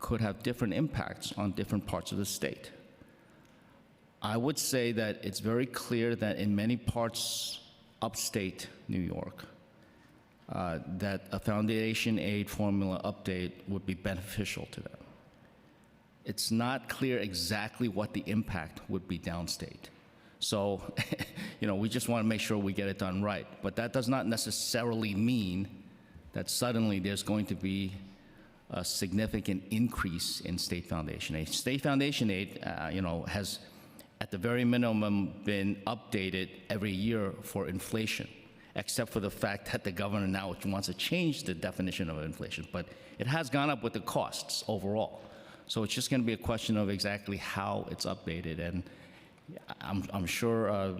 could have different impacts on different parts of the state. I would say that it's very clear that in many parts upstate New York, that a foundation aid formula update would be beneficial to them. It's not clear exactly what the impact would be downstate. So, we just want to make sure we get it done right. But that does not necessarily mean that suddenly there's going to be a significant increase in state foundation aid. State foundation aid, has at the very minimum been updated every year for inflation, except for the fact that the governor now wants to change the definition of inflation. But it has gone up with the costs overall. So it's just going to be a question of exactly how it's updated. And I'm sure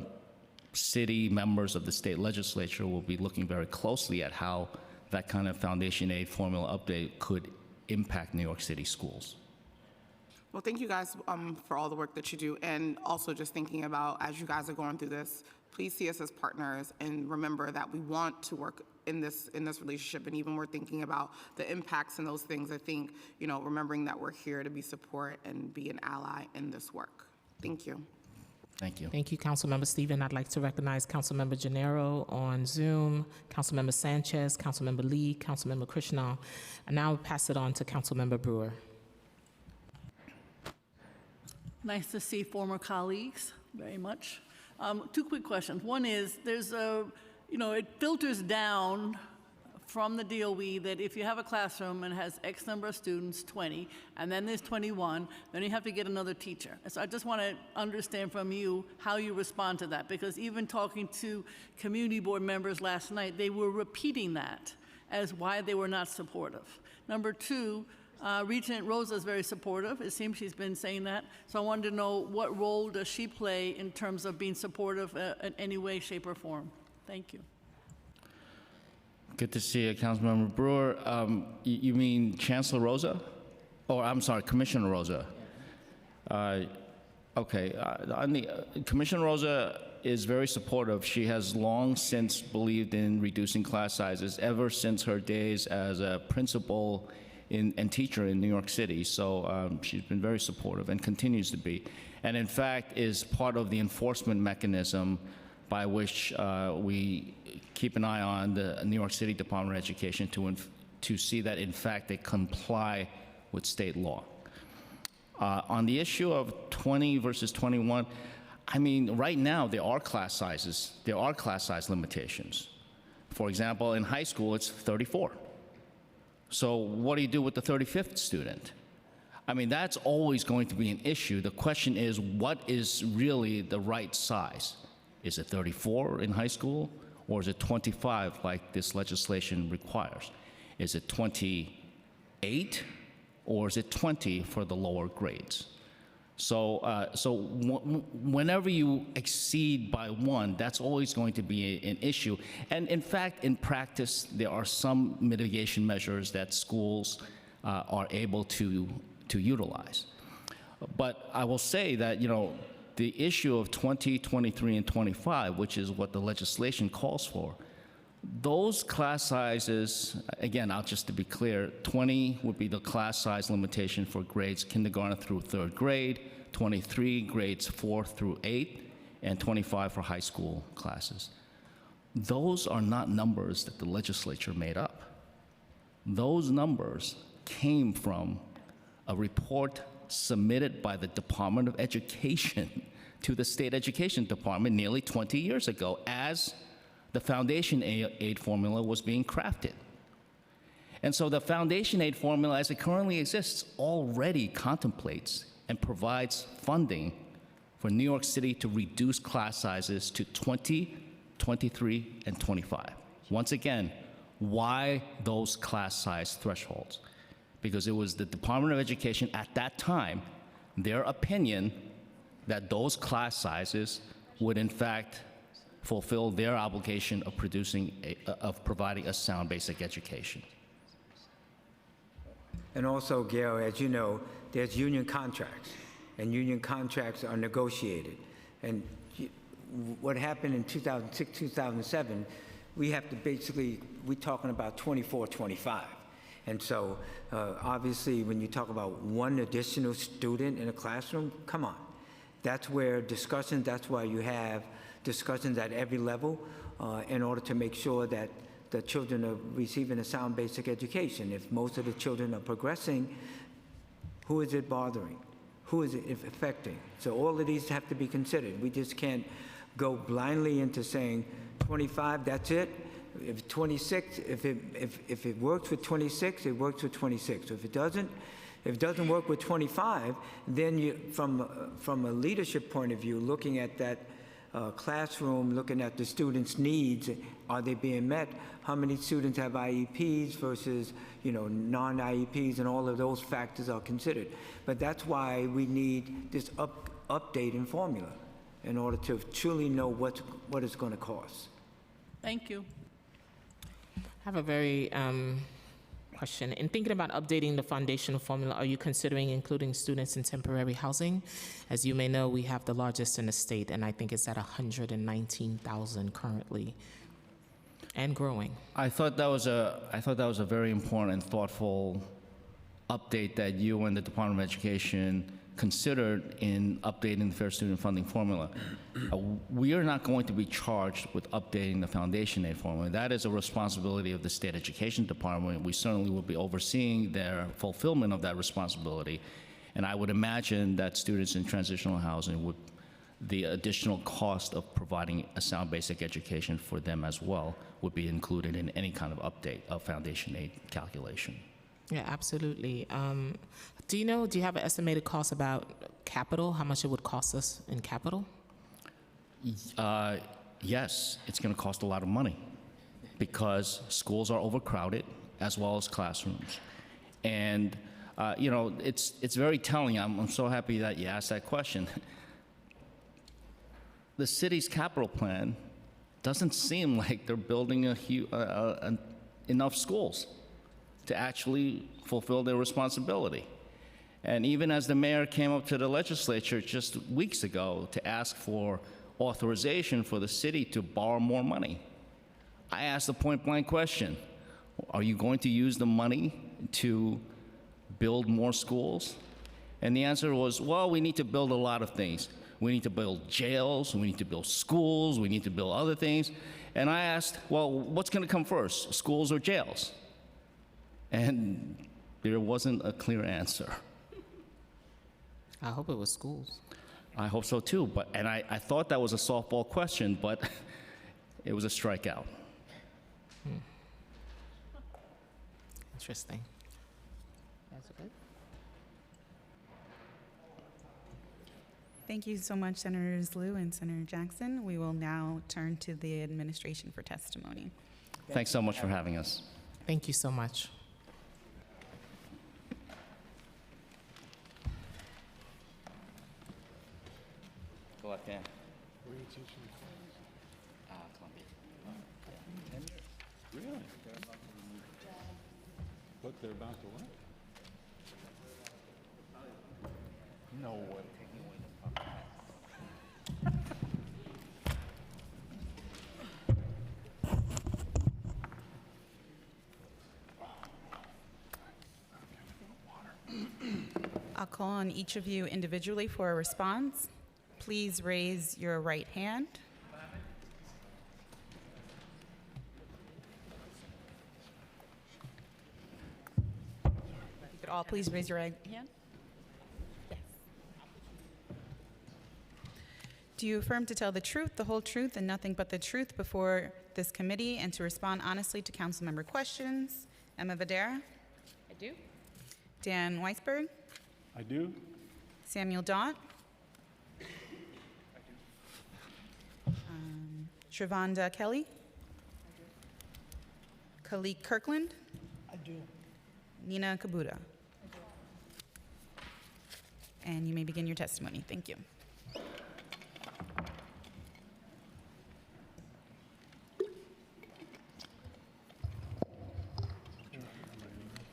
city members of the state legislature will be looking very closely at how that kind of foundation aid formula update could impact New York City schools. Well, thank you guys for all the work that you do, and also just thinking about, as you guys are going through this, please see us as partners and remember that we want to work in this relationship, and even we're thinking about the impacts and those things. I think, remembering that we're here to be support and be an ally in this work. Thank you. Thank you. Thank you, Councilmember Stephen. I'd like to recognize Councilmember Gennaro on Zoom, Councilmember Sanchez, Councilmember Lee, Councilmember Krishna. And now I'll pass it on to Councilmember Brewer. Nice to see former colleagues, very much. Two quick questions. One is, there's it filters down from the DOE that if you have a classroom and it has X number of students, 20, and then there's 21, then you have to get another teacher. So I just want to understand from you how you respond to that, because even talking to community board members last night, they were repeating that as why they were not supportive. Number two, Regent Rosa is very supportive. It seems she's been saying that. So I wanted to know, what role does she play in terms of being supportive in any way, shape, or form? Thank you. Good to see you, Councilmember Brewer. You mean Chancellor Rosa? Or I'm sorry, Commissioner Rosa. Okay, Commissioner Rosa is very supportive. She has long since believed in reducing class sizes ever since her days as a principal and teacher in New York City. So she's been very supportive and continues to be. And in fact, is part of the enforcement mechanism by which we keep an eye on the New York City Department of Education to see that, in fact, they comply with state law. On the issue of 20 versus 21, I mean, right now there are class sizes. There are class size limitations. For example, in high school, it's 34. So what do you do with the 35th student? I mean, that's always going to be an issue. The question is, what is really the right size? Is it 34 in high school, or is it 25 like this legislation requires? Is it 28, or is it 20 for the lower grades? So, whenever you exceed by one, that's always going to be an issue. And in fact, in practice, there are some mitigation measures that schools are able to utilize. But I will say that, the issue of 20, 23, and 25, which is what the legislation calls for, those class sizes, again, just to be clear, 20 would be the class size limitation for grades kindergarten through third grade, 23 grades 4 through 8, and 25 for high school classes. Those are not numbers that the legislature made up. Those numbers came from a report submitted by the Department of Education to the State Education Department nearly 20 years ago as the foundation aid formula was being crafted. And so the foundation aid formula as it currently exists already contemplates and provides funding for New York City to reduce class sizes to 20, 23, and 25. Once again, why those class size thresholds? Because it was the Department of Education at that time, their opinion that those class sizes would in fact fulfill their obligation of providing a sound basic education. And also, Gail, as you know, there's union contracts, and union contracts are negotiated. And what happened in 2006, 2007, we have to basically, we're talking about 24, 25. And so, obviously, when you talk about one additional student in a classroom, come on. That's where discussions, that's why you have discussions at every level in order to make sure that the children are receiving a sound basic education. If most of the children are progressing, who is it bothering? Who is it affecting? So all of these have to be considered. We just can't go blindly into saying 25, that's it. If 26, if it works with 26, it works with 26. If it doesn't work with 25, then you, from a leadership point of view, looking at that classroom, looking at the students' needs, are they being met? How many students have IEPs versus, non-IEPs, and all of those factors are considered. But that's why we need this update in formula in order to truly know what it's going to cost. Thank you. I have a very question. In thinking about updating the foundational formula, are you considering including students in temporary housing? As you may know, we have the largest in the state, and I think it's at 119,000 currently, and growing. I thought that was a very important and thoughtful update that you and the Department of Education considered in updating the Fair Student Funding Formula. We are not going to be charged with updating the foundation aid formula. That is a responsibility of the State Education Department. We certainly will be overseeing their fulfillment of that responsibility. And I would imagine that students in transitional housing the additional cost of providing a sound basic education for them as well would be included in any kind of update of foundation aid calculation. Yeah, absolutely. Do you have an estimated cost about capital, how much it would cost us in capital? Yes, it's going to cost a lot of money because schools are overcrowded as well as classrooms. And, it's very telling. I'm so happy that you asked that question. The city's capital plan doesn't seem like they're building enough schools to actually fulfill their responsibility. And even as the mayor came up to the legislature just weeks ago to ask for authorization for the city to borrow more money, I asked a point-blank question. Are you going to use the money to build more schools? And the answer was, well, we need to build a lot of things. We need to build jails, we need to build schools, we need to build other things. And I asked, well, what's going to come first, schools or jails? And there wasn't a clear answer. I hope it was schools. I hope so too, and I thought that was a softball question, but it was a strikeout. Interesting. That's good. Thank you so much, Senators Liu and Senator Jackson. We will now turn to the administration for testimony. Thanks so much for having us. Thank you so much. Go left hand. Really? Look, they're about to what? No way. I'll call on each of you individually for a response. Please raise your right hand. If you could all please raise your right hand. Yes. Do you affirm to tell the truth, the whole truth, and nothing but the truth before this committee, and to respond honestly to council member questions? Emma Vadera? I do. Dan Weisberg? I do. Samuel Daunt? Shavonda Kelly? Khalik Kirkland? I do. Nina Kabuta? And you may begin your testimony. Thank you.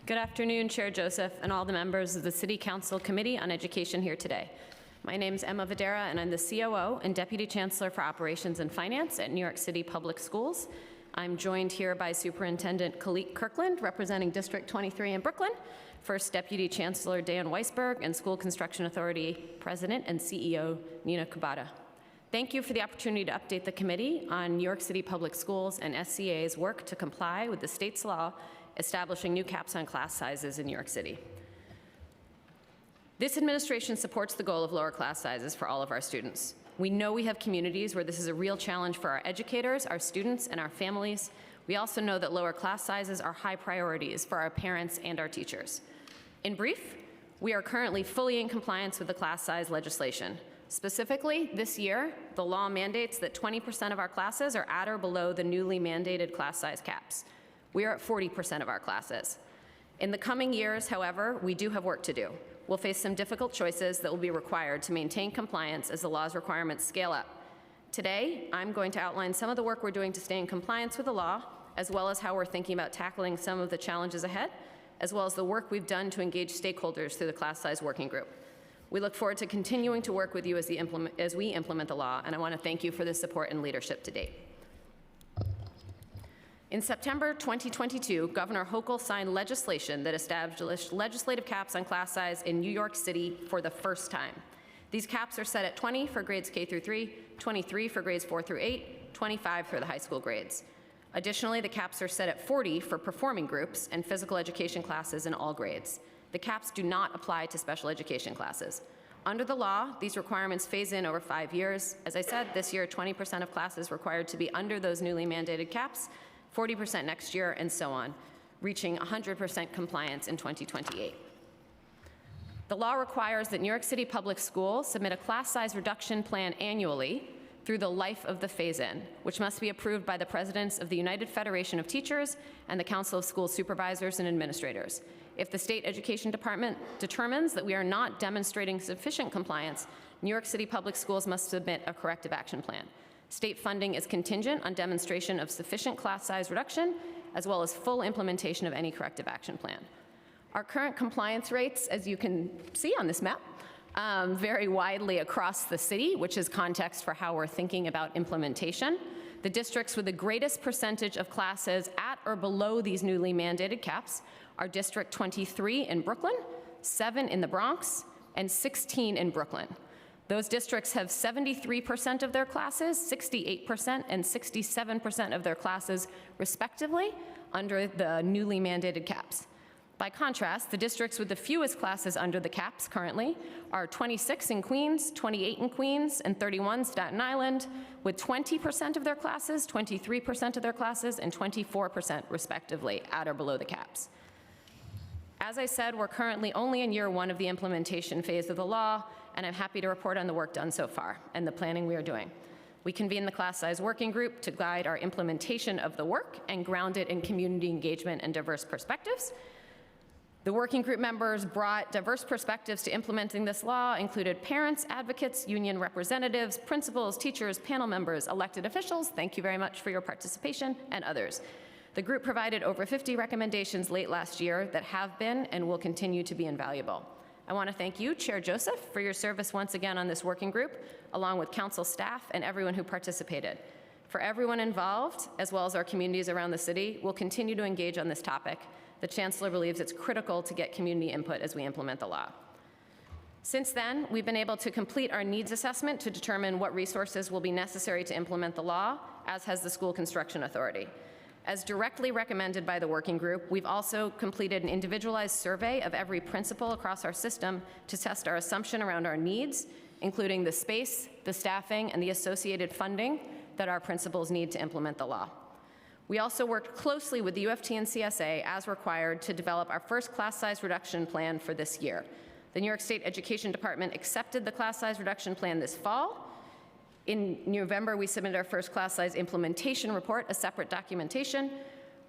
Good afternoon, Chair Joseph, and all the members of the City Council Committee on Education here today. My name is Emma Vadera, and I'm the COO and Deputy Chancellor for Operations and Finance at New York City Public Schools. I'm joined here by Superintendent Kalik Kirkland, representing District 23 in Brooklyn, First Deputy Chancellor Dan Weisberg, and School Construction Authority President and CEO Nina Kubata. Thank you for the opportunity to update the committee on New York City Public Schools and SCA's work to comply with the state's law establishing new caps on class sizes in New York City. This administration supports the goal of lower class sizes for all of our students. We know we have communities where this is a real challenge for our educators, our students, and our families. We also know that lower class sizes are high priorities for our parents and our teachers. In brief, we are currently fully in compliance with the class size legislation. Specifically, this year, the law mandates that 20% of our classes are at or below the newly mandated class size caps. We are at 40% of our classes. In the coming years, however, we do have work to do. We'll face some difficult choices that will be required to maintain compliance as the law's requirements scale up. Today, I'm going to outline some of the work we're doing to stay in compliance with the law, as well as how we're thinking about tackling some of the challenges ahead, as well as the work we've done to engage stakeholders through the class size working group. We look forward to continuing to work with you as we implement the law, and I want to thank you for the support and leadership to date. In September 2022, Governor Hochul signed legislation that established legislative caps on class size in New York City for the first time. These caps are set at 20 for grades K through 3, 23 for grades 4 through 8, 25 for the high school grades. Additionally, the caps are set at 40 for performing groups and physical education classes in all grades. The caps do not apply to special education classes. Under the law, these requirements phase in over 5 years. As I said, this year, 20% of classes required to be under those newly mandated caps, 40% next year, and so on, reaching 100% compliance in 2028. The law requires that New York City Public Schools submit a class size reduction plan annually through the life of the phase-in, which must be approved by the presidents of the United Federation of Teachers and the Council of School Supervisors and Administrators. If the State Education Department determines that we are not demonstrating sufficient compliance, New York City Public Schools must submit a corrective action plan. State funding is contingent on demonstration of sufficient class size reduction, as well as full implementation of any corrective action plan. Our current compliance rates, as you can see on this map, vary widely across the city, which is context for how we're thinking about implementation. The districts with the greatest percentage of classes at or below these newly mandated caps are District 23 in Brooklyn, 7 in the Bronx, and 16 in Brooklyn. Those districts have 73% of their classes, 68%, and 67% of their classes, respectively, under the newly mandated caps. By contrast, the districts with the fewest classes under the caps currently are 26 in Queens, 28 in Queens, and 31 Staten Island, with 20% of their classes, 23% of their classes, and 24% respectively at or below the caps. As I said, we're currently only in year 1 of the implementation phase of the law, and I'm happy to report on the work done so far and the planning we are doing. We convened the class size working group to guide our implementation of the work and ground it in community engagement and diverse perspectives. The working group members brought diverse perspectives to implementing this law, included parents, advocates, union representatives, principals, teachers, panel members, elected officials, thank you very much for your participation, and others. The group provided over 50 recommendations late last year that have been and will continue to be invaluable. I want to thank you, Chair Joseph, for your service once again on this working group, along with council staff and everyone who participated. For everyone involved, as well as our communities around the city, we'll continue to engage on this topic. The Chancellor believes it's critical to get community input as we implement the law. Since then, we've been able to complete our needs assessment to determine what resources will be necessary to implement the law, as has the School Construction Authority. As directly recommended by the working group, we've also completed an individualized survey of every principal across our system to test our assumption around our needs, including the space, the staffing, and the associated funding that our principals need to implement the law. We also worked closely with the UFT and CSA as required to develop our first class size reduction plan for this year. The New York State Education Department accepted the class size reduction plan this fall. In November, we submitted our first class size implementation report, a separate documentation,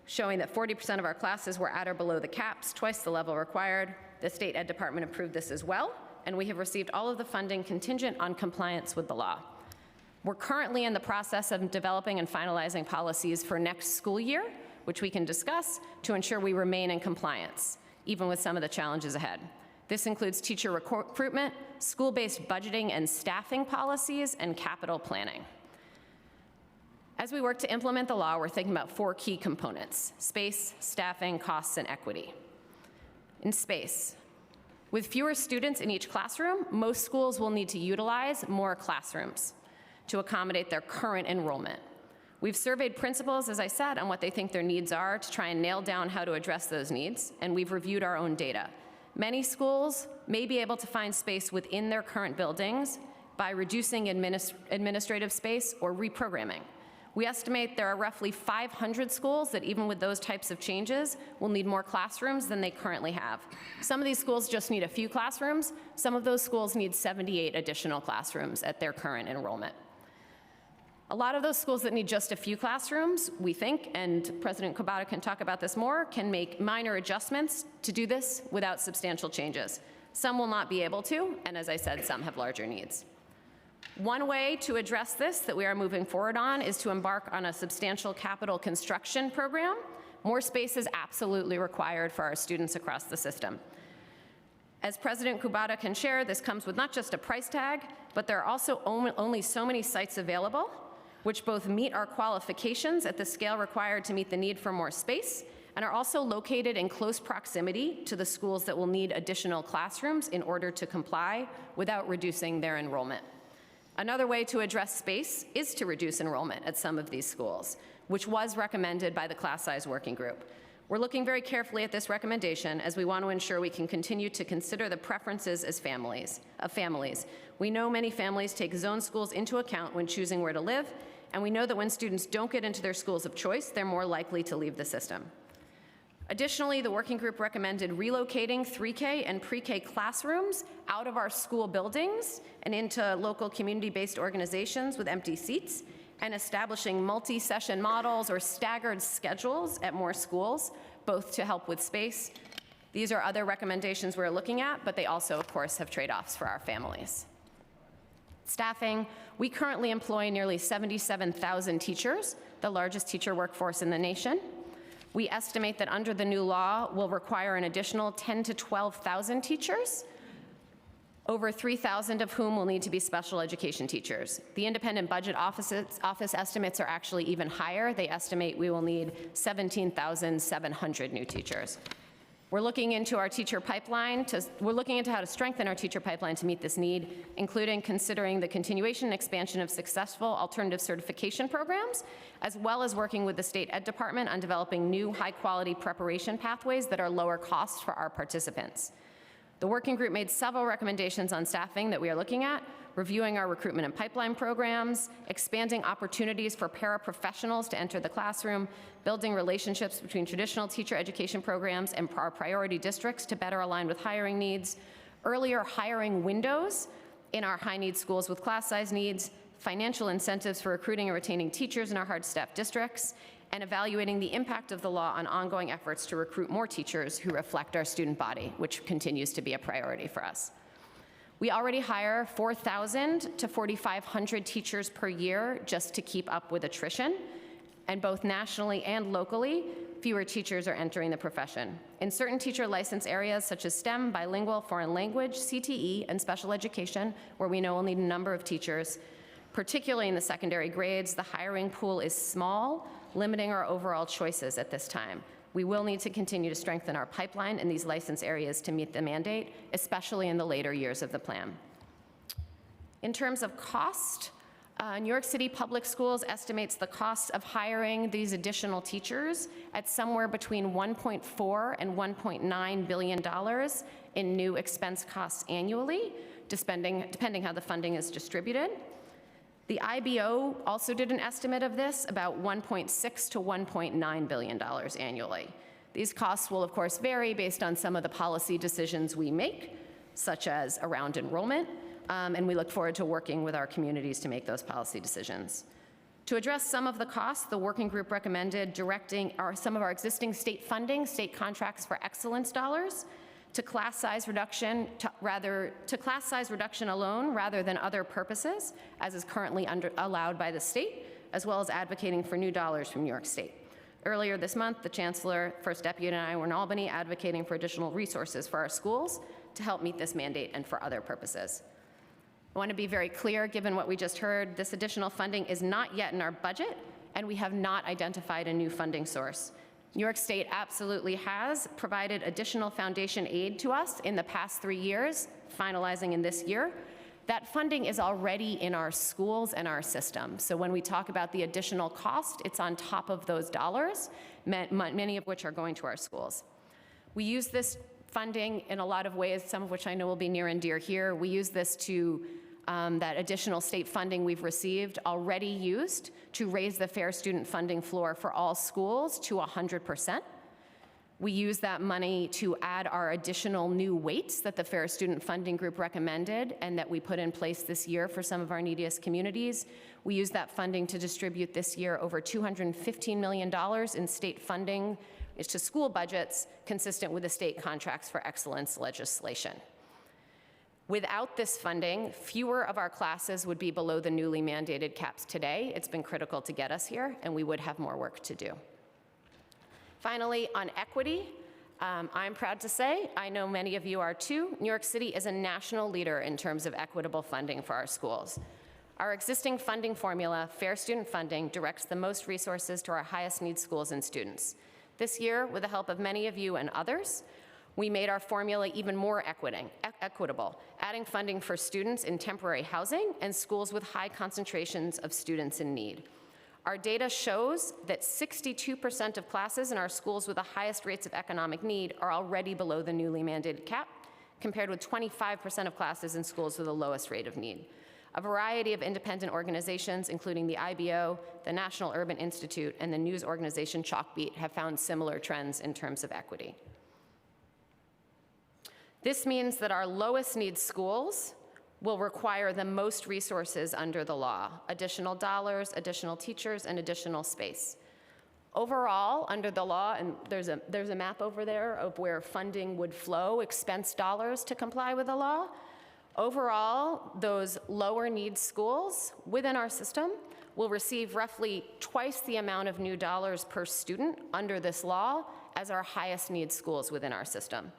showing that 40% of our classes were at or below the caps, twice the level required. The State Ed Department approved this as well, and we have received all of the funding contingent on compliance with the law. We're currently in the process of developing and finalizing policies for next school year, which we can discuss to ensure we remain in compliance, even with some of the challenges ahead. This includes teacher recruitment, school-based budgeting and staffing policies, and capital planning. As we work to implement the law, we're thinking about 4 key components: space, staffing, costs, and equity. In space, with fewer students in each classroom, most schools will need to utilize more classrooms to accommodate their current enrollment. We've surveyed principals, as I said, on what they think their needs are to try and nail down how to address those needs, and we've reviewed our own data. Many schools may be able to find space within their current buildings by reducing administrative space or reprogramming. We estimate there are roughly 500 schools that, even with those types of changes, will need more classrooms than they currently have. Some of these schools just need a few classrooms. Some of those schools need 78 additional classrooms at their current enrollment. A lot of those schools that need just a few classrooms, we think, and President Kubota can talk about this more, can make minor adjustments to do this without substantial changes. Some will not be able to, and as I said, some have larger needs. One way to address this that we are moving forward on is to embark on a substantial capital construction program. More space is absolutely required for our students across the system. As President Kubota can share, this comes with not just a price tag, but there are also only so many sites available, which both meet our qualifications at the scale required to meet the need for more space, and are also located in close proximity to the schools that will need additional classrooms in order to comply without reducing their enrollment. Another way to address space is to reduce enrollment at some of these schools, which was recommended by the class size working group. We're looking very carefully at this recommendation as we want to ensure we can continue to consider the preferences of families. We know many families take zone schools into account when choosing where to live, and we know that when students don't get into their schools of choice, they're more likely to leave the system. Additionally, the working group recommended relocating 3K and pre-K classrooms out of our school buildings and into local community-based organizations with empty seats, and establishing multi-session models or staggered schedules at more schools, both to help with space. These are other recommendations we're looking at, but they also, of course, have trade-offs for our families. Staffing, we currently employ nearly 77,000 teachers, the largest teacher workforce in the nation. We estimate that under the new law will require an additional 10,000 to 12,000 teachers, over 3,000 of whom will need to be special education teachers. The Independent Budget Office estimates are actually even higher. They estimate we will need 17,700 new teachers. We're looking into our teacher pipeline. We're looking into how to strengthen our teacher pipeline to meet this need, including considering the continuation and expansion of successful alternative certification programs, as well as working with the State Ed Department on developing new high-quality preparation pathways that are lower cost for our participants. The working group made several recommendations on staffing that we are looking at: reviewing our recruitment and pipeline programs, expanding opportunities for paraprofessionals to enter the classroom, building relationships between traditional teacher education programs and our priority districts to better align with hiring needs, earlier hiring windows in our high-need schools with class size needs, financial incentives for recruiting and retaining teachers in our hard-staffed districts, and evaluating the impact of the law on ongoing efforts to recruit more teachers who reflect our student body, which continues to be a priority for us. We already hire 4,000 to 4,500 teachers per year just to keep up with attrition, and both nationally and locally, fewer teachers are entering the profession. In certain teacher license areas such as STEM, bilingual, foreign language, CTE, and special education, where we know we'll need a number of teachers, particularly in the secondary grades, the hiring pool is small, limiting our overall choices at this time. We will need to continue to strengthen our pipeline in these license areas to meet the mandate, especially in the later years of the plan. In terms of cost, New York City Public Schools estimates the cost of hiring these additional teachers at somewhere between $1.4 and $1.9 billion in new expense costs annually, depending how the funding is distributed. The IBO also did an estimate of this, about $1.6 to $1.9 billion annually. These costs will, of course, vary based on some of the policy decisions we make, such as around enrollment, and we look forward to working with our communities to make those policy decisions. To address some of the costs, the working group recommended directing some of our existing state funding, state contracts for excellence dollars, to class size reduction alone rather than other purposes, as is currently allowed by the state, as well as advocating for new dollars from New York State. Earlier this month, the Chancellor, First Deputy, and I were in Albany advocating for additional resources for our schools to help meet this mandate and for other purposes. I want to be very clear, given what we just heard, this additional funding is not yet in our budget. and we have not identified a new funding source. New York State absolutely has provided additional foundation aid to us in the past 3 years, finalizing in this year. That funding is already in our schools and our system. So when we talk about the additional cost, it's on top of those dollars, many of which are going to our schools. We use this funding in a lot of ways, some of which I know will be near and dear here. We use this to, that additional state funding we've received, already used to raise the Fair Student Funding floor for all schools to 100%. We use that money to add our additional new weights that the Fair Student Funding Group recommended and that we put in place this year for some of our neediest communities. We use that funding to distribute this year over $215 million in state funding to school budgets consistent with the state contracts for excellence legislation. Without this funding, fewer of our classes would be below the newly mandated caps today. It's been critical to get us here, and we would have more work to do. Finally, on equity, I'm proud to say, I know many of you are too, New York City is a national leader in terms of equitable funding for our schools. Our existing funding formula, Fair Student Funding, directs the most resources to our highest need schools and students. This year, with the help of many of you and others, we made our formula even more equitable, adding funding for students in temporary housing and schools with high concentrations of students in need. Our data shows that 62% of classes in our schools with the highest rates of economic need are already below the newly mandated cap, compared with 25% of classes in schools with the lowest rate of need. A variety of independent organizations, including the IBO, the National Urban Institute, and the news organization Chalkbeat, have found similar trends in terms of equity. This means that our lowest need schools will require the most resources under the law: additional dollars, additional teachers, and additional space. Overall, under the law, and there's a map over there of where funding would flow, expense dollars to comply with the law. Overall, those lower need schools within our system will receive roughly twice the amount of new dollars per student under this law as our highest need schools within our system.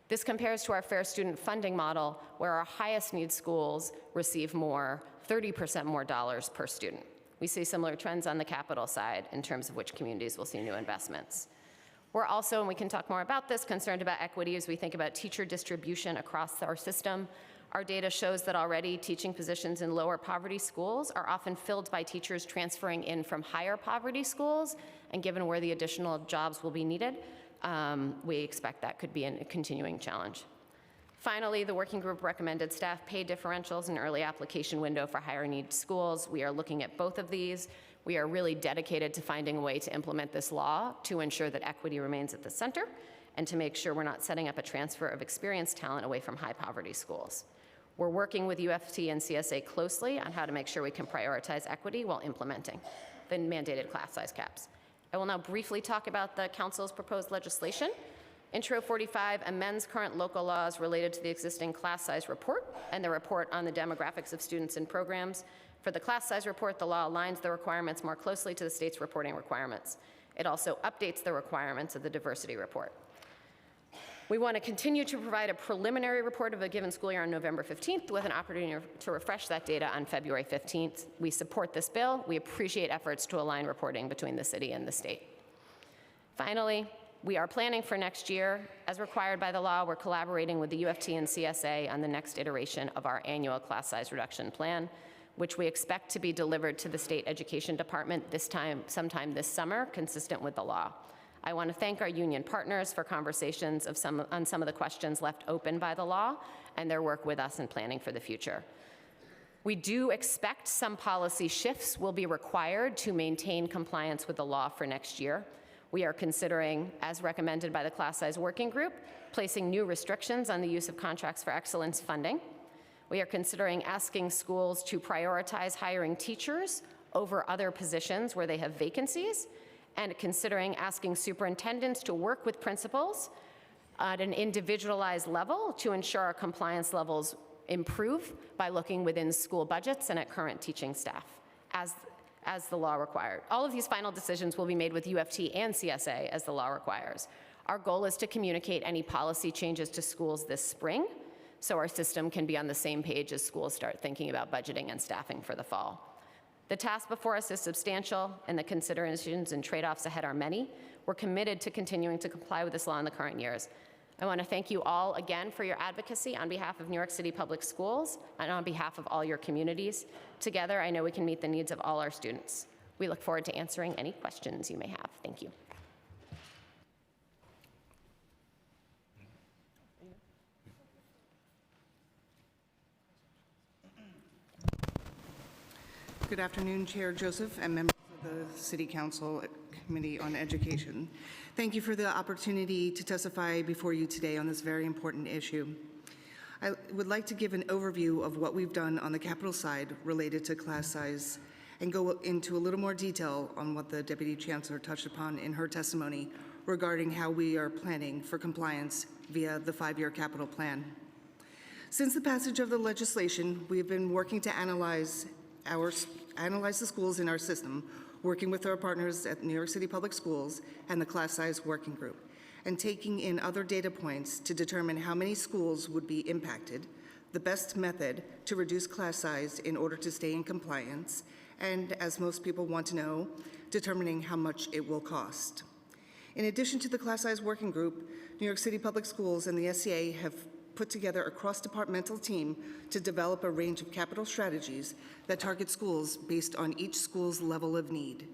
This compares to our Fair Student Funding model, where our highest need schools receive more, 30% more dollars per student. We see similar trends on the capital side in terms of which communities will see new investments. We're also, and we can talk more about this, concerned about equity as we think about teacher distribution across our system. Our data shows that already teaching positions in lower poverty schools are often filled by teachers transferring in from higher poverty schools, and given where the additional jobs will be needed, we expect that could be a continuing challenge. Finally, the working group recommended staff pay differentials and early application window for higher need schools. We are looking at both of these. We are really dedicated to finding a way to implement this law to ensure that equity remains at the center and to make sure we're not setting up a transfer of experienced talent away from high poverty schools. We're working with UFT and CSA closely on how to make sure we can prioritize equity while implementing the mandated class size caps. I will now briefly talk about the Council's proposed legislation. Intro 45 amends current local laws related to the existing class size report and the report on the demographics of students and programs. For the class size report, the law aligns the requirements more closely to the state's reporting requirements. It also updates the requirements of the diversity report. We want to continue to provide a preliminary report of a given school year on November 15th with an opportunity to refresh that data on February 15th. We support this bill. We appreciate efforts to align reporting between the city and the state. Finally, we are planning for next year. As required by the law, we're collaborating with the UFT and CSA on the next iteration of our annual class size reduction plan, which we expect to be delivered to the state education department sometime this summer, consistent with the law. I want to thank our union partners for conversations on some of the questions left open by the law and their work with us in planning for the future. We do expect some policy shifts will be required to maintain compliance with the law for next year. We are considering, as recommended by the class size working group, placing new restrictions on the use of contracts for excellence funding. We are considering asking schools to prioritize hiring teachers over other positions where they have vacancies, and considering asking superintendents to work with principals at an individualized level to ensure our compliance levels improve by looking within school budgets and at current teaching staff, as the law required. All of these final decisions will be made with UFT and CSA as the law requires. Our goal is to communicate any policy changes to schools this spring so our system can be on the same page as schools start thinking about budgeting and staffing for the fall. The task before us is substantial, and the considerations and trade-offs ahead are many. We're committed to continuing to comply with this law in the current years. I want to thank you all again for your advocacy on behalf of New York City Public Schools and on behalf of all your communities. Together, I know we can meet the needs of all our students. We look forward to answering any questions you may have. Thank you. Good afternoon, Chair Joseph and members of the City Council Committee on Education. Thank you for the opportunity to testify before you today on this very important issue. I would like to give an overview of what we've done on the Capitol side related to class size and go into a little more detail on what the Deputy Chancellor touched upon in her testimony regarding how we are planning for compliance via the 5-year capital plan. Since the passage of the legislation, we have been working to analyze the schools in our system, working with our partners at New York City Public Schools and the Class Size Working Group, and taking in other data points to determine how many schools would be impacted, the best method to reduce class size in order to stay in compliance, and, as most people want to know, determining how much it will cost. In addition to the Class Size Working Group, New York City Public Schools and the SCA have put together a cross-departmental team to develop a range of capital strategies that target schools based on each school's level of need.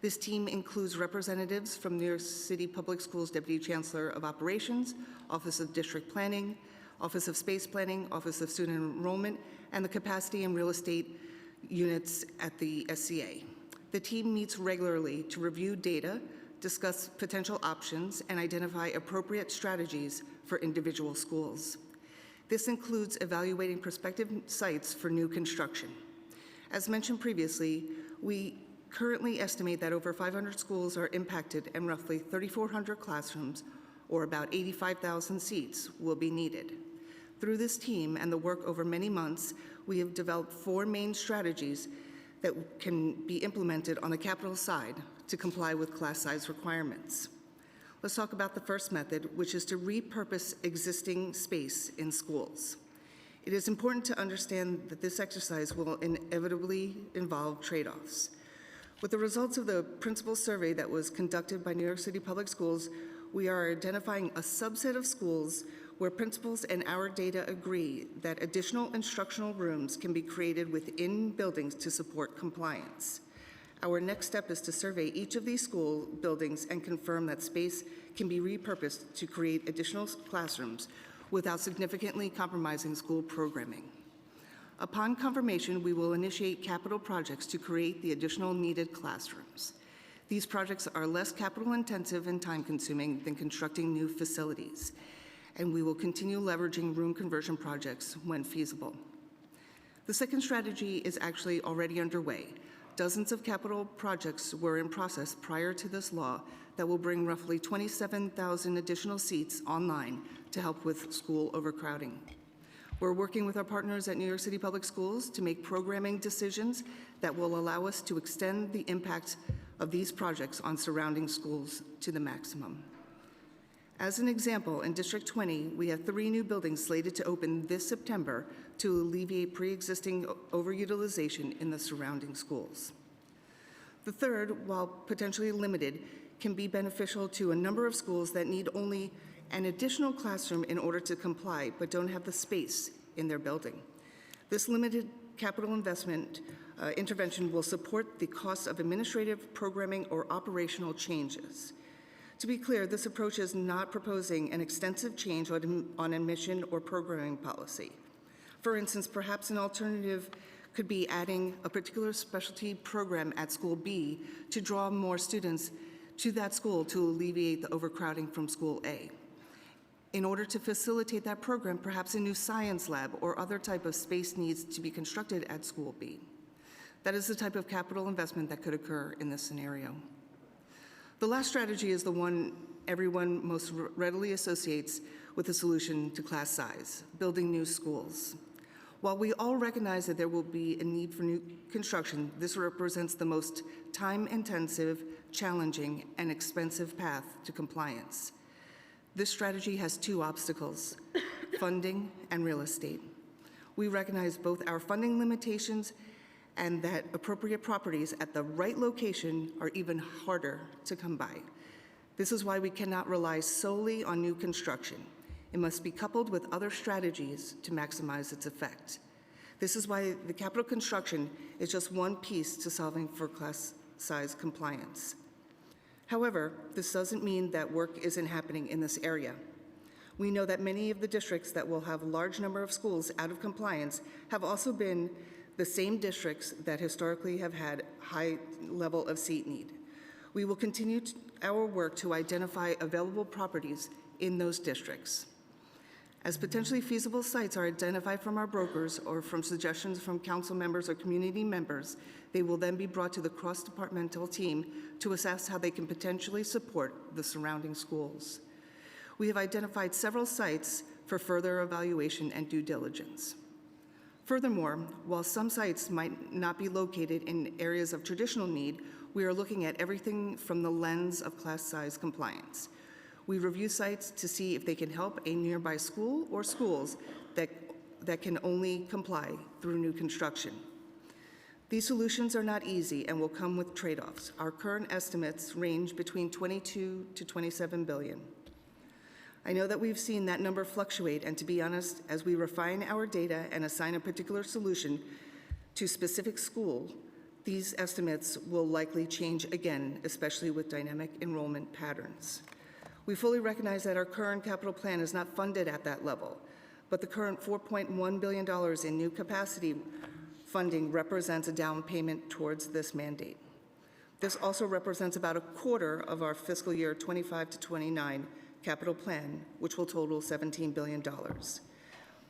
This team includes representatives from New York City Public Schools Deputy Chancellor of Operations, Office of District Planning, Office of Space Planning, Office of Student Enrollment, and the Capacity and Real Estate units at the SCA. The team meets regularly to review data, discuss potential options, and identify appropriate strategies for individual schools. This includes evaluating prospective sites for new construction. As mentioned previously, we currently estimate that over 500 schools are impacted and roughly 3,400 classrooms, or about 85,000 seats, will be needed. Through this team and the work over many months, we have developed 4 main strategies that can be implemented on the capital side to comply with class size requirements. Let's talk about the first method, which is to repurpose existing space in schools. It is important to understand that this exercise will inevitably involve trade-offs. With the results of the principal survey that was conducted by New York City Public Schools, we are identifying a subset of schools where principals and our data agree that additional instructional rooms can be created within buildings to support compliance. Our next step is to survey each of these school buildings and confirm that space can be repurposed to create additional classrooms without significantly compromising school programming. Upon confirmation, we will initiate capital projects to create the additional needed classrooms. These projects are less capital intensive and time consuming than constructing new facilities, and we will continue leveraging room conversion projects when feasible. The second strategy is actually already underway. Dozens of capital projects were in process prior to this law that will bring roughly 27,000 additional seats online to help with school overcrowding. We're working with our partners at New York City Public Schools to make programming decisions that will allow us to extend the impact of these projects on surrounding schools to the maximum. As an example, in District 20, we have 3 new buildings slated to open this September to alleviate pre-existing overutilization in the surrounding schools. The third, while potentially limited, can be beneficial to a number of schools that need only an additional classroom in order to comply, but don't have the space in their building. This limited capital investment intervention will support the cost of administrative, programming, or operational changes. To be clear, this approach is not proposing an extensive change on admission or programming policy. For instance, perhaps an alternative could be adding a particular specialty program at School B to draw more students to that school to alleviate the overcrowding from School A. In order to facilitate that program, perhaps a new science lab or other type of space needs to be constructed at School B. That is the type of capital investment that could occur in this scenario. The last strategy is the one everyone most readily associates with the solution to class size, building new schools. While we all recognize that there will be a need for new construction, this represents the most time-intensive, challenging, and expensive path to compliance. This strategy has 2 obstacles, funding and real estate. We recognize both our funding limitations and that appropriate properties at the right location are even harder to come by. This is why we cannot rely solely on new construction. It must be coupled with other strategies to maximize its effect. This is why the capital construction is just one piece to solving for class size compliance. However, this doesn't mean that work isn't happening in this area. We know that many of the districts that will have a large number of schools out of compliance have also been the same districts that historically have had high level of seat need. We will continue our work to identify available properties in those districts. As potentially feasible sites are identified from our brokers or from suggestions from council members or community members, they will then be brought to the cross-departmental team to assess how they can potentially support the surrounding schools. We have identified several sites for further evaluation and due diligence. Furthermore, while some sites might not be located in areas of traditional need, we are looking at everything from the lens of class size compliance. We review sites to see if they can help a nearby school or schools that can only comply through new construction. These solutions are not easy and will come with trade-offs. Our current estimates range between 22 to 27 billion. I know that we've seen that number fluctuate, and to be honest, as we refine our data and assign a particular solution to specific school, these estimates will likely change again, especially with dynamic enrollment patterns. We fully recognize that our current capital plan is not funded at that level, but the current $4.1 billion in new capacity funding represents a down payment towards this mandate. This also represents about a quarter of our fiscal year 25 to 29 capital plan, which will total $17 billion.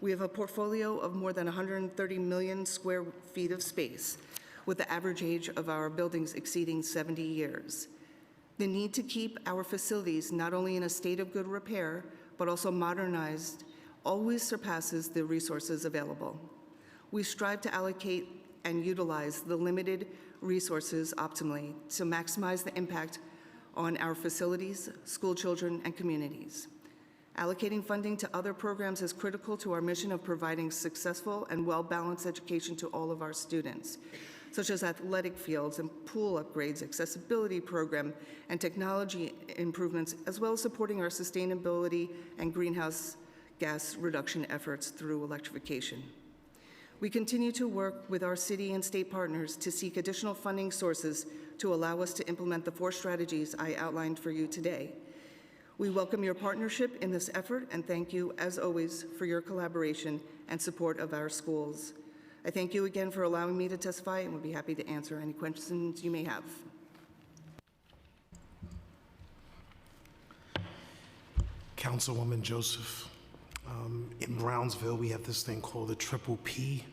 We have a portfolio of more than 130 million square feet of space, with the average age of our buildings exceeding 70 years. The need to keep our facilities not only in a state of good repair, but also modernized, always surpasses the resources available. We strive to allocate and utilize the limited resources optimally to maximize the impact on our facilities, school children, and communities. Allocating funding to other programs is critical to our mission of providing successful and well-balanced education to all of our students, such as athletic fields and pool upgrades, accessibility program, and technology improvements, as well as supporting our sustainability and greenhouse gas reduction efforts through electrification. We continue to work with our city and state partners to seek additional funding sources to allow us to implement the 4 strategies I outlined for you today. We welcome your partnership in this effort and thank you, as always, for your collaboration and support of our schools. I thank you again for allowing me to testify and would be happy to answer any questions you may have. Councilwoman Joseph, in Brownsville, we have this thing called the Triple P,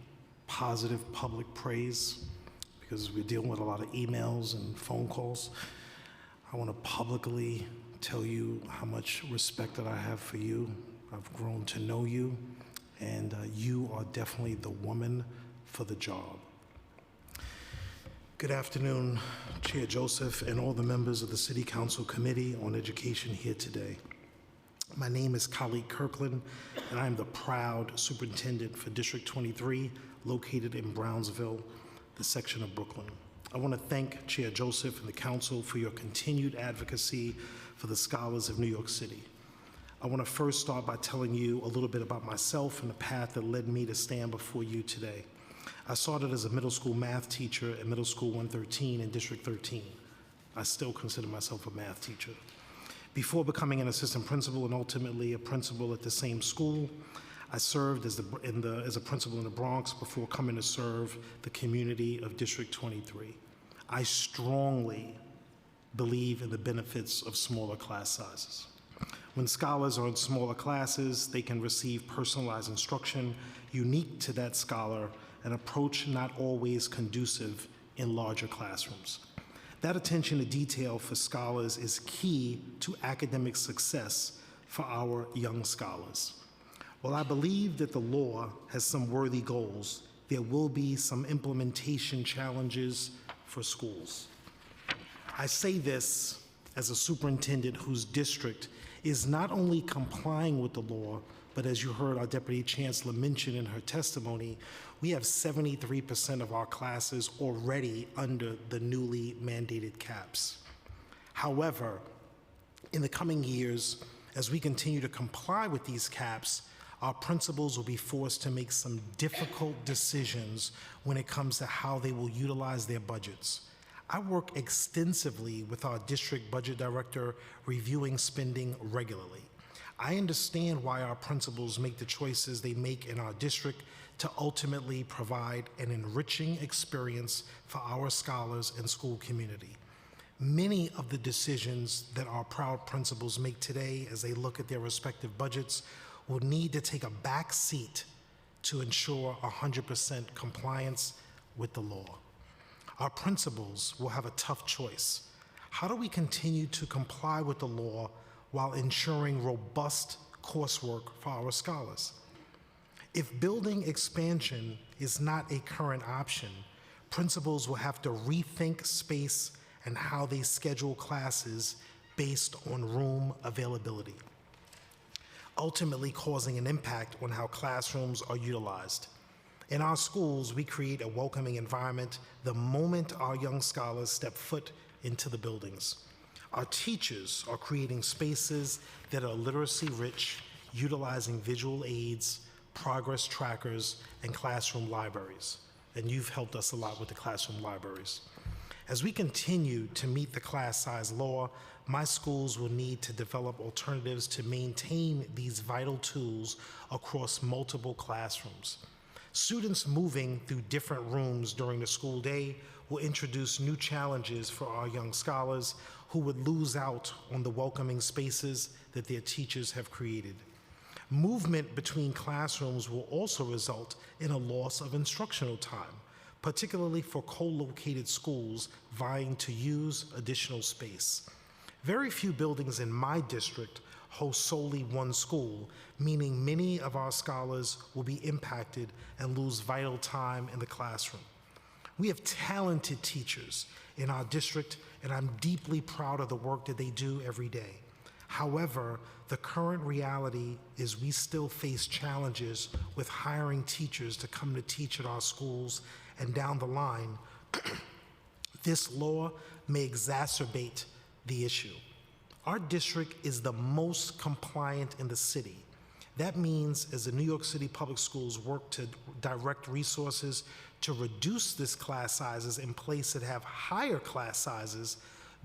positive public praise, because we're dealing with a lot of emails and phone calls. I want to publicly tell you how much respect that I have for you. I've grown to know you, and you are definitely the woman for the job. Good afternoon, Chair Joseph and all the members of the City Council Committee on Education here today. My name is Khalid Kirkland, and I am the proud superintendent for District 23, located in Brownsville, the section of Brooklyn. I want to thank Chair Joseph and the council for your continued advocacy for the scholars of New York City. I want to first start by telling you a little bit about myself and the path that led me to stand before you today. I started as a middle school math teacher at Middle School 113 in District 13. I still consider myself a math teacher. Before becoming an assistant principal and ultimately a principal at the same school, I served as a principal in the Bronx before coming to serve the community of District 23. I strongly believe in the benefits of smaller class sizes. When scholars are in smaller classes, they can receive personalized instruction unique to that scholar, an approach not always conducive in larger classrooms. That attention to detail for scholars is key to academic success for our young scholars. While I believe that the law has some worthy goals, there will be some implementation challenges for schools. I say this as a superintendent whose district is not only complying with the law, but as you heard our Deputy Chancellor mention in her testimony, we have 73% of our classes already under the newly mandated caps. However, in the coming years, as we continue to comply with these caps, our principals will be forced to make some difficult decisions when it comes to how they will utilize their budgets. I work extensively with our district budget director, reviewing spending regularly. I understand why our principals make the choices they make in our district to ultimately provide an enriching experience for our scholars and school community. Many of the decisions that our proud principals make today as they look at their respective budgets will need to take a back seat to ensure 100% compliance with the law. Our principals will have a tough choice. How do we continue to comply with the law while ensuring robust coursework for our scholars? If building expansion is not a current option, principals will have to rethink space and how they schedule classes based on room availability, ultimately causing an impact on how classrooms are utilized. In our schools, we create a welcoming environment the moment our young scholars step foot into the buildings. Our teachers are creating spaces that are literacy rich, utilizing visual aids, progress trackers, and classroom libraries. And you've helped us a lot with the classroom libraries. As we continue to meet the class size law, my schools will need to develop alternatives to maintain these vital tools across multiple classrooms. Students moving through different rooms during the school day will introduce new challenges for our young scholars who would lose out on the welcoming spaces that their teachers have created. Movement between classrooms will also result in a loss of instructional time, particularly for co-located schools vying to use additional space. Very few buildings in my district host solely one school, meaning many of our scholars will be impacted and lose vital time in the classroom. We have talented teachers in our district, and I'm deeply proud of the work that they do every day. However, the current reality is we still face challenges with hiring teachers to come to teach at our schools, and down the line, this law may exacerbate the issue. Our district is the most compliant in the city. That means as the New York City Public Schools work to direct resources to reduce this class sizes in places that have higher class sizes,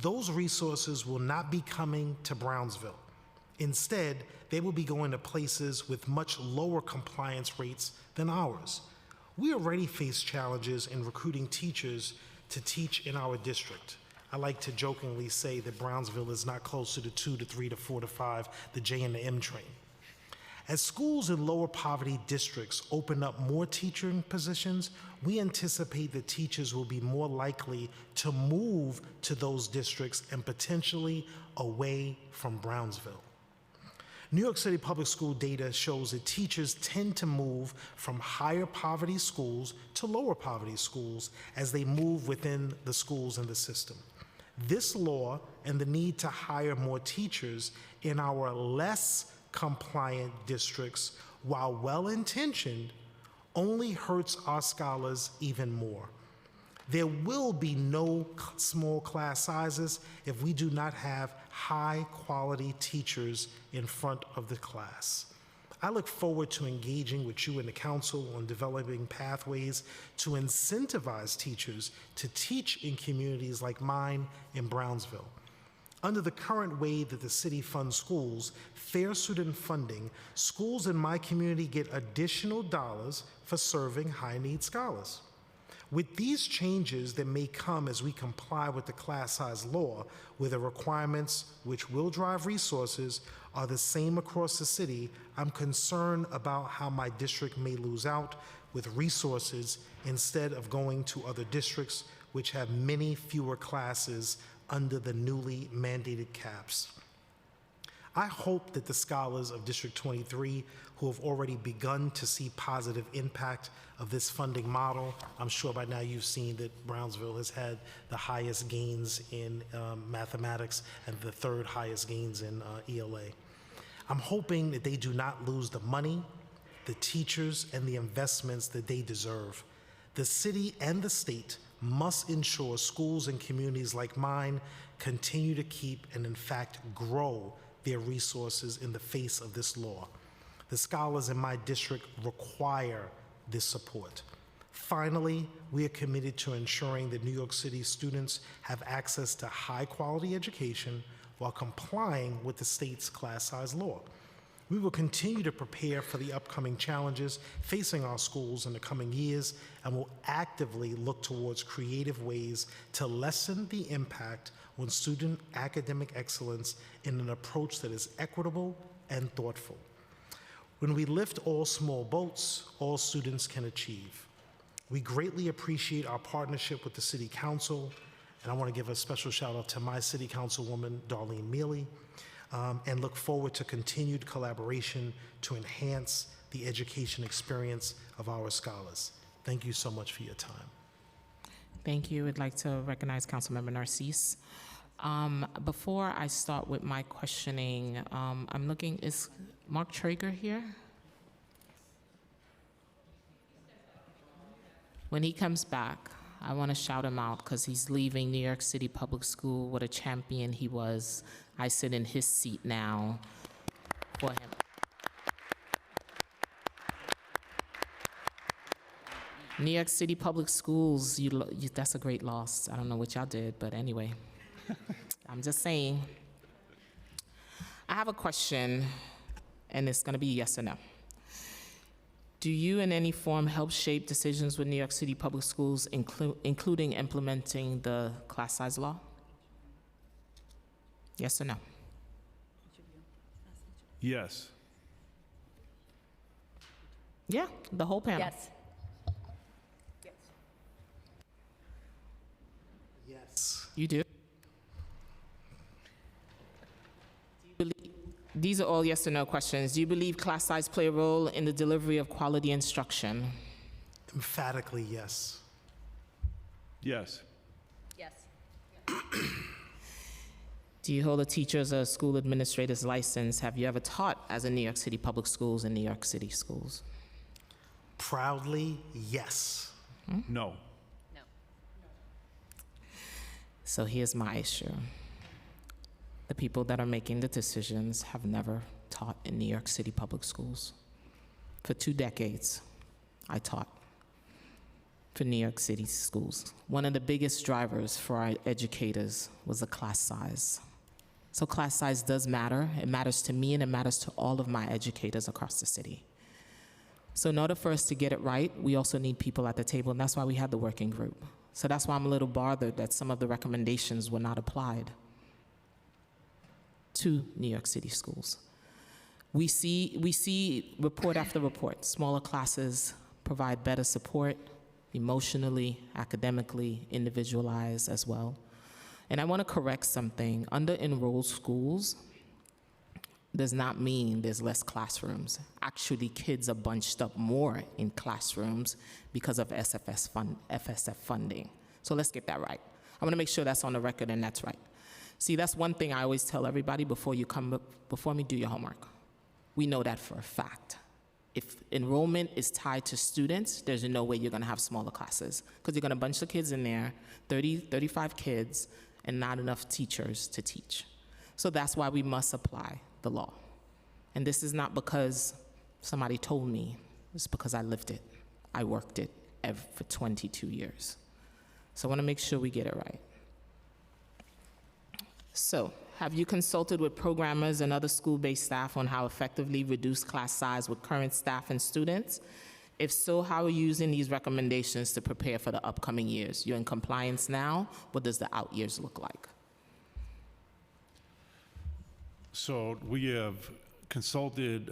those resources will not be coming to Brownsville. Instead, they will be going to places with much lower compliance rates than ours. We already face challenges in recruiting teachers to teach in our district. I like to jokingly say that Brownsville is not close to the 2 to 3 to 4 to 5, the J and the M train. As schools in lower poverty districts open up more teaching positions, we anticipate that teachers will be more likely to move to those districts and potentially away from Brownsville. New York City Public School data shows that teachers tend to move from higher poverty schools to lower poverty schools as they move within the schools and the system. This law and the need to hire more teachers in our less compliant districts, while well-intentioned, only hurts our scholars even more. There will be no small class sizes if we do not have high-quality teachers in front of the class. I look forward to engaging with you and the council on developing pathways to incentivize teachers to teach in communities like mine in Brownsville. Under the current way that the city funds schools, fair student funding, schools in my community get additional dollars for serving high-need scholars. With these changes that may come as we comply with the class size law, where the requirements which will drive resources are the same across the city, I'm concerned about how my district may lose out with resources instead of going to other districts which have many fewer classes under the newly mandated caps. I hope that the scholars of District 23 who have already begun to see positive impact of this funding model, I'm sure by now you've seen that Brownsville has had the highest gains in mathematics and the third highest gains in ELA. I'm hoping that they do not lose the money, the teachers, and the investments that they deserve. The city and the state must ensure schools and communities like mine continue to keep and, in fact, grow their resources in the face of this law. The scholars in my district require this support. Finally, we are committed to ensuring that New York City students have access to high-quality education while complying with the state's class size law. We will continue to prepare for the upcoming challenges facing our schools in the coming years and will actively look towards creative ways to lessen the impact on student academic excellence in an approach that is equitable and thoughtful. When we lift all small boats, all students can achieve. We greatly appreciate our partnership with the City Council, and I want to give a special shout out to my City Councilwoman, Darlene Mealy, and look forward to continued collaboration to enhance the education experience of our scholars. Thank you so much for your time. Thank you. I'd like to recognize Councilmember Narcisse. Before I start with my questioning, I'm looking, is Mark Traeger here? When he comes back, I want to shout him out because he's leaving New York City Public School. What a champion he was. I sit in his seat now for him. New York City Public Schools, that's a great loss. I don't know what y'all did, but anyway, I'm just saying. I have a question, and it's going to be yes or no. Do you in any form help shape decisions with New York City Public Schools, including implementing the class size law? Yes or no? Yes. Yeah, the whole panel. Yes. Yes. You do? These are all yes or no questions. Do you believe class size play a role in the delivery of quality instruction? Emphatically, yes. Yes. Yes. Do you hold a teacher's or school administrator's license? Have you ever taught as a New York City Public Schools in New York City schools? Proudly, yes. No. No. So here's my issue. The people that are making the decisions have never taught in New York City Public Schools. For 2 decades, I taught for New York City schools. One of the biggest drivers for our educators was the class size. So class size does matter. It matters to me and it matters to all of my educators across the city. So in order for us to get it right, we also need people at the table, and that's why we had the working group. So that's why I'm a little bothered that some of the recommendations were not applied to New York City schools. We see report after report, smaller classes provide better support, emotionally, academically, individualized as well. And I want to correct something. Under-enrolled schools does not mean there's less classrooms. Actually, kids are bunched up more in classrooms because of FSF funding. So let's get that right. I want to make sure that's on the record and that's right. See, that's one thing I always tell everybody before you come up before me, do your homework. We know that for a fact. If enrollment is tied to students, there's no way you're going to have smaller classes because you're going to bunch the kids in there, 30, 35 kids, and not enough teachers to teach. So that's why we must apply the law. And this is not because somebody told me. It's because I lived it. I worked it for 22 years. So I want to make sure we get it right. So, have you consulted with programmers and other school-based staff on how effectively reduce class size with current staff and students? If so, how are you using these recommendations to prepare for the upcoming years? You're in compliance now. What does the out years look like? So we have consulted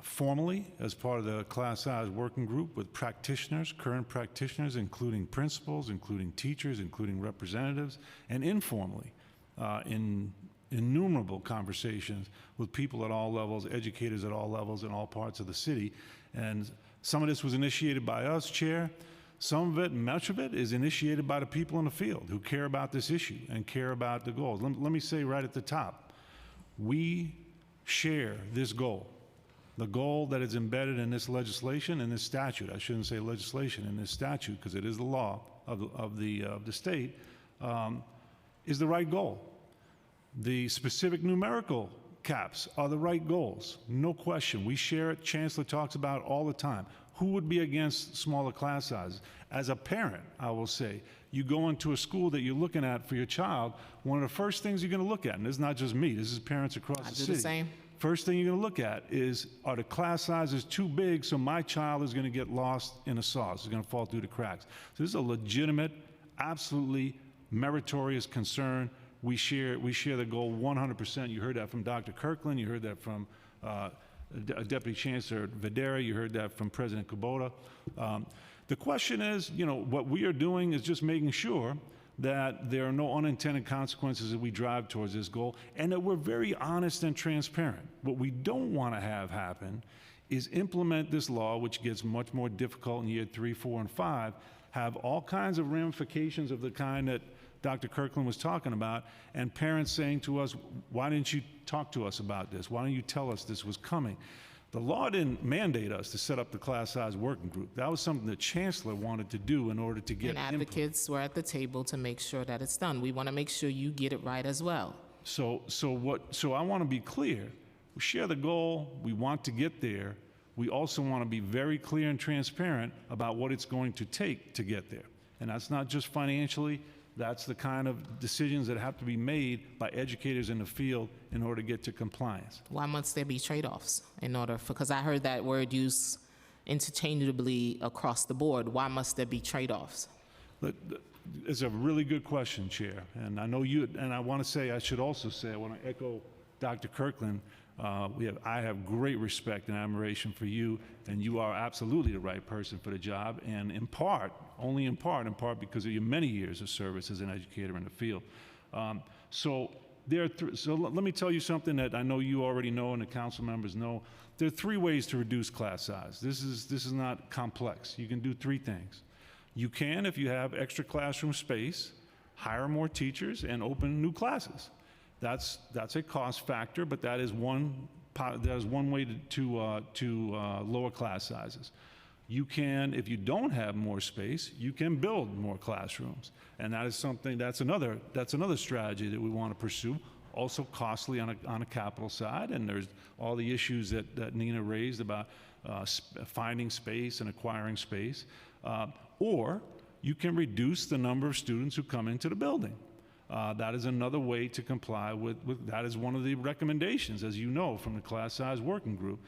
formally as part of the class size working group with practitioners, current practitioners, including principals, including teachers, including representatives, and informally in innumerable conversations with people at all levels, educators at all levels in all parts of the city. And some of this was initiated by us, Chair. Some of it, much of it, is initiated by the people in the field who care about this issue and care about the goals. Let me say right at the top, we share this goal. The goal that is embedded in this legislation, in this statute, I shouldn't say legislation, in this statute, because it is the law of the state, is the right goal. The specific numerical caps are the right goals, no question. We share it. Chancellor talks about it all the time. Who would be against smaller class sizes? As a parent, I will say, you go into a school that you're looking at for your child, one of the first things you're going to look at, and this is not just me, this is parents across the city. I do the same. First thing you're going to look at is, are the class sizes too big so my child is going to get lost in a sauce, is going to fall through the cracks? So this is a legitimate, absolutely meritorious concern. We share the goal 100%. You heard that from Dr. Kirkland. You heard that from Deputy Chancellor Videra. You heard that from President Kubota. The question is, what we are doing is just making sure that there are no unintended consequences as we drive towards this goal, and that we're very honest and transparent. What we don't want to have happen is implement this law, which gets much more difficult in year 3, 4, and 5, have all kinds of ramifications of the kind that Dr. Kirkland was talking about, and parents saying to us, why didn't you talk to us about this? Why didn't you tell us this was coming? The law didn't mandate us to set up the class size working group. That was something the chancellor wanted to do in order to get And advocates were at the table to make sure that it's done. We want to make sure you get it right as well. So I want to be clear. We share the goal. We want to get there. We also want to be very clear and transparent about what it's going to take to get there. And that's not just financially. That's the kind of decisions that have to be made by educators in the field in order to get to compliance. Why must there be trade-offs in order, because I heard that word used interchangeably across the board. Why must there be trade-offs? It's a really good question, Chair. And I know you, and I want to say, I should also say, I want to echo Dr. Kirkland. I have great respect and admiration for you, and you are absolutely the right person for the job, and in part, only in part because of your many years of service as an educator in the field. So let me tell you something that I know you already know and the council members know. There are 3 ways to reduce class size. This is not complex. You can do 3 things. You can, if you have extra classroom space, hire more teachers and open new classes. That's a cost factor, but that is one way to lower class sizes. You can, if you don't have more space, you can build more classrooms, and that is something. That's another strategy that we want to pursue. Also costly on a capital side, and there's all the issues that Nina raised about finding space and acquiring space. Or you can reduce the number of students who come into the building. That is another way to comply with that is one of the recommendations, as you know, from the class size working group.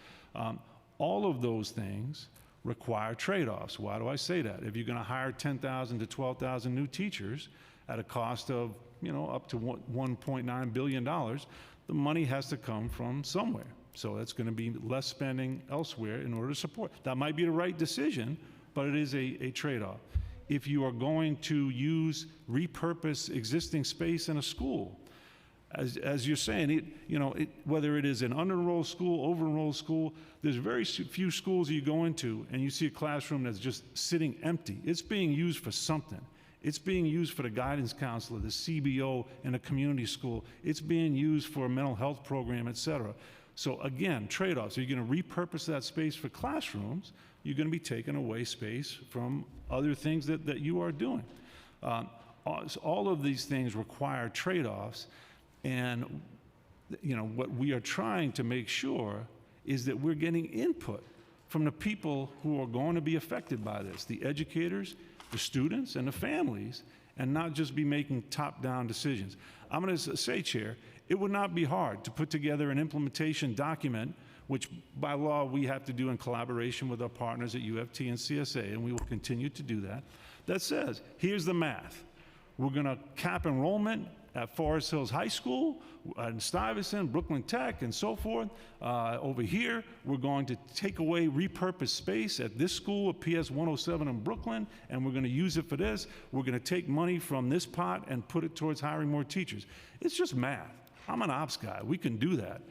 All of those things require trade-offs. Why do I say that? If you're going to hire 10,000 to 12,000 new teachers at a cost of up to $1.9 billion, the money has to come from somewhere. So that's going to be less spending elsewhere in order to support. That might be the right decision, but it is a trade-off. If you are going to repurpose existing space in a school, as you're saying, whether it is an under-enrolled school, over-enrolled school, there's very few schools you go into and you see a classroom that's just sitting empty. It's being used for something. It's being used for the guidance counselor, the CBO in a community school. It's being used for a mental health program, et cetera. So again, trade-offs. Are you going to repurpose that space for classrooms? You're going to be taking away space from other things that you are doing. All of these things require trade-offs, and what we are trying to make sure is that we're getting input from the people who are going to be affected by this, the educators, the students, and the families, and not just be making top-down decisions. I'm going to say, Chair, it would not be hard to put together an implementation document, which by law we have to do in collaboration with our partners at UFT and CSA, and we will continue to do that, that says, here's the math. We're going to cap enrollment at Forest Hills High School, in Stuyvesant, Brooklyn Tech, and so forth. Over here, we're going to take away repurposed space at this school, at PS 107 in Brooklyn, and we're going to use it for this. We're going to take money from this pot and put it towards hiring more teachers. It's just math. I'm an ops guy. We can do that.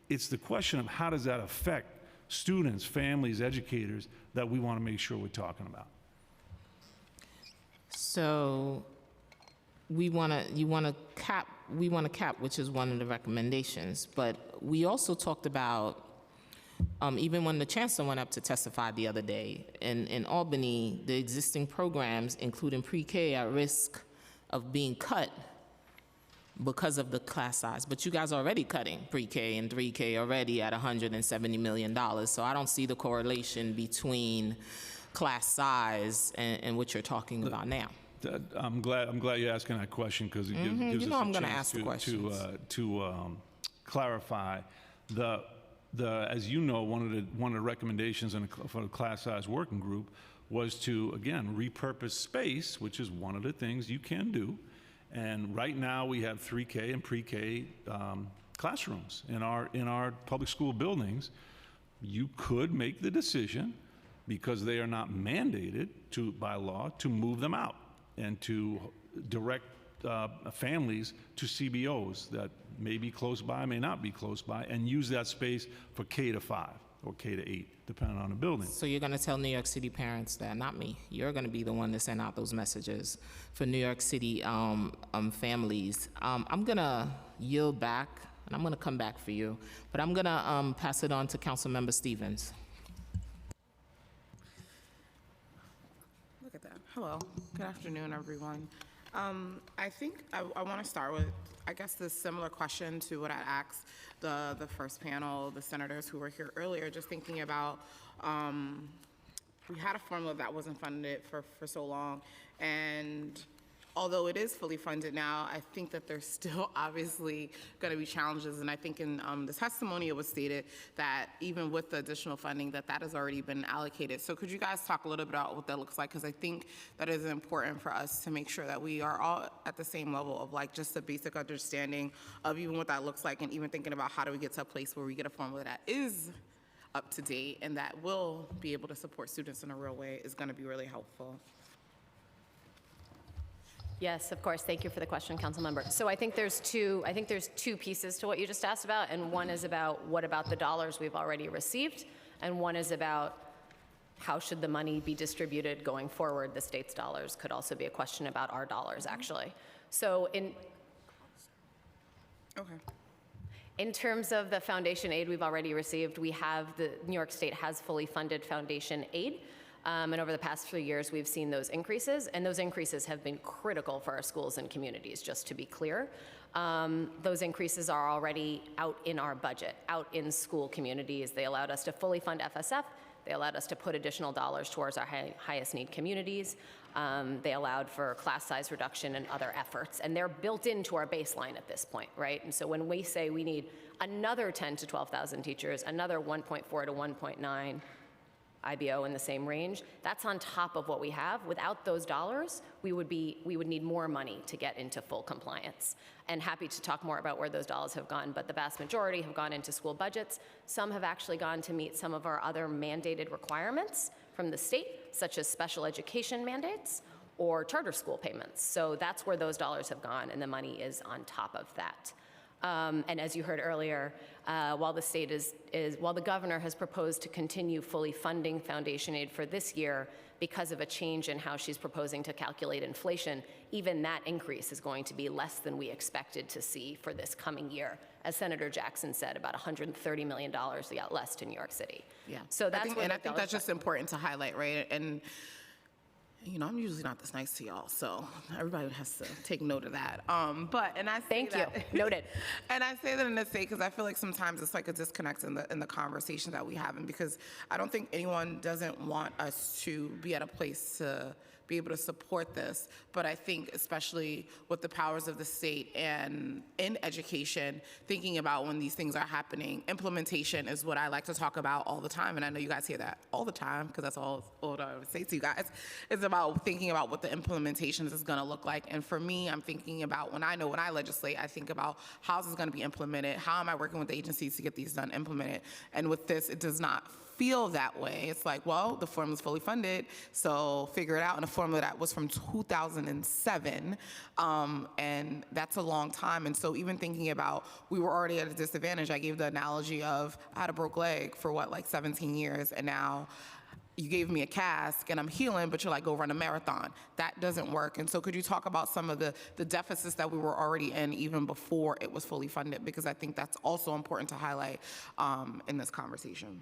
It's the question of how does that affect students, families, educators that we want to make sure we're talking about. So you want to cap we want a cap, which is one of the recommendations. But we also talked about, even when the chancellor went up to testify the other day, in Albany, the existing programs, including pre-K, are at risk of being cut because of the class size. But you guys are already cutting pre-K and 3K already at $170 million. So I don't see the correlation between class size and what you're talking about now. I'm glad you're asking that question, because it gives You us know a I'm gonna chance ask the questions. to clarify. As you know, one of the recommendations for the class size working group was to, again, repurpose space, which is one of the things you can do. And right now we have 3K and pre-K classrooms in our public school buildings. You could make the decision, because they are not mandated by law, to move them out and to direct families to CBOs that may be close by, may not be close by, and use that space for K to 5 or K to 8, depending on the building. So you're going to tell New York City parents that, not me, you're going to be the one to send out those messages for New York City families. I'm going to yield back, and I'm going to come back for you, but I'm going to pass it on to Councilmember Stevens. Look at that. Hello. Good afternoon, everyone. I think I want to start with, I guess, this similar question to what I asked the first panel, the senators who were here earlier, just thinking about, we had a formula that wasn't funded for so long, and although it is fully funded now, I think that there's still obviously going to be challenges. And I think in the testimony it was stated that even with the additional funding, that has already been allocated. So could you guys talk a little bit about what that looks like? Because I think that is important for us to make sure that we are all at the same level of like just a basic understanding of even what that looks like, and even thinking about how do we get to a place where we get a formula that is up to date and that will be able to support students in a real way is going to be really helpful. Yes, of course. Thank you for the question, Councilmember. So I think there's two pieces to what you just asked about, and one is about what about the dollars we've already received, and one is about how should the money be distributed going forward. The state's dollars could also be a question about our dollars, actually. So in terms of the foundation aid we've already received, we have New York State has fully funded foundation aid. And over the past few years, we've seen those increases, and those increases have been critical for our schools and communities, just to be clear. Those increases are already out in our budget, out in school communities. They allowed us to fully fund FSF. They allowed us to put additional dollars towards our highest need communities. They allowed for class size reduction and other efforts, and they're built into our baseline at this point, right? And so when we say we need another 10 to 12,000 teachers, another 1.4 to 1.9 IBO in the same range, that's on top of what we have. Without those dollars, we would need more money to get into full compliance. And happy to talk more about where those dollars have gone, but the vast majority have gone into school budgets. Some have actually gone to meet some of our other mandated requirements from the state, such as special education mandates or charter school payments. So that's where those dollars have gone, and the money is on top of that. And as you heard earlier, while the governor has proposed to continue fully funding foundation aid for this year because of a change in how she's proposing to calculate inflation, even that increase is going to be less than we expected to see for this coming year. As Senator Jackson said, about $130 million less to New York City. Yeah. So that's I think that's just important to highlight, right? And you know, I'm usually not this nice to y'all, so everybody has to take note of that. And I say Thank you. Noted. And I say that in the state because I feel like sometimes it's like a disconnect in the conversation that we have, and because I don't think anyone doesn't want us to be at a place to be able to support this, but I think especially with the powers of the state and in education, thinking about when these things are happening, implementation is what I like to talk about all the time, and I know you guys hear that all the time because that's all I would say to you guys. It's about thinking about what the implementations is going to look like, and for me, I'm thinking about when I legislate, I think about how is this going to be implemented, how am I working with the agencies to get these done, implemented, and with this, it does not feel that way. It's like, well, the formula is fully funded, so figure it out. And a formula that was from 2007, and that's a long time. And so even thinking about, we were already at a disadvantage. I gave the analogy of I had a broke leg for 17 years, and now you gave me a cast and I'm healing, but you're like, go run a marathon. That doesn't work. And so could you talk about some of the deficits that we were already in even before it was fully funded? Because I think that's also important to highlight in this conversation.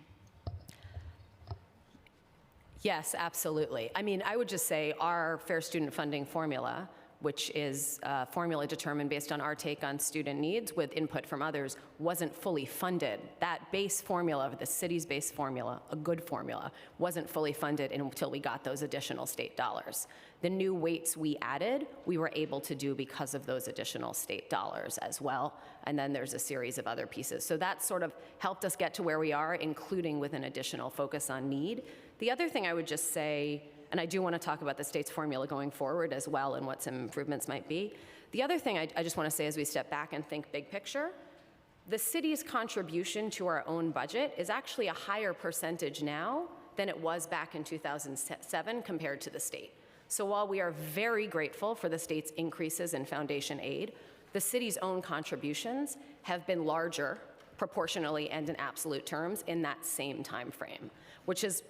Yes, absolutely. I mean, I would just say our fair student funding formula, which is a formula determined based on our take on student needs with input from others, wasn't fully funded. That base formula, the city's base formula, a good formula, wasn't fully funded until we got those additional state dollars. The new weights we added, we were able to do because of those additional state dollars as well. And then there's a series of other pieces. So that sort of helped us get to where we are, including with an additional focus on need. The other thing I would just say, and I do want to talk about the state's formula going forward as well and what some improvements might be. The other thing I just want to say as we step back and think big picture, the city's contribution to our own budget is actually a higher percentage now than it was back in 2007 compared to the state. So while we are very grateful for the state's increases in foundation aid, the city's own contributions have been larger proportionally and in absolute terms in that same time frame, which is,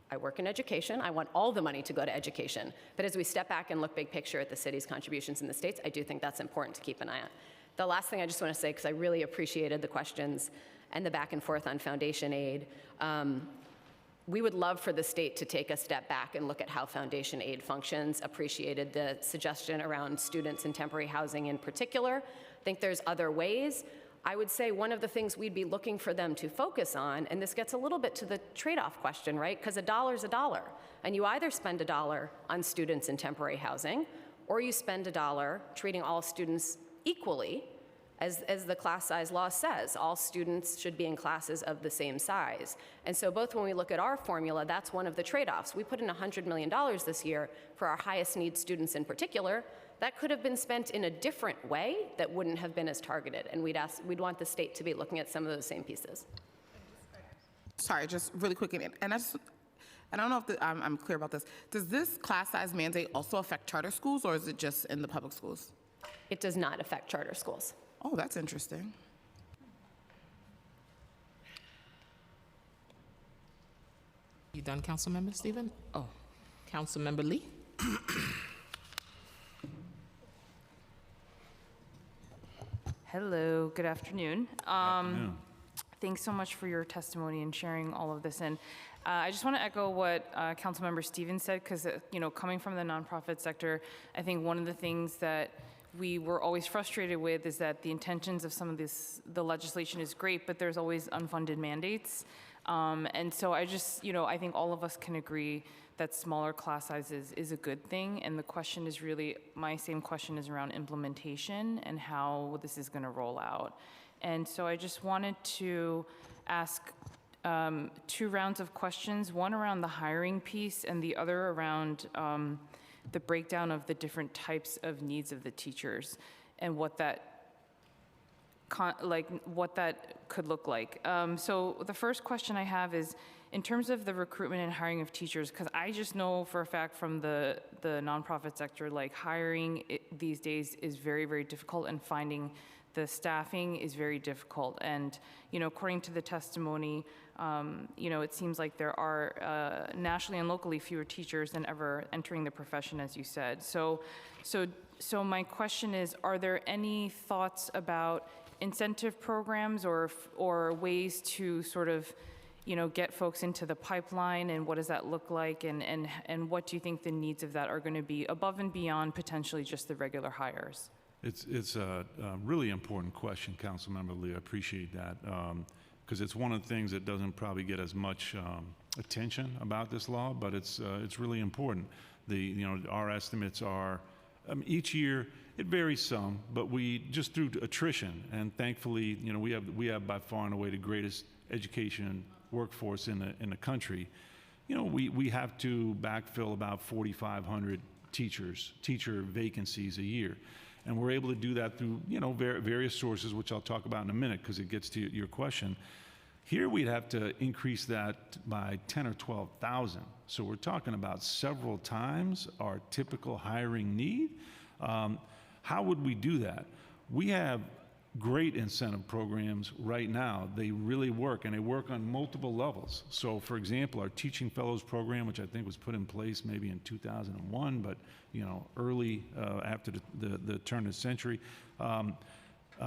I work in education. I want all the money to go to education. But as we step back and look big picture at the city's contributions in the states, I do think that's important to keep an eye on. The last thing I just want to say, because I really appreciated the questions and the back and forth on foundation aid, we would love for the state to take a step back and look at how foundation aid functions. Appreciated the suggestion around students in temporary housing in particular. I think there's other ways. I would say one of the things we'd be looking for them to focus on, and this gets a little bit to the trade-off question, right? Because $1 is $1. And you either spend $1 on students in temporary housing, or you spend $1 treating all students equally, as the class size law says. All students should be in classes of the same size. And so both when we look at our formula, that's one of the trade-offs. We put in $100 million this year for our highest need students in particular. That could have been spent in a different way that wouldn't have been as targeted. And we'd want the state to be looking at some of those same pieces. Sorry, just really quick, and I don't know if I'm clear about this. Does this class size mandate also affect charter schools, or is it just in the public schools? It does not affect charter schools. Oh, that's interesting. You done, Councilmember Stephen? Oh, Councilmember Lee? Hello, good afternoon. Thanks so much for your testimony and sharing all of this. And I just want to echo what Councilmember Stevens said, because coming from the nonprofit sector, I think one of the things that we were always frustrated with is that the intentions of some of the legislation is great, but there's always unfunded mandates. And so I just, I think all of us can agree that smaller class sizes is a good thing. And the question is really, my same question is around implementation and how this is going to roll out. And so I just wanted to ask 2 rounds of questions, one around the hiring piece and the other around the breakdown of the different types of needs of the teachers and what that could look like. So the first question I have is, in terms of the recruitment and hiring of teachers, because I just know for a fact from the nonprofit sector, like hiring these days is very, very difficult, and finding the staffing is very difficult. And, according to the testimony, it seems like there are nationally and locally fewer teachers than ever entering the profession, as you said. So my question is, are there any thoughts about incentive programs or ways to sort of, get folks into the pipeline, and what does that look like, and what do you think the needs of that are going to be above and beyond potentially just the regular hires? It's a really important question, Councilmember Lee. I appreciate that, because it's one of the things that doesn't probably get as much attention about this law, but it's really important. Our estimates are, each year it varies some, but we just through attrition, and thankfully, we have by far and away the greatest education workforce in the country. We have to backfill about 4,500 teacher vacancies a year. And we're able to do that through, various sources, which I'll talk about in a minute because it gets to your question. Here we'd have to increase that by 10 or 12,000. So we're talking about several times our typical hiring need. How would we do that? We have great incentive programs right now. They really work, and they work on multiple levels. So, for example, our Teaching Fellows program, which I think was put in place maybe in 2001, but early after the turn of the century,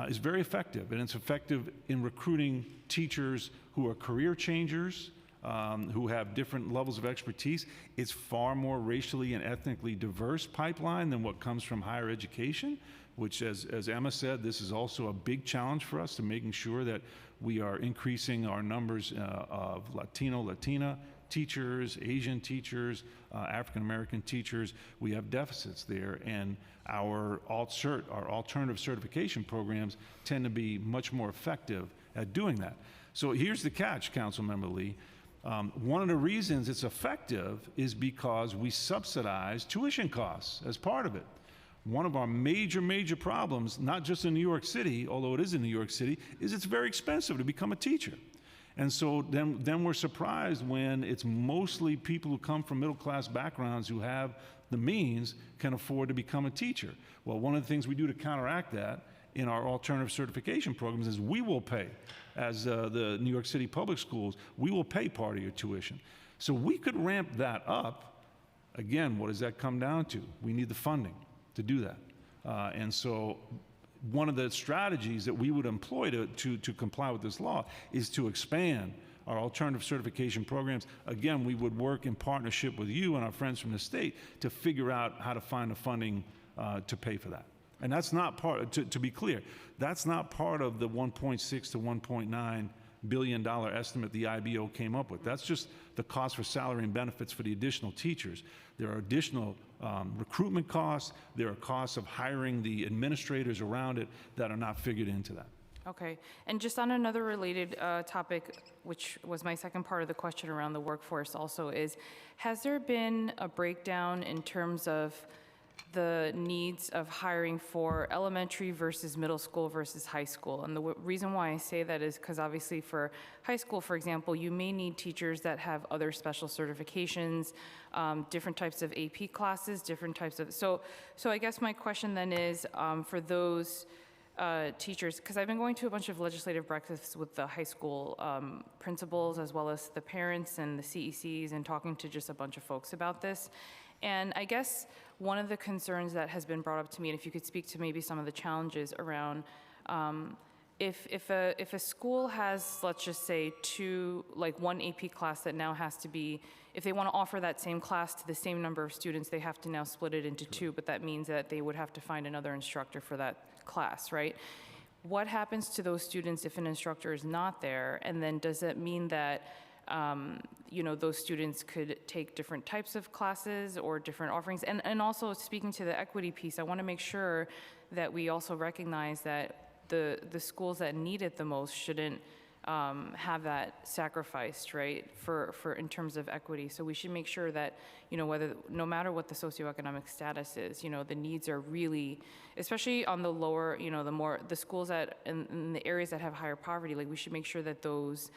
is very effective, and it's effective in recruiting teachers who are career changers, who have different levels of expertise. It's far more racially and ethnically diverse pipeline than what comes from higher education, which, as Emma said, this is also a big challenge for us to making sure that we are increasing our numbers of Latina teachers, Asian teachers, African American teachers. We have deficits there, and our alt-cert, our alternative certification programs tend to be much more effective at doing that. So here's the catch, Councilmember Lee. One of the reasons it's effective is because we subsidize tuition costs as part of it. One of our major problems, not just in New York City, although it is in New York City, is it's very expensive to become a teacher. And so then we're surprised when it's mostly people who come from middle-class backgrounds who have the means can afford to become a teacher. Well, one of the things we do to counteract that in our alternative certification programs is we will pay, as the New York City Public Schools, we will pay part of your tuition. So we could ramp that up. Again, what does that come down to? We need the funding to do that. And so one of the strategies that we would employ to comply with this law is to expand our alternative certification programs. Again, we would work in partnership with you and our friends from the state to figure out how to find the funding to pay for that. And that's not part, to be clear, that's not part of the $1.6 to $1.9 billion estimate the IBO came up with. That's just the cost for salary and benefits for the additional teachers. There are additional recruitment costs. There are costs of hiring the administrators around it that are not figured into that. Okay, and just on another related topic, which was my second part of the question around the workforce also, is has there been a breakdown in terms of the needs of hiring for elementary versus middle school versus high school? And the reason why I say that is because obviously for high school, for example, you may need teachers that have other special certifications, different types of AP classes, different types of, so I guess my question then is for those teachers, because I've been going to a bunch of legislative breakfasts with the high school principals as well as the parents and the CECs and talking to just a bunch of folks about this. And I guess one of the concerns that has been brought up to me, and if you could speak to maybe some of the challenges around if a school has, let's just say, one AP class that now has to be, if they want to offer that same class to the same number of students, they have to now split it into two, but that means that they would have to find another instructor for that class, right? What happens to those students if an instructor is not there? And then does it mean that those students could take different types of classes or different offerings? And also speaking to the equity piece, I want to make sure that we also recognize that the schools that need it the most shouldn't have that sacrificed, right, for in terms of equity. So we should make sure that, no matter what the socioeconomic status is, the needs are really, especially on the lower, the schools that, in the areas that have higher poverty, like we should make sure that those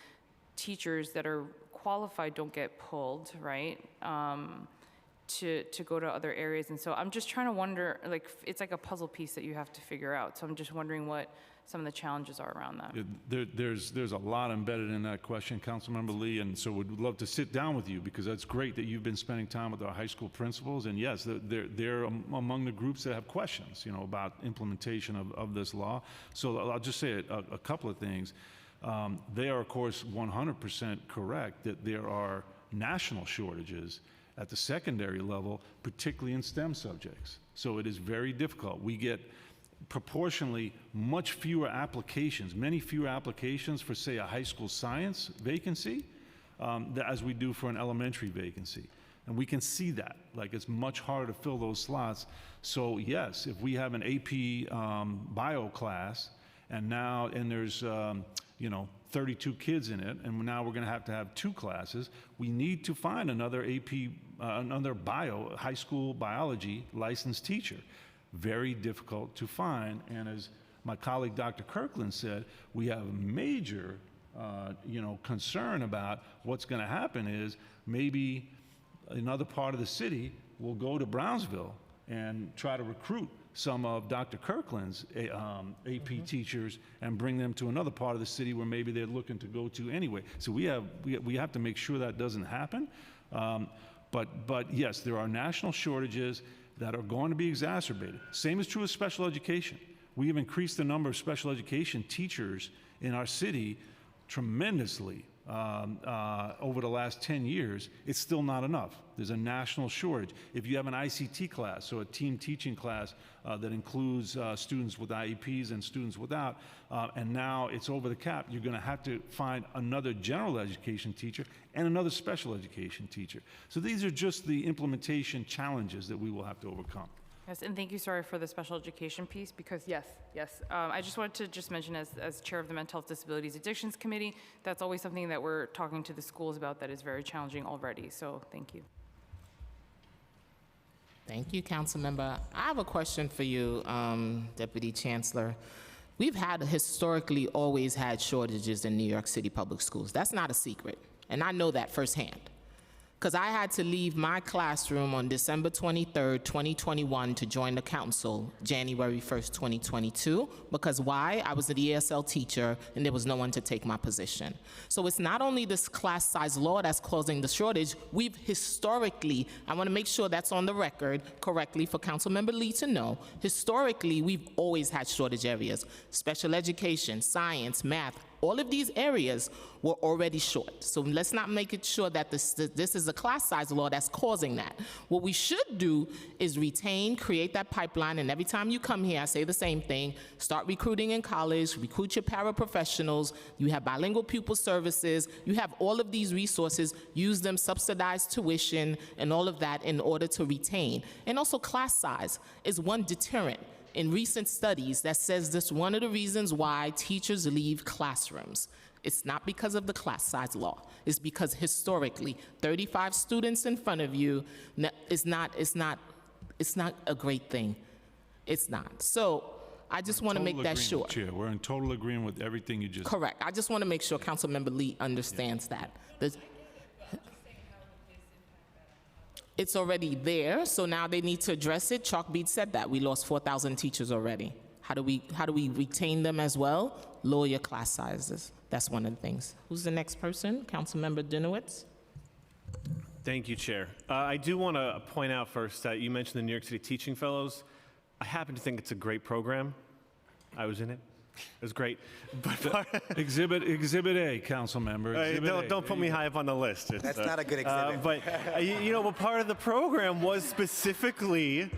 teachers that are qualified don't get pulled, right, to go to other areas. And so I'm just trying to wonder, like, it's like a puzzle piece that you have to figure out. So I'm just wondering what some of the challenges are around that. There's a lot embedded in that question, Councilmember Lee, and so we'd love to sit down with you because that's great that you've been spending time with our high school principals, and yes, they're among the groups that have questions, about implementation of this law. So I'll just say a couple of things. They are, of course, 100% correct that there are national shortages at the secondary level, particularly in STEM subjects. So it is very difficult. We get proportionally much fewer applications, many fewer applications for, say, a high school science vacancy as we do for an elementary vacancy. And we can see that, like it's much harder to fill those slots. So yes, if we have an AP bio class and there's 32 kids in it, and now we're going to have two classes, we need to find another AP, another high school biology licensed teacher. Very difficult to find, and as my colleague Dr. Kirkland said, we have a major concern about what's going to happen is maybe another part of the city will go to Brownsville and try to recruit some of Dr. Kirkland's AP teachers and bring them to another part of the city where maybe they're looking to go to anyway. So we have to make sure that doesn't happen. But yes, there are national shortages that are going to be exacerbated. Same is true with special education. We have increased the number of special education teachers in our city tremendously over the last 10 years. It's still not enough. There's a national shortage. If you have an ICT class, so a team teaching class that includes students with IEPs and students without, and now it's over the cap, you're going to have to find another general education teacher and another special education teacher. So these are just the implementation challenges that we will have to overcome. Yes, and thank you, sorry, for the special education piece, because yes. I just wanted to just mention as chair of the Mental Health Disabilities Addictions Committee, that's always something that we're talking to the schools about that is very challenging already, so thank you. Thank you, Councilmember. I have a question for you, Deputy Chancellor. We've historically always had shortages in New York City public schools. That's not a secret, and I know that firsthand. Because I had to leave my classroom on December 23rd, 2021 to join the council January 1st, 2022. Because why? I was an ESL teacher and there was no one to take my position. So it's not only this class size law that's causing the shortage, we've historically, I want to make sure that's on the record correctly for Councilmember Lee to know, historically we've always had shortage areas. Special education, science, math, all of these areas were already short. So let's not make it sure that this is a class size law that's causing that. What we should do is create that pipeline, and every time you come here, I say the same thing, start recruiting in college, recruit your paraprofessionals, you have bilingual pupil services, you have all of these resources, use them, subsidized tuition, and all of that in order to retain. And also class size is one deterrent in recent studies that says this one of the reasons why teachers leave classrooms. It's not because of the class size law. It's because historically, 35 students in front of you is not a great thing. It's not. So I just want to make that sure. Chair, we're in total agreement with everything you just. Correct. I just want to make sure Councilmember Lee understands that. It's already there, so now they need to address it. Chalkbeat said that. We lost 4,000 teachers already. How do we retain them as well? Lower your class sizes. That's one of the things. Who's the next person? Councilmember Dinowitz. Thank you, Chair. I do want to point out first that you mentioned the New York City Teaching Fellows. I happen to think it's a great program. I was in it. It was great. But Exhibit A, council member. Don't put me high up on the list. That's not a good exhibit. But part of the program was specifically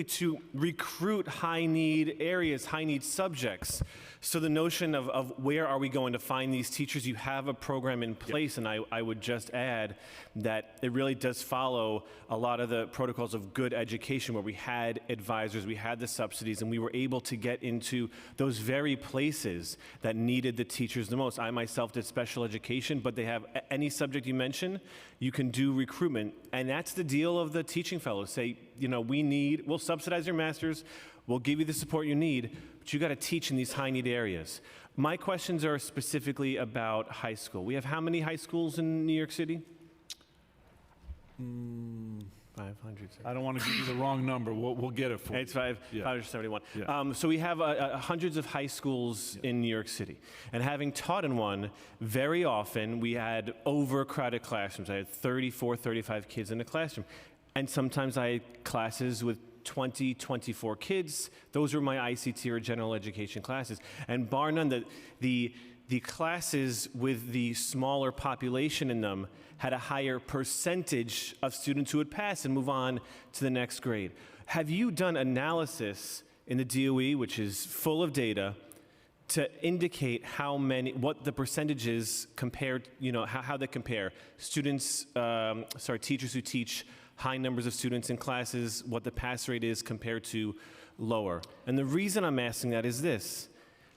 to recruit high-need areas, high-need subjects. So the notion of where are we going to find these teachers, you have a program in place, and I would just add that it really does follow a lot of the protocols of good education where we had advisors, we had the subsidies, and we were able to get into those very places that needed the teachers the most. I myself did special education, but they have any subject you mention, you can do recruitment, and that's the deal of the teaching fellows. Say, we'll subsidize your masters, we'll give you the support you need, but you got to teach in these high need areas. My questions are specifically about high school. We have how many high schools in New York City? 500. I don't want to give you the wrong number. We'll get it for you. It's 571. Yeah. So we have hundreds of high schools in New York City. And having taught in one, very often we had overcrowded classrooms. I had 34, 35 kids in a classroom. And sometimes I had classes with 20, 24 kids. Those were my ICT or general education classes. And bar none, the classes with the smaller population in them had a higher percentage of students who would pass and move on to the next grade. Have you done analysis in the DOE, which is full of data, to indicate what the percentages compared, how they compare? Teachers who teach high numbers of students in classes, what the pass rate is compared to lower. And the reason I'm asking that is this: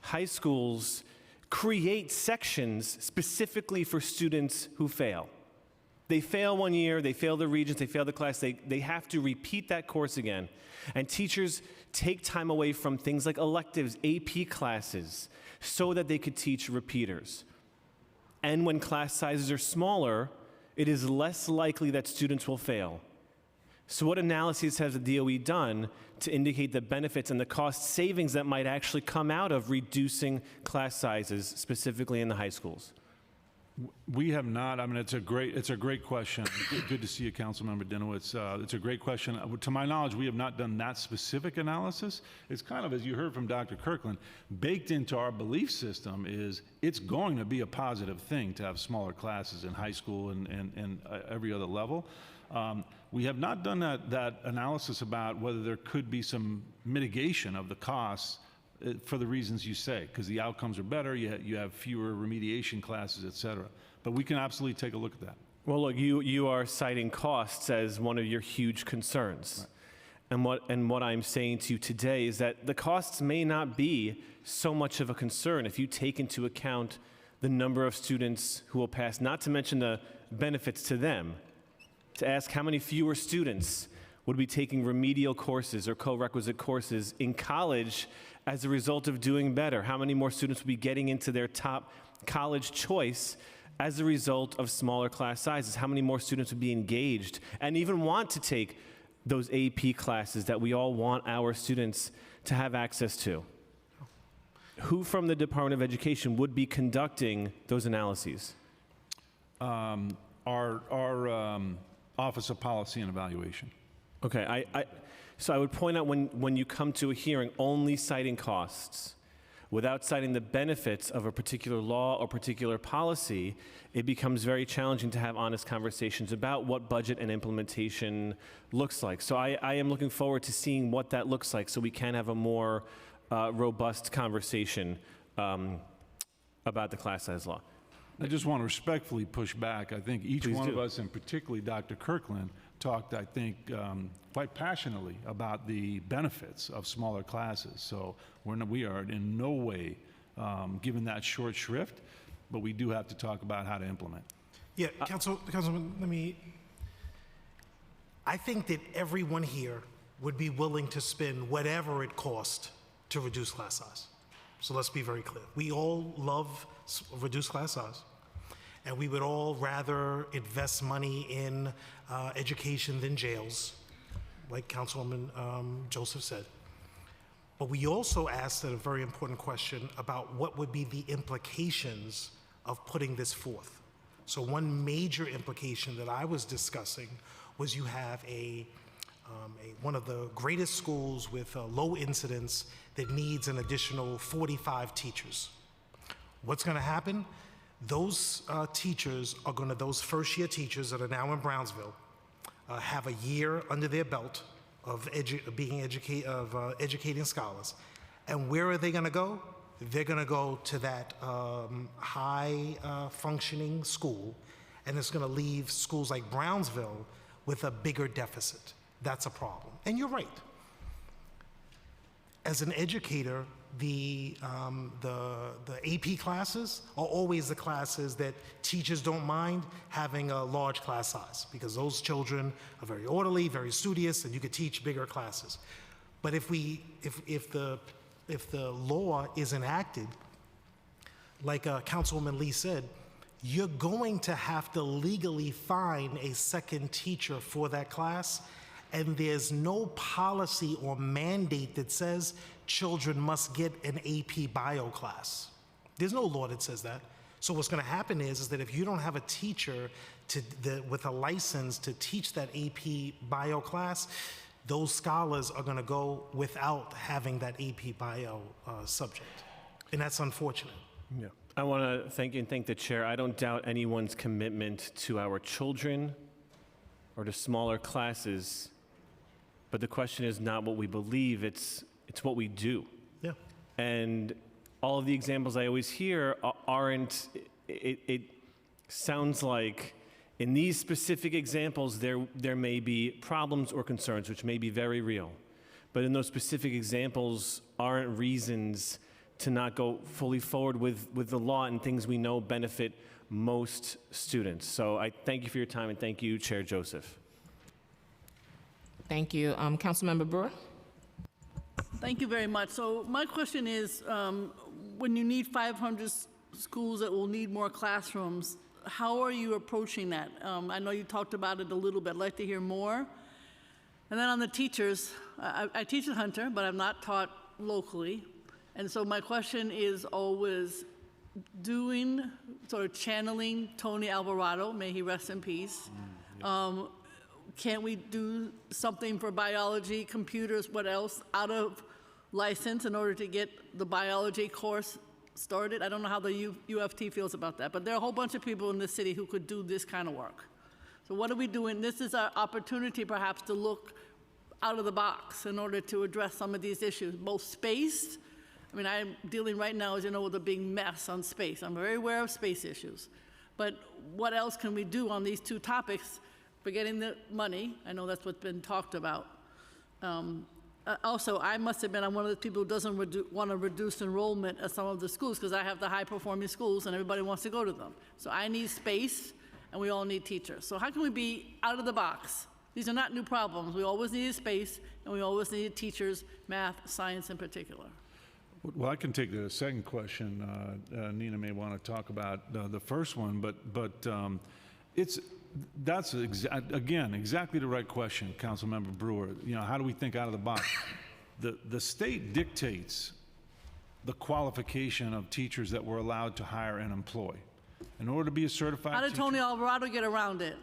high schools create sections specifically for students who fail. They fail one year, they fail the Regents, they fail the class, they have to repeat that course again. And teachers take time away from things like electives, AP classes, so that they could teach repeaters. And when class sizes are smaller, it is less likely that students will fail. So what analyses has the DOE done to indicate the benefits and the cost savings that might actually come out of reducing class sizes, specifically in the high schools? We have not. I mean, it's a great question. Good to see you, Councilmember Dinowitz. It's a great question. To my knowledge, we have not done that specific analysis. It's kind of, as you heard from Dr. Kirkland, baked into our belief system is it's going to be a positive thing to have smaller classes in high school and every other level. We have not done that analysis about whether there could be some mitigation of the costs for the reasons you say, because the outcomes are better, you have fewer remediation classes, et cetera. But we can absolutely take a look at that. Well, look, you are citing costs as one of your huge concerns. Right. And what I'm saying to you today is that the costs may not be so much of a concern if you take into account the number of students who will pass, not to mention the benefits to them. To ask how many fewer students would be taking remedial courses or co-requisite courses in college as a result of doing better? How many more students would be getting into their top college choice as a result of smaller class sizes? How many more students would be engaged and even want to take those AP classes that we all want our students to have access to? Who from the Department of Education would be conducting those analyses? Our Office of Policy and Evaluation. Okay, so I would point out when you come to a hearing only citing costs without citing the benefits of a particular law or particular policy, it becomes very challenging to have honest conversations about what budget and implementation looks like. So I am looking forward to seeing what that looks like so we can have a more robust conversation about the class size law. I just want to respectfully push back. I think each one of us, and particularly Dr. Kirkland, talked, I think, quite passionately about the benefits of smaller classes. So we are in no way given that short shrift, but we do have to talk about how to implement. Yeah, Councilman, I think that everyone here would be willing to spend whatever it costs to reduce class size. So let's be very clear. We all love reduced class size, and we would all rather invest money in education than jails, like Councilwoman Joseph said. But we also asked a very important question about what would be the implications of putting this forth. So one major implication that I was discussing was you have one of the greatest schools with low incidence that needs an additional 45 teachers. What's going to happen? Those teachers are going to, those first-year teachers that are now in Brownsville, have a year under their belt of educating scholars. And where are they going to go? They're going to go to that high-functioning school, and it's going to leave schools like Brownsville with a bigger deficit. That's a problem. And you're right. As an educator, the AP classes are always the classes that teachers don't mind having a large class size, because those children are very orderly, very studious, and you could teach bigger classes. But if the law is enacted, like Councilwoman Lee said, you're going to have to legally find a second teacher for that class, and there's no policy or mandate that says children must get an AP bio class. There's no law that says that. So what's going to happen is that if you don't have a teacher with a license to teach that AP bio class, those scholars are going to go without having that AP bio subject. And that's unfortunate. Yeah. I want to thank you and thank the chair. I don't doubt anyone's commitment to our children or to smaller classes, but the question is not what we believe, it's what we do. Yeah. And all of the examples I always hear aren't, it sounds like in these specific examples there may be problems or concerns which may be very real, but in those specific examples aren't reasons to not go fully forward with the law and things we know benefit most students. So I thank you for your time, and thank you, Chair Joseph. Thank you. Councilmember Brewer? Thank you very much. So my question is, when you need 500 schools that will need more classrooms, how are you approaching that? I know you talked about it a little bit. I'd like to hear more. And then on the teachers, I teach at Hunter, but I'm not taught locally. And so my question is always sort of channeling Tony Alvarado, may he rest in peace. Can't we do something for biology, computers, what else, out of license in order to get the biology course started? I don't know how the UFT feels about that, but there are a whole bunch of people in this city who could do this kind of work. So what are we doing? This is our opportunity perhaps to look out of the box in order to address some of these issues, both space. I mean, I'm dealing right now, as you know, with a big mess on space. I'm very aware of space issues. But what else can we do on these two topics? Forgetting the money, I know that's what's been talked about. Also, I must admit, I'm one of the people who doesn't want to reduce enrollment at some of the schools because I have the high-performing schools and everybody wants to go to them. So I need space, and we all need teachers. So how can we be out of the box? These are not new problems. We always needed space, and we always needed teachers, math, science in particular. Well, I can take the second question. Nina may want to talk about the first one, but that's again exactly the right question, Councilmember Brewer. You know, how do we think out of the box? The state dictates the qualification of teachers that we're allowed to hire and employ. In order to be a certified How did teacher, Tony Alvarado get around it?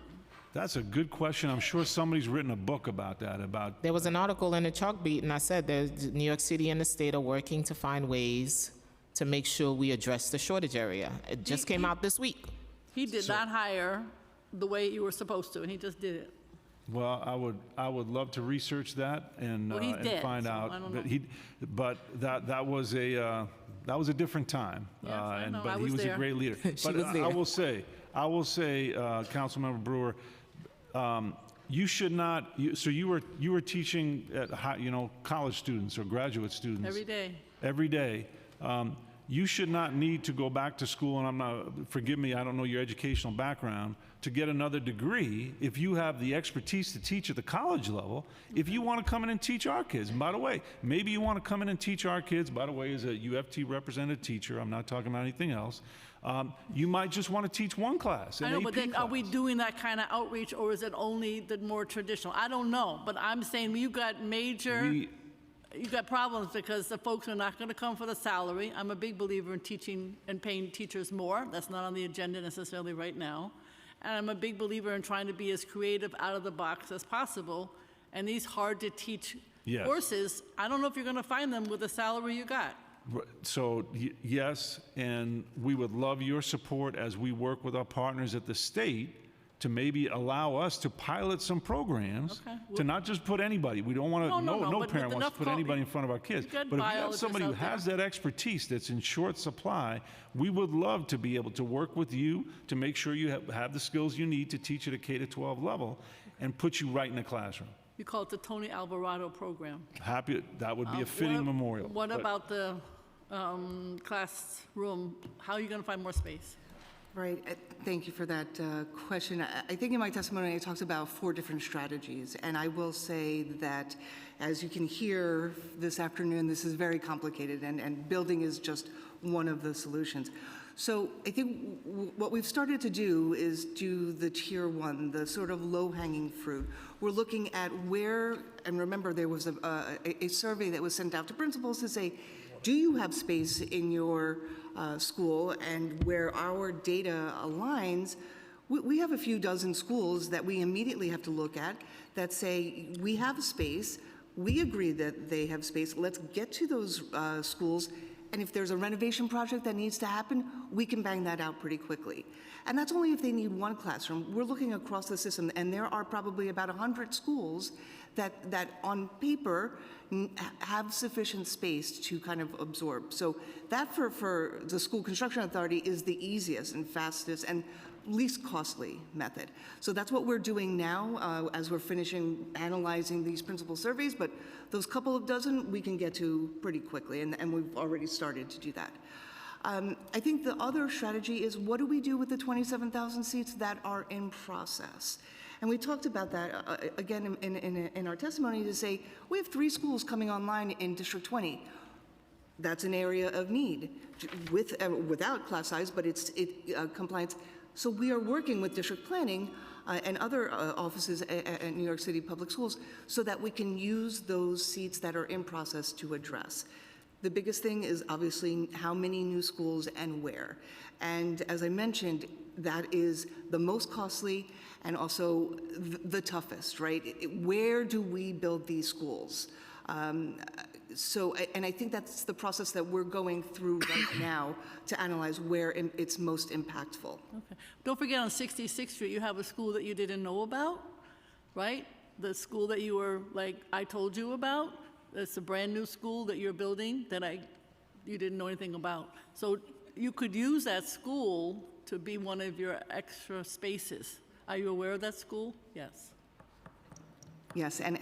that's a good question. I'm sure somebody's written a book about that. There was an article in the Chalk Beat, and I said New York City and the state are working to find ways to make sure we address the shortage area. It just came out this week. He did not hire the way you were supposed to, and he just did it. Well, I would love to research that and, Well, he's and dead, find so out. I don't But know. that was a different time. Yes, I know. But I he was was a there. great leader. She But was there. I will say, Councilmember Brewer, you should not. So you were teaching at college students or graduate students Every day. every day. You should not need to go back to school, and forgive me, I don't know your educational background, to get another degree if you have the expertise to teach at the college level, if you want to come in and teach our kids. And by the way, maybe you want to come in and teach our kids, by the way, as a UFT represented teacher, I'm not talking about anything else, you might just want to teach one class, I an know, AP but then are we class. doing that kind of outreach, or is it only the more traditional? I don't know, but I'm saying you got you got problems because the folks are not going to come for the salary. I'm a big believer in teaching and paying teachers more. That's not on the agenda necessarily right now. And I'm a big believer in trying to be as creative out of the box as possible. And these hard-to-teach Yes. courses, I don't know if you're going to find them with the salary you got. So, yes, and we would love your support as we work with our partners at the state to maybe allow us to pilot some programs Okay. to not just put anybody. We don't want to, No, no but parent with wants to put enough anybody in front of our kids. You've got But if you have biologists somebody who out there. has that expertise that's in short supply, we would love to be able to work with you to make sure you have the skills you need to teach at a K-12 level and put you right in the classroom. You call it the Tony Alvarado program. That would be a fitting memorial. What But- about the classroom? How are you going to find more space? Right, thank you for that question. I think in my testimony I talked about 4 different strategies, and I will say that, as you can hear this afternoon, this is very complicated, and building is just one of the solutions. So I think what we've started to do is do the tier 1, the sort of low-hanging fruit. We're looking at where, and remember there was a survey that was sent out to principals to say, do you have space in your school? And where our data aligns, we have a few dozen schools that we immediately have to look at that say, we have space, we agree that they have space, let's get to those schools, and if there's a renovation project that needs to happen, we can bang that out pretty quickly. And that's only if they need one classroom. We're looking across the system, and there are probably about 100 schools that on paper have sufficient space to kind of absorb. So that for the school construction authority is the easiest and fastest and least costly method. So that's what we're doing now as we're finishing analyzing these principal surveys, but those couple of dozen we can get to pretty quickly, and we've already started to do that. I think the other strategy is, what do we do with the 27,000 seats that are in process? And we talked about that again in our testimony to say, we have 3 schools coming online in District 20. That's an area of need without class size, but it's compliance. So we are working with district planning and other offices at New York City Public Schools so that we can use those seats that are in process to address. The biggest thing is obviously how many new schools and where. And as I mentioned, that is the most costly and also the toughest, right? Where do we build these schools? And I think that's the process that we're going through right now to analyze where it's most impactful. Okay. Don't forget on 66th Street, you have a school that you didn't know about, right? The school that you were like, I told you about. It's a brand new school that you're building that you didn't know anything about. So you could use that school to be one of your extra spaces. Are you aware of that school? Yes. Yes, and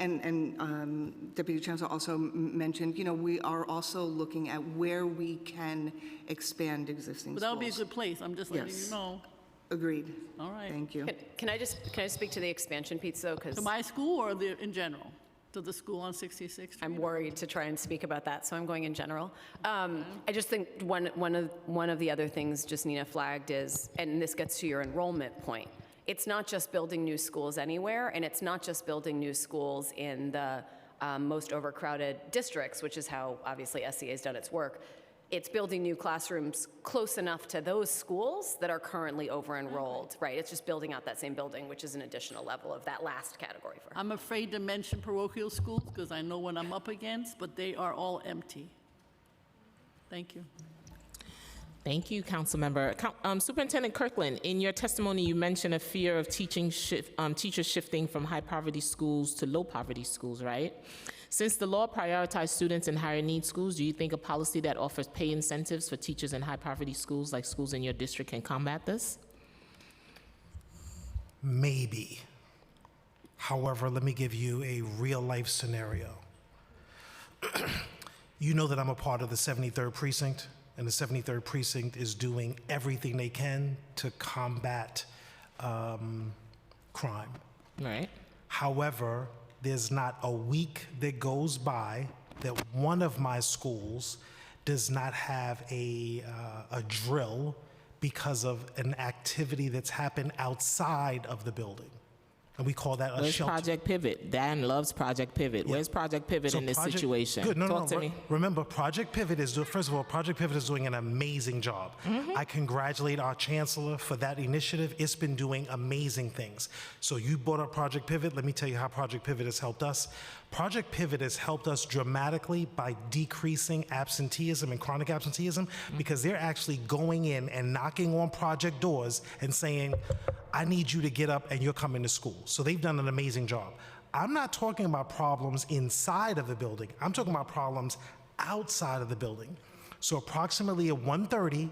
Deputy Chancellor also mentioned, we are also looking at where we can expand existing But schools. that would be a good place. I'm just letting you Yes. know. Agreed. All right. Thank you. Can I speak to the expansion piece, though? Because To my school or in general? To the school on 66th Street? I'm worried to try and speak about that, so I'm going in general. I just think one of the other things just Nina flagged is, and this gets to your enrollment point, it's not just building new schools anywhere, and it's not just building new schools in the most overcrowded districts, which is how obviously SCA has done its work. It's building new classrooms close enough to those schools that are currently over-enrolled, right? It's just building out that same building, which is an additional level of that last category for her. I'm afraid to mention parochial schools because I know what I'm up against, but they are all empty. Thank you. Thank you, Councilmember. Superintendent Kirkland, in your testimony, you mentioned a fear of teachers shifting from high-poverty schools to low-poverty schools, right? Since the law prioritizes students in higher need schools, do you think a policy that offers pay incentives for teachers in high-poverty schools, like schools in your district, can combat this? Maybe. However, let me give you a real-life scenario. You know that I'm a part of the 73rd Precinct, and the 73rd Precinct is doing everything they can to combat crime. Right. However, there's not a week that goes by that one of my schools does not have a drill because of an activity that's happened outside of the building. And we call that a Where's shelter. Project Pivot? Dan loves Project Pivot. Where's Project Pivot So in this Project- situation? Good. No, Talk to me. Remember, Project Pivot is, first of all, Project Pivot is doing an amazing job. I congratulate our chancellor for that initiative. It's been doing amazing things. So you brought up Project Pivot. Let me tell you how Project Pivot has helped us. Project Pivot has helped us dramatically by decreasing absenteeism and chronic absenteeism because they're actually going in and knocking on project doors and saying, I need you to get up and you're coming to school. So they've done an amazing job. I'm not talking about problems inside of the building. I'm talking about problems outside of the building. So approximately at 1:30,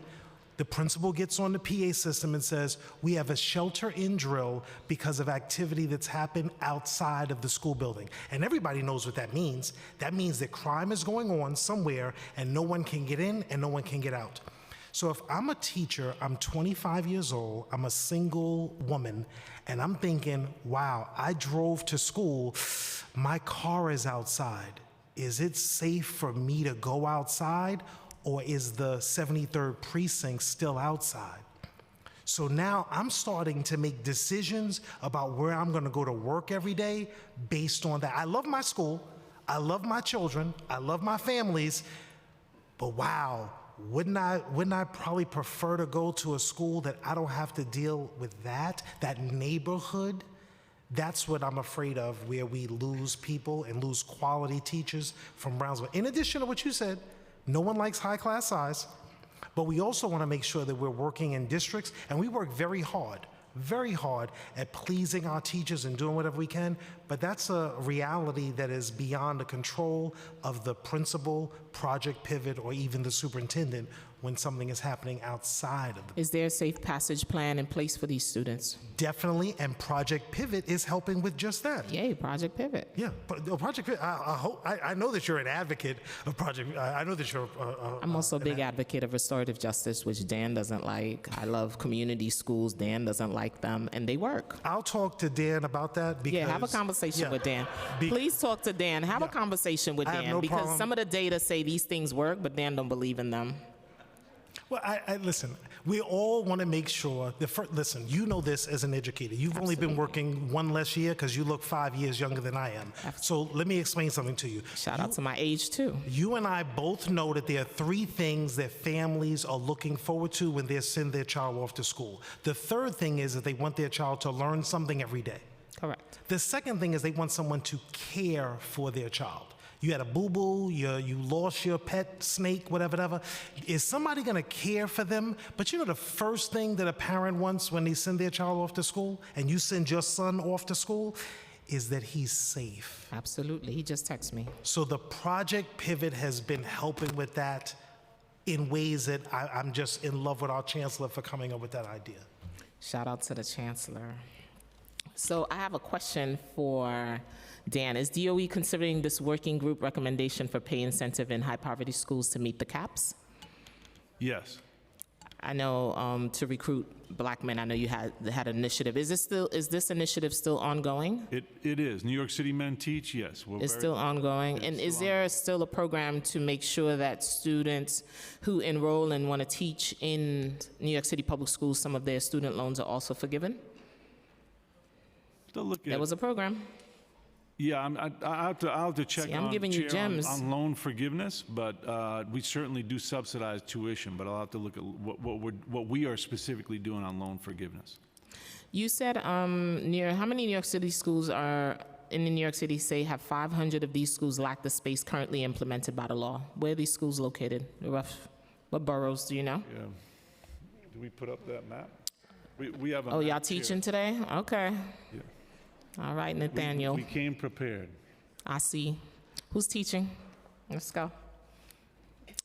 the principal gets on the PA system and says, we have a shelter-in drill because of activity that's happened outside of the school building. And everybody knows what that means. That means that crime is going on somewhere and no one can get in and no one can get out. So if I'm a teacher, I'm 25 years old, I'm a single woman, and I'm thinking, wow, I drove to school, my car is outside. Is it safe for me to go outside, or is the 73rd Precinct still outside? So now I'm starting to make decisions about where I'm gonna go to work every day based on that. I love my school, I love my children, I love my families, but wow, wouldn't I probably prefer to go to a school that I don't have to deal with that neighborhood? That's what I'm afraid of, where we lose people and lose quality teachers from Brownsville. In addition to what you said, no one likes high class size, but we also want to make sure that we're working in districts, and we work very hard at pleasing our teachers and doing whatever we can, but that's a reality that is beyond the control of the principal, Project Pivot, or even the superintendent when something is happening outside of the. Is there a safe passage plan in place for these students? Definitely, and Project Pivot is helping with just that. Yay, Project Pivot. Yeah, Project Pivot, I know that you're an advocate of Project, I know that you're. I'm also a big advocate of restorative justice, which Dan doesn't like. I love community schools. Dan doesn't like them, and they work. I'll talk to Dan about that because. Yeah, have a conversation yeah, with Dan. Please talk to Dan. Have a conversation with I have Dan no because problem. some of the data say these things work, but Dan don't believe in them. Well, listen, we all want to make sure, listen, you know this as an educator. You've only been working one less year because you look 5 years younger than I am. So let me explain something to you. Shout out to my age, too. You and I both know that there are 3 things that families are looking forward to when they send their child off to school. The third thing is that they want their child to learn something every day. Correct. The second thing is they want someone to care for their child. You had a boo-boo, you lost your pet snake, whatever. Is somebody going to care for them? But you know the first thing that a parent wants when they send their child off to school, and you send your son off to school, is that he's safe. Absolutely. He just texted me. So the Project Pivot has been helping with that in ways that I'm just in love with our chancellor for coming up with that idea. Shout out to the chancellor. So I have a question for Dan. Is DOE considering this working group recommendation for pay incentive in high poverty schools to meet the caps? Yes. I know to recruit black men, I know you had an initiative. Is this initiative still ongoing? It is. New York City Men Teach, yes. It's still ongoing. And is there still a program to make sure that students who enroll and want to teach in New York City public schools, some of their student loans are also forgiven? There was a program. Yeah, I'll have to check See, I'm giving you gems. on loan forgiveness, but we certainly do subsidize tuition, but I'll have to look at what we are specifically doing on loan forgiveness. You said how many New York City schools are in New York City say have 500 of these schools lack the space currently implemented by the law? Where are these schools located? What boroughs do you know? Yeah. Do we put up that map? We have a Oh, map y'all here. teaching today? Okay. Yeah. All right, Nathaniel. We came prepared. I see. Who's teaching? Let's go.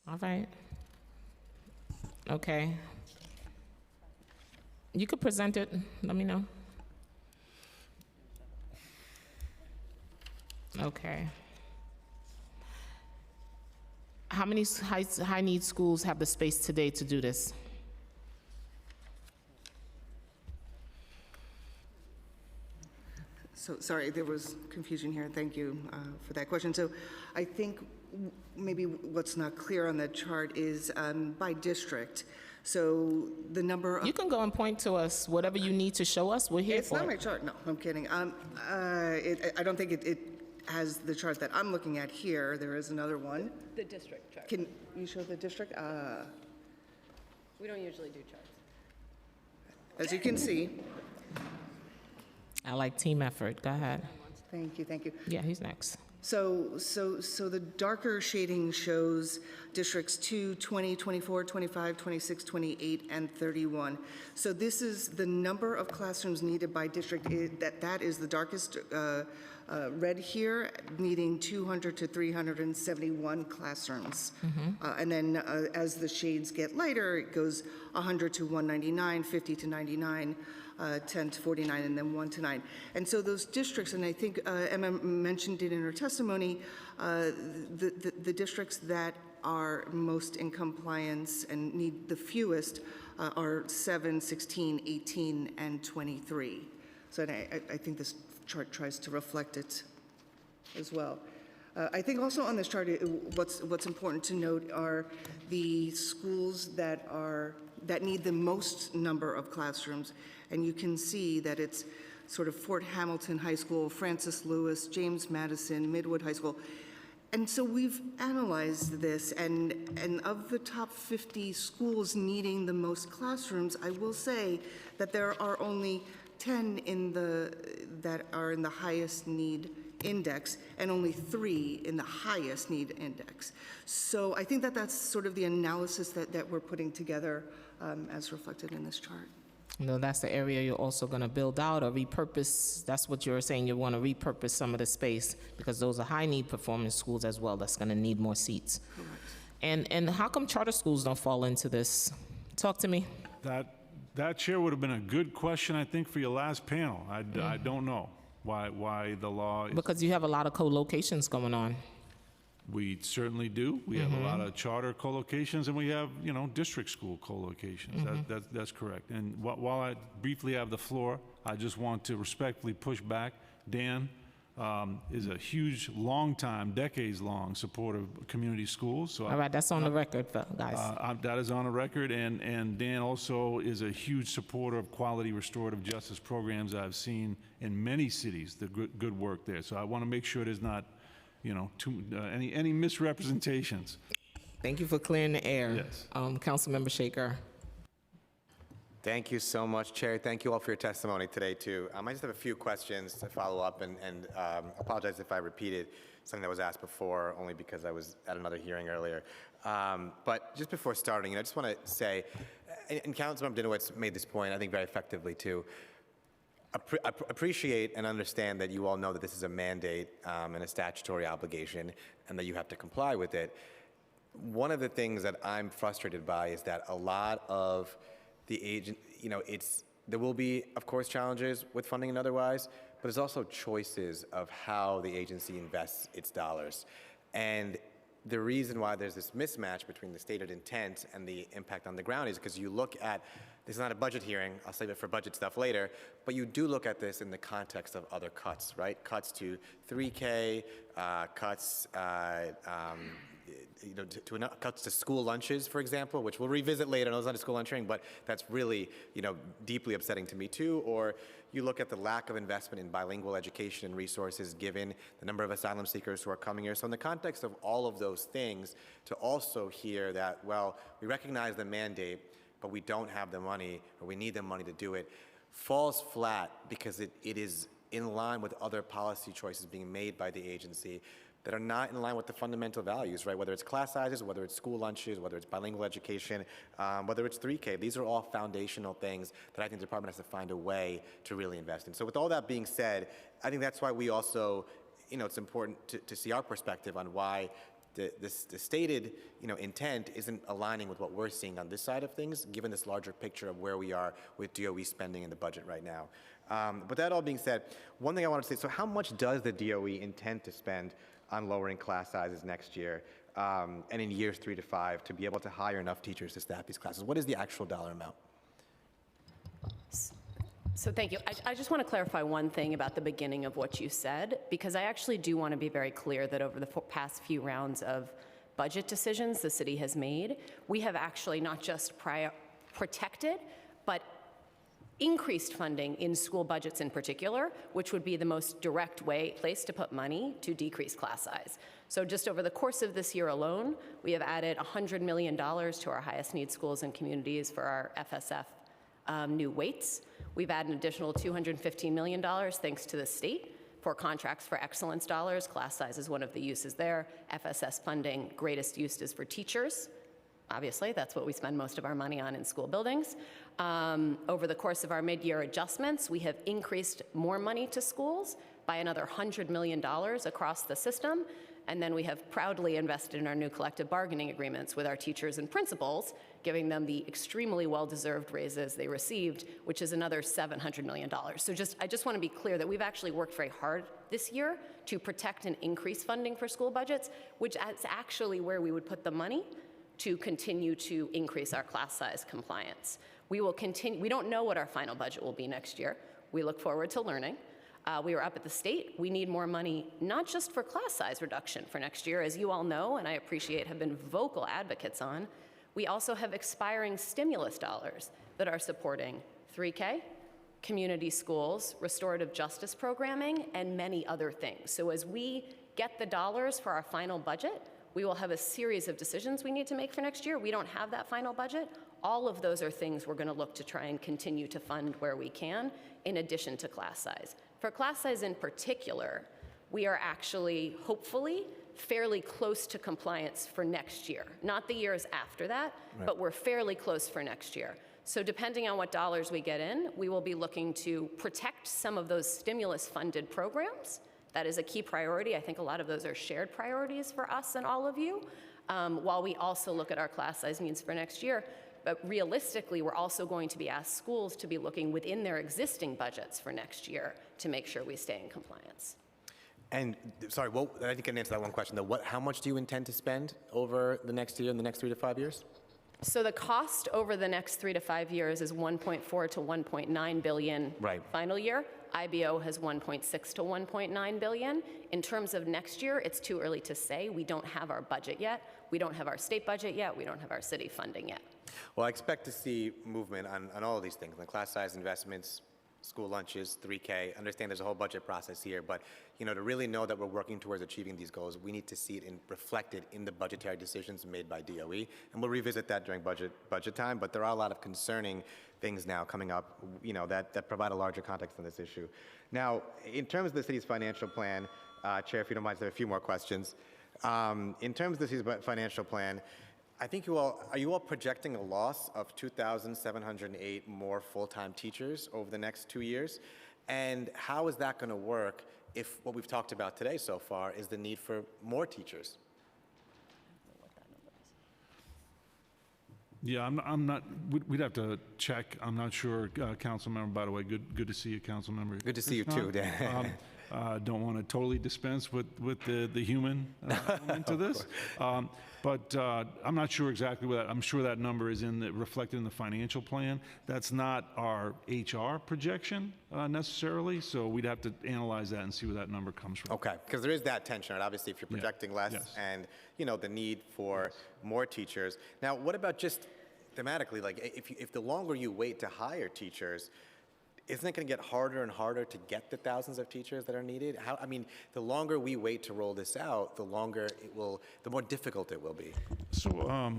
All right. Okay. You could present it. Let me know. Okay. How many high need schools have the space today to do this? So, sorry, there was confusion here. Thank you for that question. So I think maybe what's not clear on that chart is by district. So the number of... You can go and point to us. Whatever you need to show us, we're here It's for not it. my chart. No, I'm kidding. I don't think it has the chart that I'm looking at here. There is another one. The district chart. Can you show the district? We don't usually do charts. As you can see, I like team effort. Go ahead. thank you. Yeah, he's next. So the darker shading shows districts 2, 20, 24, 25, 26, 28, and 31. So this is the number of classrooms needed by district. That is the darkest red here, needing 200 to 371 classrooms. And then as the shades get lighter, it goes 100 to 199, 50 to 99. 10 to 49, and then 1 to 9. And so those districts, and I think Emma mentioned it in her testimony, the districts that are most in compliance and need the fewest are 7, 16, 18, and 23. So I think this chart tries to reflect it as well. I think also on this chart, what's important to note are the schools that need the most number of classrooms. And you can see that it's sort of Fort Hamilton High School, Francis Lewis, James Madison, Midwood High School. And so we've analyzed this, and of the top 50 schools needing the most classrooms, I will say that there are only 10 that are in the highest need index, and only 3 in the highest need index. So I think that that's sort of the analysis that we're putting together as reflected in this chart. No, that's the area you're also going to build out or repurpose. That's what you're saying. You want to repurpose some of the space because those are high-need performance schools as well. That's going to need more seats. Correct. And how come charter schools don't fall into this? Talk to me. That chair would have been a good question, I think, for your last panel. I don't know why the law is. Because you have a lot of co-locations going on. We certainly do. We have a lot of charter co-locations, and we have, district school co-locations. That's correct. And while I briefly have the floor, I just want to respectfully push back. Dan, is a huge, long time, decades-long supporter of community schools. So All right, that's on the record, guys. that is on the record, and Dan also is a huge supporter of quality restorative justice programs I've seen in many cities, the good work there. So I want to make sure there's not, any misrepresentations. Thank you for clearing the air. Yes. Councilmember Shaker. Thank you so much, Chair. Thank you all for your testimony today, too. I just have a few questions to follow up, and apologize if I repeated something that was asked before, only because I was at another hearing earlier. But just before starting, I just want to say, and Councilmember Dinowitz made this point, I think very effectively, too. Appreciate and understand that you all know that this is a mandate and a statutory obligation, and that you have to comply with it. One of the things that I'm frustrated by is that a lot of the agent, there will be, of course, challenges with funding and otherwise, but there's also choices of how the agency invests its dollars. And the reason why there's this mismatch between the stated intent and the impact on the ground is because you look at, this is not a budget hearing, I'll save it for budget stuff later, but you do look at this in the context of other cuts, right? Cuts to 3K, cuts cuts to school lunches, for example, which we'll revisit later. I know it's not a school lunch hearing, but that's really, deeply upsetting to me too. Or you look at the lack of investment in bilingual education and resources given the number of asylum seekers who are coming here. So in the context of all of those things, to also hear that, well, we recognize the mandate, but we don't have the money, or we need the money to do it, falls flat because it is in line with other policy choices being made by the agency that are not in line with the fundamental values, right? Whether it's class sizes, whether it's school lunches, whether it's bilingual education, whether it's 3K. These are all foundational things that I think the department has to find a way to really invest in. So with all that being said, I think that's why we also, it's important to see our perspective on why the stated, intent isn't aligning with what we're seeing on this side of things, given this larger picture of where we are with DOE spending in the budget right now. But that all being said, one thing I want to say, so how much does the DOE intend to spend on lowering class sizes next year and in years 3 to 5 to be able to hire enough teachers to staff these classes? What is the actual dollar amount? So thank you. I just want to clarify one thing about the beginning of what you said, because I actually do want to be very clear that over the past few rounds of budget decisions the city has made, we have actually not just protected, but increased funding in school budgets in particular, which would be the most direct place to put money to decrease class size. So just over the course of this year alone, we have added $100 million to our highest need schools and communities for our FSF new weights. We've added an additional $215 million thanks to the state for contracts for excellence dollars. Class size is one of the uses there. FSS funding, greatest use is for teachers. Obviously, that's what we spend most of our money on in school buildings. Over the course of our mid-year adjustments, we have increased more money to schools by another $100 million across the system. And then we have proudly invested in our new collective bargaining agreements with our teachers and principals, giving them the extremely well-deserved raises they received, which is another $700 million. So I just want to be clear that we've actually worked very hard this year to protect and increase funding for school budgets, which is actually where we would put the money to continue to increase our class size compliance. We will continue, we don't know what our final budget will be next year. We look forward to learning. We are up at the state. We need more money, not just for class size reduction for next year, as you all know, and I appreciate have been vocal advocates on. We also have expiring stimulus dollars that are supporting 3K, community schools, restorative justice programming, and many other things. So as we get the dollars for our final budget, we will have a series of decisions we need to make for next year. We don't have that final budget. All of those are things we're going to look to try and continue to fund where we can, in addition to class size. For class size in particular, we are actually, hopefully, fairly close to compliance for next year. Not the years after that, but we're fairly close for next year. So depending on what dollars we get in, we will be looking to protect some of those stimulus-funded programs. That is a key priority. I think a lot of those are shared priorities for us and all of you, while we also look at our class size needs for next year. But realistically, we're also going to be asked schools to be looking within their existing budgets for next year to make sure we stay in compliance. And sorry, well, I think I can answer that one question though. How much do you intend to spend over the next year, in the next 3 to 5 years? So the cost over the next 3 to 5 years is 1.4 to 1.9 billion final year. IBO has 1.6 to 1.9 billion. In terms of next year, it's too early to say. We don't have our budget yet. We don't have our state budget yet. We don't have our city funding yet. Well, I expect to see movement on all of these things, on class size investments, school lunches, 3K. Understand there's a whole budget process here, but to really know that we're working towards achieving these goals, we need to see it reflected in the budgetary decisions made by DOE, and we'll revisit that during budget time. But there are a lot of concerning things now coming up, that provide a larger context on this issue. Now, in terms of the city's financial plan, Chair, if you don't mind, I have a few more questions. In terms of the city's financial plan, I think are you all projecting a loss of 2,708 more full-time teachers over the next 2 years? And how is that going to work if what we've talked about today so far is the need for more teachers? Yeah, I'm not, we'd have to check. I'm not sure, council member, by the way, good to see you, council member. Good to see you too, Dan. Don't want to totally dispense with the human element to this. But I'm not sure exactly what that, I'm sure that number is reflected in the financial plan. That's not our HR projection necessarily, so we'd have to analyze that and see where that number comes from. Okay, because there is that tension, right? Obviously, if you're projecting less and, the need for more teachers. Now, what about just thematically, like if the longer you wait to hire teachers, isn't it going to get harder and harder to get the thousands of teachers that are needed? The longer we wait to roll this out, the more difficult it will be. So,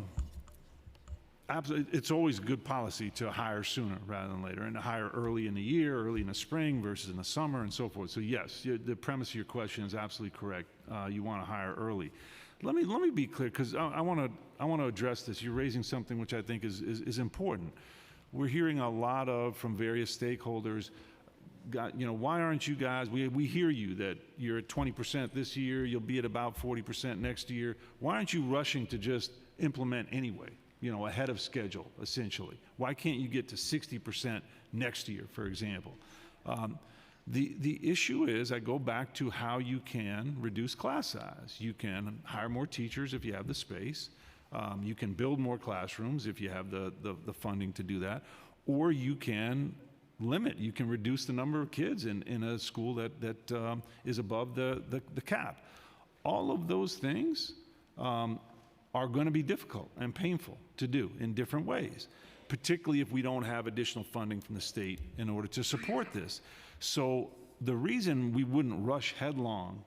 absolutely, it's always good policy to hire sooner rather than later, and to hire early in the year, early in the spring versus in the summer, and so forth. So yes, the premise of your question is absolutely correct. You want to hire early. Let me be clear, because I want to address this. You're raising something which I think is important. We're hearing a lot from various stakeholders, why aren't you guys, we hear you that you're at 20% this year, you'll be at about 40% next year. Why aren't you rushing to just implement anyway, ahead of schedule, essentially? Why can't you get to 60% next year, for example? The issue is, I go back to how you can reduce class size. You can hire more teachers if you have the space. You can build more classrooms if you have the funding to do that, or you can you can reduce the number of kids in a school that is above the cap. All of those things are going to be difficult and painful to do in different ways, particularly if we don't have additional funding from the state in order to support this. So the reason we wouldn't rush headlong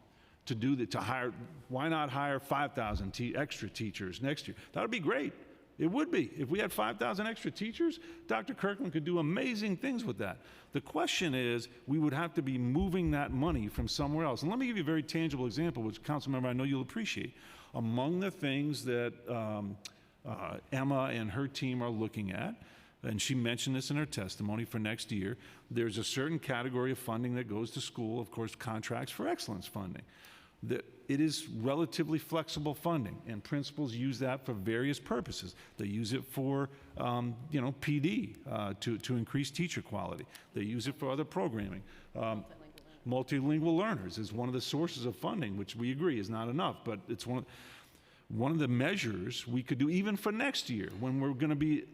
to hire, why not hire 5,000 extra teachers next year? That would be great. It would be. If we had 5,000 extra teachers, Dr. Kirkland could do amazing things with that. The question is, we would have to be moving that money from somewhere else. And let me give you a very tangible example, which, Councilmember, I know you'll appreciate. Among the things that Emma and her team are looking at, and she mentioned this in her testimony for next year, there's a certain category of funding that goes to school, of course, contracts for excellence funding. It is relatively flexible funding, and principals use that for various purposes. They use it for, PD, to increase teacher quality. They use it for other programming. Multilingual learners is one of the sources of funding, which we agree is not enough, but it's one of the measures we could do even for next year, when we're going to be,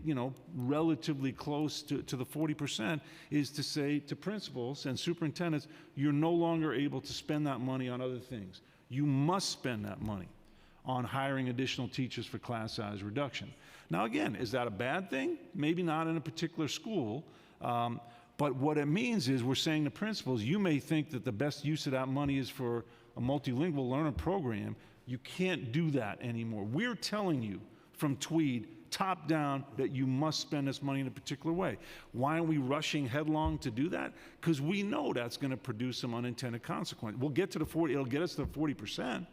relatively close to the 40%, is to say to principals and superintendents, you're no longer able to spend that money on other things. You must spend that money on hiring additional teachers for class size reduction. Now, again, is that a bad thing? Maybe not in a particular school, but what it means is we're saying to principals, you may think that the best use of that money is for a multilingual learner program. You can't do that anymore. We're telling you from Tweed, top down, that you must spend this money in a particular way. Why are we rushing headlong to do that? Because we know that's going to produce some unintended consequence. We'll get to the 40, it'll get us to the 40%,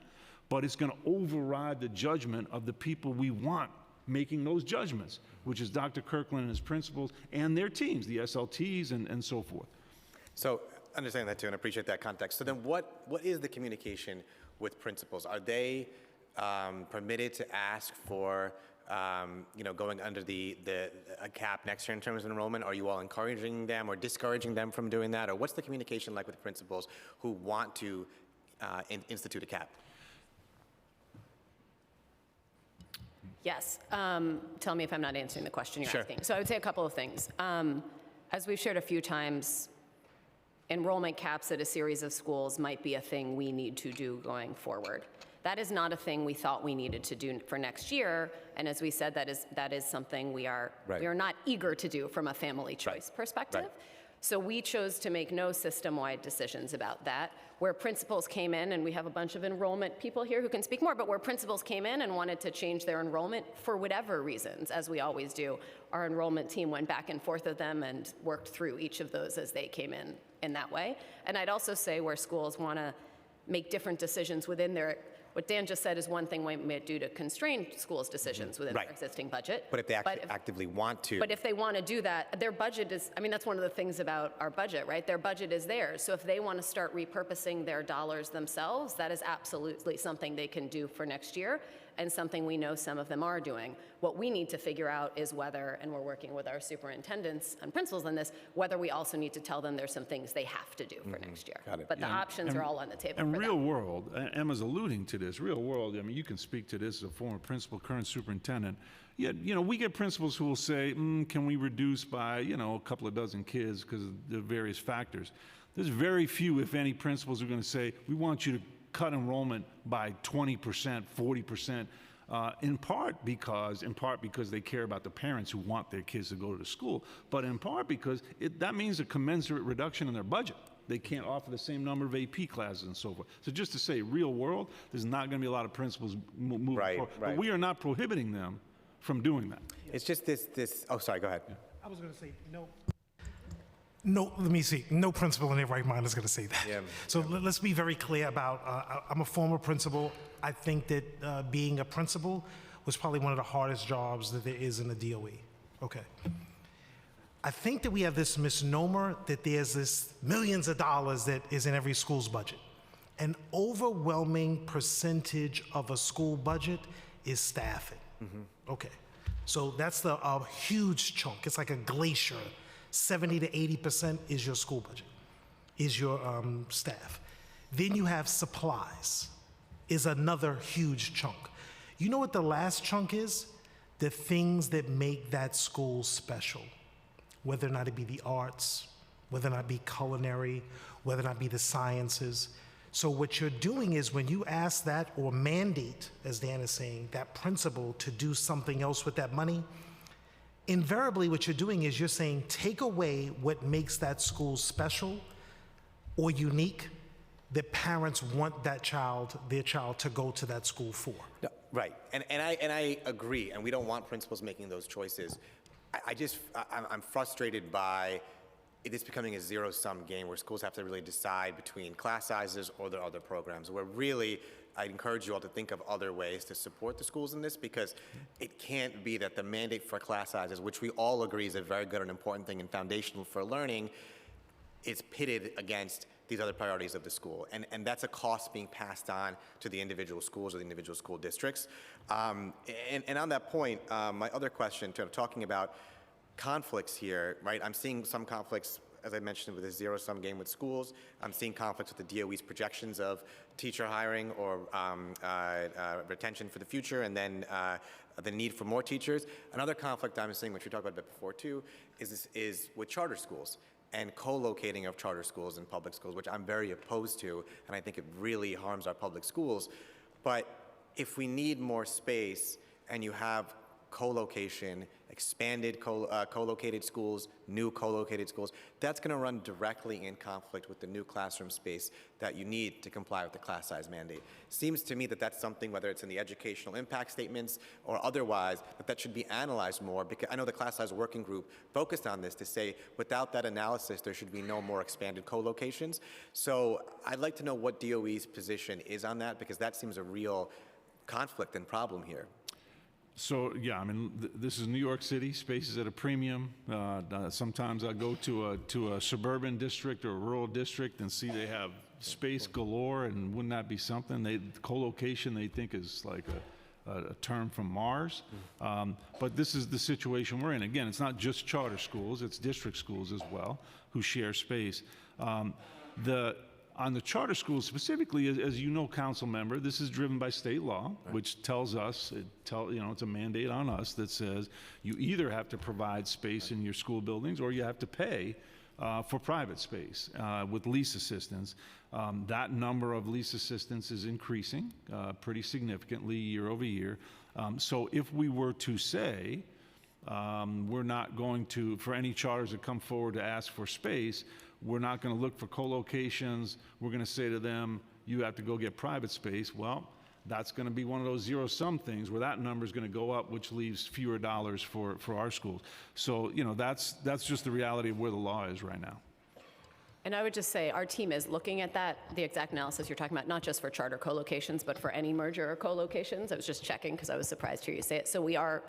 but it's going to override the judgment of the people we want making those judgments, which is Dr. Kirkland and his principals and their teams, the SLTs and so forth. So, understand that too, and appreciate that context. So then what is the communication with principals? Are they permitted to ask for, going under a cap next year in terms of enrollment? Are you all encouraging them or discouraging them from doing that? Or what's the communication like with principals who want to institute a cap? Yes. Tell me if I'm not answering the question you're Sure. asking. So I would say a couple of things. As we've shared a few times, enrollment caps at a series of schools might be a thing we need to do going forward. That is not a thing we thought we needed to do for next year, and as we said, that is something we are not eager to do from a family choice perspective. Right. So we chose to make no system-wide decisions about that. Where principals came in, and we have a bunch of enrollment people here who can speak more, but where principals came in and wanted to change their enrollment for whatever reasons, as we always do, our enrollment team went back and forth with them and worked through each of those as they came in that way. And I'd also say where schools want to make different decisions within their, what Dan just said is one thing we may do to constrain schools' decisions within their existing budget. But if they actually actively want to. But if they want to do that, their budget is, I mean, that's one of the things about our budget, right? Their budget is theirs. So if they want to start repurposing their dollars themselves, that is absolutely something they can do for next year and something we know some of them are doing. What we need to figure out is whether, and we're working with our superintendents and principals on this, whether we also need to tell them there's some things they have to do for next year. Got it. But the options are all on the table And for real that. world, Emma's alluding to this, real world, I mean, you can speak to this as a former principal, current superintendent. Yeah, you know, we get principals who will say, can we reduce by, you know, a couple of dozen kids because of the various factors. There's very few, if any, principals who are going to say, we want you to cut enrollment by 20%, 40%, in part because they care about the parents who want their kids to go to school, but in part because that means a commensurate reduction in their budget. They can't offer the same number of AP classes and so forth. So just to say, real world, there's not going to be a lot of principals moving forward. But we are not prohibiting them from doing that. It's just this, oh, sorry, go ahead. I was going to say, no, let me see. No principal in their right mind is going to say that. Yeah. So let's be very clear about, I'm a former principal. I think that being a principal was probably one of the hardest jobs that there is in the DOE. Okay. I think that we have this misnomer that there's this millions of dollars that is in every school's budget. An overwhelming percentage of a school budget is staffing. Okay. So that's a huge chunk. It's like a glacier. 70 to 80% is your school budget, is your staff. Then you have supplies, is another huge chunk. You know what the last chunk is? The things that make that school special, whether or not it be the arts, whether or not it be culinary, whether or not it be the sciences. So what you're doing is when you ask that or mandate, as Dan is saying, that principal to do something else with that money, invariably what you're doing is you're saying take away what makes that school special or unique that parents want that child, their child, to go to that school for. No, right, and I agree, and we don't want principals making those choices. I'm frustrated by it is becoming a zero-sum game where schools have to really decide between class sizes or their other programs, where really I encourage you all to think of other ways to support the schools in this, because it can't be that the mandate for class sizes, which we all agree is a very good and important thing and foundational for learning, is pitted against these other priorities of the school. And that's a cost being passed on to the individual schools or the individual school districts. And on that point, my other question, talking about conflicts here, right? I'm seeing some conflicts, as I mentioned, with a zero-sum game with schools. I'm seeing conflicts with the DOE's projections of teacher hiring or retention for the future, and then the need for more teachers. Another conflict I'm seeing, which we talked about a bit before too, is with charter schools and co-locating of charter schools and public schools, which I'm very opposed to, and I think it really harms our public schools. But if we need more space and you have co-location, expanded co-located schools, new co-located schools, that's going to run directly in conflict with the new classroom space that you need to comply with the class size mandate. Seems to me that that's something, whether it's in the educational impact statements or otherwise, that should be analyzed more, because I know the class size working group focused on this to say without that analysis there should be no more expanded co-locations. So I'd like to know what DOE's position is on that, because that seems a real conflict and problem here. So, yeah, I mean, this is New York City, space is at a premium. Sometimes I go to a suburban district or a rural district and see they have space galore, and wouldn't that be something? Co-location, they think, is like a term from Mars. But this is the situation we're in. Again, it's not just charter schools, it's district schools as well, who share space. On the charter schools specifically, as you know, council member, this is driven by state law, which tells us, it's a mandate on us that says you either have to provide space in your school buildings or you have to pay for private space with lease assistance. That number of lease assistants is increasing pretty significantly year over year. So if we were to say, we're not going to, for any charters that come forward to ask for space, we're not going to look for co-locations. We're going to say to them, you have to go get private space. Well, that's going to be one of those zero-sum things where that number is going to go up, which leaves fewer dollars for our schools. So, you know, that's just the reality of where the law is right now. And I would just say our team is looking at that, the exact analysis you're talking about, not just for charter co-locations, but for any merger or co-locations. I was just checking because I was surprised to hear you say it. So we are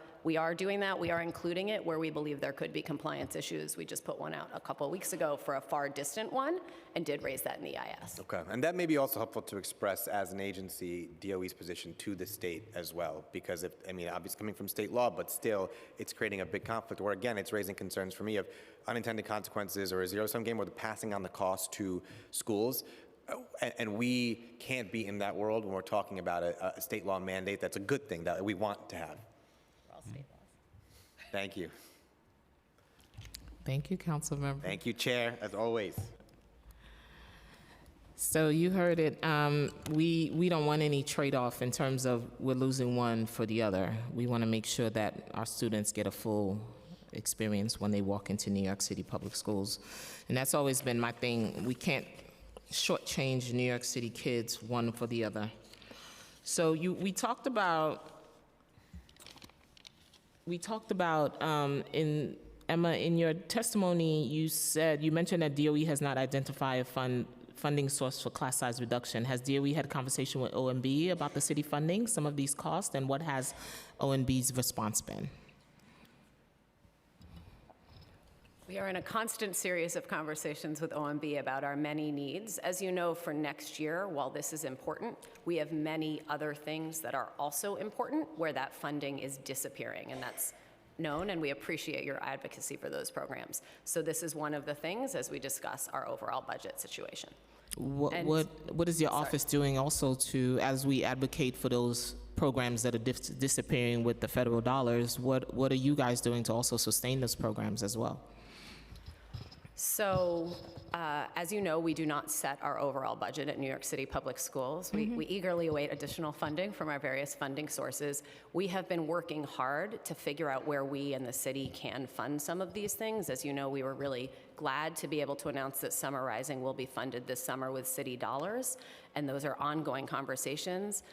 doing that. We are including it where we believe there could be compliance issues. We just put one out a couple of weeks ago for a far distant one and did raise that in the EIS. Okay, and that may be also helpful to express as an agency DOE's position to the state as well, because if, I mean, obviously coming from state law, but still it's creating a big conflict where, again, it's raising concerns for me of unintended consequences or a zero-sum game where they're passing on the cost to schools. And we can't be in that world when we're talking about a state law mandate. That's a good thing that we want to have. For all state laws. Thank you. Thank you, Councilmember. Thank you, Chair, as always. So you heard it. We don't want any trade-off in terms of we're losing one for the other. We want to make sure that our students get a full experience when they walk into New York City public schools. And that's always been my thing. We can't shortchange New York City kids one for the other. So we talked about in Emma, in your testimony, you mentioned that DOE has not identified a funding source for class size reduction. Has DOE had a conversation with OMB about the city funding some of these costs, and what has OMB's response been? We are in a constant series of conversations with OMB about our many needs. As you know, for next year, while this is important, we have many other things that are also important where that funding is disappearing, and that's known, and we appreciate your advocacy for those programs. So this is one of the things as we discuss our overall budget situation. What is your office doing also to, as we advocate for those programs that are disappearing with the federal dollars, what are you guys doing to also sustain those programs as well? So, as you know, we do not set our overall budget at New York City Public Schools. We eagerly await additional funding from our various funding sources. We have been working hard to figure out where we and the city can fund some of these things. As you know, we were really glad to be able to announce that Summer Rising will be funded this summer with city dollars, and those are ongoing conversations.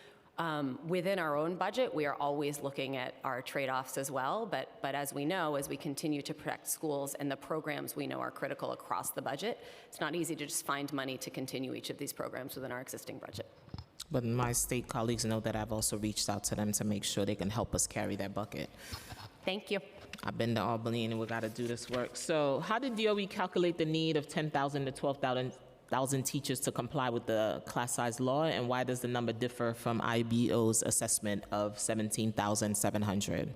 Within our own budget, we are always looking at our trade-offs as well, but as we know, as we continue to protect schools and the programs we know are critical across the budget, it's not easy to just find money to continue each of these programs within our existing budget. But my state colleagues know that I've also reached out to them to make sure they can help us carry that bucket. Thank you. I've been to Albany and we got to do this work. So how did DOE calculate the need of 10,000 to 12,000 teachers to comply with the class size law, and why does the number differ from IBO's assessment of 17,700?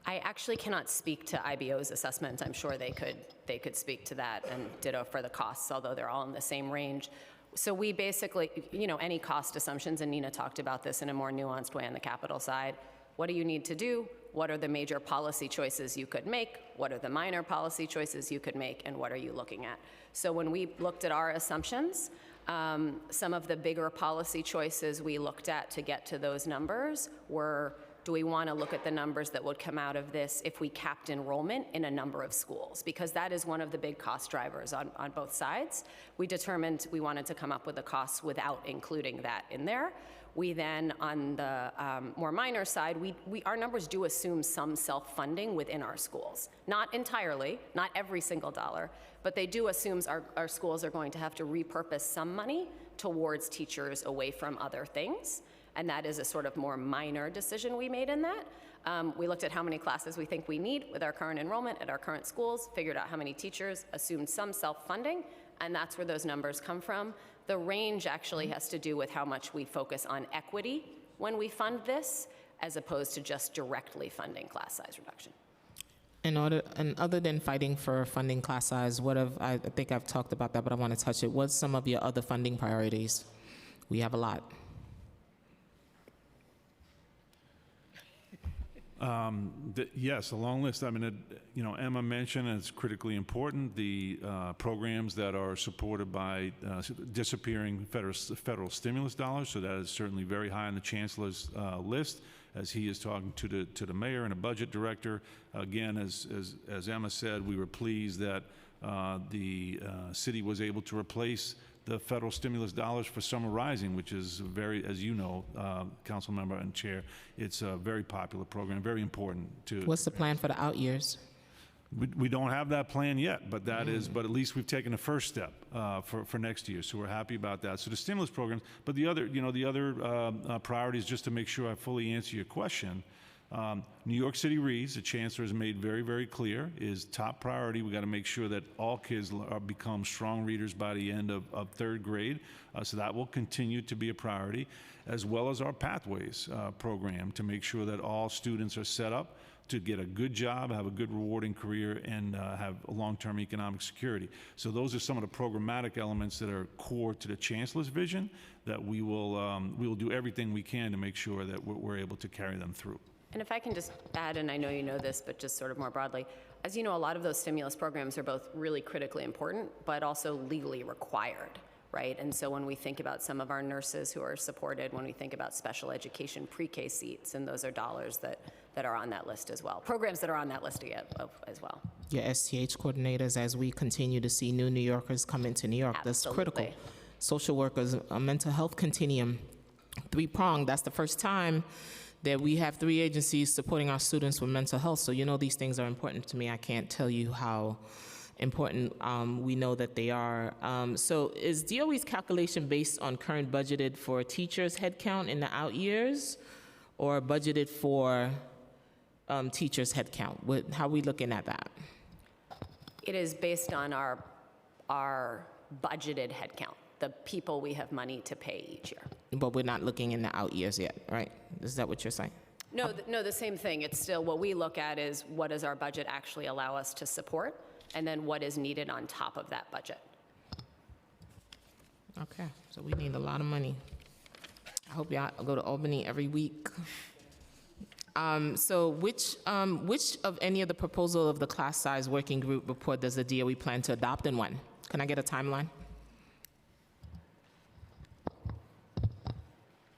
I actually cannot speak to IBO's assessment. I'm sure they could speak to that, and ditto for the costs, although they're all in the same range. So we basically, any cost assumptions, and Nina talked about this in a more nuanced way on the capital side. What do you need to do? What are the major policy choices you could make? What are the minor policy choices you could make? And what are you looking at? So when we looked at our assumptions, some of the bigger policy choices we looked at to get to those numbers were, do we want to look at the numbers that would come out of this if we capped enrollment in a number of schools? Because that is one of the big cost drivers on both sides. We determined we wanted to come up with the costs without including that in there. We then, on the more minor side, our numbers do assume some self-funding within our schools. Not entirely, not every single dollar, but they do assume our schools are going to have to repurpose some money towards teachers away from other things. And that is a sort of more minor decision we made in that. We looked at how many classes we think we need with our current enrollment at our current schools, figured out how many teachers, assumed some self-funding, and that's where those numbers come from. The range actually has to do with how much we focus on equity when we fund this, as opposed to just directly funding class size reduction. And other than fighting for funding class size, I think I've talked about that, but I want to touch it. What's some of your other funding priorities? We have a lot. Yes, a long list. I mean, Emma mentioned, and it's critically important, the programs that are supported by disappearing federal stimulus dollars. So that is certainly very high on the chancellor's list, as he is talking to the mayor and a budget director. Again, as Emma said, we were pleased that the city was able to replace the federal stimulus dollars for Summer Rising, which is very, as you know, council member and chair, it's a very popular program, very important to. What's the plan for the out years? We don't have that plan yet, but that is, but at least we've taken the first step for next year, so we're happy about that. So the stimulus programs, but the other, the other priorities, just to make sure I fully answer your question. New York City Reads, the chancellor has made very, very clear, is top priority. We got to make sure that all kids become strong readers by the end of third grade. So that will continue to be a priority, as well as our Pathways program, to make sure that all students are set up to get a good job, have a good rewarding career, and have long-term economic security. So those are some of the programmatic elements that are core to the chancellor's vision that we will do everything we can to make sure that we're able to carry them through. And if I can just add, and I know you know this, but just sort of more broadly, as you know, a lot of those stimulus programs are both really critically important, but also legally required, right? And so when we think about some of our nurses who are supported, when we think about special education pre-K seats, and those are dollars that are on that list as well, programs that are on that list as well. Your STH coordinators, as we continue to see new New Yorkers come into New York, that's critical. Social workers, a mental health continuum, three-pronged. That's the first time that we have 3 agencies supporting our students with mental health. So these things are important to me. I can't tell you how important we know that they are. So is DOE's calculation based on current budgeted for teachers' headcount in the out years, or budgeted for teachers' headcount? How are we looking at that? It is based on our budgeted headcount, the people we have money to pay each year. But we're not looking in the out years yet, right? Is that what you're saying? No, the same thing. It's still, what we look at is what does our budget actually allow us to support, and then what is needed on top of that budget. Okay, so we need a lot of money. I hope y'all go to Albany every week. So which of any of the proposal of the class size working group report does the DOE plan to adopt, and when? Can I get a timeline?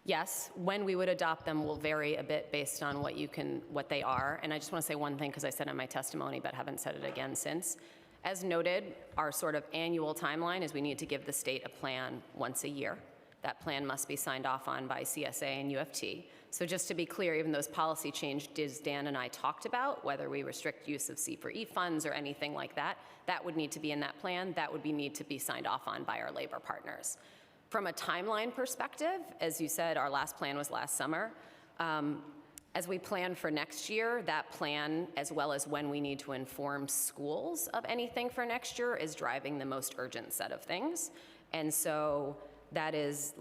Yes, when we would adopt them will vary a bit based on what they are. And I just want to say one thing, because I said it in my testimony, but haven't said it again since. As noted, our sort of annual timeline is we need to give the state a plan once a year. That plan must be signed off on by CSA and UFT. So just to be clear, even those policy changes Dan and I talked about, whether we restrict use of C4E funds or anything like that, that would need to be in that plan. That would need to be signed off on by our labor partners. From a timeline perspective, as you said, our last plan was last summer. As we plan for next year, that plan, as well as when we need to inform schools of anything for next year, is driving the most urgent set of things. And so that is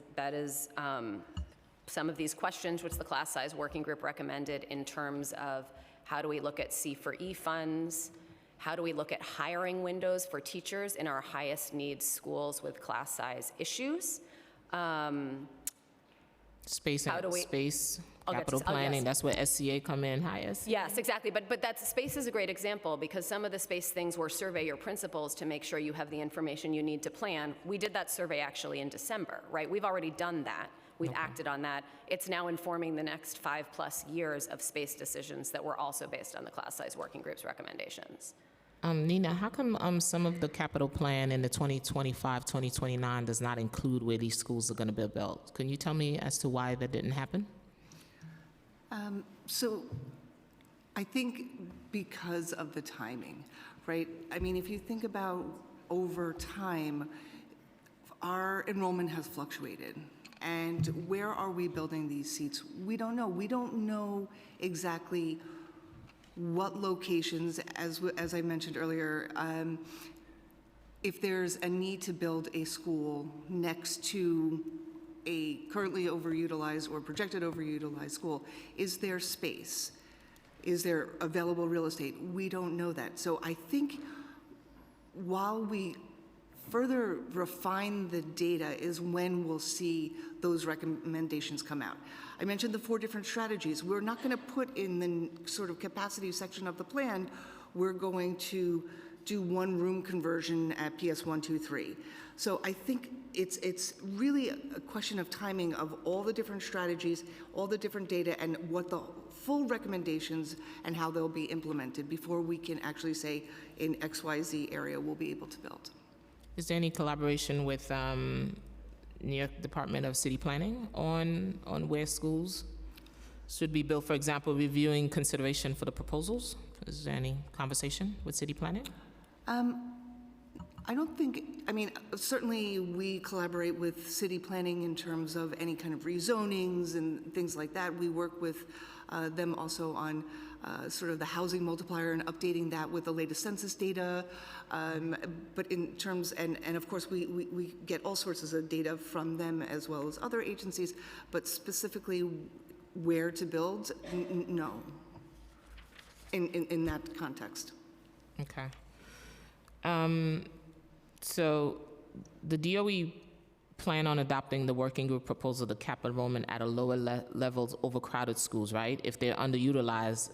some of these questions which the class size working group recommended in terms of how do we look at C4E funds, how do we look at hiring windows for teachers in our highest needs schools with class size issues? Space, I'll get capital to- planning, yes. that's where SCA come in highest? Yes, exactly. But space is a great example, because some of the space things were survey your principals to make sure you have the information you need to plan. We did that survey actually in December, right? We've already done that. We've acted on that. It's now informing the next 5+ years of space decisions that were also based on the class size working group's recommendations. Nina, how come some of the capital plan in the 2025, 2029 does not include where these schools are going to be built? Can you tell me as to why that didn't happen? So I think because of the timing, right? I mean, if you think about over time, our enrollment has fluctuated. And where are we building these seats? We don't know. We don't know exactly what locations, as I mentioned earlier, if there's a need to build a school next to a currently overutilized or projected overutilized school, is there space? Is there available real estate? We don't know that. So I think while we further refine the data is when we'll see those recommendations come out. I mentioned the 4 different strategies. We're not going to put in the sort of capacity section of the plan, we're going to do one room conversion at PS 1, 2, 3. So I think it's really a question of timing of all the different strategies, all the different data, and what the full recommendations and how they'll be implemented before we can actually say in XYZ area we'll be able to build. Is there any collaboration with New York Department of City Planning on where schools should be built? For example, reviewing consideration for the proposals. Is there any conversation with City Planning? I don't think, I mean, certainly we collaborate with city planning in terms of any kind of rezonings and things like that. We work with them also on sort of the housing multiplier and updating that with the latest census data. But in terms, and of course we get all sorts of data from them as well as other agencies, but specifically where to build, no, in that context. Okay. So the DOE plan on adopting the working group proposal to cap enrollment at a lower levels overcrowded schools, right? If they're underutilized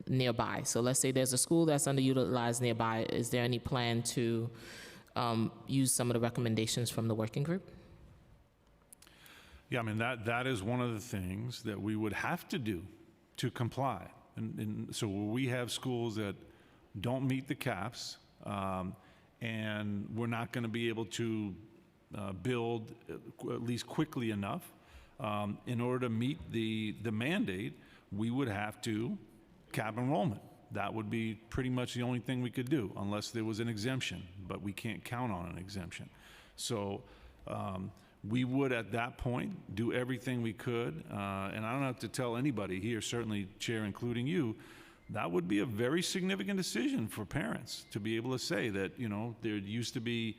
nearby. So let's say there's a school that's underutilized nearby. Is there any plan to use some of the recommendations from the working group? Yeah, I mean, that is one of the things that we would have to do to comply. And so we have schools that don't meet the caps, and we're not going to be able to build at least quickly enough. In order to meet the mandate, we would have to cap enrollment. That would be pretty much the only thing we could do, unless there was an exemption, but we can't count on an exemption. So we would, at that point, do everything we could, and I don't have to tell anybody here, certainly Chair, including you, that would be a very significant decision for parents to be able to say that, you know, there used to be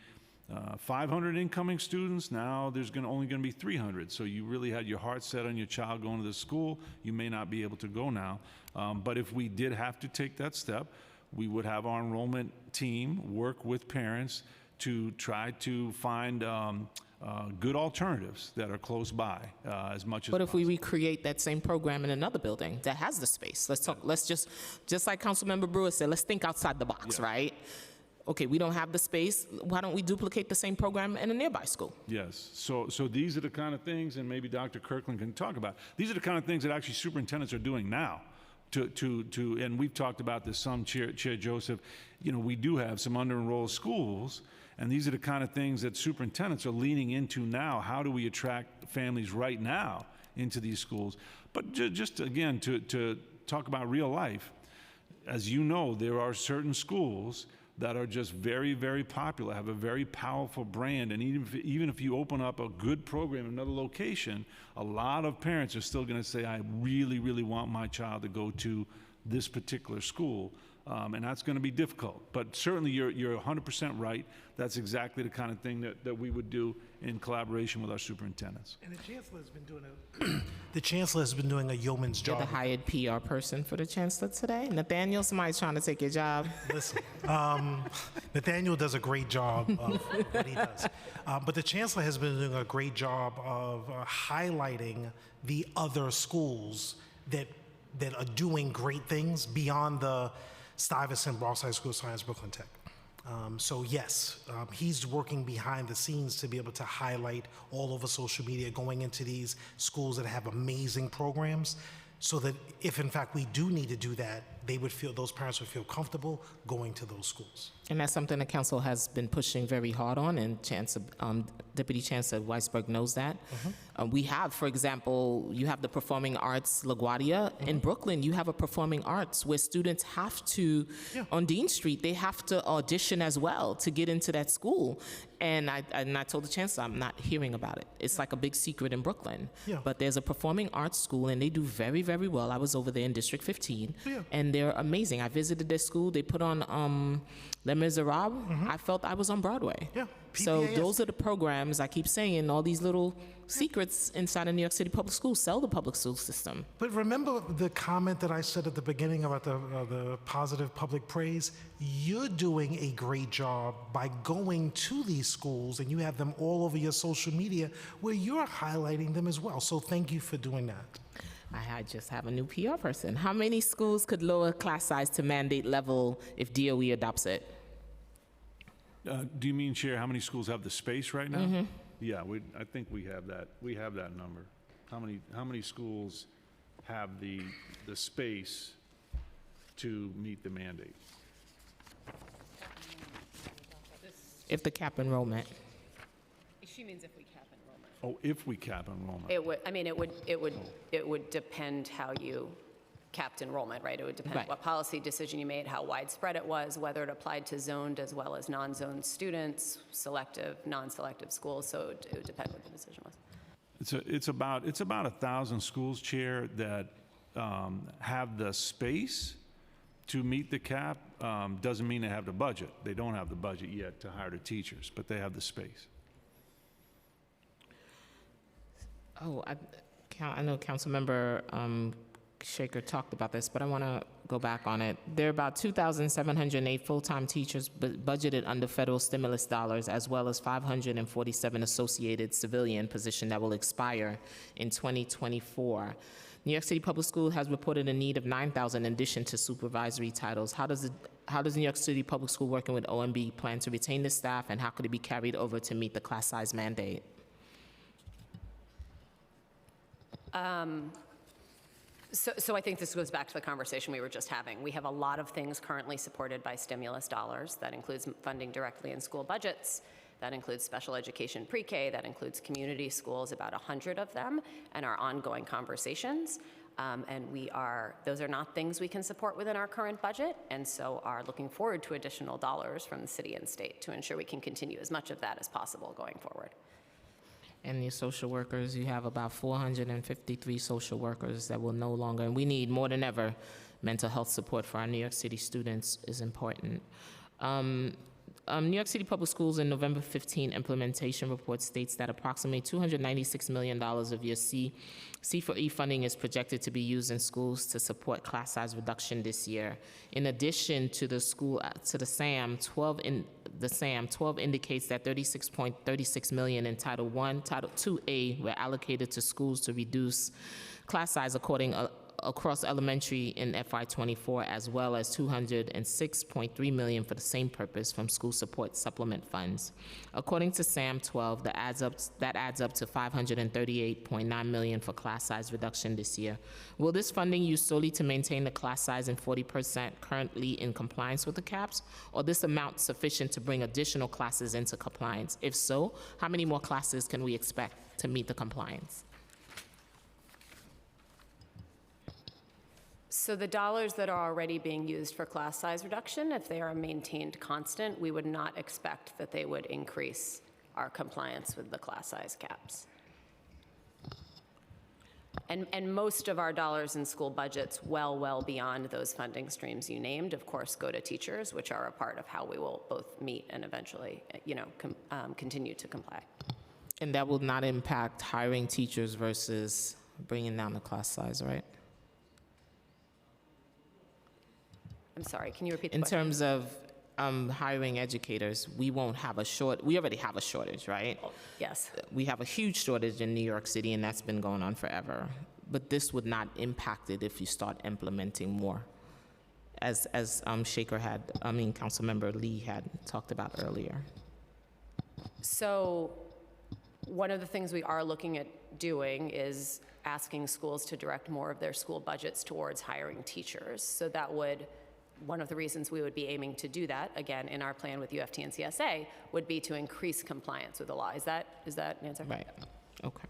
500 incoming students, now there's only going to be 300. So you really had your heart set on your child going to the school. You may not be able to go now. But if we did have to take that step, we would have our enrollment team work with parents to try to find good alternatives that are close by as much as What if possible. we recreate that same program in another building that has the space? Let's talk, let's just like Councilmember Brewer said, let's think outside the box, right? Okay, we don't have the space. Why don't we duplicate the same program in a nearby school? Yes, so these are the kind of things, and maybe Dr. Kirkland can talk about, these are the kind of things that actually superintendents are doing now and we've talked about this some, Chair Joseph, you know, we do have some under-enrolled schools, and these are the kind of things that superintendents are leaning into now. How do we attract families right now into these schools? But just again, to talk about real life, as you know, there are certain schools that are just very, very popular, have a very powerful brand, and even if you open up a good program in another location, a lot of parents are still going to say, I really, really want my child to go to this particular school, and that's going to be difficult. But certainly you're 100% right. That's exactly the kind of thing that we would do in collaboration with our superintendents. And the chancellor has been doing a yeoman's You're job. the hired PR person for the chancellor today. Nathaniel, somebody's trying to take your job. Listen, Nathaniel does a great job of what he does. But the chancellor has been doing a great job of highlighting the other schools that are doing great things beyond the Stuyvesant, Broadside School of Science, Brooklyn Tech. So yes, he's working behind the scenes to be able to highlight all over social media, going into these schools that have amazing programs, so that if in fact we do need to do that, those parents would feel comfortable going to those schools. And that's something the council has been pushing very hard on, and Deputy Chancellor Weisberg knows that. We have, for example, you have the Performing Arts LaGuardia. In Brooklyn, you have a Performing Arts where students have to, on Dean Street, they have to audition as well to get into that school. And I told the Chancellor, I'm not hearing about it. It's like a big secret in Brooklyn. But there's a Performing Arts school, and they do very, very well. I was over there in District 15, and they're amazing. I visited their school. They put on Les Miserables. I felt I was on Broadway. So PPAS. those are the programs, I keep saying, all these little secrets inside of New York City Public Schools, sell the public school system. But remember the comment that I said at the beginning about the positive public praise? You're doing a great job by going to these schools, and you have them all over your social media where you're highlighting them as well. So thank you for doing that. I just have a new PR person. How many schools could lower class size to mandate level if DOE adopts it? Do you mean, Chair, how many schools have the space right now? Yeah, I think we have that. We have that number. How many schools have the space to meet the mandate? If the cap enrollment. She means if we cap enrollment. Oh, if we cap enrollment. It would, I mean, it would depend how you capped enrollment, right? It would depend Right. what policy decision you made, how widespread it was, whether it applied to zoned as well as non-zoned students, selective, non-selective schools, so it would depend what the decision was. It's about 1,000 schools, Chair, that have the space to meet the cap. Doesn't mean they have the budget. They don't have the budget yet to hire the teachers, but they have the space. Oh, I know Councilmember Shaker talked about this, but I want to go back on it. There are about 2,708 full-time teachers budgeted under federal stimulus dollars, as well as 547 associated civilian positions that will expire in 2024. New York City Public School has reported a need of 9,000 in addition to supervisory titles. How does New York City Public School, working with OMB, plan to retain the staff, and how could it be carried over to meet the class size mandate? So I think this goes back to the conversation we were just having. We have a lot of things currently supported by stimulus dollars. That includes funding directly in school budgets. That includes special education pre-K. That includes community schools, about 100 of them, and our ongoing conversations. And those are not things we can support within our current budget, and so are looking forward to additional dollars from the city and state to ensure we can continue as much of that as possible going forward. And your social workers, you have about 453 social workers that will no longer, and we need more than ever, mental health support for our New York City students is important. New York City Public Schools in November 15 implementation report states that approximately $296 million of your C4E funding is projected to be used in schools to support class size reduction this year. In addition to the SAM, 12 indicates that $36.36 million in Title I, Title IIA were allocated to schools to reduce class size across elementary in FY24, as well as $206.3 million for the same purpose from school support supplement funds. According to SAM 12, that adds up to $538.9 million for class size reduction this year. Will this funding used solely to maintain the class size in 40% currently in compliance with the caps, or this amount sufficient to bring additional classes into compliance? If so, how many more classes can we expect to meet the compliance? So the dollars that are already being used for class size reduction, if they are maintained constant, we would not expect that they would increase our compliance with the class size caps. And most of our dollars in school budgets, well beyond those funding streams you named, of course, go to teachers, which are a part of how we will both meet and eventually, continue to comply. And that will not impact hiring teachers versus bringing down the class size, right? I'm sorry, can you repeat the In question? terms of hiring educators, we won't have we already have a shortage, right? Yes. We have a huge shortage in New York City, and that's been going on forever. But this would not impact it if you start implementing more, as Councilmember Lee had talked about earlier. So one of the things we are looking at doing is asking schools to direct more of their school budgets towards hiring teachers. So that would, one of the reasons we would be aiming to do that, again, in our plan with UFT and CSA, would be to increase compliance with the law. Is that an answer? Right. Okay.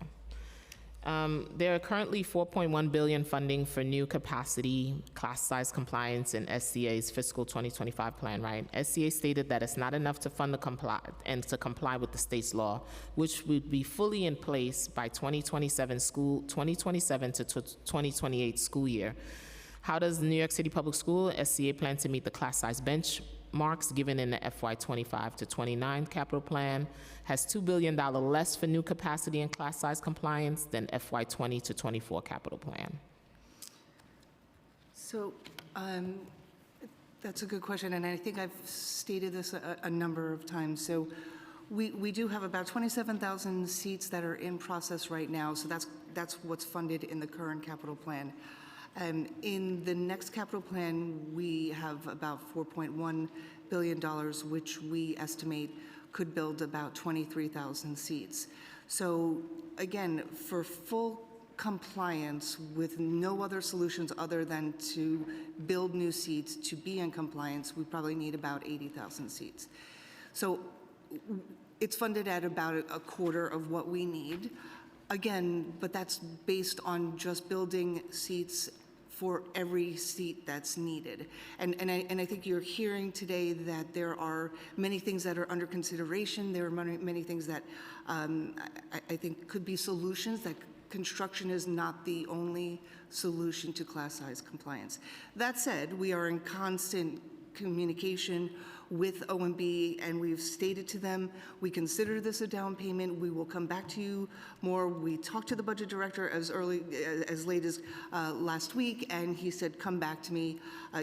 There are currently $4.1 billion funding for new capacity, class size compliance in SCA's fiscal 2025 plan, right? SCA stated that it's not enough to fund to comply with the state's law, which would be fully in place by 2027 to 2028 school year. How does New York City Public School, SCA, plan to meet the class size benchmark marks given in the FY25 to 29 capital plan has $2 billion less for new capacity and class size compliance than FY20 to 24 capital plan. So that's a good question, and I think I've stated this a number of times. So we do have about 27,000 seats that are in process right now, so that's what's funded in the current capital plan. In the next capital plan, we have about $4.1 billion, which we estimate could build about 23,000 seats. So again, for full compliance with no other solutions other than to build new seats to be in compliance, we probably need about 80,000 seats. So it's funded at about a quarter of what we need. Again, but that's based on just building seats for every seat that's needed. And I think you're hearing today that there are many things that are under consideration. There are many things that I think could be solutions, that construction is not the only solution to class size compliance. That said, we are in constant communication with OMB, and we've stated to them, we consider this a down payment. We will come back to you more. We talked to the budget director as late as last week, and he said, come back to me.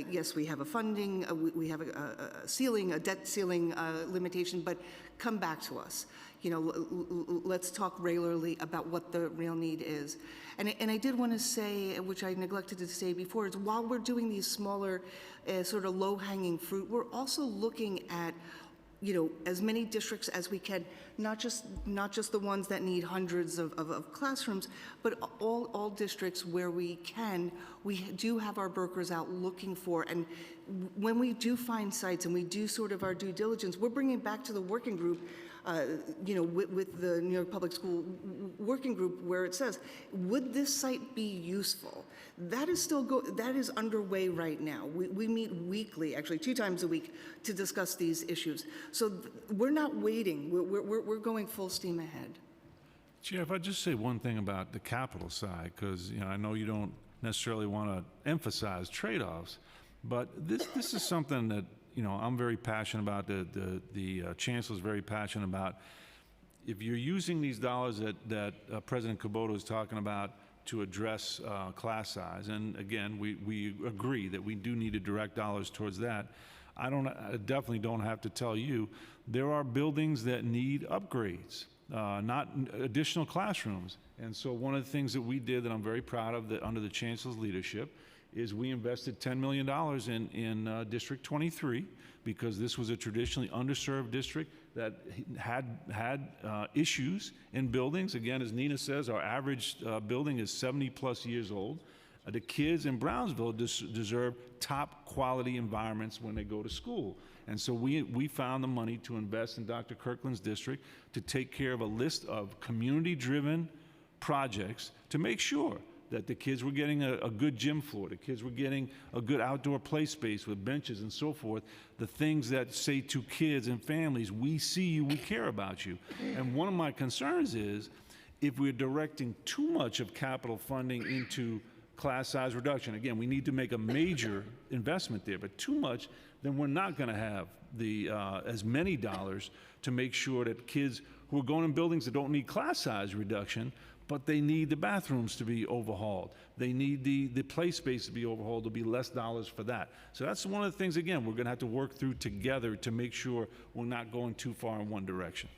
Yes, we have a funding, we have a ceiling, a debt ceiling limitation, but come back to us. You know, let's talk regularly about what the real need is. And I did want to say, which I neglected to say before, is while we're doing these smaller sort of low-hanging fruit, we're also looking at, you know, as many districts as we can, not just the ones that need hundreds of classrooms, but all districts where we can. We do have our brokers out looking for, and when we do find sites and we do sort of our due diligence, we're bringing back to the working group, you know, with the New York Public School Working Group, where it says, would this site be useful? That is that is underway right now. We meet weekly, actually 2 times a week, to discuss these issues. So we're not waiting. We're going full steam ahead. Chair, if I just say one thing about the capital side, because you know I know you don't necessarily want to emphasize trade-offs, but this is something that you know I'm very passionate about. The chancellor is very passionate about. If you're using these dollars that President Kubota is talking about to address class size, and again we agree that we do need to direct dollars towards that. I definitely don't have to tell you there are buildings that need upgrades. Not additional classrooms. And so one of the things that we did that I'm very proud of that under the Chancellor's leadership is we invested $10 million in District 23 because this was a traditionally underserved district that had issues in buildings. Again, as Nina says, our average building is 70+ years old. The kids in Brownsville deserve top quality environments when they go to school. And so we found the money to invest in Dr. Kirkland's district to take care of a list of community-driven projects to make sure that the kids were getting a good gym floor, the kids were getting a good outdoor play space with benches and so forth, the things that say to kids and families, we see you, we care about you. And one of my concerns is if we're directing too much of capital funding into class size reduction, again, we need to make a major investment there, but too much, then we're not going to have the as many dollars to make sure that kids who are going in buildings that don't need class size reduction, but they need the bathrooms to be overhauled. They need the play space to be overhauled. There'll be less dollars for that. So that's one of the things, again, we're going to have to work through together to make sure we're not going too far in one direction.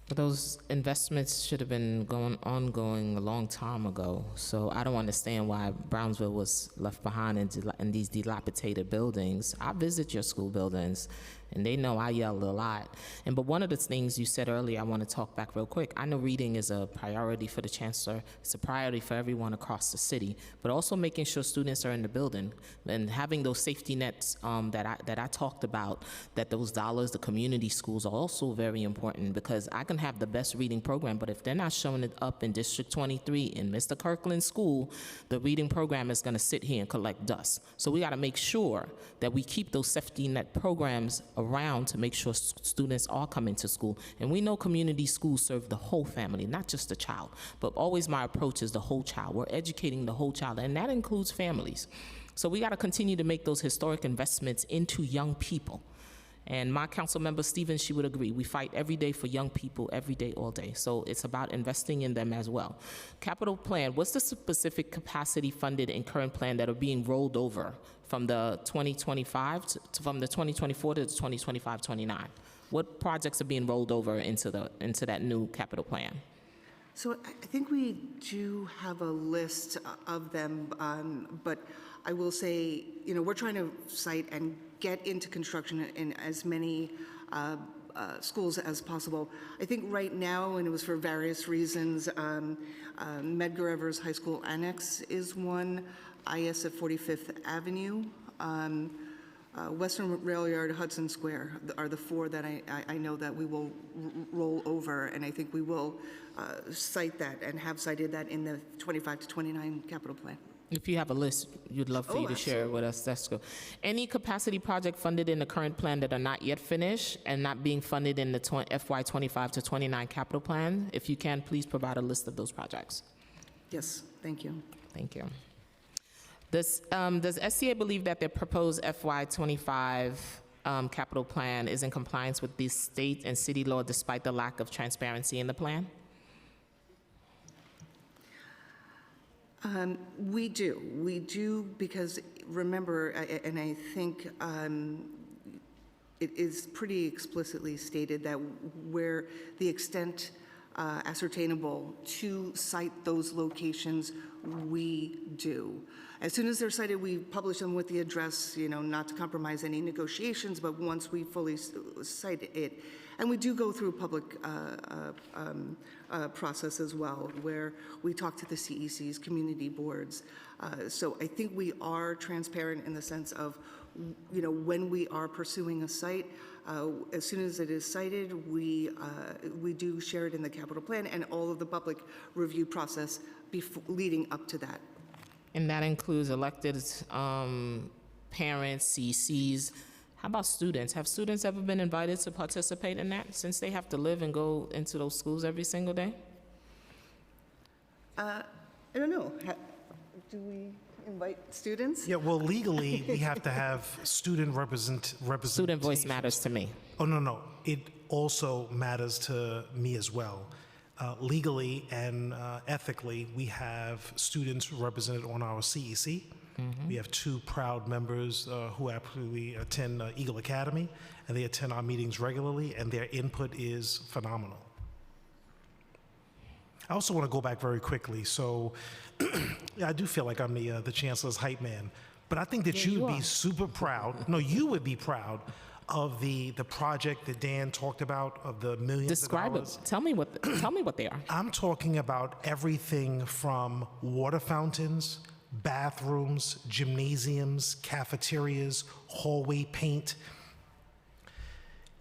But those investments should have been ongoing a long time ago. So I don't understand why Brownsville was left behind in these dilapidated buildings. I visit your school buildings, and they know I yell a lot. But one of the things you said earlier, I want to talk back real quick. I know reading is a priority for the chancellor. It's a priority for everyone across the city, but also making sure students are in the building and having those safety nets that I talked about, that those dollars, the community schools are also very important because I can have the best reading program, but if they're not showing it up in District 23 in Mr. Kirkland's school, the reading program is going to sit here and collect dust. So we got to make sure that we keep those safety net programs around to make sure students are coming to school. And we know community schools serve the whole family, not just the child. But always my approach is the whole child. We're educating the whole child, and that includes families. So we got to continue to make those historic investments into young people. And my council member Stevens, she would agree. We fight every day for young people, every day, all day. So it's about investing in them as well. Capital plan, what's the specific capacity funded in current plan that are being rolled over from the 2025, from the 2024 to the 2025-29? What projects are being rolled over into that new capital plan? So I think we do have a list of them, but I will say, we're trying to cite and get into construction in as many schools as possible. I think right now, and it was for various reasons, Medgar Evers High School Annex is one, IS at 45th Avenue, Western Rail Yard, Hudson Square are the four that I know that we will roll over, and I think we will cite that and have cited that in the 25 to 29 capital plan. If you have a list, you'd love for you to share it with us. That's good. Any capacity project funded in the current plan that are not yet finished and not being funded in the FY 25 to 29 capital plan? If you can, please provide a list of those projects. Yes, thank you. Thank you. Does SCA believe that their proposed FY 25 capital plan is in compliance with the state and city law despite the lack of transparency in the plan? We do because remember, and I think it is pretty explicitly stated that where the extent ascertainable to cite those locations, we do. As soon as they're cited, we publish them with the address, not to compromise any negotiations, but once we fully cite it, and we do go through a public process as well, where we talk to the CECs, community boards. So I think we are transparent in the sense of, when we are pursuing a site, as soon as it is cited, we do share it in the capital plan and all of the public review process leading up to that. And that includes elected parents, CCs. How about students? Have students ever been invited to participate in that since they have to live and go into those schools every single day? I don't know. Do we invite students? Yeah, well, legally, we have to have student representation. Student voice matters to me. Oh, no. It also matters to me as well. Legally and ethically, we have students represented on our CEC. We have two proud members who actually attend Eagle Academy, and they attend our meetings regularly, and their input is phenomenal. I also want to go back very quickly. So I do feel like I'm the chancellor's hype man, but I think that you would be super proud. No, you would be proud of the project that Dan talked about, of the millions of dollars. Describe it. Tell me what they are. I'm talking about everything from water fountains, bathrooms, gymnasiums, cafeterias, hallway paint.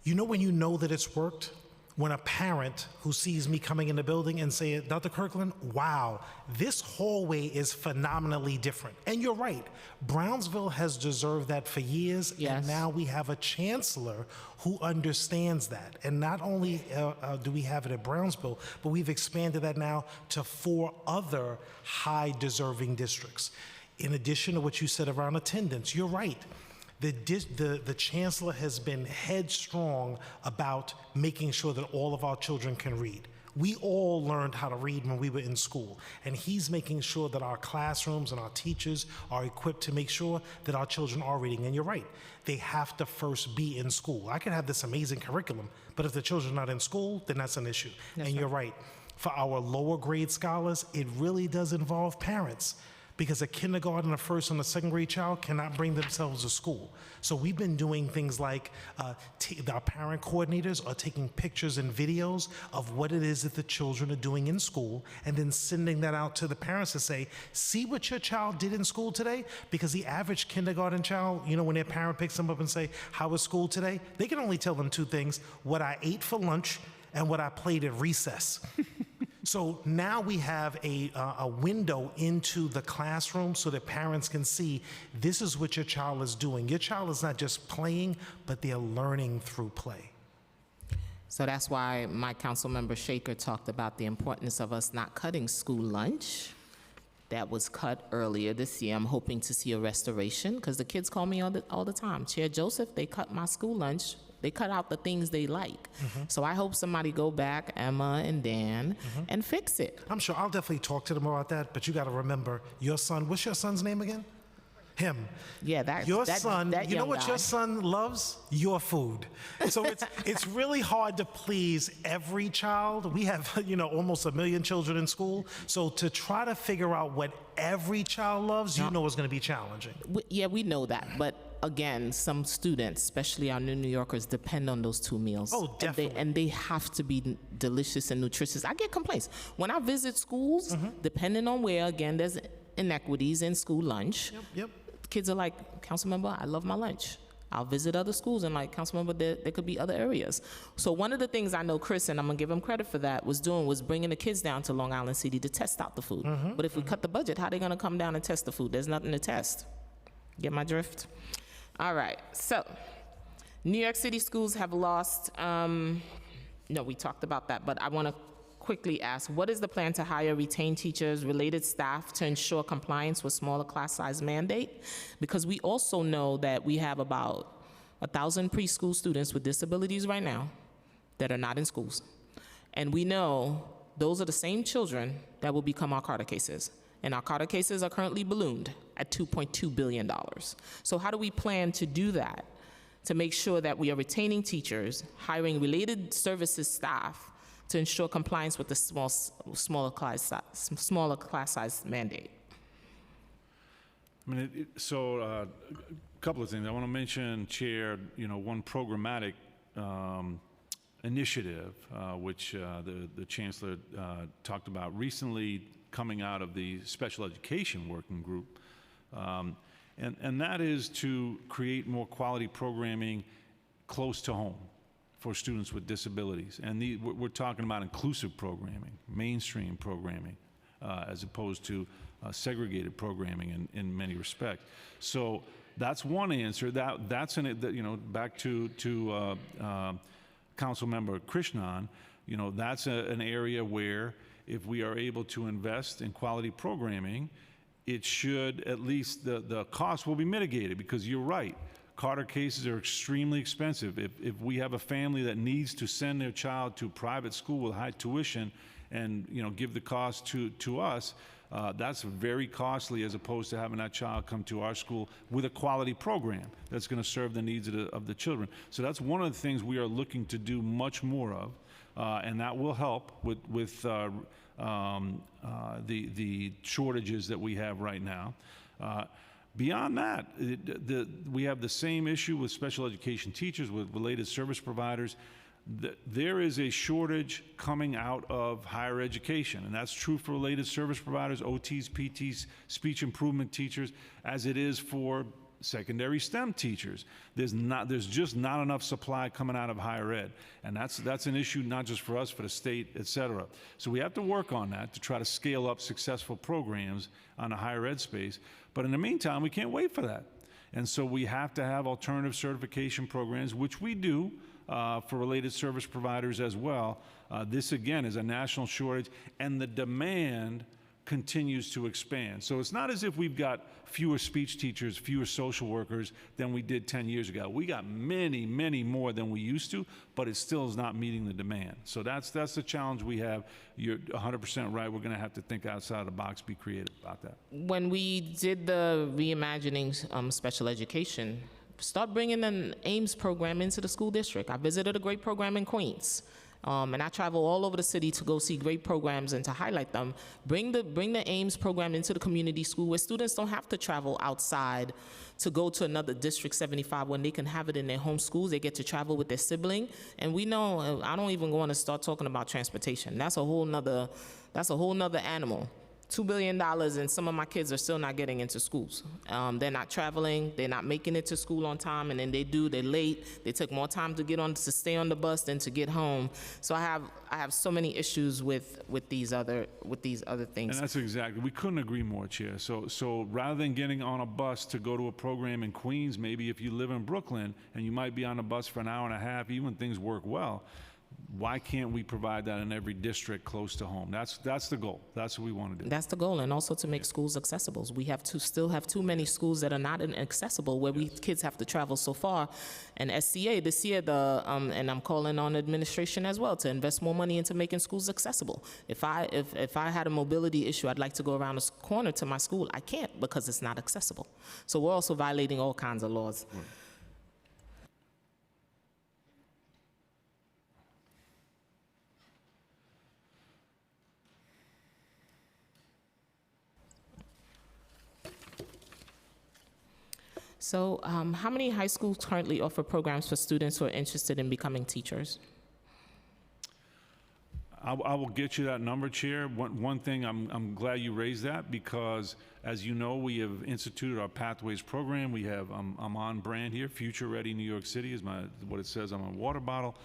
When you know that it's worked? When a parent who sees me coming in the building and say, Dr. Kirkland, wow, this hallway is phenomenally different. And you're right, Brownsville has deserved that for years, and now we have a chancellor who understands that. And not only do we have it at Brownsville, but we've expanded that now to 4 other high-deserving districts. In addition to what you said around attendance, you're right. The chancellor has been headstrong about making sure that all of our children can read. We all learned how to read when we were in school, and he's making sure that our classrooms and our teachers are equipped to make sure that our children are reading. And you're right, they have to first be in school. I can have this amazing curriculum, but if the children are not in school, then that's an issue. You're right. For our lower grade scholars, it really does involve parents, because a kindergarten, a first, and a second grade child cannot bring themselves to school. So we've been doing things like our parent coordinators are taking pictures and videos of what it is that the children are doing in school, and then sending that out to the parents to say, see what your child did in school today? Because the average kindergarten child, when their parent picks them up and say, how was school today? They can only tell them 2 things, what I ate for lunch and what I played at recess. So now we have a window into the classroom so that parents can see this is what your child is doing. Your child is not just playing, but they're learning through play. So that's why my council member Shaker talked about the importance of us not cutting school lunch that was cut earlier this year. I'm hoping to see a restoration, because the kids call me all the time. Chair Joseph, they cut my school lunch. They cut out the things they like. So I hope somebody go back, Emma and Dan, and fix it. I'm sure I'll definitely talk to them about that, but you got to remember, your son, what's your son's name again? Him. Yeah, that Your that, son, that you know young what guy. your son loves? Your food. So it's really hard to please every child. We have, almost 1 million children in school. So to try to figure out what every child loves, you know it's going to be challenging. We know that, but again, some students, especially our New Yorkers, depend on those 2 meals. Oh, definitely. And they have to be delicious and nutritious. I get complaints. When I visit schools, depending on where, again, there's inequities in school lunch. Yep. Kids are like, Councilmember, I love my lunch. I'll visit other schools and like, Councilmember, there could be other areas. So one of the things I know Chris, and I'm gonna give him credit for that, was bringing the kids down to Long Island City to test out the food. But if we cut the budget, how are they gonna come down and test the food? There's nothing to test. Get my drift? All right, so New York City schools have lost, no, we talked about that, but I wanna quickly ask, what is the plan to hire, retain teachers, related staff to ensure compliance with smaller class size mandate? Because we also know that we have about 1,000 preschool students with disabilities right now that are not in schools. And we know those are the same children that will become our Carter cases. And our Carter cases are currently ballooned at $2.2 billion. So how do we plan to do that, to make sure that we are retaining teachers, hiring related services staff, to ensure compliance with the smaller class size mandate? I mean, a couple of things. I want to mention, Chair, one programmatic initiative, which the Chancellor talked about recently coming out of the Special Education Working Group. And that is to create more quality programming close to home for students with disabilities. And we're talking about inclusive programming, mainstream programming, as opposed to segregated programming in many respects. So that's one answer. That's back to Councilmember Krishnan, that's an area where if we are able to invest in quality programming, it should, at least the cost will be mitigated, because you're right. Carter cases are extremely expensive. If we have a family that needs to send their child to private school with high tuition and give the cost to us, that's very costly, as opposed to having that child come to our school with a quality program that's going to serve the needs of the children. So that's one of the things we are looking to do much more of, and that will help with the shortages that we have right now. Beyond that, we have the same issue with special education teachers, with related service providers. There is a shortage coming out of higher education, and that's true for related service providers, OTs, PTs, speech improvement teachers, as it is for secondary STEM teachers. There's just not enough supply coming out of higher ed, and that's an issue not just for us, for the state, et cetera. So we have to work on that to try to scale up successful programs on the higher ed space. But in the meantime, we can't wait for that. And so we have to have alternative certification programs, which we do for related service providers as well. This, again, is a national shortage, and the demand continues to expand. So it's not as if we've got fewer speech teachers, fewer social workers than we did 10 years ago. We got many, many more than we used to, but it still is not meeting the demand. So that's the challenge we have. You're 100% right. We're going to have to think outside the box, be creative about that. When we did the reimagining special education, start bringing an Ames program into the school district. I visited a great program in Queens. And I travel all over the city to go see great programs and to highlight them. Bring the Ames program into the community school, where students don't have to travel outside to go to another District 75 when they can have it in their home schools. They get to travel with their sibling. And we know, I don't even want to start talking about transportation. That's a whole nother animal. $2 billion, and some of my kids are still not getting into schools. They're not traveling, they're not making it to school on time, and then they're late. They took more time to stay on the bus than to get home. So I have so many issues with these other things. And that's exactly, we couldn't agree more, Chair. So rather than getting on a bus to go to a program in Queens, maybe if you live in Brooklyn and you might be on a bus for an hour and a half, even when things work well, Why can't we provide that in every district close to home? That's the goal. That's what we want to do. That's the goal, and also to make schools accessible. We have to still have too many schools that are not accessible, where kids have to travel so far. And SCA this year, and I'm calling on administration as well to invest more money into making schools accessible. If I had a mobility issue, I'd like to go around the corner to my school. I can't because it's not accessible. So we're also violating all kinds of laws. Right. So how many high schools currently offer programs for students who are interested in becoming teachers? I will get you that number, Chair. One thing, I'm glad you raised that, because as you know, we have instituted our Pathways program. We have, I'm on brand here, Future Ready New York City is what it says on my water bottle.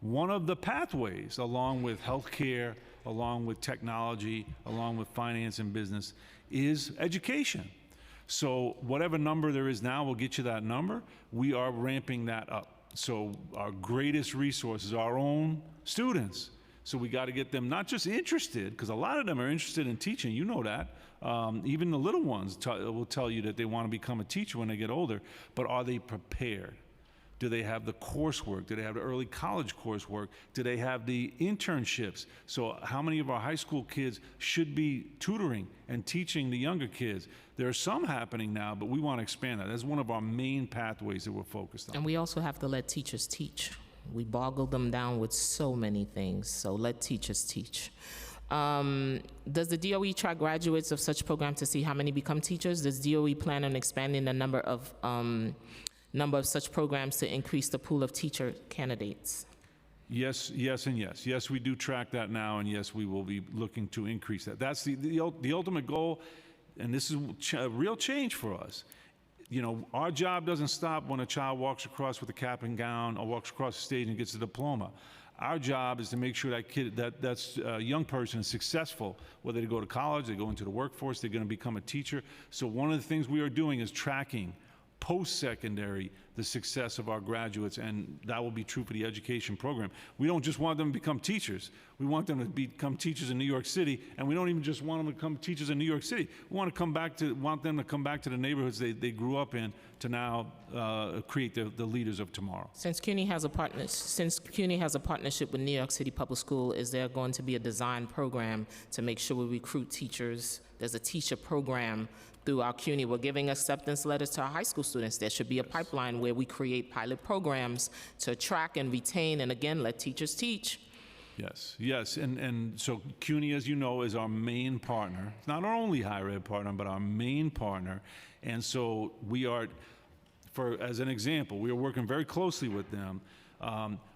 One of the pathways, along with healthcare, along with technology, along with finance and business, is education. So whatever number there is now, we'll get you that number. We are ramping that up. So our greatest resource is our own students. So we got to get them not just interested, because a lot of them are interested in teaching, you know that. Even the little ones will tell you that they want to become a teacher when they get older, but are they prepared? Do they have the coursework? Do they have the early college coursework? Do they have the internships? So how many of our high school kids should be tutoring and teaching the younger kids? There are some happening now, but we want to expand that. That's one of our main pathways that we're focused on. And we also have to let teachers teach. We boggle them down with so many things, so let teachers teach. Does the DOE track graduates of such programs to see how many become teachers? Does DOE plan on expanding the number of such programs to increase the pool of teacher candidates? Yes, yes, and yes. Yes, we do track that now, and yes, we will be looking to increase that. That's the ultimate goal, and this is a real change for us. You know, our job doesn't stop when a child walks across with a cap and gown or walks across the stage and gets a diploma. Our job is to make sure that kid, that's young person is successful, whether they go to college, they go into the workforce, they're going to become a teacher. So one of the things we are doing is tracking post-secondary the success of our graduates, and that will be true for the education program. We don't just want them to become teachers. We want them to become teachers in New York City, and we don't even just want them to become teachers in New York City. We want them to come back to the neighborhoods they grew up in to now create the leaders of tomorrow. Since CUNY has a partnership with New York City Public School, is there going to be a design program to make sure we recruit teachers? There's a teacher program through our CUNY. We're giving acceptance letters to our high school students. There should be a pipeline where we create pilot programs to attract and retain, and again, let teachers teach. Yes, yes, and so CUNY, as you know, is our main partner. It's not our only higher ed partner, but our main partner. And so we are, as an example, we are working very closely with them.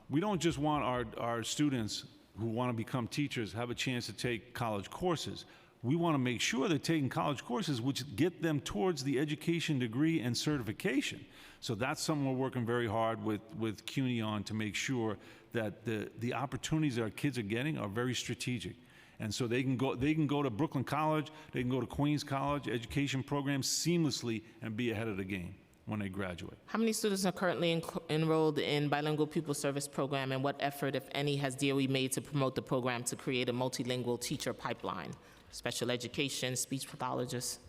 We don't just want our students who want to become teachers have a chance to take college courses. We want to make sure they're taking college courses which get them towards the education degree and certification. So that's something we're working very hard with CUNY on, to make sure that the opportunities that our kids are getting are very strategic. And so they can go to Brooklyn College, they can go to Queens College, education programs seamlessly and be ahead of the game when they graduate. How many students are currently enrolled in bilingual pupil service program, and what effort, if any, has DOE made to promote the program to create a multilingual teacher pipeline? Special education, speech pathologists?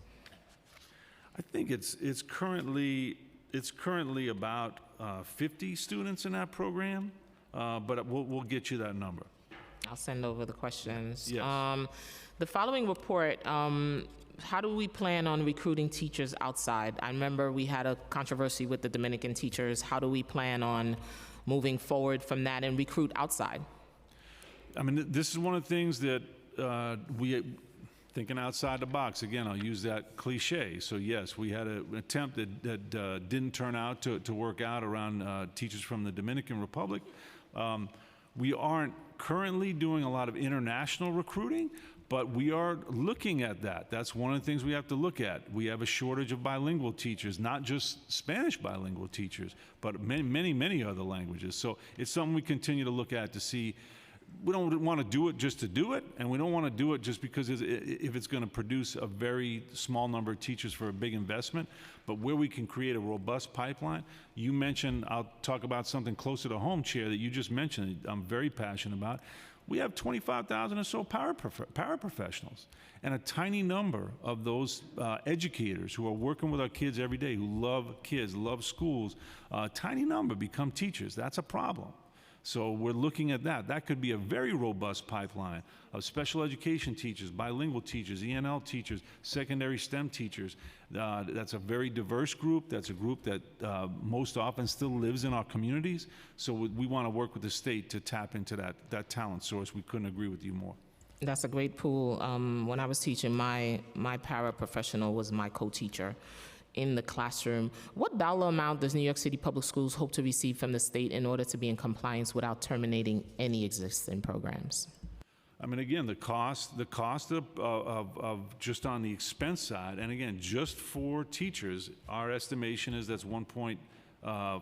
I think it's currently about 50 students in that program, but we'll get you that number. I'll send over the questions. Yes. The following report, how do we plan on recruiting teachers outside? I remember we had a controversy with the Dominican teachers. How do we plan on moving forward from that and recruit outside? I mean, this is one of the things that thinking outside the box. Again, I'll use that cliche. So yes, we had an attempt that didn't turn out to work out around teachers from the Dominican Republic. We aren't currently doing a lot of international recruiting, but we are looking at that. That's one of the things we have to look at. We have a shortage of bilingual teachers, not just Spanish bilingual teachers, but many other languages. So it's something we continue to look at to see we don't want to do it just to do it, and we don't want to do it just because if it's going to produce a very small number of teachers for a big investment, but where we can create a robust pipeline. You mentioned, I'll talk about something closer to home, Chair, that you just mentioned, I'm very passionate about. We have 25,000 or so paraprofessionals, and a tiny number of those educators who are working with our kids every day, who love kids, love schools, a tiny number become teachers. That's a problem. So we're looking at that. That could be a very robust pipeline of special education teachers, bilingual teachers, ENL teachers, secondary STEM teachers. That's a very diverse group. That's a group that most often still lives in our communities. So we want to work with the state to tap into that talent source. We couldn't agree with you more. That's a great pool. When I was teaching, my paraprofessional was my co-teacher in the classroom. What dollar amount does New York City Public Schools hope to receive from the state in order to be in compliance without terminating any existing programs? I mean, again, the cost of just on the expense side, and again, just for teachers, our estimation is that's $1.4 to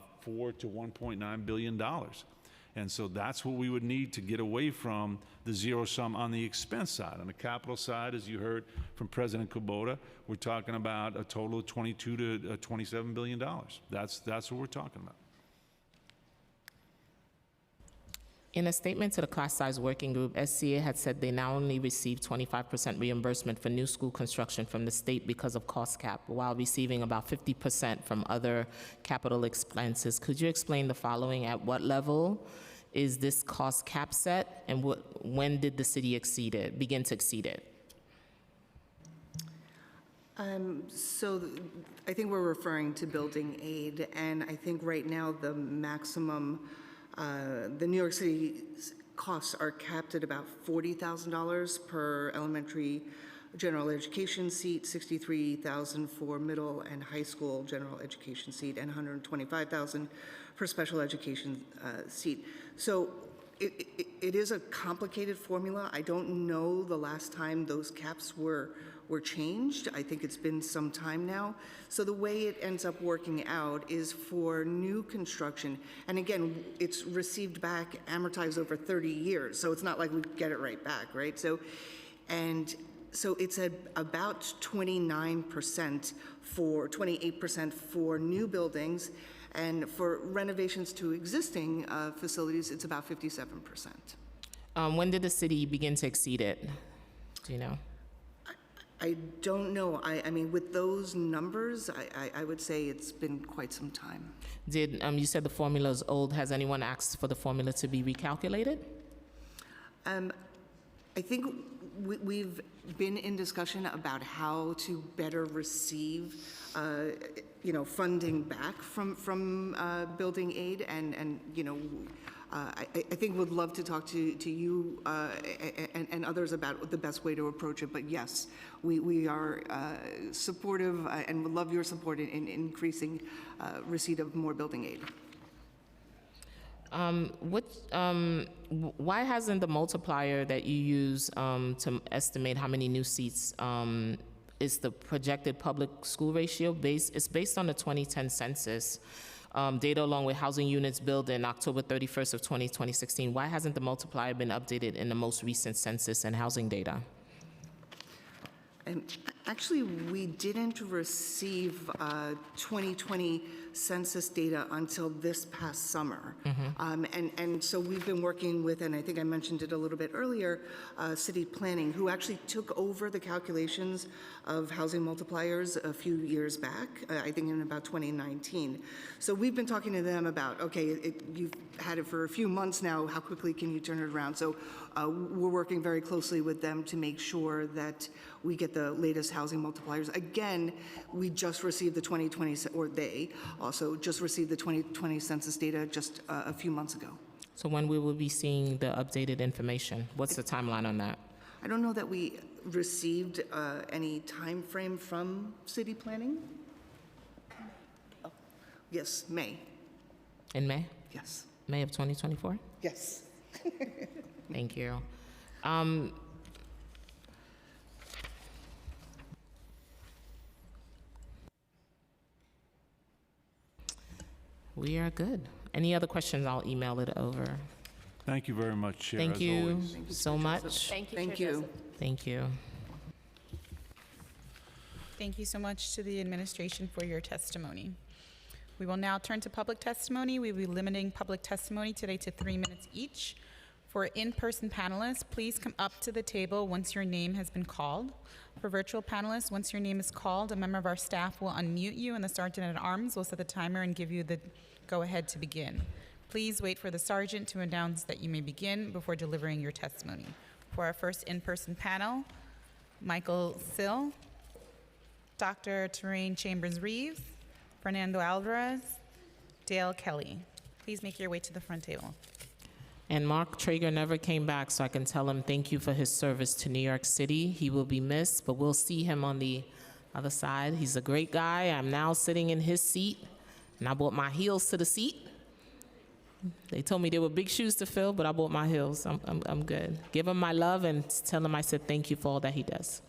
$1.9 billion. And so that's what we would need to get away from the zero sum on the expense side. On the capital side, as you heard from President Kubota, we're talking about a total of $22 to $27 billion. That's what we're talking about. In a statement to the class size working group, SCA had said they now only receive 25% reimbursement for new school construction from the state because of cost cap, while receiving about 50% from other capital expenses. Could you explain the following? At what level is this cost cap set, and when did the city begin to exceed it? So I think we're referring to building aid, and I think right now the maximum, the New York City costs are capped at about $40,000 per elementary general education seat, $63,000 for middle and high school general education seat, and $125,000 for special education seat. So it is a complicated formula. I don't know the last time those caps were changed. I think it's been some time now. So the way it ends up working out is for new construction, and again, it's received back, amortized over 30 years, so it's not like we get it right back, right? So it's at about 28% for new buildings, and for renovations to existing facilities, it's about 57%. When did the city begin to exceed it? Do you know? I don't know. I mean, with those numbers, I would say it's been quite some time. You said the formula is old. Has anyone asked for the formula to be recalculated? I think we've been in discussion about how to better receive, funding back from building aid, and I think would love to talk to you and others about the best way to approach it. But yes, we are supportive and would love your support in increasing receipt of more building aid. Why hasn't the multiplier that you use to estimate how many new seats is the projected public school ratio it's based on the 2010 census data along with housing units built in October 31st of 2016. Why hasn't the multiplier been updated in the most recent census and housing data? Actually, we didn't receive 2020 census data until this past summer. And so we've been working with, and I think I mentioned it a little bit earlier, city planning, who actually took over the calculations of housing multipliers a few years back, I think in about 2019. So we've been talking to them about, okay, you've had it for a few months now, how quickly can you turn it around? So we're working very closely with them to make sure that we get the latest housing multipliers. Again, we just received the 2020, or they also just received the 2020 census data just a few months ago. So when we will be seeing the updated information? What's the timeline on that? I don't know that we received any time frame from city planning. Oh, yes, May. In May? Yes. May of 2024? Yes. Thank you. We are good. Any other questions? I'll email it over. Thank you very much, Chair, Thank as you always. so much. Thank you, Thank Chair you. Joseph. Thank you. Thank you so much to the administration for your testimony. We will now turn to public testimony. We will be limiting public testimony today to 3 minutes each. For in-person panelists, please come up to the table once your name has been called. For virtual panelists, once your name is called, a member of our staff will unmute you and the sergeant at arms will set the timer and give you the go-ahead to begin. Please wait for the sergeant to announce that you may begin before delivering your testimony. For our first in-person panel, Michael Sill, Dr. Terrain Chambers-Reeves, Fernando Alvarez, Dale Kelly. Please make your way to the front table. And Mark Traeger never came back, so I can tell him thank you for his service to New York City. He will be missed, but we'll see him on the other side. He's a great guy. I'm now sitting in his seat, and I brought my heels to the seat. They told me there were big shoes to fill, but I bought my heels. I'm good. Give him my love and tell him I said thank you for all that he does.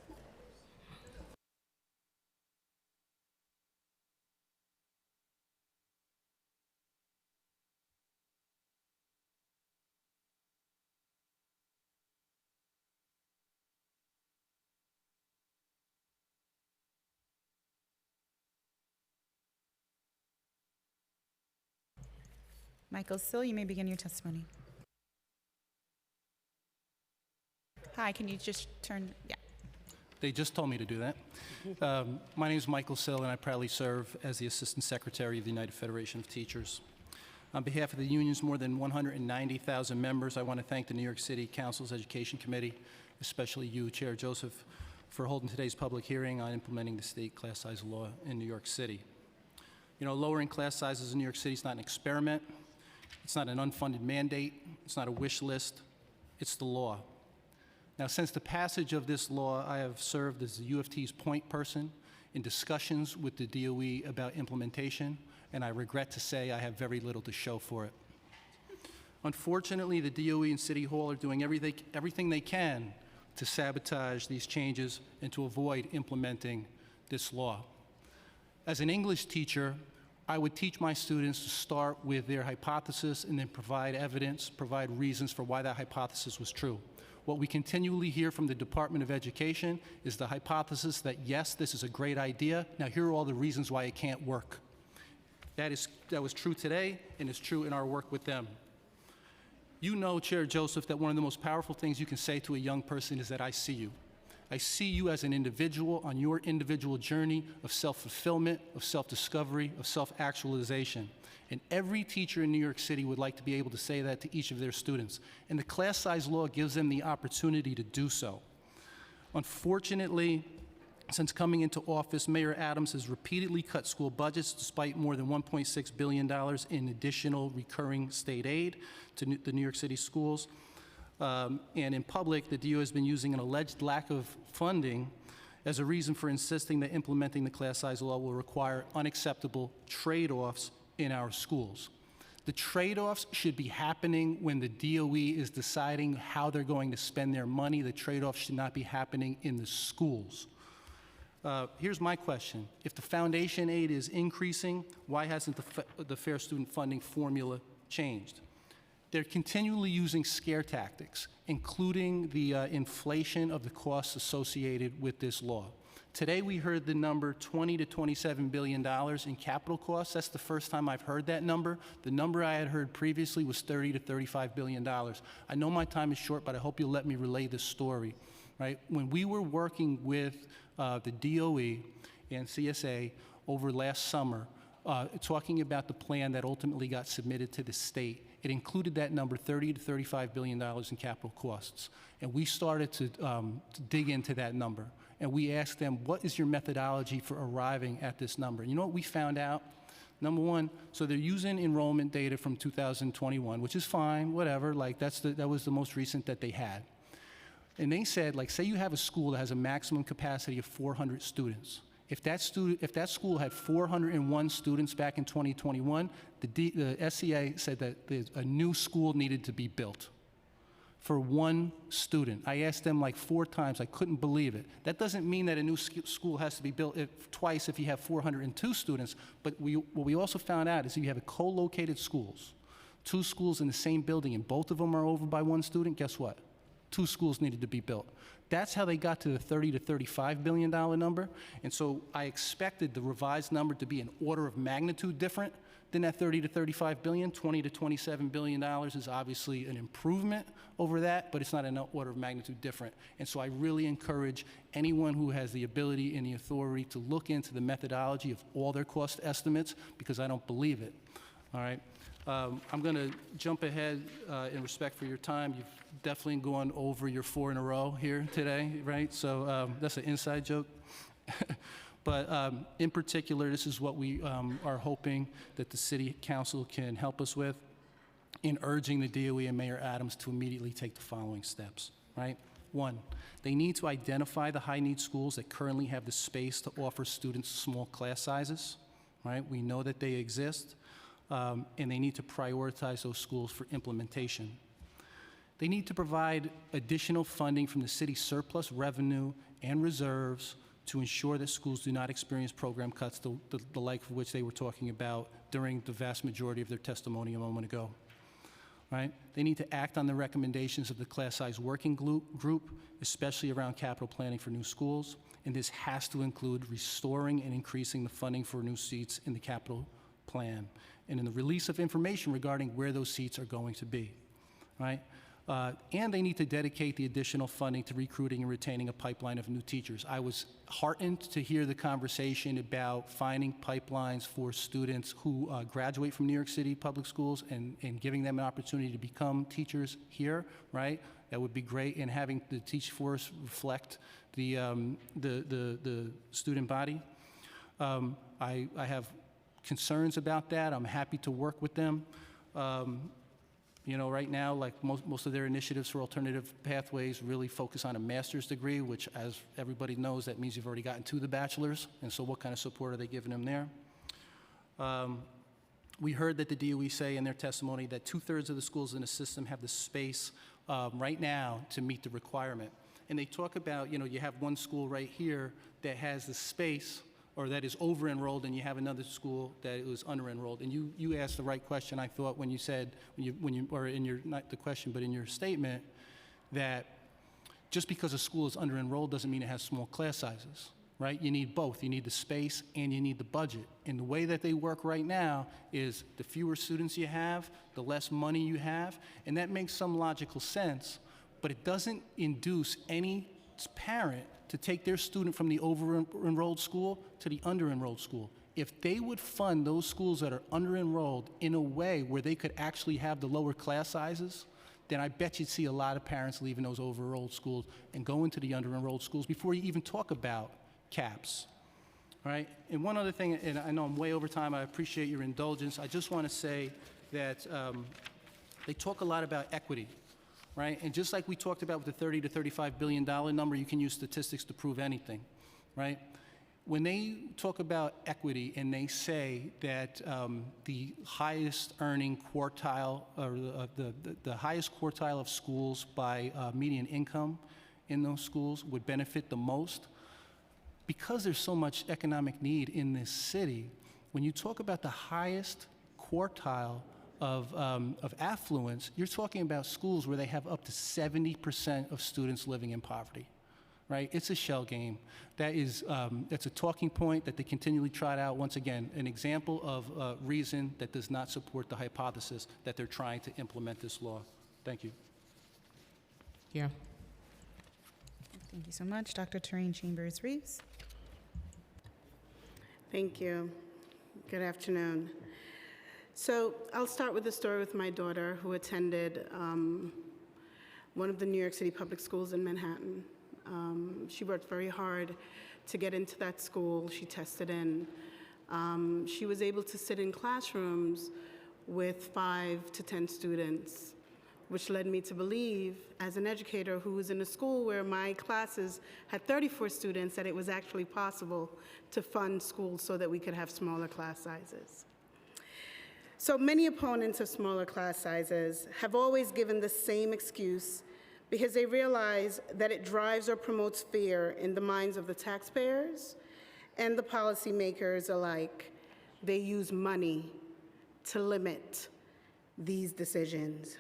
Michael Sill, you may begin your testimony. Hi, can you just turn, yeah. They just told me to do that. My name is Michael Sill, and I proudly serve as the Assistant Secretary of the United Federation of Teachers. On behalf of the union's more than 190,000 members, I want to thank the New York City Council's Education Committee, especially you, Chair Joseph, for holding today's public hearing on implementing the state class size law in New York City. You know, lowering class sizes in New York City is not an experiment. It's not an unfunded mandate. It's not a wish list. It's the law. Now, since the passage of this law, I have served as the U of T's point person in discussions with the DOE about implementation, and I regret to say I have very little to show for it. Unfortunately, the DOE and City Hall are doing everything they can to sabotage these changes and to avoid implementing this law. As an English teacher, I would teach my students to start with their hypothesis and then provide evidence, provide reasons for why that hypothesis was true. What we continually hear from the Department of Education is the hypothesis that, yes, this is a great idea. Now, here are all the reasons why it can't work. That was true today, and it's true in our work with them. You know, Chair Joseph, that one of the most powerful things you can say to a young person is that I see you. I see you as an individual on your individual journey of self-fulfillment, of self-discovery, of self-actualization. And every teacher in New York City would like to be able to say that to each of their students. And the class size law gives them the opportunity to do so. Unfortunately, since coming into office, Mayor Adams has repeatedly cut school budgets despite more than $1.6 billion in additional recurring state aid to the New York City schools. And in public, the DO has been using an alleged lack of funding as a reason for insisting that implementing the class size law will require unacceptable trade-offs in our schools. The trade-offs should be happening when the DOE is deciding how they're going to spend their money. The trade-offs should not be happening in the schools. Here's my question. If the foundation aid is increasing, why hasn't the Fair Student Funding formula changed? They're continually using scare tactics, including the inflation of the costs associated with this law. Today we heard the number $20 to $27 billion in capital costs. That's the first time I've heard that number. The number I had heard previously was $30 to $35 billion. I know my time is short, but I hope you'll let me relay this story. Right? When we were working with the DOE and CSA over last summer, talking about the plan that ultimately got submitted to the state, it included that number, $30 to $35 billion in capital costs. And we started to dig into that number. And we asked them, what is your methodology for arriving at this number? And you know what we found out? Number one, so they're using enrollment data from 2021, which is fine, whatever, like that was the most recent that they had. And they said, like, say you have a school that has a maximum capacity of 400 students. If that school had 401 students back in 2021, the SEA said that a new school needed to be built for one student. I asked them like 4 times. I couldn't believe it. That doesn't mean that a new school has to be built twice if you have 402 students, but what we also found out is if you have co-located schools, 2 schools in the same building and both of them are over by 1 student, guess what? 2 schools needed to be built. That's how they got to the $30 to $35 billion number. And so I expected the revised number to be an order of magnitude different than that 30 to 35 billion. 20 to 27 billion dollars is obviously an improvement over that, but it's not an order of magnitude different. And so I really encourage anyone who has the ability and the authority to look into the methodology of all their cost estimates, because I don't believe it. All right. I'm going to jump ahead in respect for your time. You've definitely gone over your 4 in a row here today, right? So that's an inside joke. But in particular, this is what we are hoping that the City Council can help us with in urging the DOE and Mayor Adams to immediately take the following steps, right? 1, they need to identify the high-need schools that currently have the space to offer students small class sizes, right? We know that they exist, and they need to prioritize those schools for implementation. They need to provide additional funding from the city's surplus revenue and reserves to ensure that schools do not experience program cuts, the like of which they were talking about during the vast majority of their testimony a moment ago. Right? They need to act on the recommendations of the class size working group, especially around capital planning for new schools, and this has to include restoring and increasing the funding for new seats in the capital plan, and in the release of information regarding where those seats are going to be. Right? And they need to dedicate the additional funding to recruiting and retaining a pipeline of new teachers. I was heartened to hear the conversation about finding pipelines for students who graduate from New York City public schools and giving them an opportunity to become teachers here, right? That would be great, and having the teach force reflect the student body. I have concerns about that. I'm happy to work with them. You know, right now, like most of their initiatives for alternative pathways really focus on a master's degree, which, as everybody knows, that means you've already gotten to the bachelor's. And so what kind of support are they giving them there? We heard that the DOE say in their testimony that 2/3 of the schools in the system have the space right now to meet the requirement. And they talk about, you know, you have one school right here that has the space, or that is over-enrolled, and you have another school that is under-enrolled. And you asked the right question, I thought, when you said, or in your, not the question, but in your statement, that just because a school is under-enrolled doesn't mean it has small class sizes, right? You need both. You need the space and you need the budget. And the way that they work right now is the fewer students you have, the less money you have, and that makes some logical sense, but it doesn't induce any parent to take their student from the over-enrolled school to the under-enrolled school. If they would fund those schools that are under-enrolled in a way where they could actually have the lower class sizes, then I bet you'd see a lot of parents leaving those over-enrolled schools and go into the under-enrolled schools before you even talk about caps, right? And one other thing, and I know I'm way over time, I appreciate your indulgence. I just want to say that they talk a lot about equity. Right? And just like we talked about with the $30 to $35 billion number, you can use statistics to prove anything, right? When they talk about equity and they say that the highest earning quartile, or the highest quartile of schools by median income in those schools would benefit the most, because there's so much economic need in this city, when you talk about the highest quartile of affluence, you're talking about schools where they have up to 70% of students living in poverty, right? It's a shell game. That is, that's a talking point that they continually trot out. Once again, an example of reason that does not support the hypothesis that they're trying to implement this law. Thank you. Yeah. Thank you so much. Dr. Tareen Chambers-Reeves. Thank you. Good afternoon. So I'll start with a story with my daughter, who attended one of the New York City public schools in Manhattan. She worked very hard to get into that school. She tested in. She was able to sit in classrooms with 5 to 10 students, which led me to believe, as an educator who was in a school where my classes had 34 students, that it was actually possible to fund schools so that we could have smaller class sizes. So many opponents of smaller class sizes have always given the same excuse because they realize that it drives or promotes fear in the minds of the taxpayers and the policymakers alike. They use money to limit these decisions.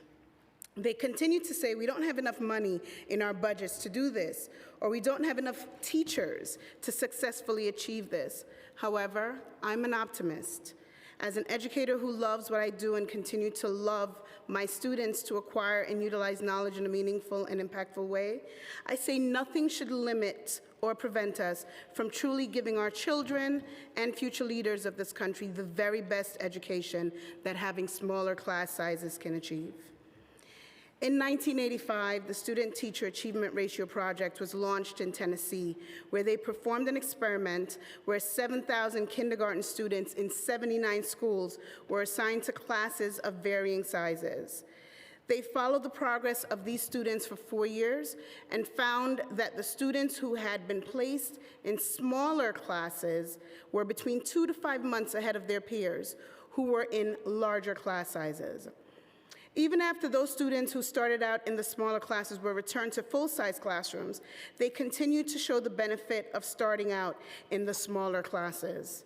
They continue to say we don't have enough money in our budgets to do this, or we don't have enough teachers to successfully achieve this. However, I'm an optimist. As an educator who loves what I do and continue to love my students to acquire and utilize knowledge in a meaningful and impactful way, I say nothing should limit or prevent us from truly giving our children and future leaders of this country the very best education that having smaller class sizes can achieve. In 1985, the Student Teacher Achievement Ratio Project was launched in Tennessee, where they performed an experiment where 7,000 kindergarten students in 79 schools were assigned to classes of varying sizes. They followed the progress of these students for 4 years and found that the students who had been placed in smaller classes were between 2 to 5 months ahead of their peers who were in larger class sizes. Even after those students who started out in the smaller classes were returned to full-size classrooms, they continued to show the benefit of starting out in the smaller classes.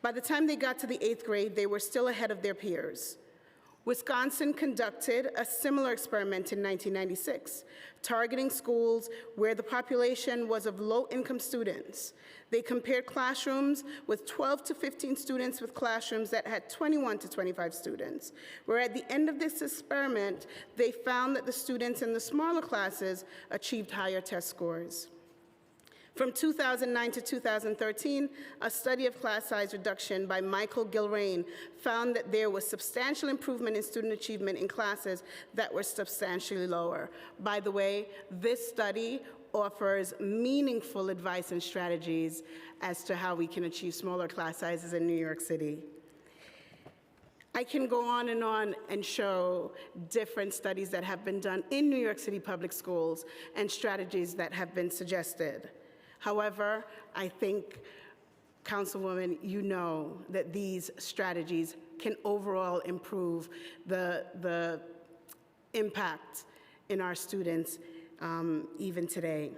By the time they got to the 8th grade, they were still ahead of their peers. Wisconsin conducted a similar experiment in 1996, targeting schools where the population was of low-income students. They compared classrooms with 12 to 15 students with classrooms that had 21 to 25 students, where at the end of this experiment, they found that the students in the smaller classes achieved higher test scores. From 2009 to 2013, a study of class size reduction by Michael Gilrain found that there was substantial improvement in student achievement in classes that were substantially lower. By the way, this study offers meaningful advice and strategies as to how we can achieve smaller class sizes in New York City. I can go on and show different studies that have been done in New York City public schools and strategies that have been suggested. However, I think, Councilwoman, you know that these strategies can overall improve the impact in our students even today.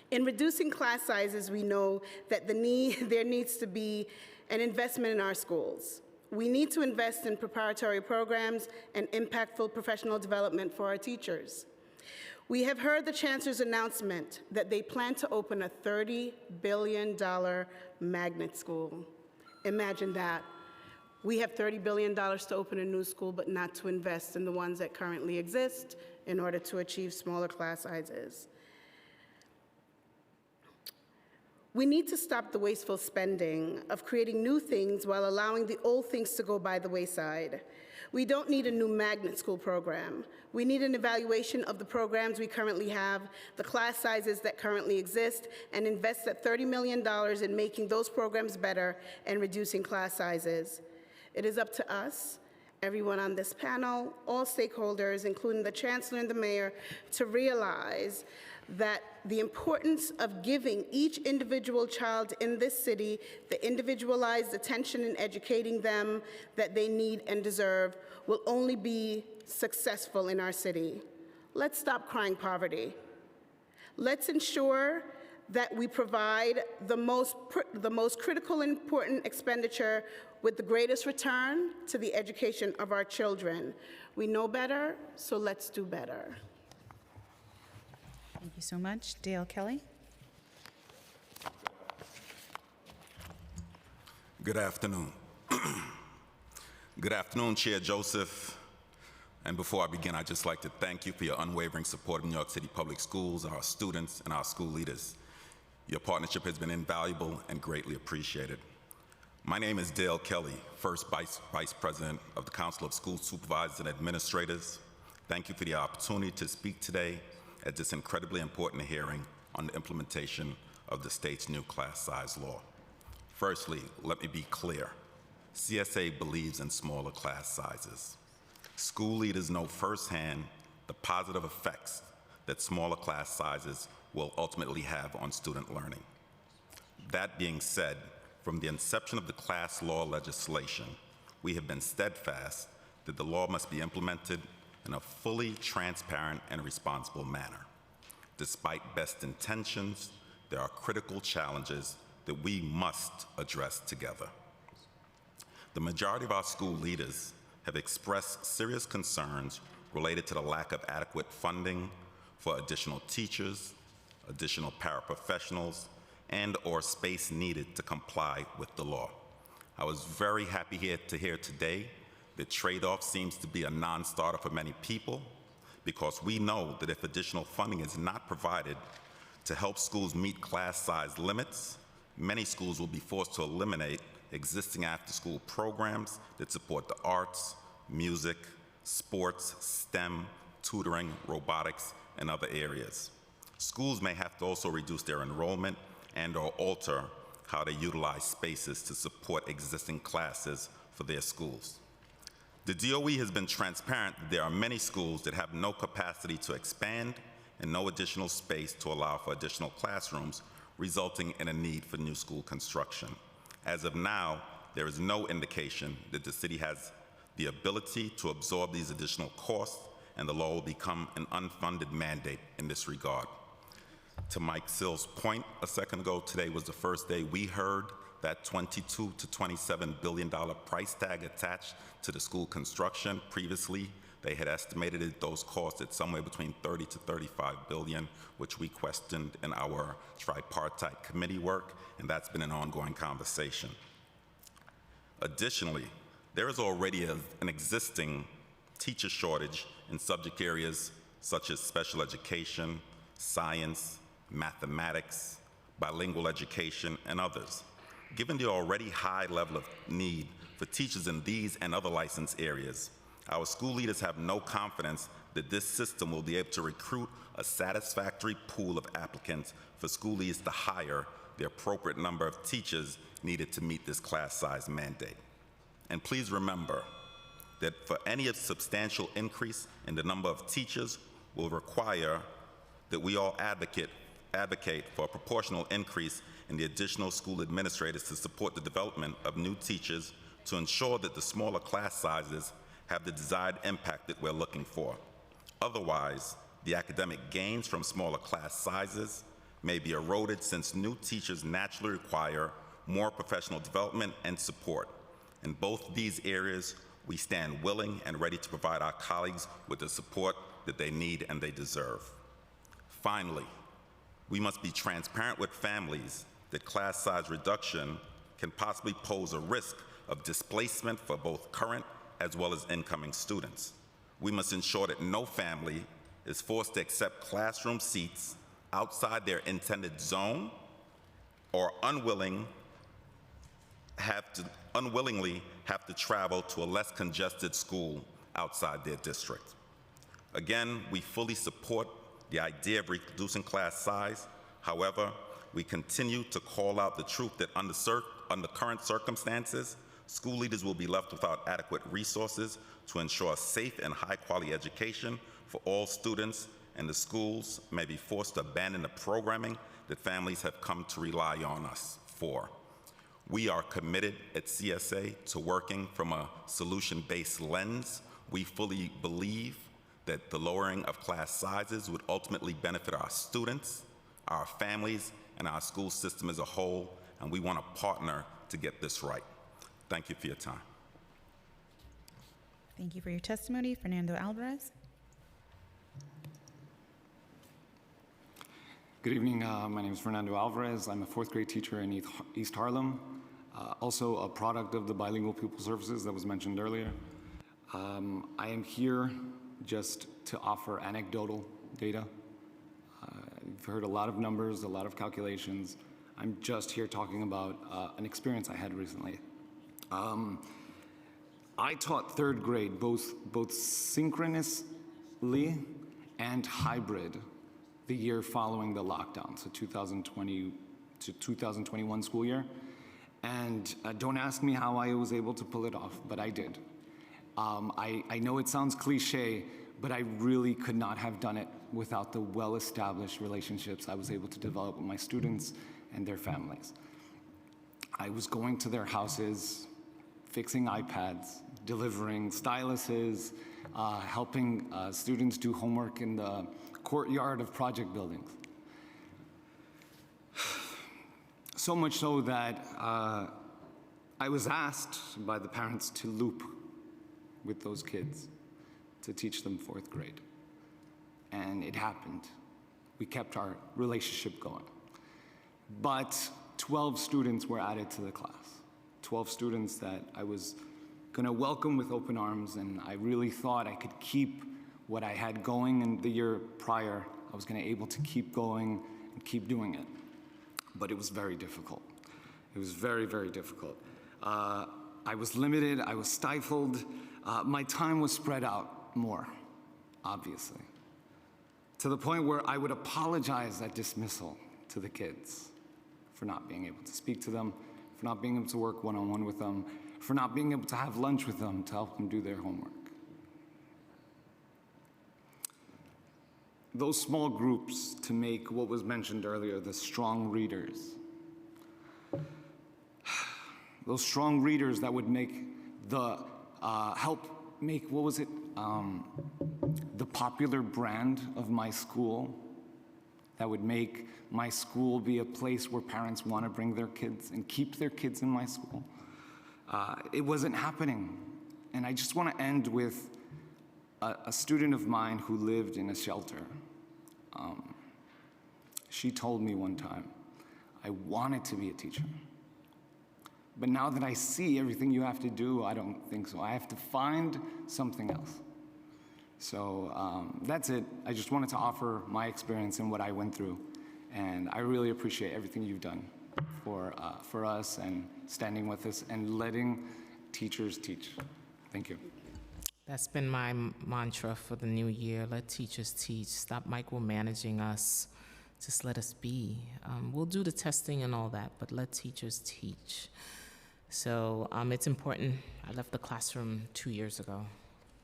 In reducing class sizes, we know that there needs to be an investment in our schools. We need to invest in preparatory programs and impactful professional development for our teachers. We have heard the Chancellor's announcement that they plan to open a $30 billion magnet school. Imagine that. We have $30 billion to open a new school, but not to invest in the ones that currently exist in order to achieve smaller class sizes. We need to stop the wasteful spending of creating new things while allowing the old things to go by the wayside. We don't need a new magnet school program. We need an evaluation of the programs we currently have, the class sizes that currently exist, and invest that $30 million in making those programs better and reducing class sizes. It is up to us, everyone on this panel, all stakeholders, including the Chancellor and the Mayor, to realize that the importance of giving each individual child in this city the individualized attention and educating them that they need and deserve will only be successful in our city. Let's stop crying poverty. Let's ensure that we provide the most critical and important expenditure with the greatest return to the education of our children. We know better, so let's do better. Thank you so much. Dale Kelly. Good afternoon. Good afternoon, Chair Joseph. And before I begin, I'd just like to thank you for your unwavering support of New York City Public Schools, our students, and our school leaders. Your partnership has been invaluable and greatly appreciated. My name is Dale Kelly, first Vice President of the Council of School Supervisors and Administrators. Thank you for the opportunity to speak today at this incredibly important hearing on the implementation of the state's new class size law. Firstly, let me be clear. CSA believes in smaller class sizes. School leaders know firsthand the positive effects that smaller class sizes will ultimately have on student learning. That being said, from the inception of the class law legislation, we have been steadfast that the law must be implemented in a fully transparent and responsible manner. Despite best intentions, there are critical challenges that we must address together. The majority of our school leaders have expressed serious concerns related to the lack of adequate funding for additional teachers, additional paraprofessionals, and/or space needed to comply with the law. I was very happy to hear today that trade-off seems to be a non-starter for many people, because we know that if additional funding is not provided to help schools meet class size limits, many schools will be forced to eliminate existing after-school programs that support the arts, music, sports, STEM, tutoring, robotics, and other areas. Schools may have to also reduce their enrollment and/or alter how they utilize spaces to support existing classes for their schools. The DOE has been transparent that there are many schools that have no capacity to expand and no additional space to allow for additional classrooms, resulting in a need for new school construction. As of now, there is no indication that the city has the ability to absorb these additional costs, and the law will become an unfunded mandate in this regard. To Mike Sill's point a second ago, today was the first day we heard that $22 to $27 billion price tag attached to the school construction. Previously, they had estimated those costs at somewhere between 30 to 35 billion, which we questioned in our tripartite committee work, and that's been an ongoing conversation. Additionally, there is already an existing teacher shortage in subject areas such as special education, science, mathematics, bilingual education, and others. Given the already high level of need for teachers in these and other licensed areas, our school leaders have no confidence that this system will be able to recruit a satisfactory pool of applicants for school leaders to hire the appropriate number of teachers needed to meet this class size mandate. And please remember that for any substantial increase in the number of teachers will require that we all advocate for a proportional increase in the additional school administrators to support the development of new teachers to ensure that the smaller class sizes have the desired impact that we're looking for. Otherwise, the academic gains from smaller class sizes may be eroded, since new teachers naturally require more professional development and support. In both these areas, we stand willing and ready to provide our colleagues with the support that they need and they deserve. Finally, we must be transparent with families that class size reduction can possibly pose a risk of displacement for both current as well as incoming students. We must ensure that no family is forced to accept classroom seats outside their intended zone or unwillingly have to travel to a less congested school outside their district. Again, we fully support the idea of reducing class size. However, we continue to call out the truth that under current circumstances, school leaders will be left without adequate resources to ensure a safe and high-quality education for all students, and the schools may be forced to abandon the programming that families have come to rely on us for. We are committed at CSA to working from a solution-based lens. We fully believe that the lowering of class sizes would ultimately benefit our students, our families, and our school system as a whole, and we want to partner to get this right. Thank you for your time. Thank you for your testimony. Fernando Alvarez. Good evening. My name is Fernando Alvarez. I'm a fourth grade teacher in East Harlem, also a product of the Bilingual Pupil Services that was mentioned earlier. I am here just to offer anecdotal data. You've heard a lot of numbers, a lot of calculations. I'm just here talking about an experience I had recently. I taught third grade both synchronously and hybrid the year following the lockdown, so 2020 to 2021 school year. And don't ask me how I was able to pull it off, but I did. I know it sounds cliche, but I really could not have done it without the well-established relationships I was able to develop with my students and their families. I was going to their houses, fixing iPads, delivering styluses, helping students do homework in the courtyard of project buildings. So much so that I was asked by the parents to loop with those kids to teach them 4th grade. And it happened. We kept our relationship going. But 12 students were added to the class. 12 students that I was gonna welcome with open arms, and I really thought I could keep what I had going in the year prior. I was gonna able to keep going and keep doing it. But it was very difficult. It was very, very difficult. I was limited, I was stifled. My time was spread out more, obviously, to the point where I would apologize at dismissal to the kids for not being able to speak to them, for not being able to work one-on-one with them, for not being able to have lunch with them to help them do their homework. Those small groups to make what was mentioned earlier, the strong readers. Those strong readers that would make the, help make, what was it? The popular brand of my school, that would make my school be a place where parents want to bring their kids and keep their kids in my school. It wasn't happening. And I just want to end with a student of mine who lived in a shelter. She told me one time, I wanted to be a teacher. But now that I see everything you have to do, I don't think so. I have to find something else. So that's it. I just wanted to offer my experience and what I went through. And I really appreciate everything you've done for us and standing with us and letting teachers teach. Thank you. That's been my mantra for the new year. Let teachers teach. Stop micromanaging us. Just let us be. We'll do the testing and all that, but let teachers teach. So it's important. I left the classroom 2 years ago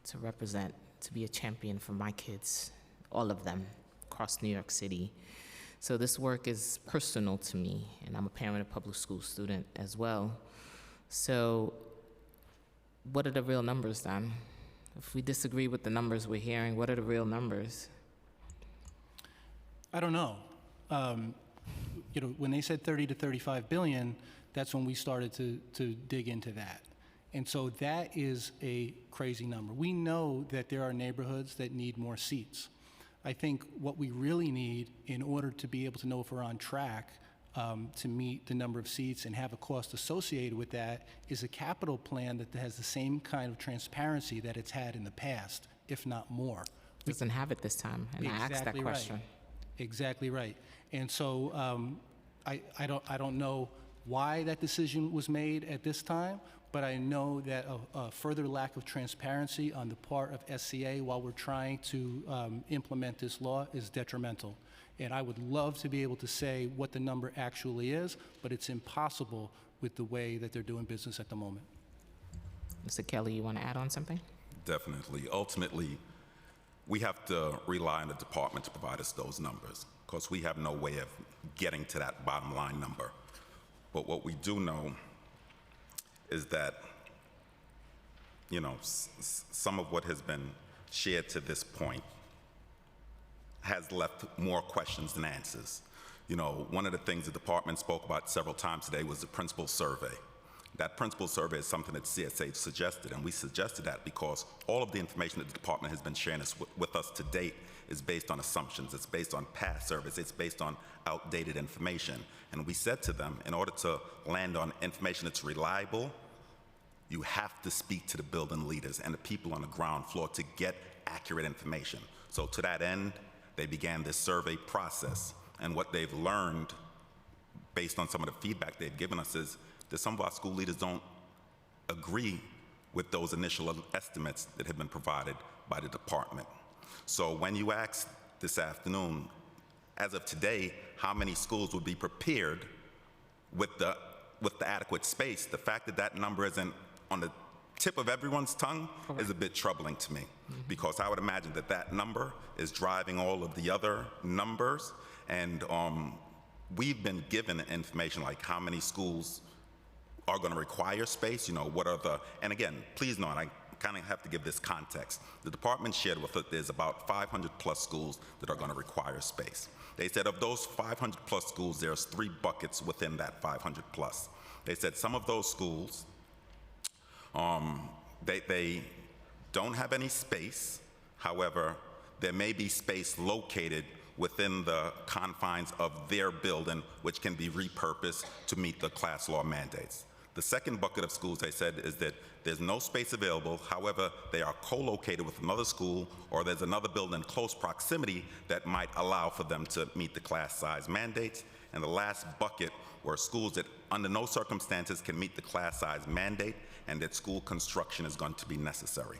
to represent, to be a champion for my kids, all of them, across New York City. So this work is personal to me, and I'm a parent of public school student as well. So what are the real numbers then? If we disagree with the numbers we're hearing, what are the real numbers? I don't know. When they said 30 to 35 billion, that's when we started to dig into that. And so that is a crazy number. We know that there are neighborhoods that need more seats. I think what we really need in order to be able to know if we're on track to meet the number of seats and have a cost associated with that is a capital plan that has the same kind of transparency that it's had in the past, if not more. Doesn't have it this time, and I asked that question. Exactly right. And so I don't know why that decision was made at this time, but I know that a further lack of transparency on the part of SCA while we're trying to implement this law is detrimental. And I would love to be able to say what the number actually is, but it's impossible with the way that they're doing business at the moment. Mr. Kelly, you want to add on something? Definitely. Ultimately, we have to rely on the department to provide us those numbers, because we have no way of getting to that bottom line number. But what we do know is that, some of what has been shared to this point has left more questions than answers. One of the things the department spoke about several times today was the principal survey. That principal survey is something that CSA suggested, and we suggested that because all of the information that the department has been sharing with us to date is based on assumptions, it's based on past surveys, it's based on outdated information. And we said to them, in order to land on information that's reliable, you have to speak to the building leaders and the people on the ground floor to get accurate information. So to that end, they began this survey process. And what they've learned, based on some of the feedback they've given us, is that some of our school leaders don't agree with those initial estimates that have been provided by the department. So when you ask this afternoon, as of today, how many schools would be prepared with the adequate space, the fact that that number isn't on the tip of everyone's tongue is a bit troubling to me, because I would imagine that that number is driving all of the other numbers. And we've been given information like how many schools are going to require space, what are the, and again, please note, I kind of have to give this context. The department shared with us there's about 500 plus schools that are going to require space. They said of those 500 plus schools, there's 3 buckets within that 500 plus. They said some of those schools, they don't have any space. However, there may be space located within the confines of their building, which can be repurposed to meet the class law mandates. The second bucket of schools, they said, is that there's no space available. However, they are co-located with another school, or there's another building in close proximity that might allow for them to meet the class size mandates. And the last bucket were schools that under no circumstances can meet the class size mandate and that school construction is going to be necessary.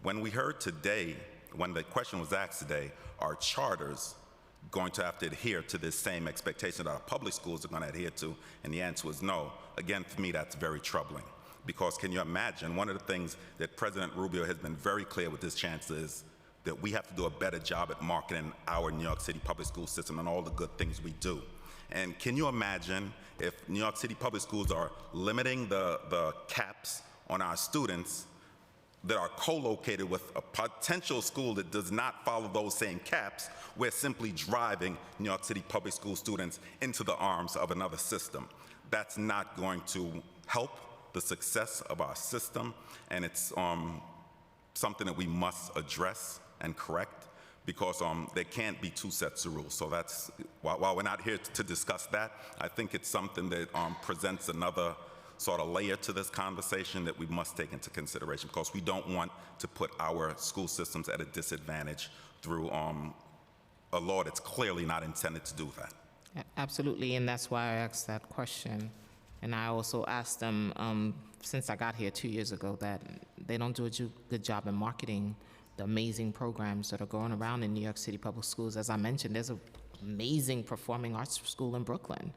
When we heard today, when the question was asked today, are charters going to have to adhere to this same expectation that our public schools are going to adhere to? And the answer was no. Again, for me, that's very troubling. Because can you imagine, one of the things that President Rubio has been very clear with this chancellor is that we have to do a better job at marketing our New York City public school system and all the good things we do. And can you imagine if New York City public schools are limiting the caps on our students that are co-located with a potential school that does not follow those same caps? We're simply driving New York City public school students into the arms of another system. That's not going to help the success of our system, and it's something that we must address and correct, because there can't be two sets of rules. So that's, while we're not here to discuss that, I think it's something that presents another sort of layer to this conversation that we must take into consideration, because we don't want to put our school systems at a disadvantage through a law that's clearly not intended to do that. Absolutely, and that's why I asked that question. And I also asked them, since I got here 2 years ago, that they don't do a good job in marketing the amazing programs that are going around in New York City public schools. As I mentioned, there's an amazing performing arts school in Brooklyn.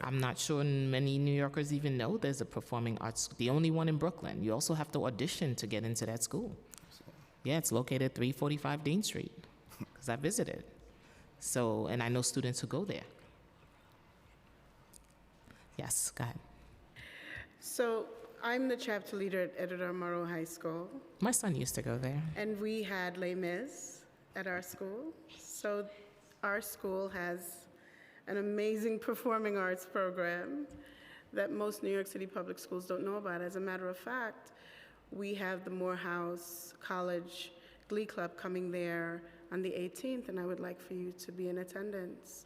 I'm not sure many New Yorkers even know there's a performing arts, the only one in Brooklyn. You also have to audition to get into that school. Yeah, it's located at 345 Dean Street, because I visited. So, and I know students who go there. Yes, go ahead. So I'm the chapter leader at Edward Murrow High School, My son used to go there. and we had Les Mis at our school. So our school has an amazing performing arts program that most New York City public schools don't know about. As a matter of fact, we have the Morehouse College Glee Club coming there on the 18th, and I would like for you to be in attendance.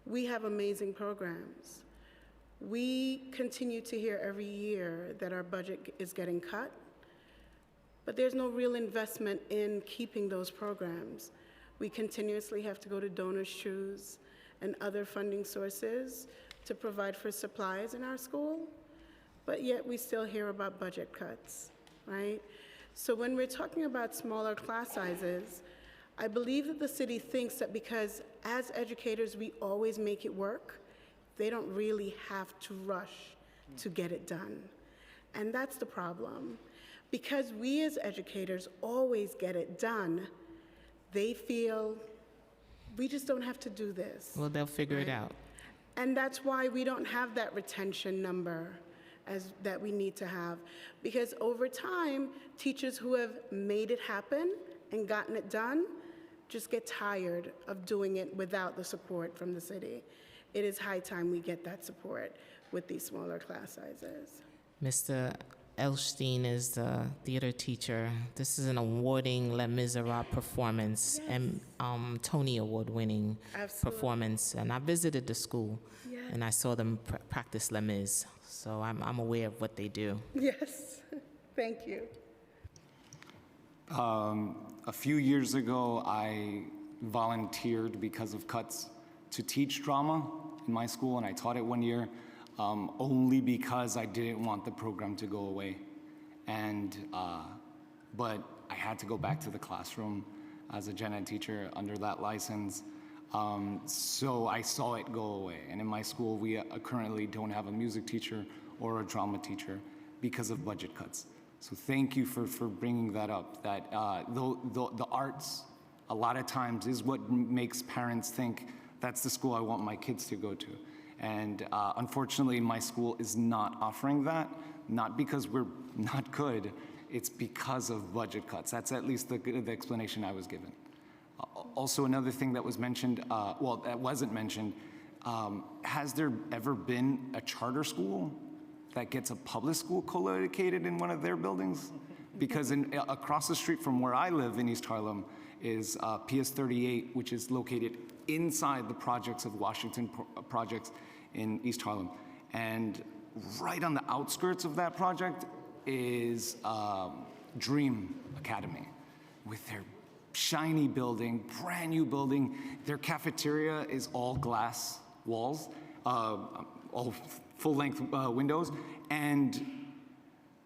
We have amazing programs. We continue to hear every year that our budget is getting cut, but there's no real investment in keeping those programs. We continuously have to go to donors' shoes and other funding sources to provide for supplies in our school, but yet we still hear about budget cuts, right? So when we're talking about smaller class sizes, I believe that the city thinks that because as educators we always make it work, they don't really have to rush to get it done. And that's the problem. Because we as educators always get it done, they feel we just don't have to do this. Well, they'll figure it out. And that's why we don't have that retention number that we need to have. Because over time, teachers who have made it happen and gotten it done just get tired of doing it without the support from the city. It is high time we get that support with these smaller class sizes. Mr. Elstein is the theater teacher. This is an awarding Les Miserables performance, and Tony Award-winning performance. And I visited the school, and I saw them practice Les Mis, so I'm aware of what they do. Yes, thank you. A few years ago, I volunteered because of cuts to teach drama in my school, and I taught it 1 year. Only because I didn't want the program to go away. But I had to go back to the classroom as a gen ed teacher under that license. So I saw it go away. And in my school, we currently don't have a music teacher or a drama teacher because of budget cuts. So thank you for bringing that up, that the arts, a lot of times, is what makes parents think that's the school I want my kids to go to. And unfortunately, my school is not offering that, not because we're not good, it's because of budget cuts. That's at least the explanation I was given. Also, another thing that was mentioned, well, that wasn't mentioned, has there ever been a charter school that gets a public school co-located in one of their buildings? Because across the street from where I live in East Harlem is PS 38, which is located inside the projects of Washington projects in East Harlem. And right on the outskirts of that project is Dream Academy with their shiny building, brand new building. Their cafeteria is all glass walls, all full-length windows, and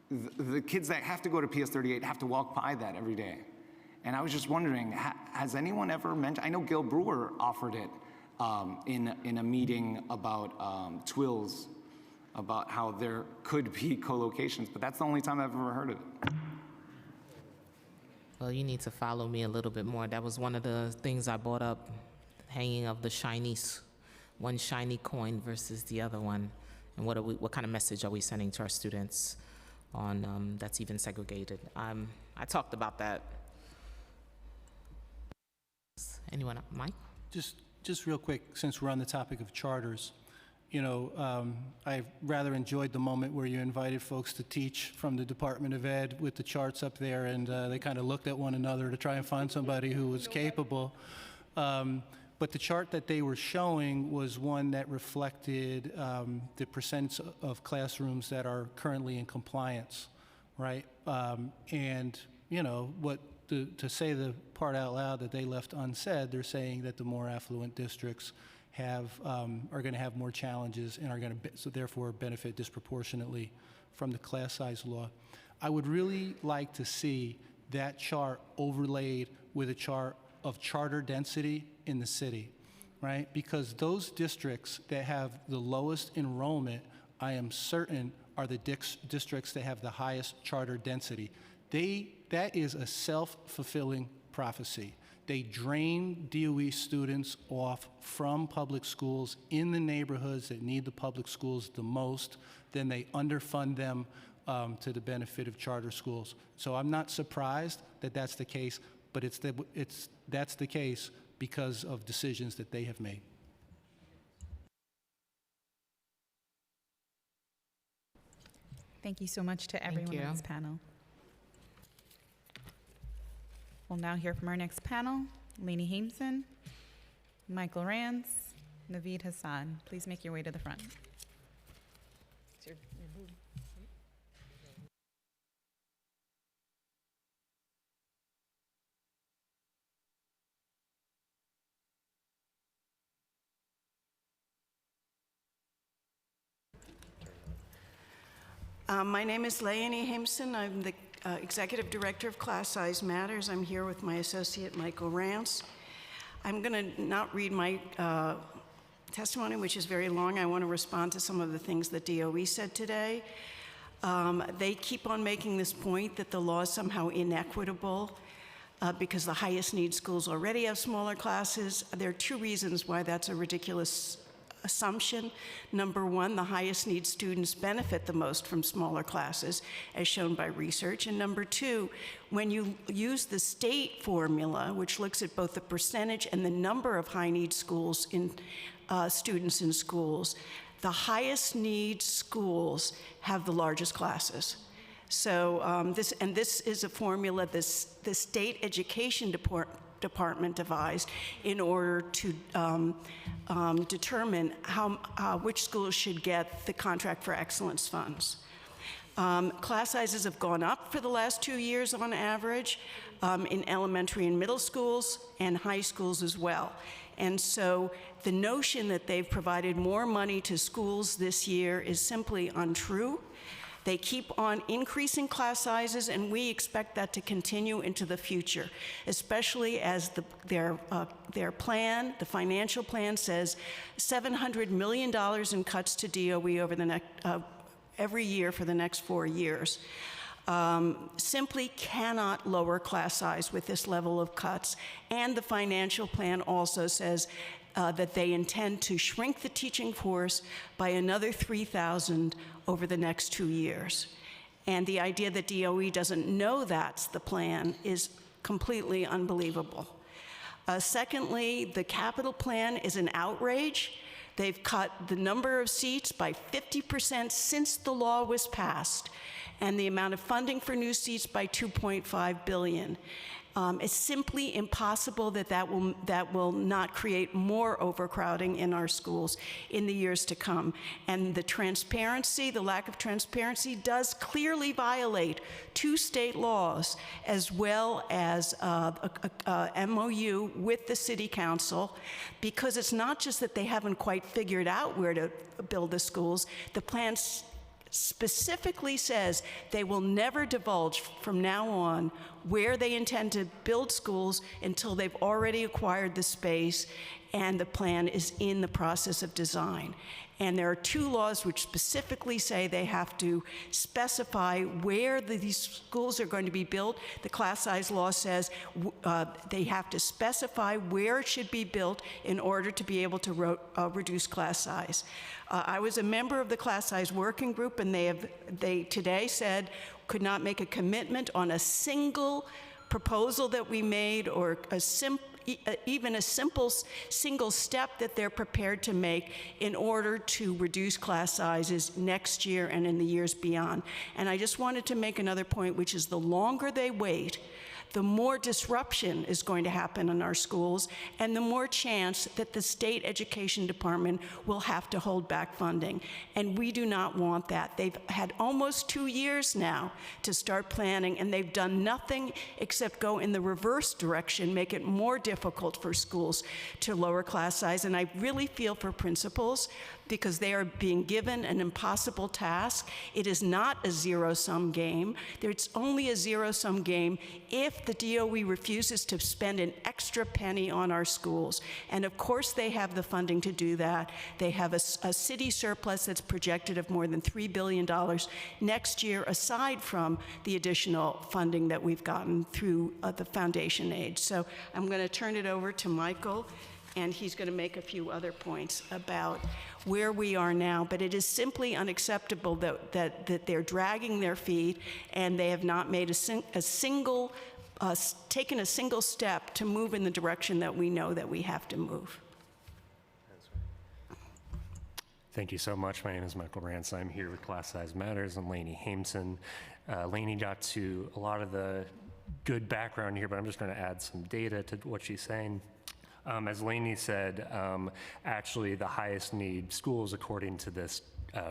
the kids that have to go to PS 38 have to walk by that every day. And I was just wondering, has anyone ever mentioned, I know Gil Brewer offered it in a meeting about Twills, about how there could be co-locations, but that's the only time I've ever heard of it. Well, you need to follow me a little bit more. That was one of the things I brought up, hanging of the shinies, one shiny coin versus the other one, and what kind of message are we sending to our students on that's even segregated? I talked about that. Anyone, Mike? Just real quick, since we're on the topic of charters, you know, I rather enjoyed the moment where you invited folks to teach from the Department of Ed with the charts up there, and they kind of looked at one another to try and find somebody who was capable. But the chart that they were showing was one that reflected the percentage of classrooms that are currently in compliance, right? And, you know, to say the part out loud that they left unsaid, they're saying that the more affluent districts are going to have more challenges and are going to so therefore benefit disproportionately from the class size law. I would really like to see that chart overlaid with a chart of charter density in the city, right? Because those districts that have the lowest enrollment, I am certain, are the districts that have the highest charter density. That is a self-fulfilling prophecy. They drain DOE students off from public schools in the neighborhoods that need the public schools the most. Then they underfund them to the benefit of charter schools. So I'm not surprised that that's the case, but that's the case because of decisions that they have made. Thank you so much to everyone on this panel. We'll now hear from our next panel, Lainey Hameson, Michael Rance, Naveed Hassan. Please make your way to the front. My name is Lainey Hameson. I'm the Executive Director of Class Size Matters. I'm here with my associate, Michael Rance. I'm going to not read my testimony, which is very long. I want to respond to some of the things that DOE said today. They keep on making this point that the law is somehow inequitable because the highest need schools already have smaller classes. There are two reasons why that's a ridiculous assumption. Number one, the highest need students benefit the most from smaller classes, as shown by research. And number two, when you use the state formula, which looks at both the percentage and the number of high need schools in students in schools, the highest need schools have the largest classes. So this is a formula the state education department devised in order to determine which schools should get the Contract for Excellence funds. Class sizes have gone up for the last 2 years on average in elementary and middle schools and high schools as well. And so the notion that they've provided more money to schools this year is simply untrue. They keep on increasing class sizes, and we expect that to continue into the future, especially as their plan, the financial plan, says $700 million in cuts to DOE over the next every year for the next 4 years. Simply cannot lower class size with this level of cuts, and the financial plan also says that they intend to shrink the teaching force by another 3,000 over the next 2 years. And the idea that DOE doesn't know that's the plan is completely unbelievable. Secondly, the capital plan is an outrage. They've cut the number of seats by 50% since the law was passed, and the amount of funding for new seats by $2.5 billion. It's simply impossible that will not create more overcrowding in our schools in the years to come. And the lack of transparency does clearly violate 2 state laws, as well as a MOU with the City Council, because it's not just that they haven't quite figured out where to build the schools. The plan specifically says they will never divulge from now on where they intend to build schools until they've already acquired the space and the plan is in the process of design. And there are 2 laws which specifically say they have to specify where these schools are going to be built. The class size law says they have to specify where it should be built in order to be able to reduce class size. I was a member of the class size working group, and they today said could not make a commitment on a single proposal that we made, or even a simple single step that they're prepared to make in order to reduce class sizes next year and in the years beyond. And I just wanted to make another point, which is the longer they wait, the more disruption is going to happen in our schools, and the more chance that the state education department will have to hold back funding. And we do not want that. They've had almost 2 years now to start planning, and they've done nothing except go in the reverse direction, make it more difficult for schools to lower class size. And I really feel for principals, because they are being given an impossible task. It is not a zero-sum game. It's only a zero-sum game if the DOE refuses to spend an extra penny on our schools. And of course they have the funding to do that. They have a city surplus that's projected of more than $3 billion next year, aside from the additional funding that we've gotten through the foundation aid. So I'm going to turn it over to Michael, and he's going to make a few other points about where we are now. But it is simply unacceptable that they're dragging their feet, and they have not made taken a single step to move in the direction that we know that we have to move. Thank you so much. My name is Michael Rance. I'm here with Class Size Matters and Lainey Hameson. Lainey got to a lot of the good background here, but I'm just going to add some data to what she's saying. As Lainey said, actually the highest need schools, according to this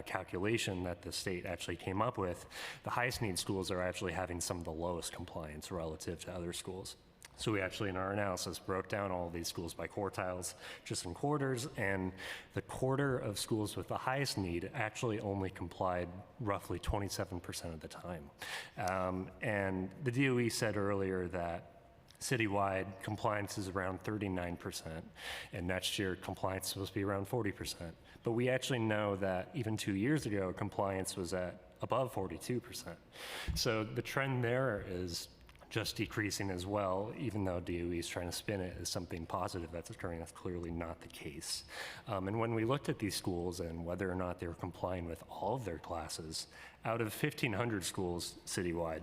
calculation that the state actually came up with, the highest need schools are actually having some of the lowest compliance relative to other schools. So we actually, in our analysis, broke down all of these schools by quartiles, just in quarters, and the quarter of schools with the highest need actually only complied roughly 27% of the time. And the DOE said earlier that citywide compliance is around 39%, and next year compliance is supposed to be around 40%. But we actually know that even 2 years ago, compliance was at above 42%. So the trend there is just decreasing as well, even though DOE is trying to spin it as something positive that's occurring. That's clearly not the case. And when we looked at these schools and whether or not they were complying with all of their classes, out of 1,500 schools citywide,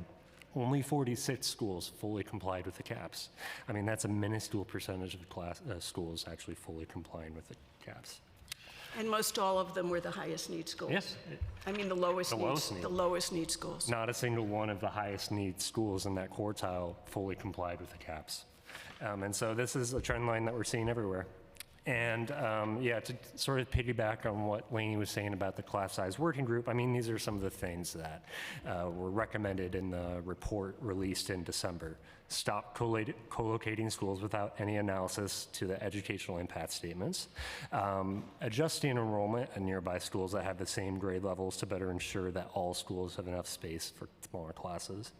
only 46 schools fully complied with the caps. I mean, that's a minuscule percentage of the schools actually fully complying with the caps. And most all of them were the highest need schools. Yes. I mean, the lowest need schools. Not a single one of the highest need schools in that quartile fully complied with the caps. And so this is a trend line that we're seeing everywhere. And yeah, to sort of piggyback on what Lainey was saying about the class size working group, I mean, these are some of the things that were recommended in the report released in December. Stop co-locating schools without any analysis to the educational impact statements. Adjusting enrollment in nearby schools that have the same grade levels to better ensure that all schools have enough space for smaller classes.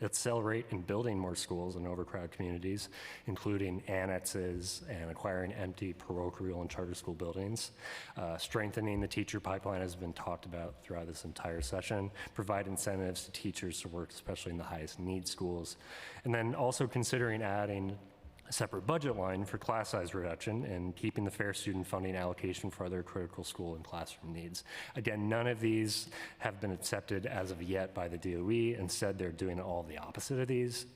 Accelerate in building more schools in overcrowded communities, including annexes and acquiring empty parochial and charter school buildings. Strengthening the teacher pipeline has been talked about throughout this entire session. Provide incentives to teachers to work, especially in the highest need schools. And then also considering adding a separate budget line for class size reduction and keeping the fair student funding allocation for other critical school and classroom needs. Again, none of these have been accepted as of yet by the DOE. Instead, they're doing all the opposite of these.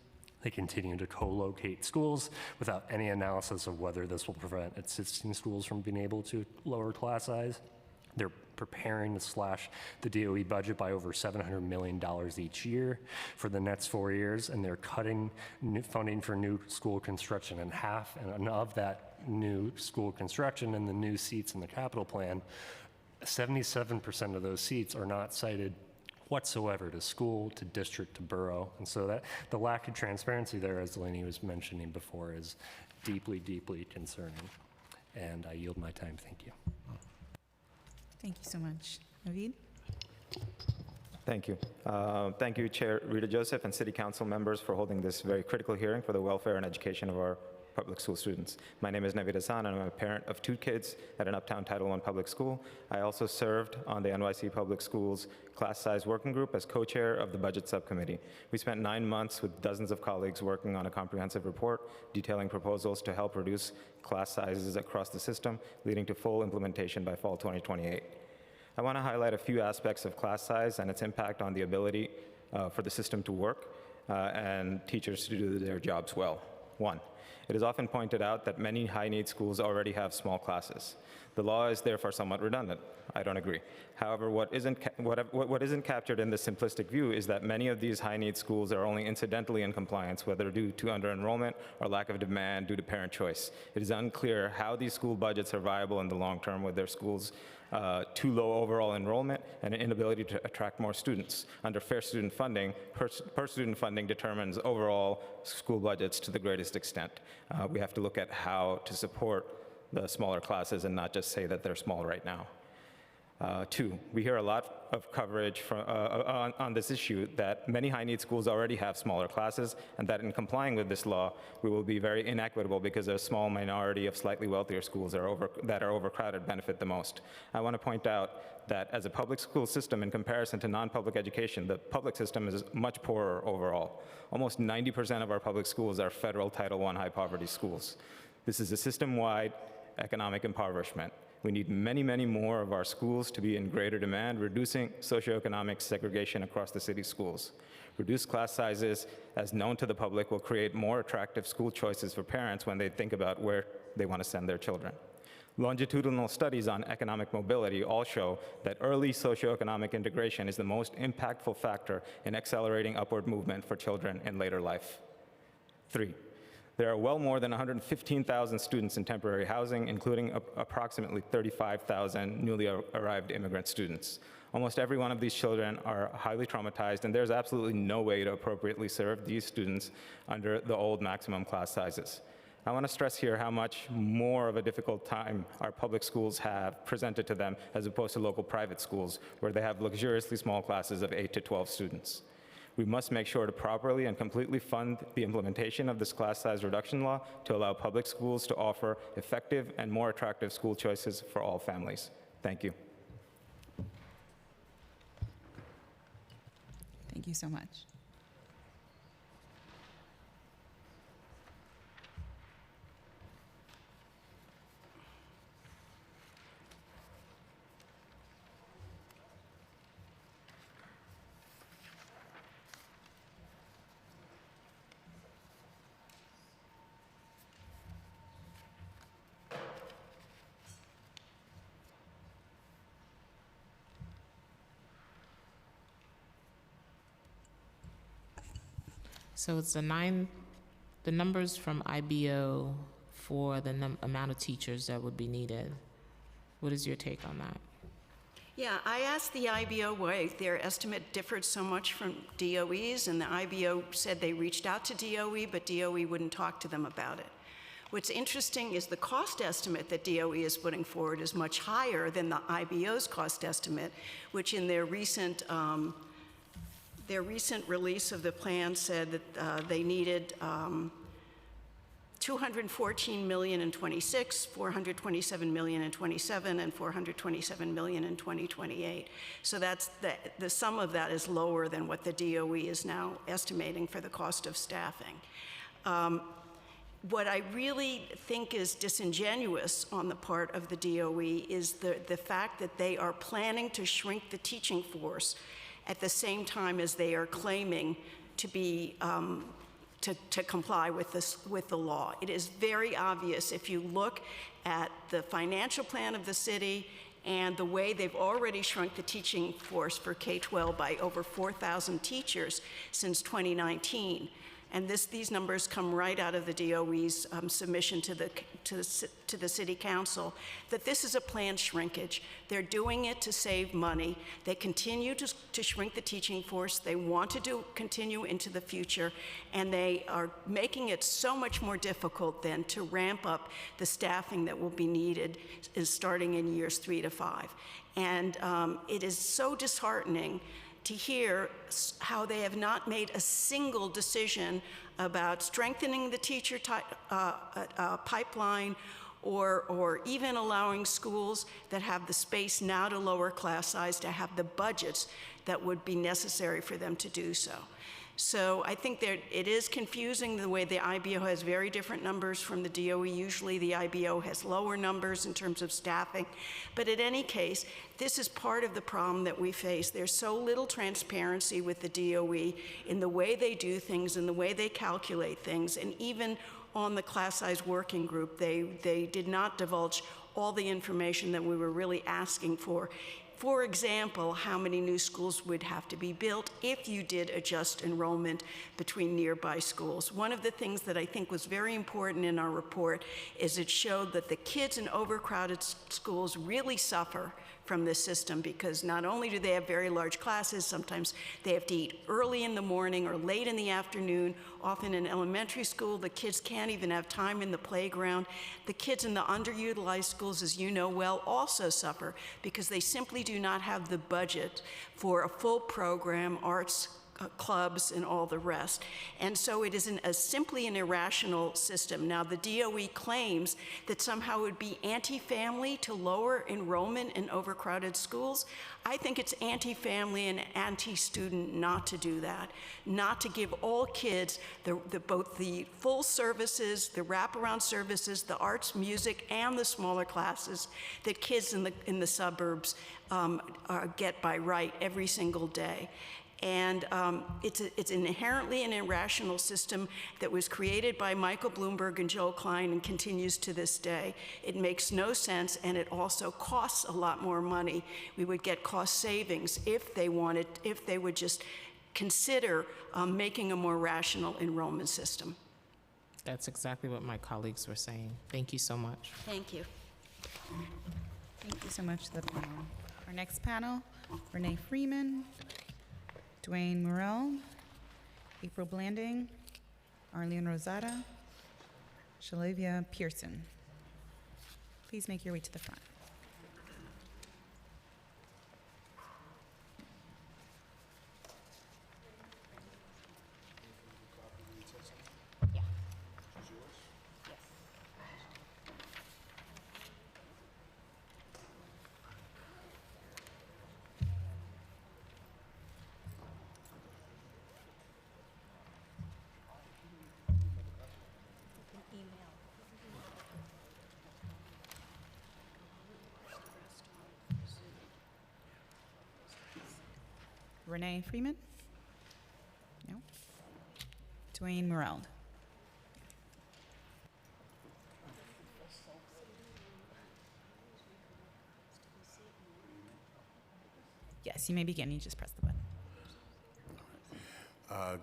They continue to co-locate schools without any analysis of whether this will prevent existing schools from being able to lower class size. They're preparing to slash the DOE budget by over $700 million each year for the next 4 years, and they're cutting funding for new school construction in half. And of that new school construction and the new seats in the capital plan, 77% of those seats are not cited whatsoever to school, to district, to borough. And so that the lack of transparency there, as Delaney was mentioning before, is deeply, deeply concerning. And I yield my time. Thank you. Thank you so much. Naveed? Thank you. Thank you, Chair Rita Joseph and City Council members for holding this very critical hearing for the welfare and education of our public school students. My name is Naveed Hassan, and I'm a parent of 2 kids at an uptown Title I public school. I also served on the NYC Public Schools class size working group as co-chair of the budget subcommittee. We spent 9 months with dozens of colleagues working on a comprehensive report detailing proposals to help reduce class sizes across the system, leading to full implementation by fall 2028. I want to highlight a few aspects of class size and its impact on the ability for the system to work and teachers to do their jobs well. 1, it is often pointed out that many high-need schools already have small classes. The law is therefore somewhat redundant. I don't agree. However, what isn't captured in this simplistic view is that many of these high-need schools are only incidentally in compliance, whether due to under-enrollment or lack of demand due to parent choice. It is unclear how these school budgets are viable in the long term with their schools too low overall enrollment and an inability to attract more students. Under fair student funding, per student funding determines overall school budgets to the greatest extent. We have to look at how to support the smaller classes and not just say that they're small right now. 2, we hear a lot of coverage on this issue that many high-need schools already have smaller classes, and that in complying with this law, we will be very inequitable because a small minority of slightly wealthier schools that are overcrowded benefit the most. I want to point out that as a public school system in comparison to non-public education, the public system is much poorer overall. Almost 90% of our public schools are federal Title I high-poverty schools. This is a system-wide economic impoverishment. We need many, many more of our schools to be in greater demand, reducing socioeconomic segregation across the city's schools. Reduced class sizes, as known to the public, will create more attractive school choices for parents when they think about where they want to send their children. Longitudinal studies on economic mobility all show that early socioeconomic integration is the most impactful factor in accelerating upward movement for children in later life. 3, there are well more than 115,000 students in temporary housing, including approximately 35,000 newly arrived immigrant students. Almost every one of these children are highly traumatized, and there's absolutely no way to appropriately serve these students under the old maximum class sizes. I want to stress here how much more of a difficult time our public schools have presented to them as opposed to local private schools, where they have luxuriously small classes of 8 to 12 students. We must make sure to properly and completely fund the implementation of this class size reduction law to allow public schools to offer effective and more attractive school choices for all families. Thank you. Thank you so much. So it's the numbers from IBO for the amount of teachers that would be needed. What is your take on that? Yeah, I asked the IBO why their estimate differed so much from DOE's, and the IBO said they reached out to DOE, but DOE wouldn't talk to them about it. What's interesting is the cost estimate that DOE is putting forward is much higher than the IBO's cost estimate, which in their recent release of the plan said that they needed $214 million in 26, $427 million in 27, and $427 million in 2028. So that's the sum of that is lower than what the DOE is now estimating for the cost of staffing. What I really think is disingenuous on the part of the DOE is the fact that they are planning to shrink the teaching force at the same time as they are claiming to be to comply with the law. It is very obvious if you look at the financial plan of the city and the way they've already shrunk the teaching force for K-12 by over 4,000 teachers since 2019. And these numbers come right out of the DOE's submission to the City Council, that this is a planned shrinkage. They're doing it to save money. They continue to shrink the teaching force. They want to continue into the future, and they are making it so much more difficult then to ramp up the staffing that will be needed starting in years 3 to 5. And it is so disheartening to hear how they have not made a single decision about strengthening the teacher pipeline or even allowing schools that have the space now to lower class size to have the budgets that would be necessary for them to do so. So I think that it is confusing the way the IBO has very different numbers from the DOE. Usually the IBO has lower numbers in terms of staffing. But in any case, this is part of the problem that we face. There's so little transparency with the DOE in the way they do things and the way they calculate things. And even on the class size working group, they did not divulge all the information that we were really asking for. For example, how many new schools would have to be built if you did adjust enrollment between nearby schools. One of the things that I think was very important in our report is it showed that the kids in overcrowded schools really suffer from this system because not only do they have very large classes, sometimes they have to eat early in the morning or late in the afternoon. Often in elementary school, the kids can't even have time in the playground. The kids in the underutilized schools, as you know well, also suffer because they simply do not have the budget for a full program, arts, clubs, and all the rest. And so it is simply an irrational system. Now, the DOE claims that somehow it would be anti-family to lower enrollment in overcrowded schools. I think it's anti-family and anti-student not to do that, not to give all kids both the full services, the wraparound services, the arts, music, and the smaller classes that kids in the suburbs get by right every single day. And it's inherently an irrational system that was created by Michael Bloomberg and Joel Klein and continues to this day. It makes no sense, and it also costs a lot more money. We would get cost savings if they would just consider making a more rational enrollment system. That's exactly what my colleagues were saying. Thank you so much. Thank you. Thank you so much to the panel. Our next panel, Renee Freeman, Dwayne Morrell, April Blanding, Arlene Rosada, Shalavia Pearson. Please make your way to the front. Renee Freeman? No. Dwayne Morrell? Yes, you may begin. You just press the button.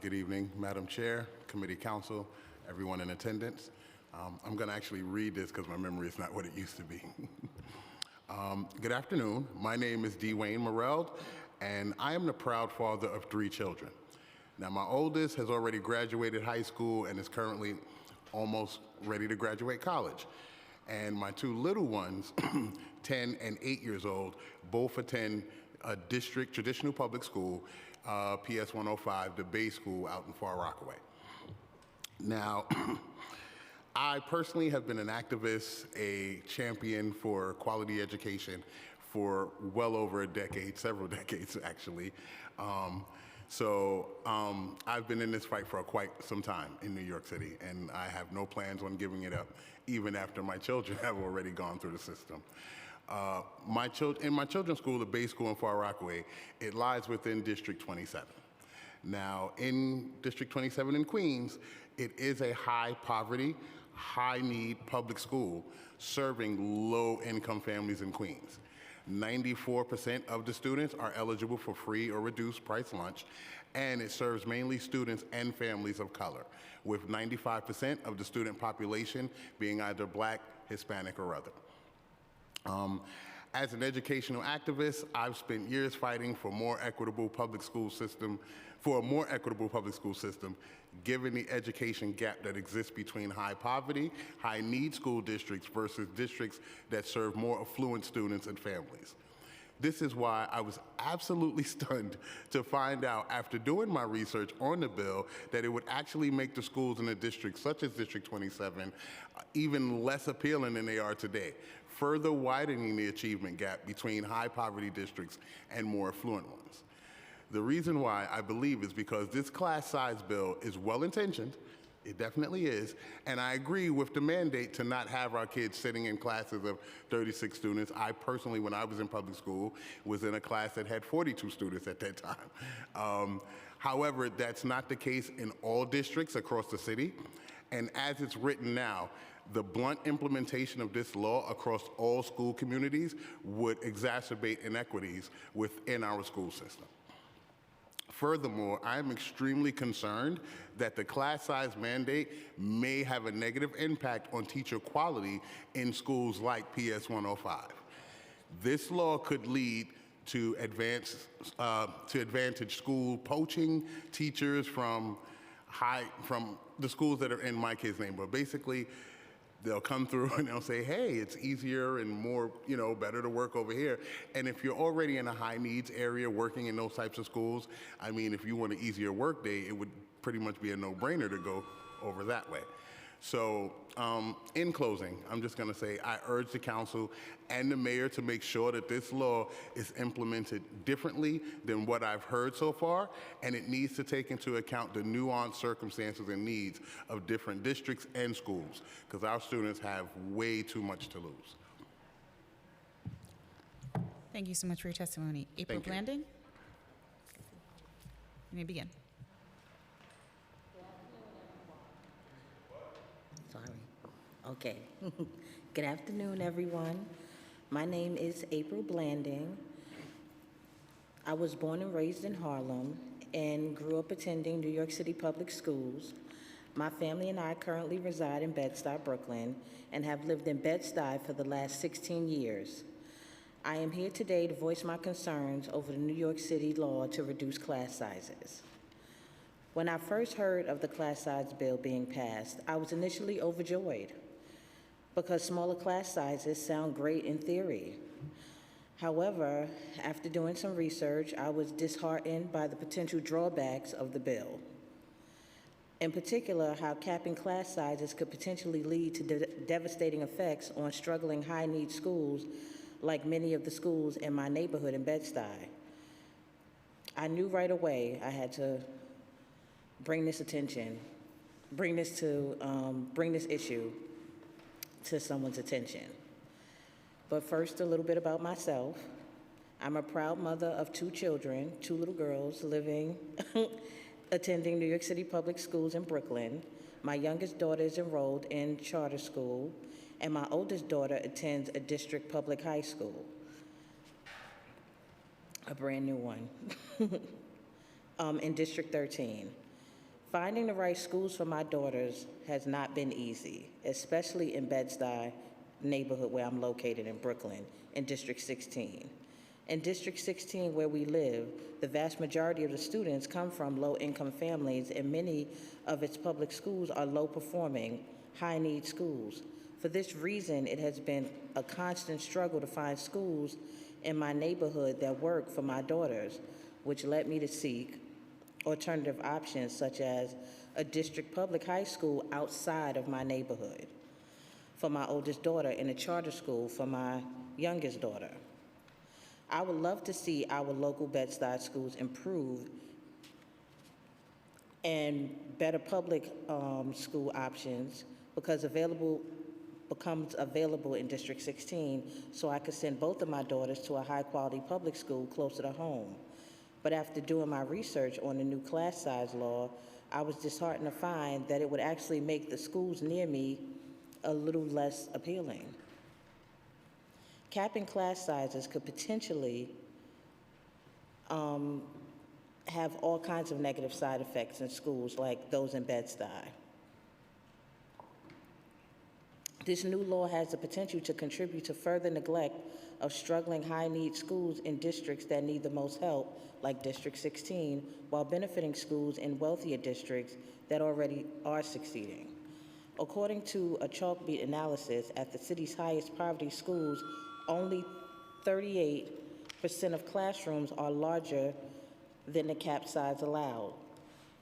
Good evening, Madam Chair, Committee Council, everyone in attendance. I'm going to actually read this because my memory is not what it used to be. Good afternoon. My name is Dwayne Morrell, and I am the proud father of 3 children. Now, my oldest has already graduated high school and is currently almost ready to graduate college. And my 2 little ones, 10 and 8 years old, both attend a district traditional public school, PS 105, the Bay School out in Far Rockaway. Now, I personally have been an activist, a champion for quality education for well over a decade, several decades actually. I've been in this fight for quite some time in New York City, and I have no plans on giving it up, even after my children have already gone through the system. In my children's school, the Bay School in Far Rockaway, it lies within District 27. Now, in District 27 in Queens, it is a high poverty, high need public school serving low income families in Queens. 94% of the students are eligible for free or reduced price lunch, and it serves mainly students and families of color, with 95% of the student population being either Black, Hispanic, or other. As an educational activist, I've spent years fighting for a more equitable public school system, given the education gap that exists between high poverty, high need school districts versus districts that serve more affluent students and families. This is why I was absolutely stunned to find out after doing my research on the bill that it would actually make the schools in a district such as District 27 even less appealing than they are today, further widening the achievement gap between high poverty districts and more affluent ones. The reason why I believe is because this class size bill is well-intentioned, it definitely is, and I agree with the mandate to not have our kids sitting in classes of 36 students. I personally, when I was in public school, was in a class that had 42 students at that time. However, that's not the case in all districts across the city, and as it's written now, the blunt implementation of this law across all school communities would exacerbate inequities within our school system. Furthermore, I am extremely concerned that the class size mandate may have a negative impact on teacher quality in schools like PS 105. This law could lead to advantage school poaching teachers from the schools that are in my kids' neighborhood. Basically, they'll come through and they'll say, hey, it's easier and more, better to work over here. And if you're already in a high needs area working in those types of schools, I mean, if you want an easier work day, it would pretty much be a no-brainer to go over that way. So in closing, I'm just gonna say I urge the council and the mayor to make sure that this law is implemented differently than what I've heard so far, and it needs to take into account the nuanced circumstances and needs of different districts and schools, because our students have way too much to lose. Thank you so much for your testimony. April Thank you. Blanding? You may begin. Sorry. Okay. Good afternoon, everyone. My name is April Blanding. I was born and raised in Harlem and grew up attending New York City public schools. My family and I currently reside in Bed-Stuy, Brooklyn, and have lived in Bed-Stuy for the last 16 years. I am here today to voice my concerns over the New York City law to reduce class sizes. When I first heard of the class size bill being passed, I was initially overjoyed because smaller class sizes sound great in theory. However, after doing some research, I was disheartened by the potential drawbacks of the bill. In particular, how capping class sizes could potentially lead to devastating effects on struggling high-need schools like many of the schools in my neighborhood in Bed-Stuy. I knew right away I had to bring this issue to someone's attention. But first, a little bit about myself. I'm a proud mother of 2 children, 2 little girls attending New York City public schools in Brooklyn. My youngest daughter is enrolled in charter school, and my oldest daughter attends a district public high school, a brand new one, in District 13. Finding the right schools for my daughters has not been easy, especially in Bed-Stuy neighborhood where I'm located in Brooklyn, in District 16. In District 16, where we live, the vast majority of the students come from low-income families, and many of its public schools are low-performing, high-need schools. For this reason, it has been a constant struggle to find schools in my neighborhood that work for my daughters, which led me to seek alternative options such as a district public high school outside of my neighborhood for my oldest daughter and a charter school for my youngest daughter. I would love to see our local Bed-Stuy schools improve and better public school options becomes available in District 16, so I could send both of my daughters to a high-quality public school closer to home. But after doing my research on the new class size law, I was disheartened to find that it would actually make the schools near me a little less appealing. Capping class sizes could potentially have all kinds of negative side effects in schools like those in Bed-Stuy. This new law has the potential to contribute to further neglect of struggling high-need schools in districts that need the most help, like District 16, while benefiting schools in wealthier districts that already are succeeding. According to a Chalkbeat analysis, at the city's highest poverty schools, only 38% of classrooms are larger than the cap size allowed.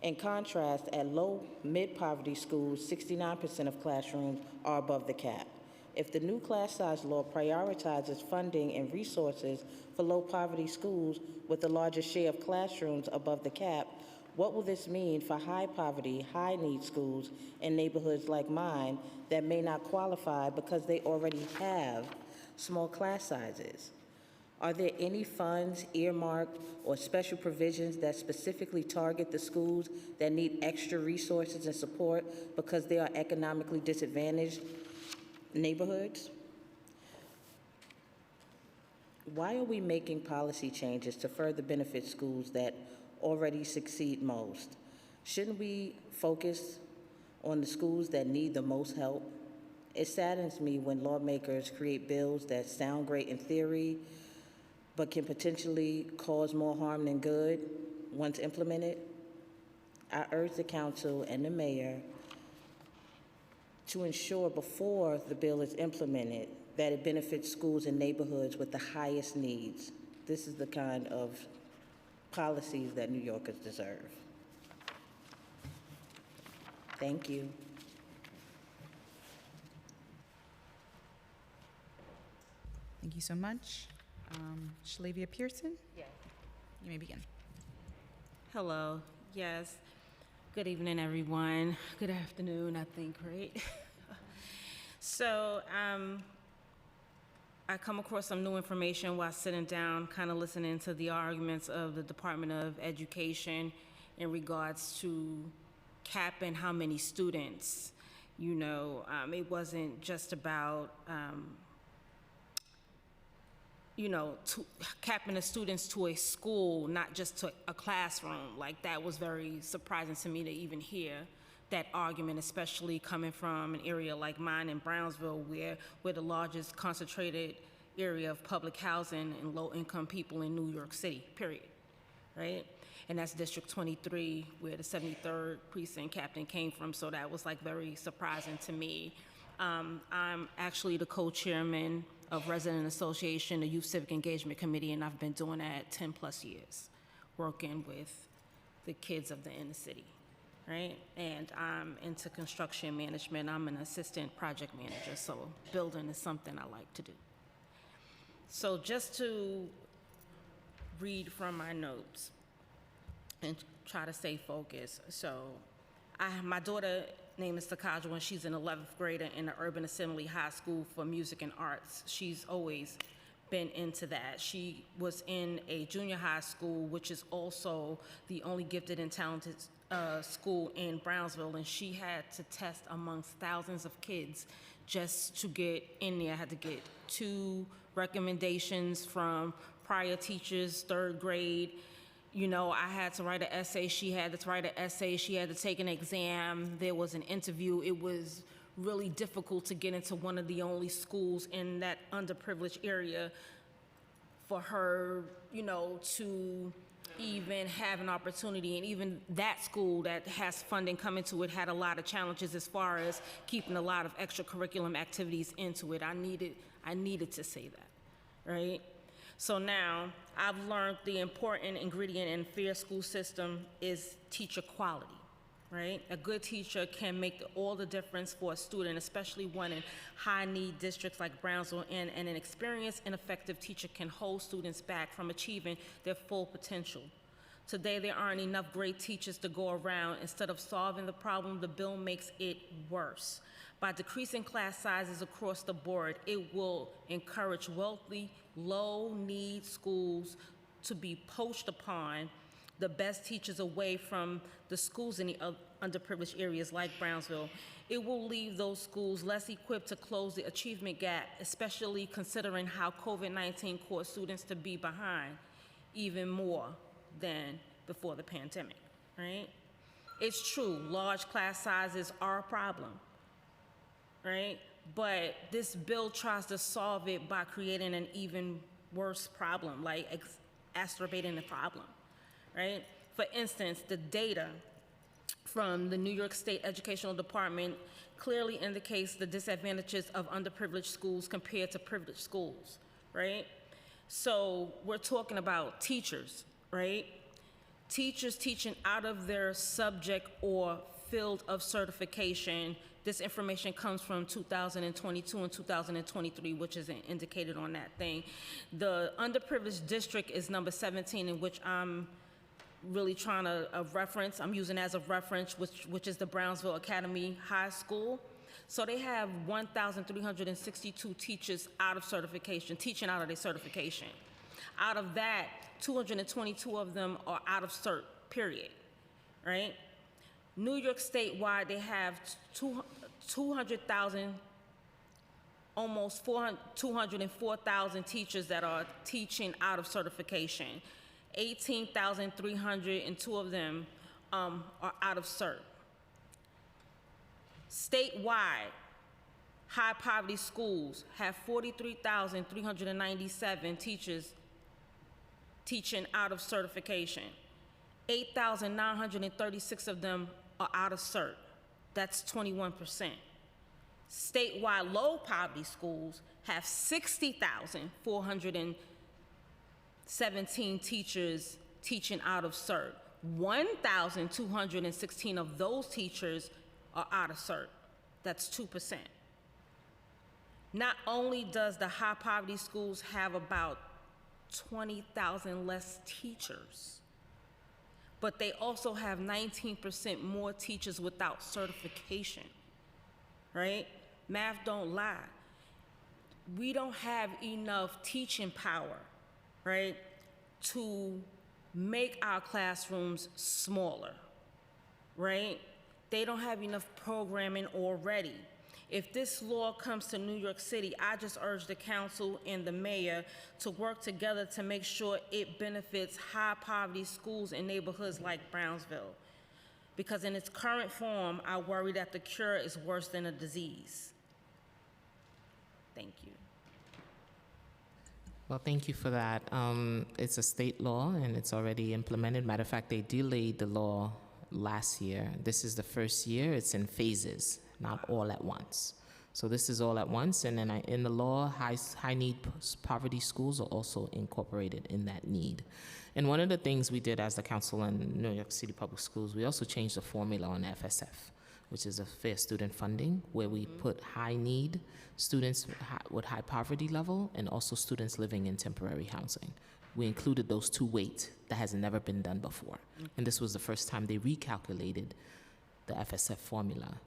In contrast, at low mid-poverty schools, 69% of classrooms are above the cap. If the new class size law prioritizes funding and resources for low-poverty schools with the largest share of classrooms above the cap, what will this mean for high-poverty, high-need schools in neighborhoods like mine that may not qualify because they already have small class sizes? Are there any funds earmarked or special provisions that specifically target the schools that need extra resources and support because they are economically disadvantaged neighborhoods? Why are we making policy changes to further benefit schools that already succeed most? Shouldn't we focus on the schools that need the most help? It saddens me when lawmakers create bills that sound great in theory, but can potentially cause more harm than good once implemented. I urge the council and the mayor to ensure before the bill is implemented that it benefits schools and neighborhoods with the highest needs. This is the kind of policies that New Yorkers deserve. Thank you. Thank you so much. Shalavia Pearson? Yes. You may begin. Hello. Yes. Good evening, everyone. Good afternoon, I think, right? So, I come across some new information while sitting down, kind of listening to the arguments of the Department of Education in regards to capping how many students. You know, it wasn't just about capping the students to a school, not just to a classroom. Like, that was very surprising to me to even hear that argument, especially coming from an area like mine in Brownsville, where we're the largest concentrated area of public housing and low-income people in New York City, period, right? And that's District 23, where the 73rd Precinct captain came from, so that was like very surprising to me. I'm actually the co-chairman of Resident Association, the Youth Civic Engagement Committee, and I've been doing that 10 plus years, working with the kids of the inner city, right? And I'm into construction management. I'm an assistant project manager, so building is something I like to do. So just to read from my notes and try to stay focused. So my daughter name is Takajwa, and she's an 11th grader in the Urban Assembly High School for Music and Arts. She's always been into that. She was in a junior high school, which is also the only gifted and talented school in Brownsville, and she had to test amongst thousands of kids just to get in there. I had to get 2 recommendations from prior teachers, 3rd grade. You know, I had to write an essay, she had to write an essay, she had to take an exam, there was an interview. It was really difficult to get into one of the only schools in that underprivileged area for her, you know, to even have an opportunity. And even that school that has funding coming to it had a lot of challenges as far as keeping a lot of extracurriculum activities into it. I needed to say that, right? So now I've learned the important ingredient in a fair school system is teacher quality, right? A good teacher can make all the difference for a student, especially one in high-need districts like Brownsville, and an experienced and effective teacher can hold students back from achieving their full potential. Today, there aren't enough great teachers to go around. Instead of solving the problem, the bill makes it worse. By decreasing class sizes across the board, it will encourage wealthy, low-need schools to be poached upon the best teachers away from the schools in the underprivileged areas like Brownsville. It will leave those schools less equipped to close the achievement gap, especially considering how COVID-19 caused students to be behind even more than before the pandemic, right? It's true, large class sizes are a problem, right? But this bill tries to solve it by creating an even worse problem, like exacerbating the problem, right? For instance, the data from the New York State Educational Department clearly indicates the disadvantages of underprivileged schools compared to privileged schools, right? So we're talking about teachers, right? Teachers teaching out of their subject or field of certification. This information comes from 2022 and 2023, which is indicated on that thing. The underprivileged district is number 17, in which I'm really trying to reference. I'm using as a reference, which is the Brownsville Academy High School. So they have 1,362 teachers out of certification, teaching out of their certification. Out of that, 222 of them are out of cert, period, right? New York statewide, they have 200,000, almost 204,000 teachers that are teaching out of certification. 18,302 of them are out of cert. Statewide, high poverty schools have 43,397 teachers teaching out of certification. 8,936 of them are out of cert. That's 21%. Statewide low poverty schools have 60,417 teachers teaching out of cert. 1,216 of those teachers are out of cert. That's 2%. Not only does the high poverty schools have about 20,000 less teachers, but they also have 19% more teachers without certification, right? Math don't lie. We don't have enough teaching power, right, to make our classrooms smaller, right? They don't have enough programming already. If this law comes to New York City, I just urge the council and the mayor to work together to make sure it benefits high poverty schools in neighborhoods like Brownsville. Because in its current form, I worry that the cure is worse than a disease. Thank you. Well, thank you for that. It's a state law and it's already implemented. Matter of fact, they delayed the law last year. This is the first year. It's in phases, not all at once. So this is all at once, and then in the law, high need poverty schools are also incorporated in that need. And one of the things we did as the council in New York City Public Schools, we also changed the formula on FSF, which is a fair student funding, where we put high need students with high poverty level and also students living in temporary housing. We included those two weights. That has never been done before. And this was the first time they recalculated the FSF formula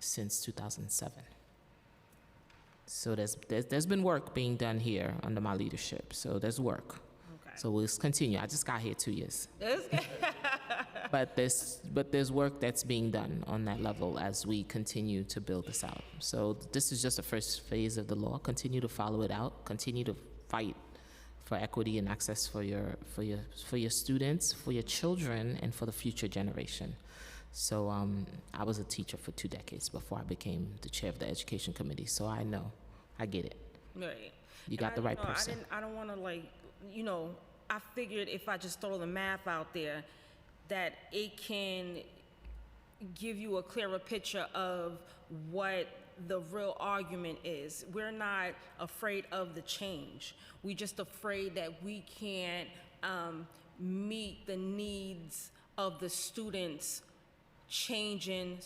since 2007. So there's been work being done here under my leadership. So there's work. Okay. So we'll continue. I just got here 2 years. But there's work that's being done on that level as we continue to build this out. So this is just the first phase of the law. Continue to follow it out. Continue to fight for equity and access for your students, for your children, and for the future generation. So I was a teacher for 2 decades before I became the chair of the education committee. So I know, I get it. Right. You got the right person. I don't want to I figured if I just throw the math out there, that it can give you a clearer picture of what the real argument is. We're not afraid of the change. We're just afraid that we can't meet the needs of the students changing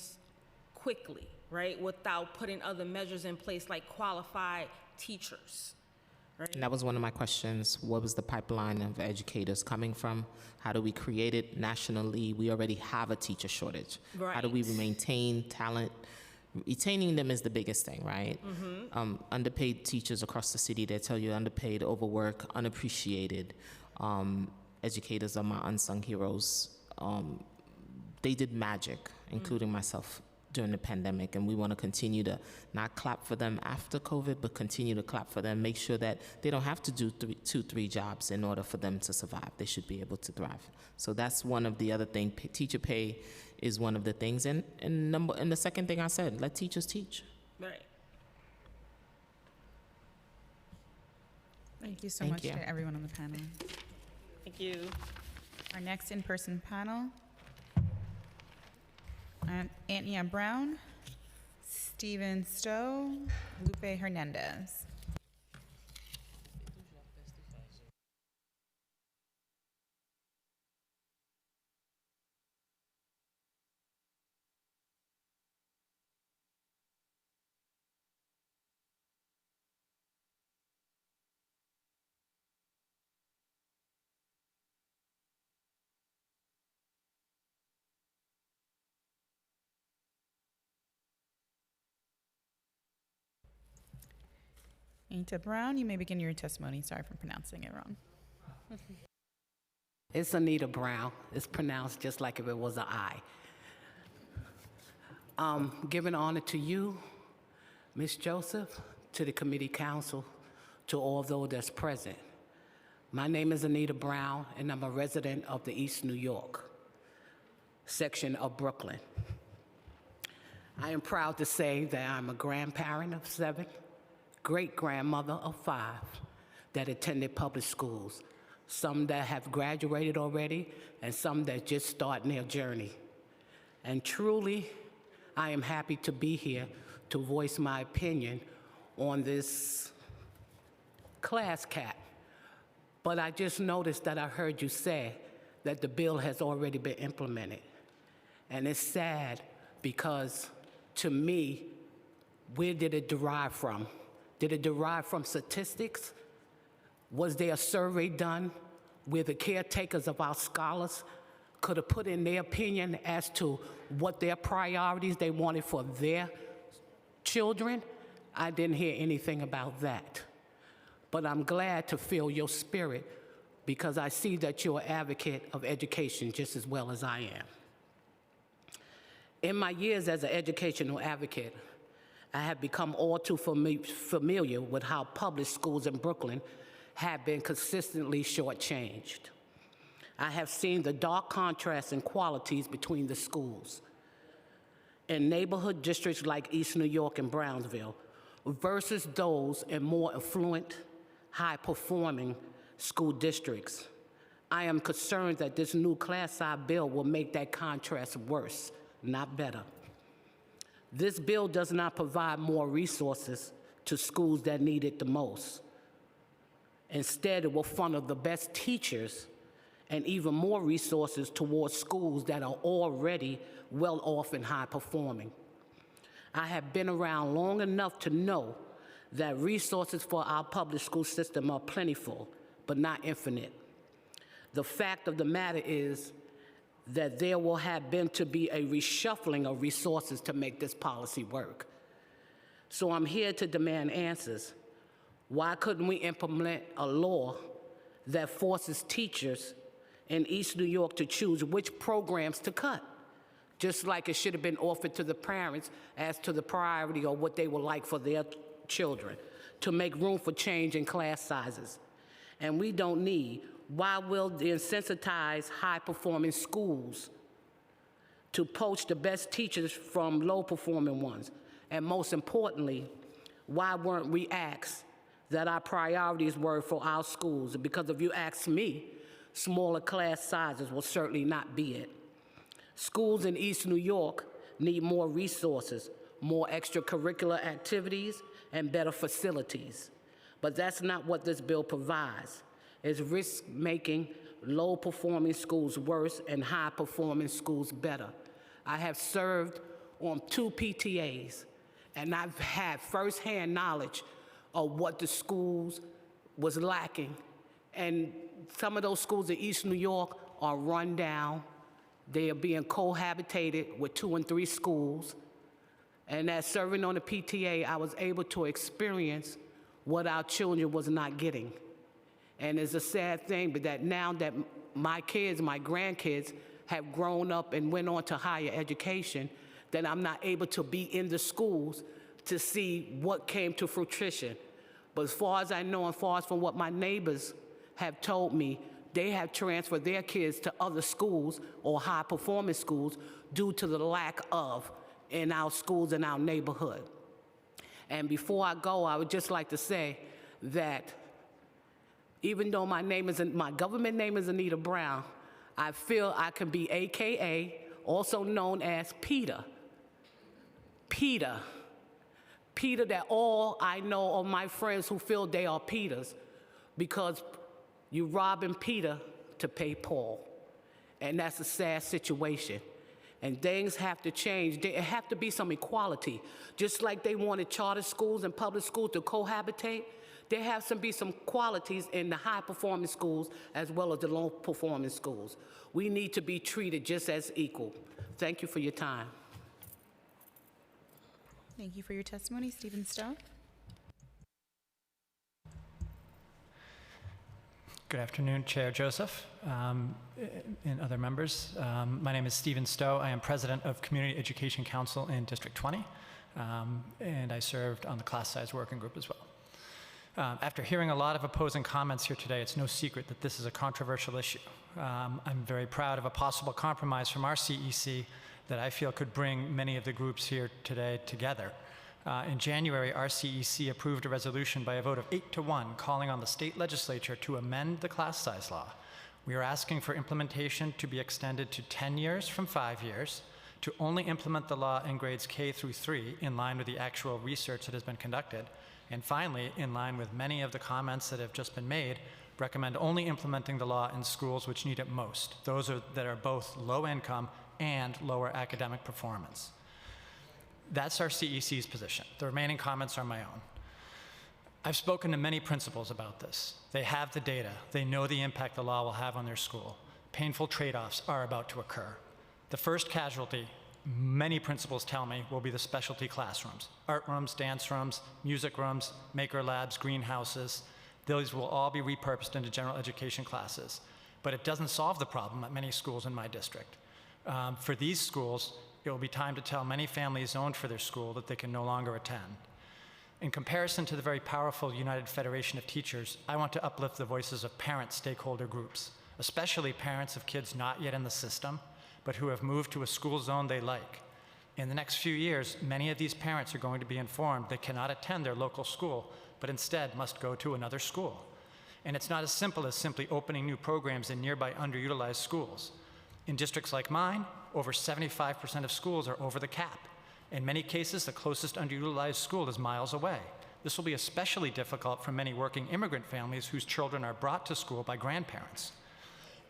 quickly, right? Without putting other measures in place like qualified teachers. Right? And that was one of my questions. What was the pipeline of educators coming from? How do we create it nationally? We already have a teacher shortage. Right. How do we maintain talent? Retaining them is the biggest thing, right? Underpaid teachers across the city, they tell you underpaid, overworked, unappreciated. Educators are my unsung heroes. They did magic, including myself, during the pandemic, and we want to continue to not clap for them after COVID, but continue to clap for them, make sure that they don't have to do three jobs in order for them to survive. They should be able to thrive. So that's one of the other things. Teacher pay is one of the things. And the second thing I said, let teachers teach. Right. Thank you so Thank much you. to everyone on the panel. Thank you. Our next in-person panel, Antonia Brown, Stephen Stowe, Lupe Hernandez. Anita Brown, you may begin your testimony. Sorry for pronouncing it wrong. It's Anita Brown. It's pronounced just like if it was an I. Giving honor to you, Ms. Joseph, to the committee council, to all those that's present. My name is Anita Brown, and I'm a resident of the East New York section of Brooklyn. I am proud to say that I'm a grandparent of 7, great-grandmother of 5 that attended public schools, some that have graduated already and some that just starting their journey. And truly, I am happy to be here to voice my opinion on this class cap. But I just noticed that I heard you say that the bill has already been implemented. And it's sad because, to me, where did it derive from? Did it derive from statistics? Was there a survey done where the caretakers of our scholars could have put in their opinion as to what their priorities they wanted for their children? I didn't hear anything about that. But I'm glad to feel your spirit because I see that you're an advocate of education just as well as I am. In my years as an educational advocate, I have become all too familiar with how public schools in Brooklyn have been consistently shortchanged. I have seen the dark contrasts and qualities between the schools in neighborhood districts like East New York and Brownsville versus those in more affluent, high-performing school districts. I am concerned that this new class size bill will make that contrast worse, not better. This bill does not provide more resources to schools that need it the most. Instead, it will funnel the best teachers and even more resources towards schools that are already well off and high performing. I have been around long enough to know that resources for our public school system are plentiful, but not infinite. The fact of the matter is that there will have been to be a reshuffling of resources to make this policy work. So I'm here to demand answers. Why couldn't we implement a law that forces teachers in East New York to choose which programs to cut? Just like it should have been offered to the parents as to the priority or what they would like for their children, to make room for change in class sizes. And we don't need, why will the insensitize high-performing schools to poach the best teachers from low-performing ones? And most importantly, why weren't we asked that our priorities were for our schools? Because if you ask me, smaller class sizes will certainly not be it. Schools in East New York need more resources, more extracurricular activities, and better facilities. But that's not what this bill provides. It's risk-making low-performing schools worse and high-performing schools better. I have served on 2 PTAs, and I've had firsthand knowledge of what the schools was lacking. And some of those schools in East New York are run down. They are being cohabitated with 2 and 3 schools. And as serving on the PTA, I was able to experience what our children was not getting. And it's a sad thing, but that now that my kids, my grandkids, have grown up and went on to higher education, that I'm not able to be in the schools to see what came to fruition. But as far as I know, and as far as from what my neighbors have told me, they have transferred their kids to other schools or high-performance schools due to the lack of in our schools in our neighborhood. And before I go, I would just like to say that even though my government name is Anita Brown, I feel I can be AKA, also known as Peter. Peter, that all I know of my friends who feel they are Peters, because you robbing Peter to pay Paul. And that's a sad situation. And things have to change. There have to be some equality. Just like they wanted charter schools and public schools to cohabitate, there have to be some qualities in the high-performing schools as well as the low-performing schools. We need to be treated just as equal. Thank you for your time. Thank you for your testimony. Stephen Stowe. Good afternoon, Chair Joseph and other members. My name is Stephen Stowe. I am president of Community Education Council in District 20, and I served on the class size working group as well. After hearing a lot of opposing comments here today, it's no secret that this is a controversial issue. I'm very proud of a possible compromise from our CEC that I feel could bring many of the groups here today together. In January, our CEC approved a resolution by a vote of 8-1 calling on the state legislature to amend the class size law. We are asking for implementation to be extended to 10 years from 5 years, to only implement the law in grades K through 3 in line with the actual research that has been conducted, and finally, in line with many of the comments that have just been made, recommend only implementing the law in schools which need it most, those that are both low income and lower academic performance. That's our CEC's position. The remaining comments are my own. I've spoken to many principals about this. They have the data. They know the impact the law will have on their school. Painful trade-offs are about to occur. The first casualty, many principals tell me, will be the specialty classrooms. Art rooms, dance rooms, music rooms, maker labs, greenhouses. Those will all be repurposed into general education classes. But it doesn't solve the problem at many schools in my district. For these schools, it will be time to tell many families zoned for their school that they can no longer attend. In comparison to the very powerful United Federation of Teachers, I want to uplift the voices of parent stakeholder groups, especially parents of kids not yet in the system, but who have moved to a school zone they like. In the next few years, many of these parents are going to be informed they cannot attend their local school, but instead must go to another school. And it's not as simple as simply opening new programs in nearby underutilized schools. In districts like mine, over 75% of schools are over the cap. In many cases, the closest underutilized school is miles away. This will be especially difficult for many working immigrant families whose children are brought to school by grandparents.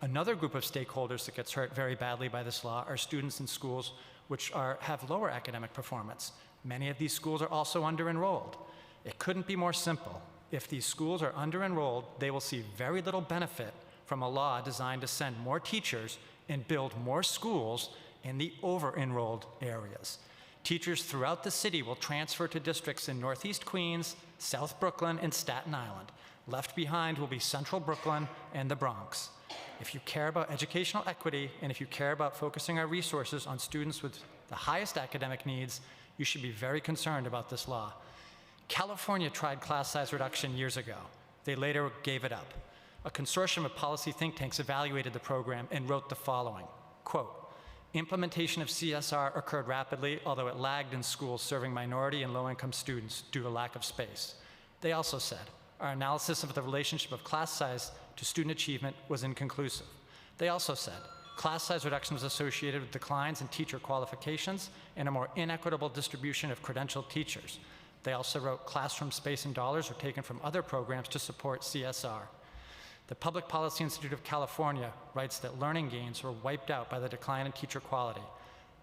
Another group of stakeholders that gets hurt very badly by this law are students in schools which have lower academic performance. Many of these schools are also under-enrolled. It couldn't be more simple. If these schools are under-enrolled, they will see very little benefit from a law designed to send more teachers and build more schools in the over-enrolled areas. Teachers throughout the city will transfer to districts in Northeast Queens, South Brooklyn, and Staten Island. Left behind will be Central Brooklyn and the Bronx. If you care about educational equity and if you care about focusing our resources on students with the highest academic needs, you should be very concerned about this law. California tried class size reduction years ago. They later gave it up. A consortium of policy think tanks evaluated the program and wrote the following, quote, implementation of CSR occurred rapidly, although it lagged in schools serving minority and low-income students due to lack of space. They also said, our analysis of the relationship of class size to student achievement was inconclusive. They also said, class size reduction was associated with declines in teacher qualifications and a more inequitable distribution of credentialed teachers. They also wrote classroom space and dollars were taken from other programs to support CSR. The Public Policy Institute of California writes that learning gains were wiped out by the decline in teacher quality.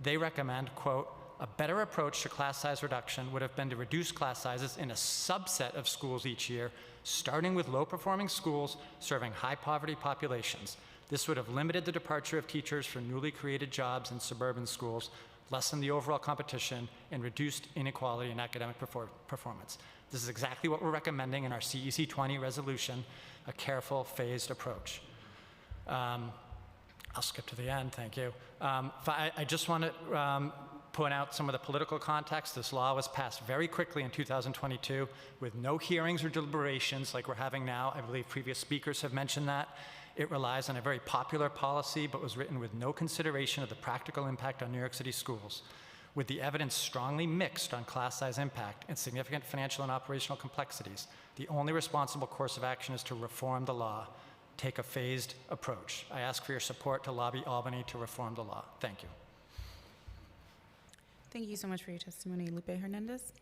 They recommend, quote, a better approach to class size reduction would have been to reduce class sizes in a subset of schools each year, starting with low-performing schools serving high-poverty populations. This would have limited the departure of teachers for newly created jobs in suburban schools, lessened the overall competition, and reduced inequality in academic performance. This is exactly what we're recommending in our CEC 20 resolution, a careful, phased approach. I'll skip to the end, thank you. I just want to point out some of the political context. This law was passed very quickly in 2022 with no hearings or deliberations like we're having now. I believe previous speakers have mentioned that. It relies on a very popular policy, but was written with no consideration of the practical impact on New York City schools. With the evidence strongly mixed on class size impact and significant financial and operational complexities, the only responsible course of action is to reform the law. Take a phased approach. I ask for your support to lobby Albany to reform the law. Thank you. Thank you so much for your testimony. Lupe Hernandez.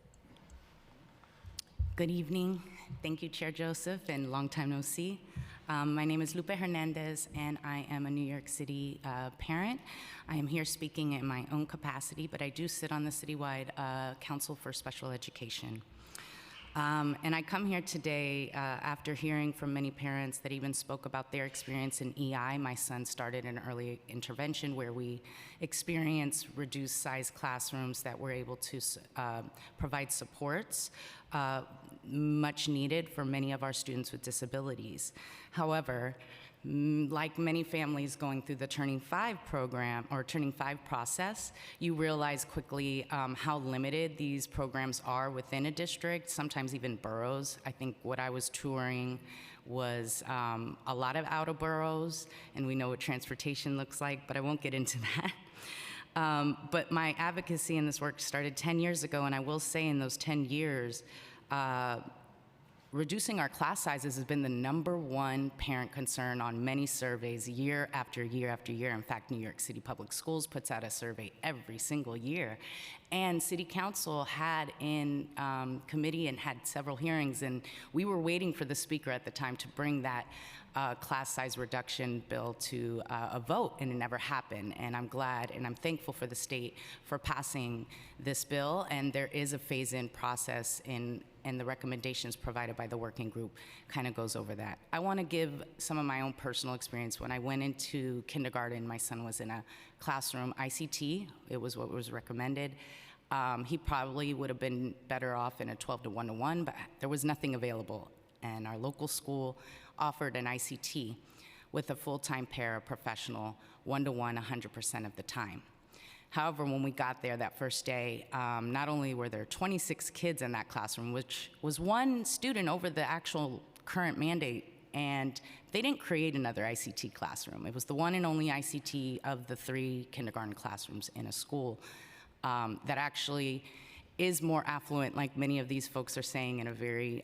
Good evening. Thank you, Chair Joseph, and long time no see. My name is Lupe Hernandez, and I am a New York City parent. I am here speaking in my own capacity, but I do sit on the citywide Council for Special Education. And I come here today after hearing from many parents that even spoke about their experience in EI. My son started an early intervention where we experienced reduced size classrooms that were able to provide supports much needed for many of our students with disabilities. However, like many families going through the Turning 5 program or Turning 5 process, you realize quickly how limited these programs are within a district, sometimes even boroughs. I think what I was touring was a lot of outer boroughs, and we know what transportation looks like, but I won't get into that. But my advocacy in this work started 10 years ago, and I will say in those 10 years, reducing our class sizes has been the #1 parent concern on many surveys year after year after year. In fact, New York City Public Schools puts out a survey every single year. And City Council had in committee and had several hearings, and we were waiting for the speaker at the time to bring that class size reduction bill to a vote, and it never happened. And I'm glad and I'm thankful for the state for passing this bill, and there is a phase-in process and the recommendations provided by the working group kind of goes over that. I want to give some of my own personal experience. When I went into kindergarten, my son was in a classroom ICT. It was what was recommended. He probably would have been better off in a 12 to 1-to-1, but there was nothing available. And our local school offered an ICT with a full-time paraprofessional, 1-to-1, 100% of the time. However, when we got there that first day, not only were there 26 kids in that classroom, which was one student over the actual current mandate, and they didn't create another ICT classroom. It was the one and only ICT of the 3 kindergarten classrooms in a school that actually is more affluent, like many of these folks are saying, in a very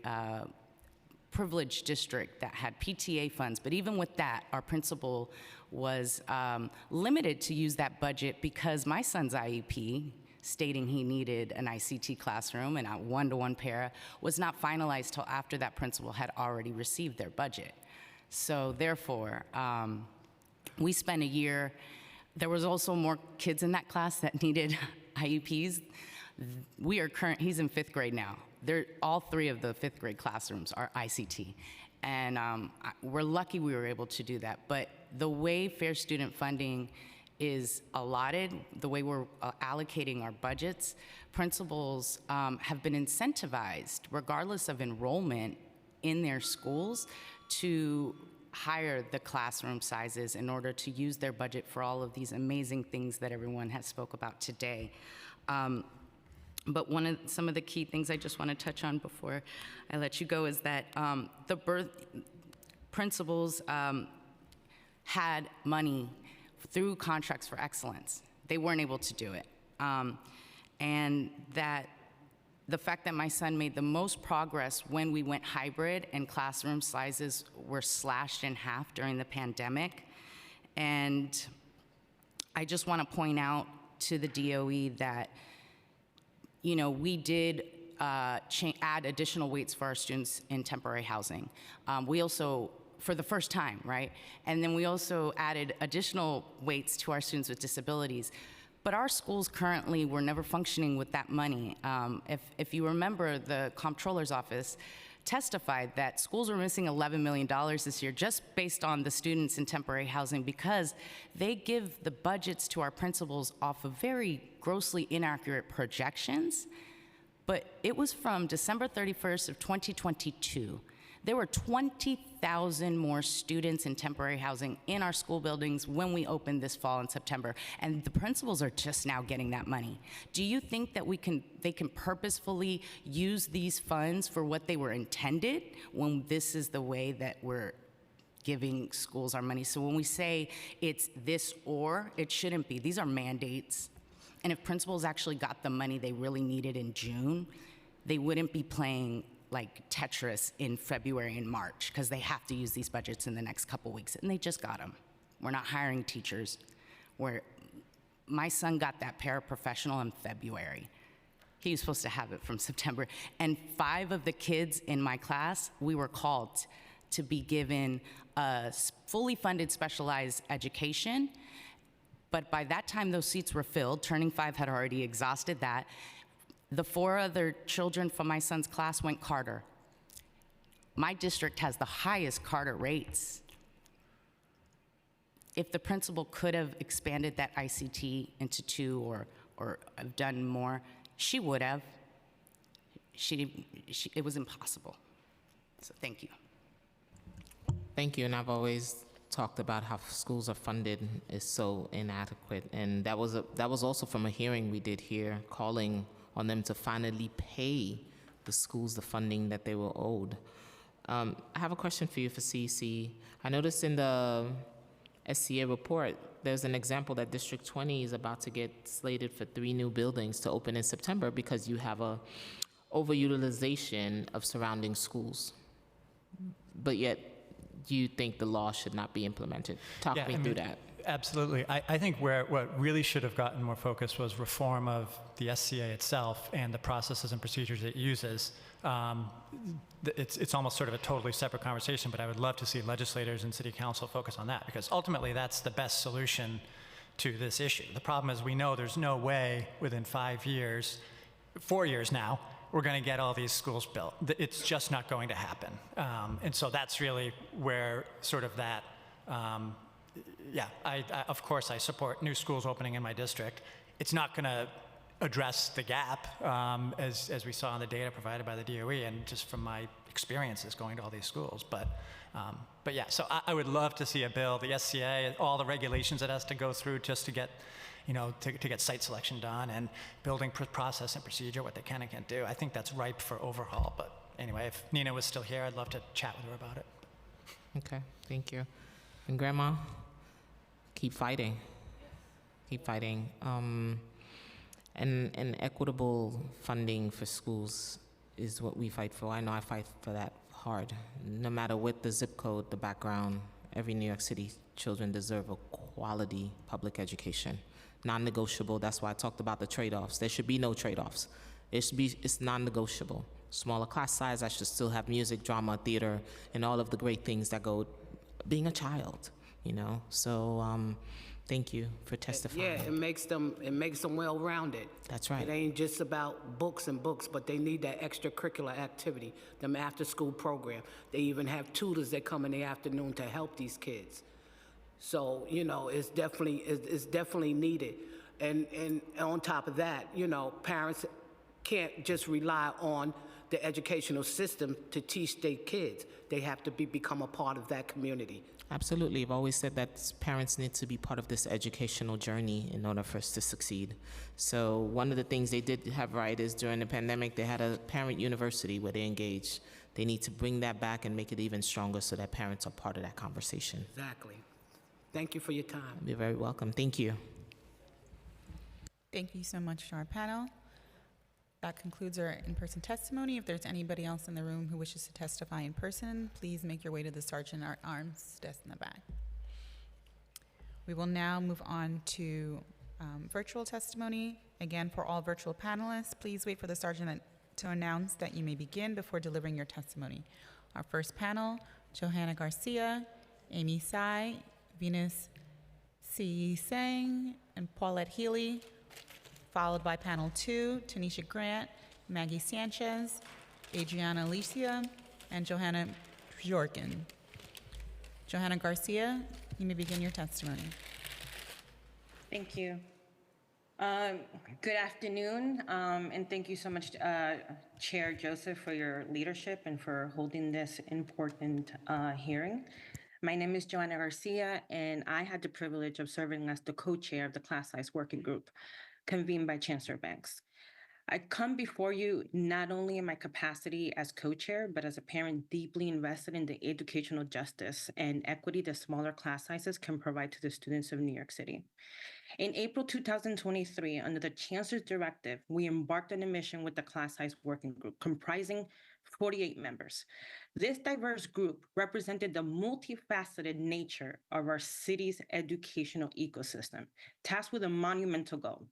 privileged district that had PTA funds. But even with that, our principal was limited to use that budget because my son's IEP, stating he needed an ICT classroom and a 1-to-1 para, was not finalized till after that principal had already received their budget. So therefore, we spent a year. There was also more kids in that class that needed IEPs. He's in 5th grade now. All 3 of the 5th grade classrooms are ICT. And we're lucky we were able to do that. But the way fair student funding is allotted, the way we're allocating our budgets, principals have been incentivized, regardless of enrollment in their schools, to hire the classroom sizes in order to use their budget for all of these amazing things that everyone has spoke about today. But some of the key things I just want to touch on before I let you go is that the principals had money through contracts for excellence. They weren't able to do it. And that the fact that my son made the most progress when we went hybrid and classroom sizes were slashed in half during the pandemic. And I just want to point out to the DOE that we did add additional weights for our students in temporary housing. We also, for the first time, right? And then we also added additional weights to our students with disabilities. But our schools currently were never functioning with that money. If you remember, the comptroller's office testified that schools were missing $11 million this year just based on the students in temporary housing because they give the budgets to our principals off of very grossly inaccurate projections but it was from December 31st of 2022. There were 20,000 more students in temporary housing in our school buildings when we opened this fall in September, and the principals are just now getting that money. Do you think that they can purposefully use these funds for what they were intended when this is the way that we're giving schools our money? So when we say it's this or, it shouldn't be. These are mandates. And if principals actually got the money they really needed in June, they wouldn't be playing like Tetris in February and March, because they have to use these budgets in the next couple weeks, and they just got them. We're not hiring teachers. My son got that paraprofessional in February. He was supposed to have it from September. And 5 of the kids in my class, we were called to be given a fully funded specialized education. But by that time, those seats were filled. Turning 5 had already exhausted that. The 4 other children from my son's class went Carter. My district has the highest Carter rates. If the principal could have expanded that ICT into 2 or have done more, she would have. It was impossible. So thank you. Thank you, and I've always talked about how schools are funded is so inadequate, and that was also from a hearing we did here, calling on them to finally pay the schools the funding that they were owed. I have a question for you for CC. I noticed in the SCA report, there's an example that District 20 is about to get slated for 3 new buildings to open in September because you have a overutilization of surrounding schools. But yet, do you think the law should not be implemented? Talk me through that. Absolutely. I think what really should have gotten more focus was reform of the SCA itself and the processes and procedures it uses. It's almost sort of a totally separate conversation, but I would love to see legislators and city council focus on that, because ultimately that's the best solution to this issue. The problem is we know there's no way within 5 years, 4 years now, we're going to get all these schools built. It's just not going to happen. And so that's really where sort of that, of course I support new schools opening in my district. It's not going to address the gap, as we saw in the data provided by the DOE and just from my experiences going to all these schools. But yeah, so I would love to see a bill, the SCA, all the regulations it has to go through just to get, to get site selection done and building process and procedure, what they can and can't do. I think that's ripe for overhaul. But anyway, if Nina was still here, I'd love to chat with her about it. Okay, thank you. And Grandma, keep fighting. Keep fighting. And equitable funding for schools is what we fight for. I know I fight for that hard. No matter what the zip code, the background, every New York City children deserve a quality public education. Non-negotiable. That's why I talked about the trade-offs. There should be no trade-offs. It's non-negotiable. Smaller class size, I should still have music, drama, theater, and all of the great things that go being a child, So thank you for testifying. Yeah, it makes them well-rounded. That's right. It ain't just about books and books, but they need that extracurricular activity, them after-school program. They even have tutors that come in the afternoon to help these kids. So, it's definitely needed. And on top of that, parents can't just rely on the educational system to teach their kids. They have to become a part of that community. Absolutely. I've always said that parents need to be part of this educational journey in order for us to succeed. So one of the things they did have right is during the pandemic, they had a parent university where they engaged. They need to bring that back and make it even stronger so that parents are part of that conversation. Exactly. Thank you for your time. You're very welcome. Thank you. Thank you so much to our panel. That concludes our in-person testimony. If there's anybody else in the room who wishes to testify in person, please make your way to the Sergeant at Arms desk in the back. We will now move on to virtual testimony. Again, for all virtual panelists, please wait for the Sergeant to announce that you may begin before delivering your testimony. Our first panel, Johanna Garcia, Amy Tsai, Venus C. Sang, and Paulette Healy, followed by panel 2, Tanisha Grant, Maggie Sanchez, Adriana Alicia, and Johanna Bjorken. Johanna Garcia, you may begin your testimony. Thank you. Good afternoon, and thank you so much, Chair Joseph, for your leadership and for holding this important hearing. My name is Joanna Garcia, and I had the privilege of serving as the co-chair of the class size working group convened by Chancellor Banks. I come before you not only in my capacity as co-chair, but as a parent deeply invested in the educational justice and equity that smaller class sizes can provide to the students of New York City. In April 2023, under the Chancellor's directive, we embarked on a mission with the class size working group comprising 48 members. This diverse group represented the multifaceted nature of our city's educational ecosystem, tasked with a monumental goal: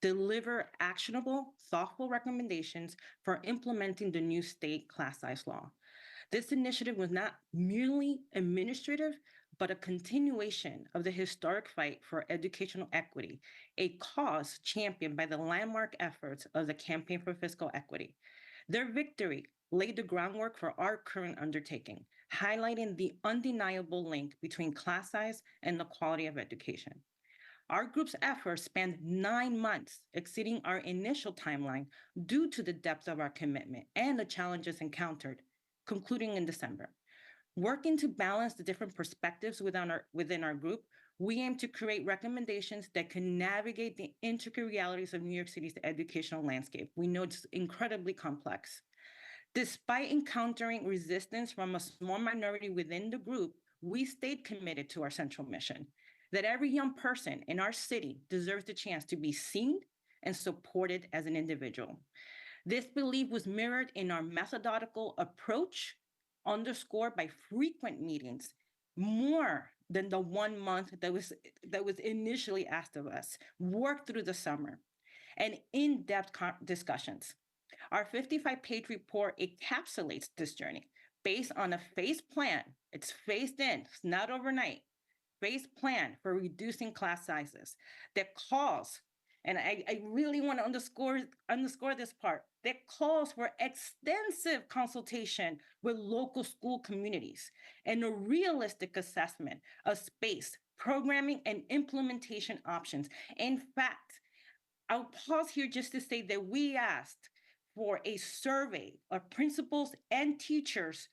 deliver actionable, thoughtful recommendations for implementing the new state class size law. This initiative was not merely administrative, but a continuation of the historic fight for educational equity, a cause championed by the landmark efforts of the Campaign for Fiscal Equity. Their victory laid the groundwork for our current undertaking, highlighting the undeniable link between class size and the quality of education. Our group's efforts spanned 9 months, exceeding our initial timeline due to the depth of our commitment and the challenges encountered, concluding in December. Working to balance the different perspectives within our group, we aim to create recommendations that can navigate the intricate realities of New York City's educational landscape. We know it's incredibly complex. Despite encountering resistance from a small minority within the group, we stayed committed to our central mission: that every young person in our city deserves the chance to be seen and supported as an individual. This belief was mirrored in our methodological approach, underscored by frequent meetings, more than the 1 month that was initially asked of us, worked through the summer, and in-depth discussions. Our 55-page report encapsulates this journey based on a phased plan. It's phased in, it's not overnight. Phased plan for reducing class sizes that calls, and I really want to underscore this part, that calls for extensive consultation with local school communities and a realistic assessment of space, programming, and implementation options. In fact, I'll pause here just to say that we asked for a survey of principals and teachers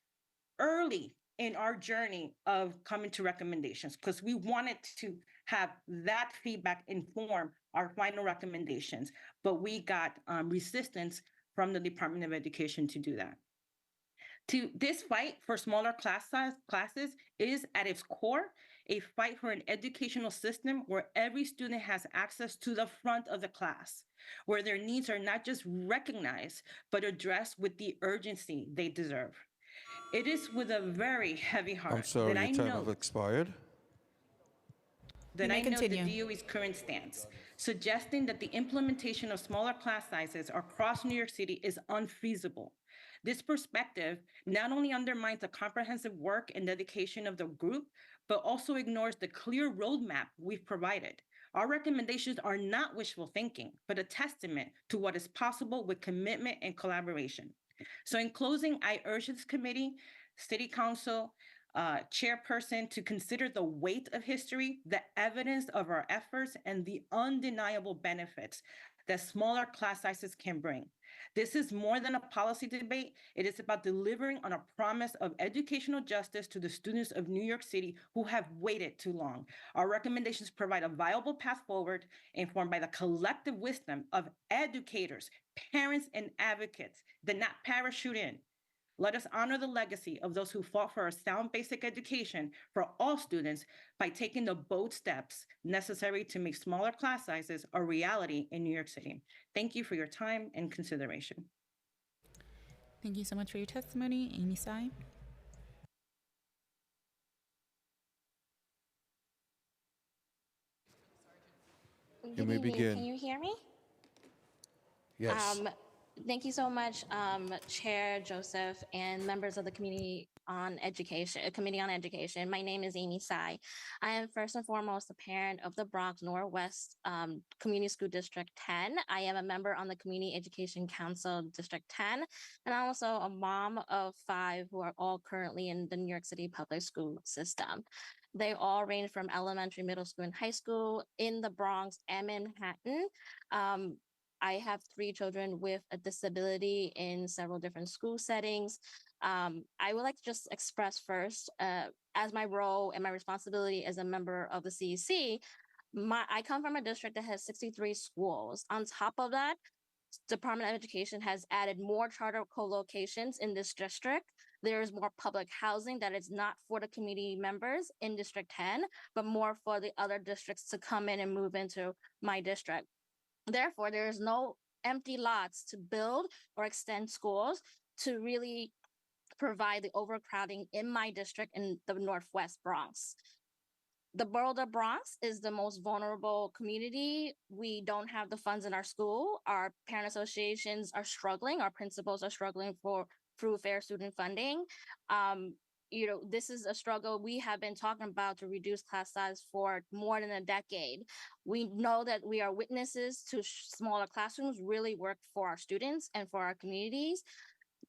early in our journey of coming to recommendations, because we wanted to have that feedback inform our final recommendations, but we got resistance from the Department of Education to do that. This fight for smaller classes is at its core a fight for an educational system where every student has access to the front of the class, where their needs are not just recognized, but addressed with the urgency they deserve. It is with a very heavy heart I'm sorry, that I your time know has expired. that You may I know the continue. DOE's current stance, suggesting that the implementation of smaller class sizes across New York City is unfeasible. This perspective not only undermines the comprehensive work and dedication of the group, but also ignores the clear roadmap we've provided. Our recommendations are not wishful thinking, but a testament to what is possible with commitment and collaboration. So in closing, I urge this committee, City Council, chairperson to consider the weight of history, the evidence of our efforts, and the undeniable benefits that smaller class sizes can bring. This is more than a policy debate. It is about delivering on a promise of educational justice to the students of New York City who have waited too long. Our recommendations provide a viable path forward, informed by the collective wisdom of educators, parents, and advocates that not parachute in. Let us honor the legacy of those who fought for a sound basic education for all students by taking the bold steps necessary to make smaller class sizes a reality in New York City. Thank you for your time and consideration. Thank you so much for your testimony. Amy Tsai. You may begin. Can you hear me? Yes. Thank you so much, Chair Joseph and members of the Committee on Education. My name is Amy Tsai. I am first and foremost a parent of the Bronx Northwest Community School District 10. I am a member on the Community Education Council District 10, and I'm also a mom of 5 who are all currently in the New York City public school system. They all range from elementary, middle school, and high school in the Bronx and Manhattan. I have 3 children with a disability in several different school settings. I would like to just express first, as my role and my responsibility as a member of the CEC, I come from a district that has 63 schools. On top of that, Department of Education has added more charter co-locations in this district. There is more public housing that is not for the community members in District 10, but more for the other districts to come in and move into my district. Therefore, there is no empty lots to build or extend schools to really provide the overcrowding in my district in the Northwest Bronx. The borough of the Bronx is the most vulnerable community. We don't have the funds in our school. Our parent associations are struggling. Our principals are struggling through fair student funding. This is a struggle we have been talking about to reduce class size for more than a decade. We know that we are witnesses to smaller classrooms really work for our students and for our communities.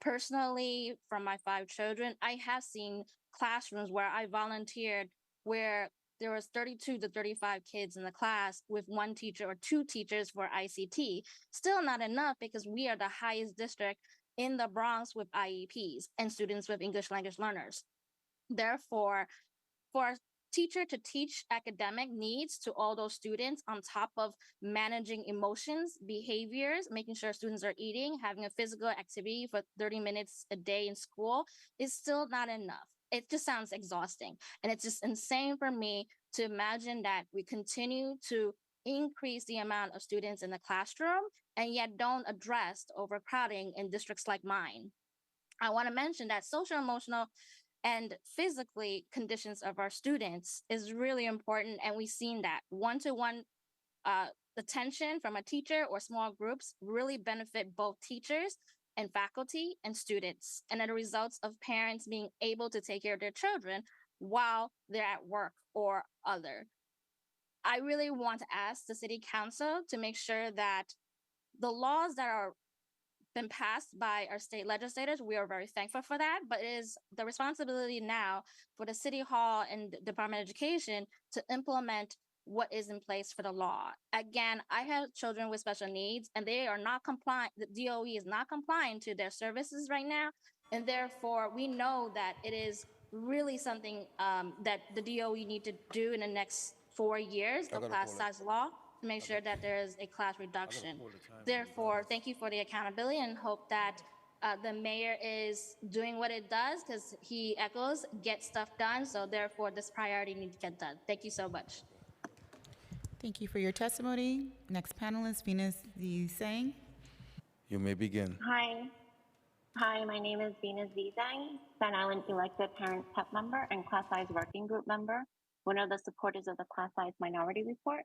Personally, from my 5 children, I have seen classrooms where I volunteered where there was 32 to 35 kids in the class with 1 teacher or 2 teachers for ICT. Still not enough because we are the highest district in the Bronx with IEPs and students with English language learners. Therefore, for a teacher to teach academic needs to all those students on top of managing emotions, behaviors, making sure students are eating, having a physical activity for 30 minutes a day in school is still not enough. It just sounds exhausting. And it's just insane for me to imagine that we continue to increase the amount of students in the classroom and yet don't address overcrowding in districts like mine. I want to mention that social, emotional, and physically conditions of our students is really important. And we've seen that one-to-one attention from a teacher or small groups really benefit both teachers and faculty and students, and are the results of parents being able to take care of their children while they're at work or other. I really want to ask the city council to make sure that the laws that are been passed by our state legislators, we are very thankful for that, but it is the responsibility now for the City Hall and Department of Education to implement what is in place for the law. Again, I have children with special needs and they are not compliant. The DOE is not complying to their services right now. And therefore, we know that it is really something that the DOE need to do in the next 4 years, the class size law, to make sure that there is a class reduction. Therefore, thank you for the accountability and hope that the mayor is doing what it does, because he echoes, get stuff done. So therefore, this priority needs to get done. Thank you so much. Thank you for your testimony. Next panelist, Venus Z. Sang. You may begin. Hi, my name is Venus Zizang, Staten Island elected parent PEP member and class size working group member, one of the supporters of the class size minority report.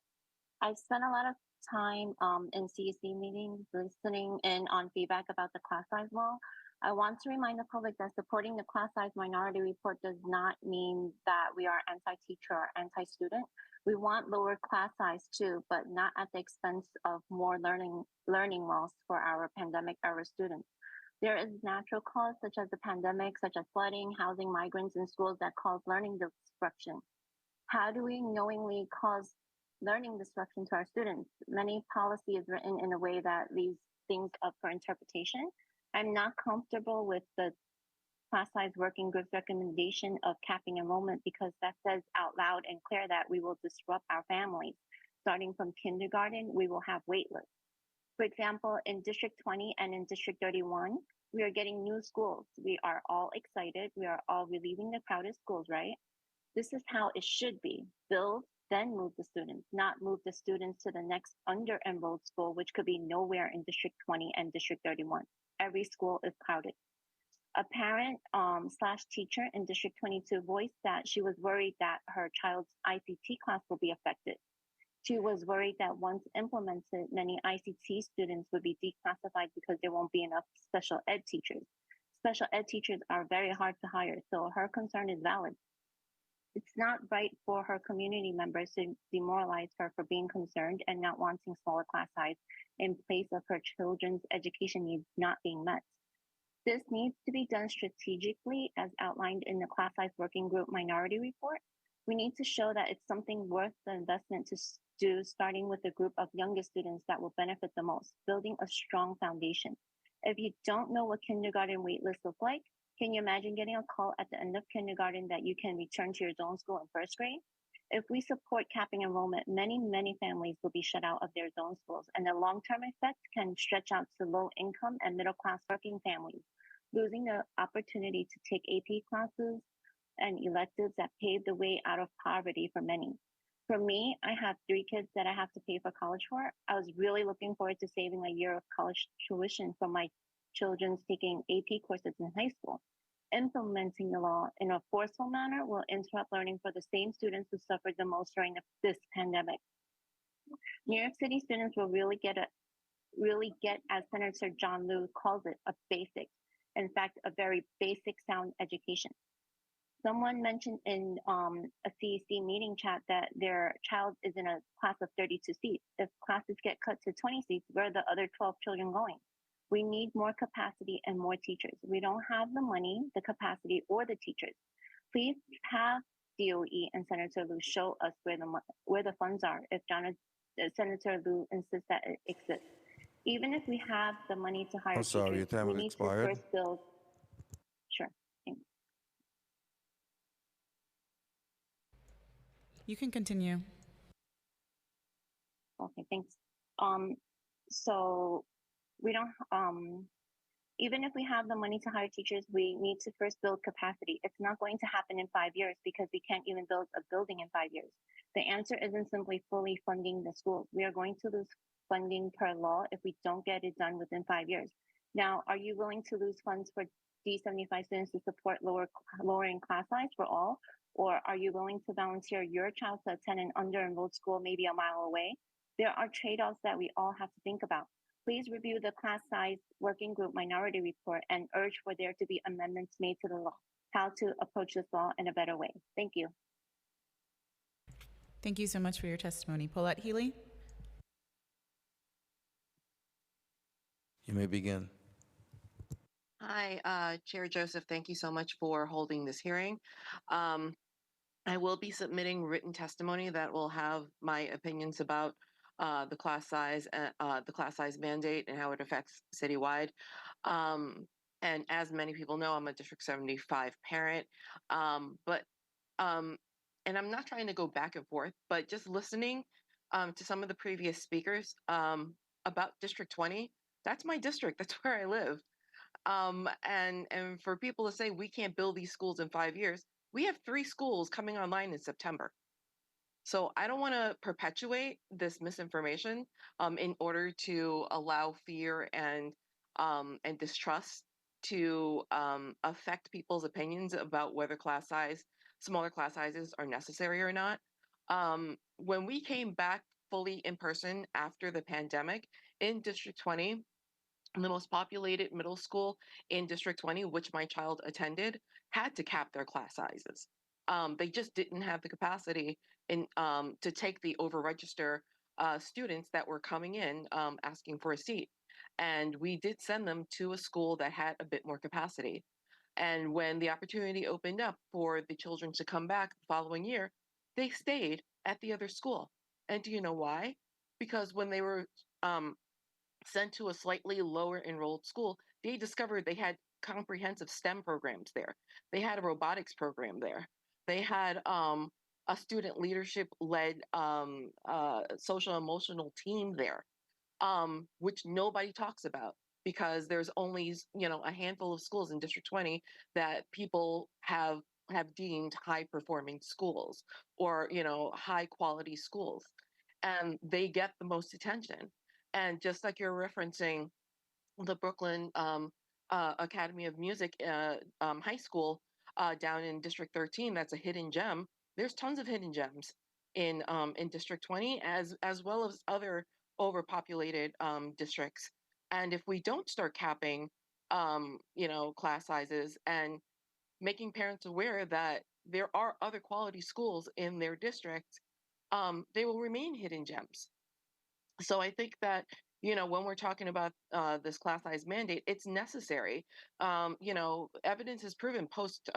I've spent a lot of time in CEC meetings listening in on feedback about the class size law. I want to remind the public that supporting the class size minority report does not mean that we are anti-teacher or anti-student. We want lower class size too, but not at the expense of more learning loss for our pandemic era students. There is natural cause such as the pandemic, such as flooding, housing migrants in schools that cause learning disruption. How do we knowingly cause learning disruption to our students? Many policy is written in a way that leaves things up for interpretation. I'm not comfortable with the class size working group's recommendation of capping enrollment because that says out loud and clear that we will disrupt our families. Starting from kindergarten, we will have wait lists. For example, in District 20 and in District 31, we are getting new schools. We are all excited. We are all relieving the crowded schools, right? This is how it should be. Build, then move the students, not move the students to the next under-enrolled school, which could be nowhere in District 20 and District 31. Every school is crowded. A parent / teacher in District 22 voiced that she was worried that her child's ICT class will be affected. She was worried that once implemented, many ICT students would be declassified because there won't be enough special ed teachers. Special ed teachers are very hard to hire, so her concern is valid. It's not right for her community members to demoralize her for being concerned and not wanting smaller class size in place of her children's education needs not being met. This needs to be done strategically as outlined in the class size working group minority report. We need to show that it's something worth the investment to do, starting with a group of youngest students that will benefit the most, building a strong foundation. If you don't know what kindergarten waitlist look like, can you imagine getting a call at the end of kindergarten that you can return to your zone school in first grade? If we support capping enrollment, many families will be shut out of their zone schools, and the long-term effect can stretch out to low-income and middle-class working families, losing the opportunity to take AP classes and electives that pave the way out of poverty for many. For me, I have 3 kids that I have to pay for college for. I was really looking forward to saving a year of college tuition from my children's taking AP courses in high school. Implementing the law in a forceful manner will interrupt learning for the same students who suffered the most during this pandemic. New York City students will really get, as Senator John Liu calls it, a basic, in fact, a very basic sound education. Someone mentioned in a CEC meeting chat that their child is in a class of 32 seats. If classes get cut to 20 seats, where are the other 12 children going? We need more capacity and more teachers. We don't have the money, the capacity, or the teachers. Please have DOE and Senator Liu show us where the funds are if Senator Liu insists that it exists. Even if we have the money to hire I'm sorry, your teachers, time we has need expired. to first build. Sure. Thanks. You can continue. Okay, thanks. So we don't, even if we have the money to hire teachers, we need to first build capacity. It's not going to happen in 5 years because we can't even build a building in 5 years. The answer isn't simply fully funding the schools. We are going to lose funding per law if we don't get it done within 5 years. Now, are you willing to lose funds for D75 students to support lowering class size for all? Or are you willing to volunteer your child to attend an under-enrolled school maybe a mile away? There are trade-offs that we all have to think about. Please review the class size working group minority report and urge for there to be amendments made to the law, how to approach this law in a better way. Thank you. Thank you so much for your testimony. Paulette Healy? You may begin. Hi, Chair Joseph, thank you so much for holding this hearing. I will be submitting written testimony that will have my opinions about the class size mandate and how it affects citywide. And as many people know, I'm a District 75 parent, and I'm not trying to go back and forth, but just listening to some of the previous speakers about District 20, that's my district, that's where I live. And for people to say we can't build these schools in 5 years, we have 3 schools coming online in September. So I don't want to perpetuate this misinformation in order to allow fear and distrust to affect people's opinions about whether smaller class sizes are necessary or not. When we came back fully in person after the pandemic in District 20, the most populated middle school in District 20, which my child attended, had to cap their class sizes. They just didn't have the capacity to take the over-register students that were coming in asking for a seat. And we did send them to a school that had a bit more capacity. And when the opportunity opened up for the children to come back the following year, they stayed at the other school. And do you know why? Because when they were sent to a slightly lower enrolled school, they discovered they had comprehensive STEM programs there. They had a robotics program there. They had a student leadership led social emotional team there, which nobody talks about because there's only a handful of schools in District 20 that people have deemed high performing schools or high quality schools, and they get the most attention. And just like you're referencing the Brooklyn Academy of Music high school down in District 13, that's a hidden gem. There's tons of hidden gems in District 20 as well as other overpopulated districts. And if we don't start capping, class sizes and making parents aware that there are other quality schools in their districts, they will remain hidden gems. So I think that, when we're talking about this class size mandate, it's necessary. Evidence has proven post,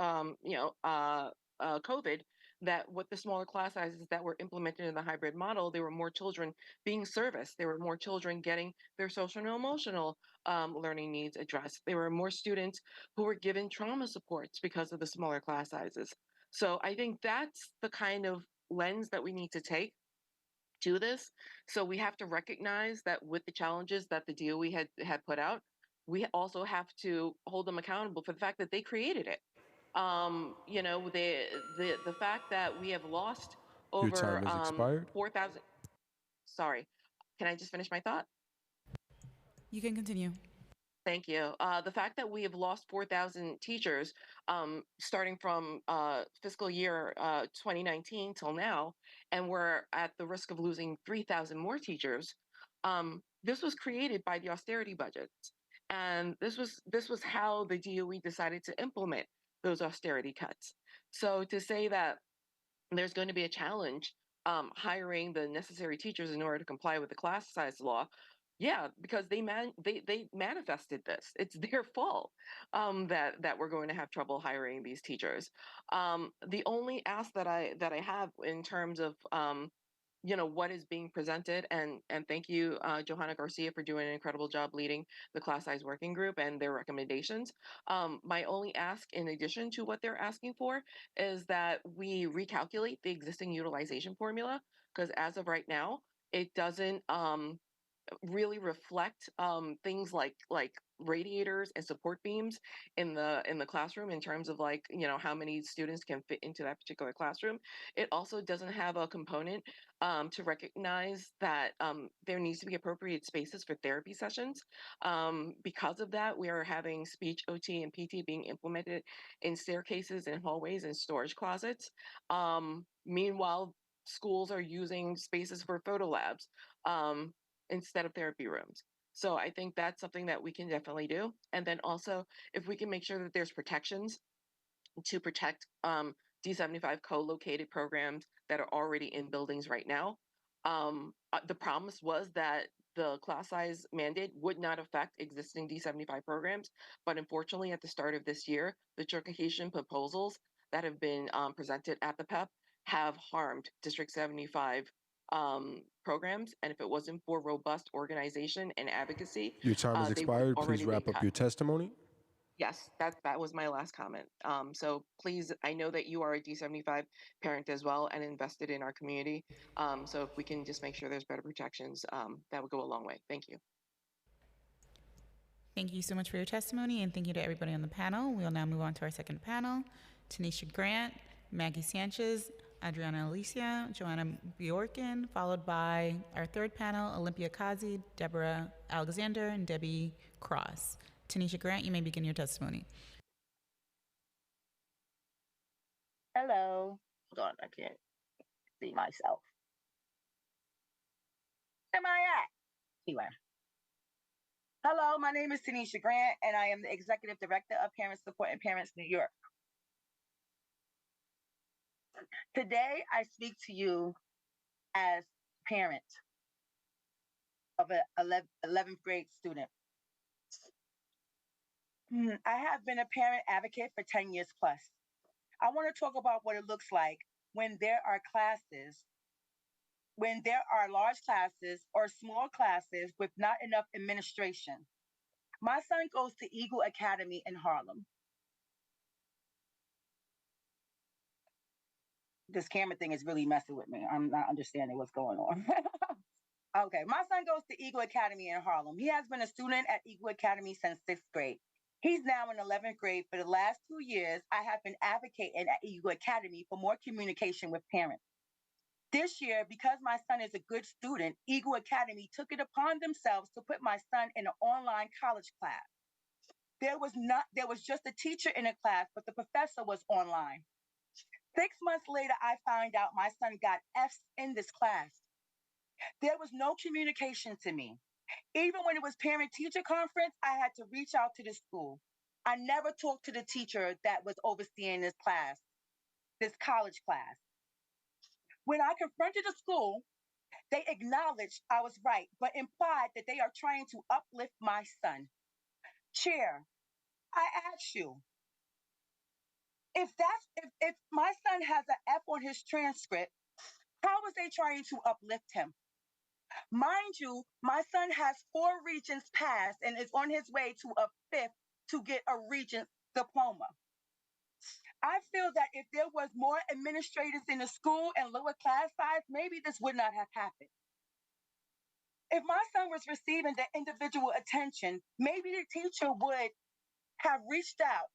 COVID that with the smaller class sizes that were implemented in the hybrid model, there were more children being serviced. There were more children getting their social and emotional learning needs addressed. There were more students who were given trauma supports because of the smaller class sizes. So I think that's the kind of lens that we need to take to this. So we have to recognize that with the challenges that the DOE had put out, we also have to hold them accountable for the fact that they created it. You know, the fact that we have lost Your time over has expired. 4,000. Sorry, can I just finish my thought? You can continue. Thank you. The fact that we have lost 4,000 teachers starting from fiscal year 2019 till now, and we're at the risk of losing 3,000 more teachers, this was created by the austerity budgets. And this was how the DOE decided to implement those austerity cuts. So to say that there's going to be a challenge hiring the necessary teachers in order to comply with the class size law, yeah, because they manifested this. It's their fault that we're going to have trouble hiring these teachers. The only ask that I have in terms of you know what is being presented, and thank you, Johanna Garcia, for doing an incredible job leading the class size working group and their recommendations. My only ask, in addition to what they're asking for, is that we recalculate the existing utilization formula, because as of right now, it doesn't really reflect things like radiators and support beams in the classroom in terms of, like, you know, how many students can fit into that particular classroom. It also doesn't have a component to recognize that there needs to be appropriate spaces for therapy sessions. Because of that, we are having speech, OT, and PT being implemented in staircases and hallways and storage closets. Meanwhile, schools are using spaces for photo labs instead of therapy rooms. So I think that's something that we can definitely do. And then also, if we can make sure that there's protections to protect D75 co-located programs that are already in buildings right now. The promise was that the class size mandate would not affect existing D75 programs, but unfortunately, at the start of this year, the certification proposals that have been presented at the PEP have harmed District 75 programs, and if it wasn't for robust organization and advocacy, Your time has they would expired. already Please been wrap up cut. your testimony. Yes, that was my last comment. So please, I know that you are a D75 parent as well and invested in our community. So if we can just make sure there's better protections, that would go a long way. Thank you. Thank you so much for your testimony, and thank you to everybody on the panel. We'll now move on to our second panel. Tanisha Grant, Maggie Sanchez, Adriana Alicia, Joanna Bjorken, followed by our third panel, Olympia Kazi, Deborah Alexander, and Debbie Cross. Tanisha Grant, you may begin your testimony. Hello. Hold on, I can't see myself. Am I at? Anyway. Hello, my name is Tanisha Grant, and I am the Executive Director of Parent Support and Parents New York. Today, I speak to you as parent of an 11th grade student. I have been a parent advocate for 10 years plus. I want to talk about what it looks like when there are classes, when there are large classes or small classes with not enough administration. My son goes to Eagle Academy in Harlem. This camera thing is really messing with me. I'm not understanding what's going on. Okay, my son goes to Eagle Academy in Harlem. He has been a student at Eagle Academy since 6th grade. He's now in 11th grade. For the last 2 years, I have been advocating at Eagle Academy for more communication with parents. This year, because my son is a good student, Eagle Academy took it upon themselves to put my son in an online college class. There was just a teacher in a class, but the professor was online. 6 months later, I find out my son got F's in this class. There was no communication to me. Even when it was parent-teacher conference, I had to reach out to the school. I never talked to the teacher that was overseeing this class, this college class. When I confronted the school, they acknowledged I was right, but implied that they are trying to uplift my son. Chair, I ask you, If my son has an F on his transcript, how is they trying to uplift him? Mind you, my son has 4 Regents passed and is on his way to a 5th to get a Regents diploma. I feel that if there was more administrators in the school and lower class size, maybe this would not have happened. If my son was receiving the individual attention, maybe the teacher would have reached out.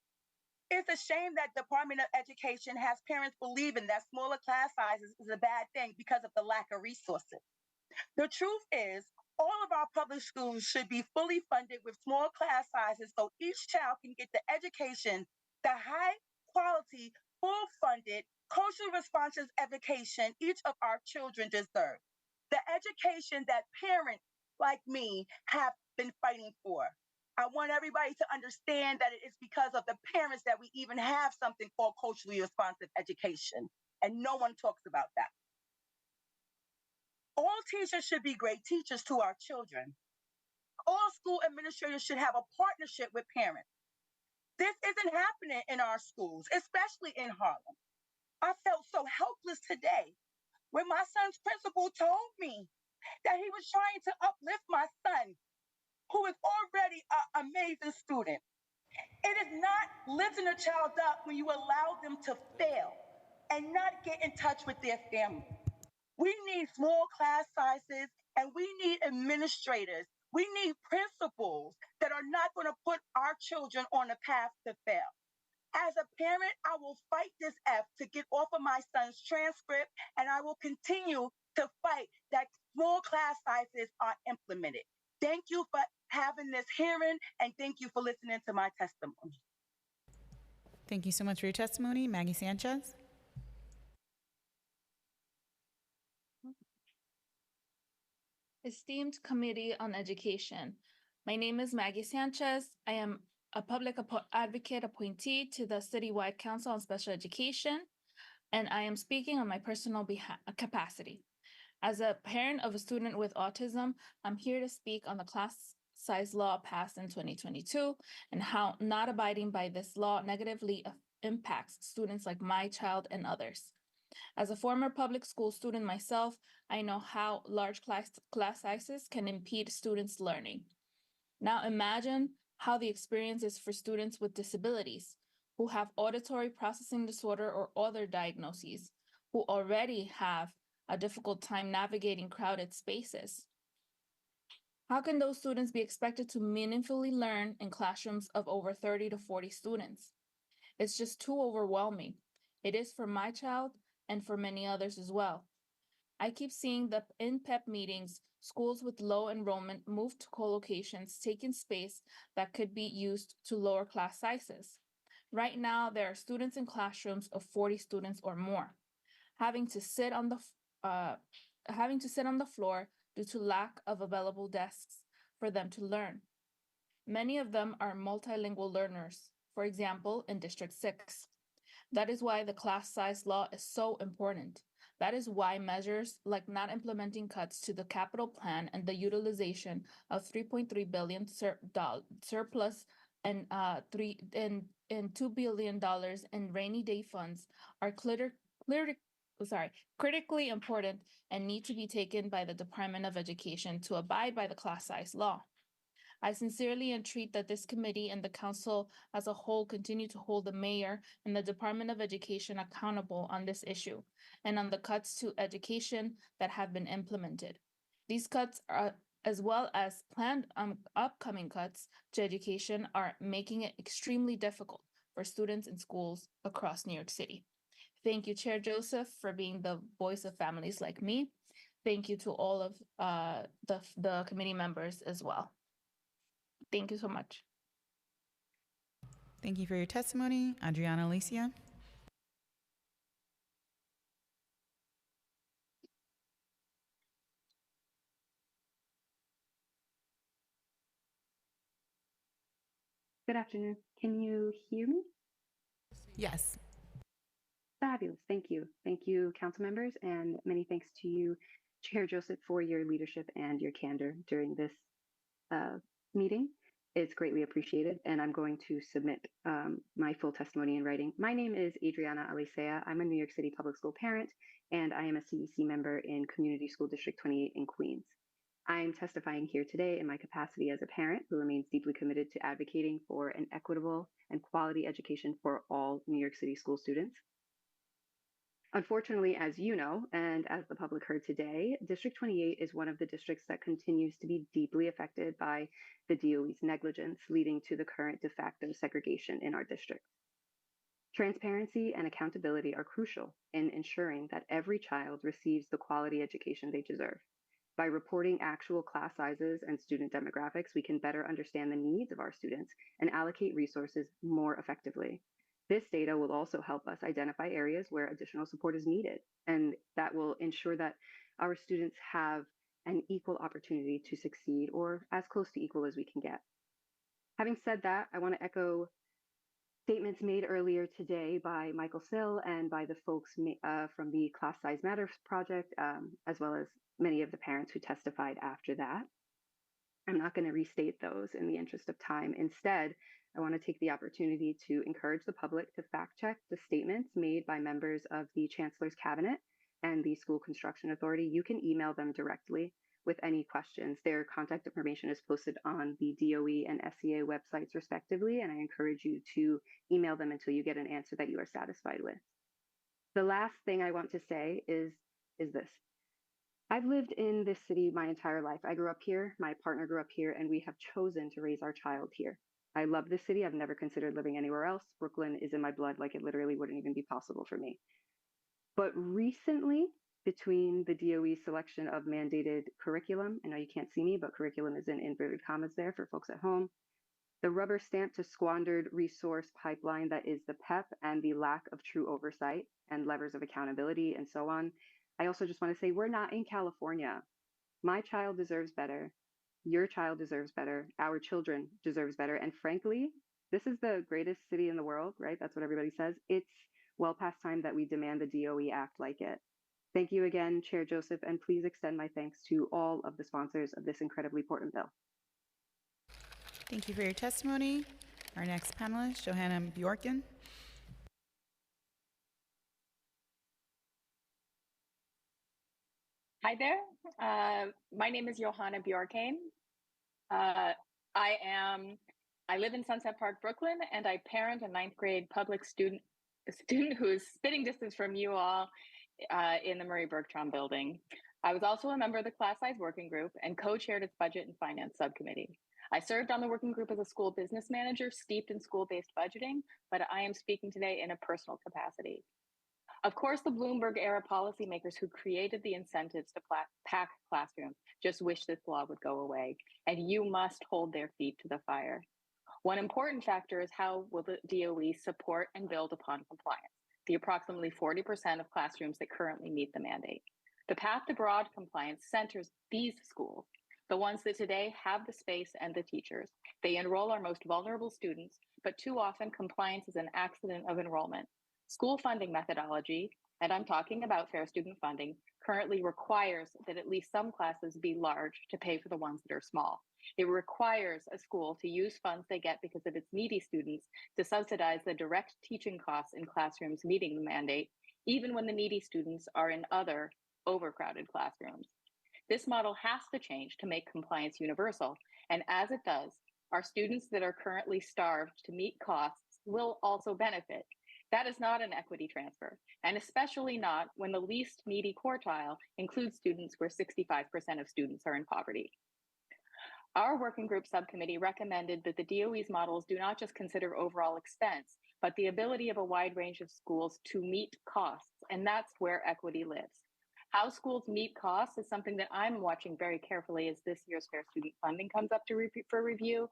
It's a shame that Department of Education has parents believing that smaller class sizes is a bad thing because of the lack of resources. The truth is, all of our public schools should be fully funded with small class sizes so each child can get the education, the high quality, full funded, culturally responsive education each of our children deserve. The education that parents like me have been fighting for. I want everybody to understand that it is because of the parents that we even have something called culturally responsive education, and no one talks about that. All teachers should be great teachers to our children. All school administrators should have a partnership with parents. This isn't happening in our schools, especially in Harlem. I felt so helpless today when my son's principal told me that he was trying to uplift my son, who is already an amazing student. It is not lifting a child up when you allow them to fail and not get in touch with their family. We need small class sizes and we need administrators. We need principals that are not going to put our children on a path to fail. As a parent, I will fight this F to get off of my son's transcript, and I will continue to fight that small class sizes are implemented. Thank you for having this hearing, and thank you for listening to my testimony. Thank you so much for your testimony. Maggie Sanchez. Esteemed Committee on Education, my name is Maggie Sanchez. I am a public advocate appointee to the Citywide Council on Special Education, and I am speaking on my personal capacity. As a parent of a student with autism, I'm here to speak on the class size law passed in 2022 and how not abiding by this law negatively impacts students like my child and others. As a former public school student myself, I know how large class sizes can impede students' learning. Now imagine how the experience is for students with disabilities who have auditory processing disorder or other diagnoses, who already have a difficult time navigating crowded spaces. How can those students be expected to meaningfully learn in classrooms of over 30 to 40 students? It's just too overwhelming. It is for my child and for many others as well. I keep seeing that in PEP meetings, schools with low enrollment move to co-locations, taking space that could be used to lower class sizes. Right now, there are students in classrooms of 40 students or more, having to sit on the floor due to lack of available desks for them to learn. Many of them are multilingual learners, for example, in District 6. That is why the class size law is so important. That is why measures like not implementing cuts to the capital plan and the utilization of $3.3 billion surplus and $2 billion in rainy day funds are critically important and need to be taken by the Department of Education to abide by the class size law. I sincerely entreat that this committee and the council as a whole continue to hold the mayor and the Department of Education accountable on this issue and on the cuts to education that have been implemented. These cuts are, as well as planned upcoming cuts to education, are making it extremely difficult for students in schools across New York City. Thank you, Chair Joseph, for being the voice of families like me. Thank you to all of the committee members as well. Thank you so much. Thank you for your testimony. Adriana Alicia. Good afternoon. Can you hear me? Yes. Fabulous. Thank you. Thank you, council members, and many thanks to you, Chair Joseph, for your leadership and your candor during this meeting. It's greatly appreciated, and I'm going to submit my full testimony in writing. My name is Adriana Alicea. I'm a New York City public school parent, and I am a CEC member in Community School District 28 in Queens. I'm testifying here today in my capacity as a parent who remains deeply committed to advocating for an equitable and quality education for all New York City school students. Unfortunately, as you know, and as the public heard today, District 28 is one of the districts that continues to be deeply affected by the DOE's negligence, leading to the current de facto segregation in our district. Transparency and accountability are crucial in ensuring that every child receives the quality education they deserve. By reporting actual class sizes and student demographics, we can better understand the needs of our students and allocate resources more effectively. This data will also help us identify areas where additional support is needed, and that will ensure that our students have an equal opportunity to succeed, or as close to equal as we can get. Having said that, I want to echo statements made earlier today by Michael Sill and by the folks from the Class Size Matters Project, as well as many of the parents who testified after that. I'm not going to restate those in the interest of time. Instead, I want to take the opportunity to encourage the public to fact check the statements made by members of the Chancellor's Cabinet and the School Construction Authority. You can email them directly with any questions. Their contact information is posted on the DOE and SEA websites respectively, and I encourage you to email them until you get an answer that you are satisfied with. The last thing I want to say is this. I've lived in this city my entire life. I grew up here, my partner grew up here, and we have chosen to raise our child here. I love this city. I've never considered living anywhere else. Brooklyn is in my blood, like it literally wouldn't even be possible for me. But recently, between the DOE selection of mandated curriculum, I know you can't see me, but curriculum is in inverted commas there for folks at home, the rubber stamp to squandered resource pipeline that is the PEP, and the lack of true oversight and levers of accountability and so on, I also just want to say we're not in California. My child deserves better. Your child deserves better. Our children deserves better. And frankly, this is the greatest city in the world, right? That's what everybody says. It's well past time that we demand the DOE act like it. Thank you again, Chair Joseph, and please extend my thanks to all of the sponsors of this incredibly important bill. Thank you for your testimony. Our next panelist, Johanna Bjorken. Hi there. My name is Johanna Bjorkane. I live in Sunset Park, Brooklyn, and I parent a 9th grade public student who is spitting distance from you all in the Murray Bergtraum building. I was also a member of the Class Size Working Group and co-chaired its Budget and Finance Subcommittee. I served on the working group as a school business manager steeped in school-based budgeting, but I am speaking today in a personal capacity. Of course, the Bloomberg-era policymakers who created the incentives to pack classrooms just wish this law would go away, and you must hold their feet to the fire. One important factor is how will the DOE support and build upon compliance, the approximately 40% of classrooms that currently meet the mandate. The path to broad compliance centers these schools, the ones that today have the space and the teachers. They enroll our most vulnerable students, but too often compliance is an accident of enrollment. School funding methodology, and I'm talking about fair student funding, currently requires that at least some classes be large to pay for the ones that are small. It requires a school to use funds they get because of its needy students to subsidize the direct teaching costs in classrooms meeting the mandate, even when the needy students are in other overcrowded classrooms. This model has to change to make compliance universal, and as it does, our students that are currently starved to meet costs will also benefit. That is not an equity transfer, and especially not when the least needy quartile includes students where 65% of students are in poverty. Our working group subcommittee recommended that the DOE's models do not just consider overall expense, but the ability of a wide range of schools to meet costs, and that's where equity lives. How schools meet costs is something that I'm watching very carefully as this year's Fair Student Funding comes up for review,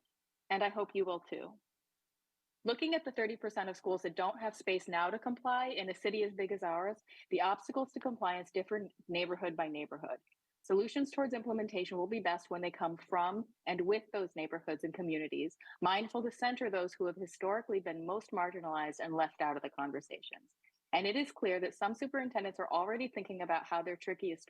and I hope you will too. Looking at the 30% of schools that don't have space now to comply in a city as big as ours, the obstacles to compliance differ neighborhood by neighborhood. Solutions towards implementation will be best when they come from and with those neighborhoods and communities, mindful to center those who have historically been most marginalized and left out of the conversations. And it is clear that some superintendents are already thinking about their trickiest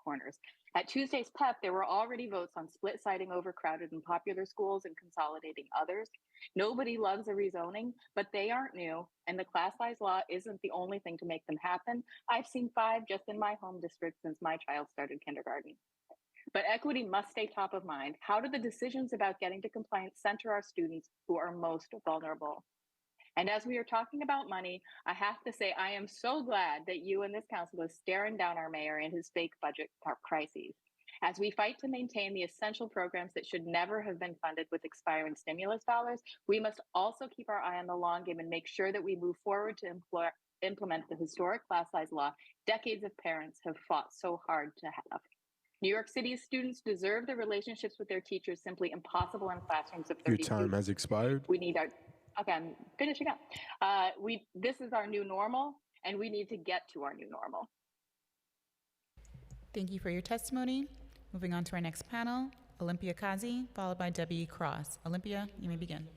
corners. At Tuesday's PEP, there were already votes on split citing overcrowded and popular schools and consolidating others. Nobody loves a rezoning, but they aren't new, and the class size law isn't the only thing to make them happen. I've seen 5 just in my home district since my child started kindergarten. But equity must stay top of mind. How do the decisions about getting to compliance center our students who are most vulnerable? And as we are talking about money, I have to say I am so glad that you and this council is staring down our mayor and his fake budget crises. As we fight to maintain the essential programs that should never have been funded with expiring stimulus dollars, we must also keep our eye on the long game and make sure that we move forward to implement the historic class size law decades of parents have fought so hard to have. New York City's students deserve the relationships with their teachers simply impossible in classrooms of 30 Your time students. has expired. We need our, okay, I'm finishing up. This is our new normal, and we need to get to our new normal. Thank you for your testimony. Moving on to our next panel, Olympia Kazi, followed by Debbie Cross. Olympia, you may begin.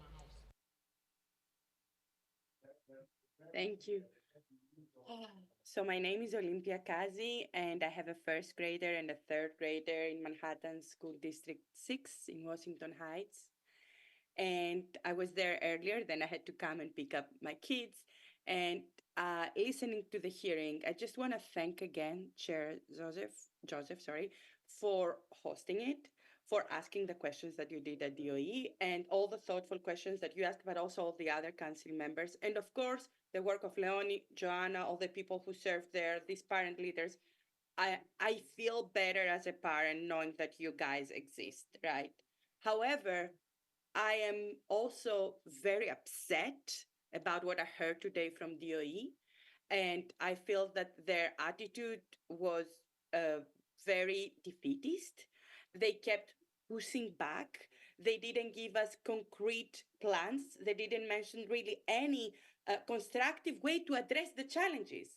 Thank you. So my name is Olympia Kazi, and I have a first grader and a third grader in Manhattan School District 6 in Washington Heights. And I was there earlier, then I had to come and pick up my kids. And listening to the hearing, I just want to thank again Chair Joseph, for hosting it, for asking the questions that you did at DOE, and all the thoughtful questions that you asked, but also all the other council members. And of course, the work of Leonie, Joanna, all the people who served there, these parent leaders. I feel better as a parent knowing that you guys exist, right? However, I am also very upset about what I heard today from DOE. And I feel that their attitude was very defeatist. They kept pushing back. They didn't give us concrete plans. They didn't mention really any constructive way to address the challenges.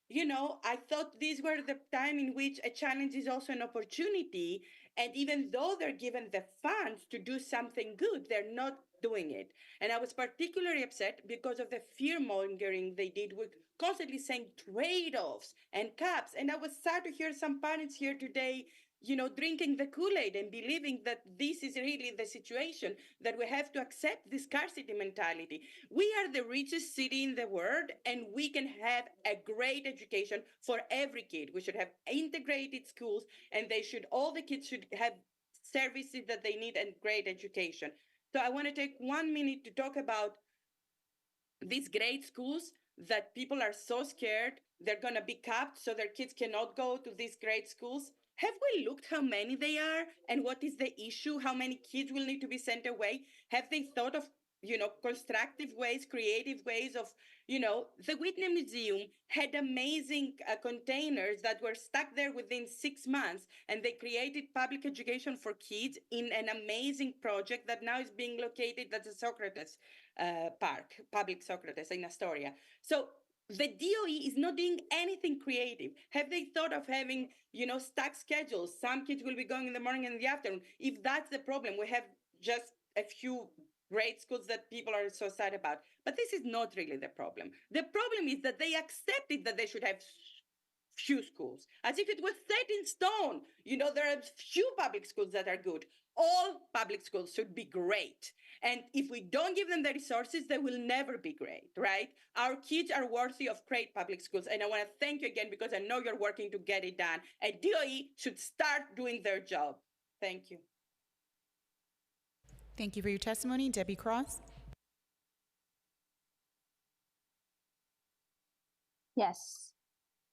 You know, I thought these were the time in which a challenge is also an opportunity. And even though they're given the funds to do something good, they're not doing it. And I was particularly upset because of the fear mongering they did with constantly saying trade-offs and caps. And I was sad to hear some parents here today, you know, drinking the Kool-Aid and believing that this is really the situation, that we have to accept this scarcity mentality. We are the richest city in the world, and we can have a great education for every kid. We should have integrated schools, and all the kids should have services that they need and great education. So I want to take 1 minute to talk about these great schools that people are so scared they're going to be capped so their kids cannot go to these great schools. Have we looked how many they are and what is the issue? How many kids will need to be sent away? Have they thought of, you know, constructive ways, creative ways of, you know, the Whitney Museum had amazing containers that were stuck there within 6 months, and they created public education for kids in an amazing project that now is being located at the Socrates Park, public Socrates in Astoria. So the DOE is not doing anything creative. Have they thought of having, you know, stacked schedules? Some kids will be going in the morning and in the afternoon. If that's the problem, we have just a few great schools that people are so sad about. But this is not really the problem. The problem is that they accepted that they should have few schools, as if it was set in stone. You know, there are few public schools that are good. All public schools should be great. And if we don't give them the resources, they will never be great, right? Our kids are worthy of great public schools. And I want to thank you again, because I know you're working to get it done. And DOE should start doing their job. Thank you. Thank you for your testimony. Debbie Cross. Yes.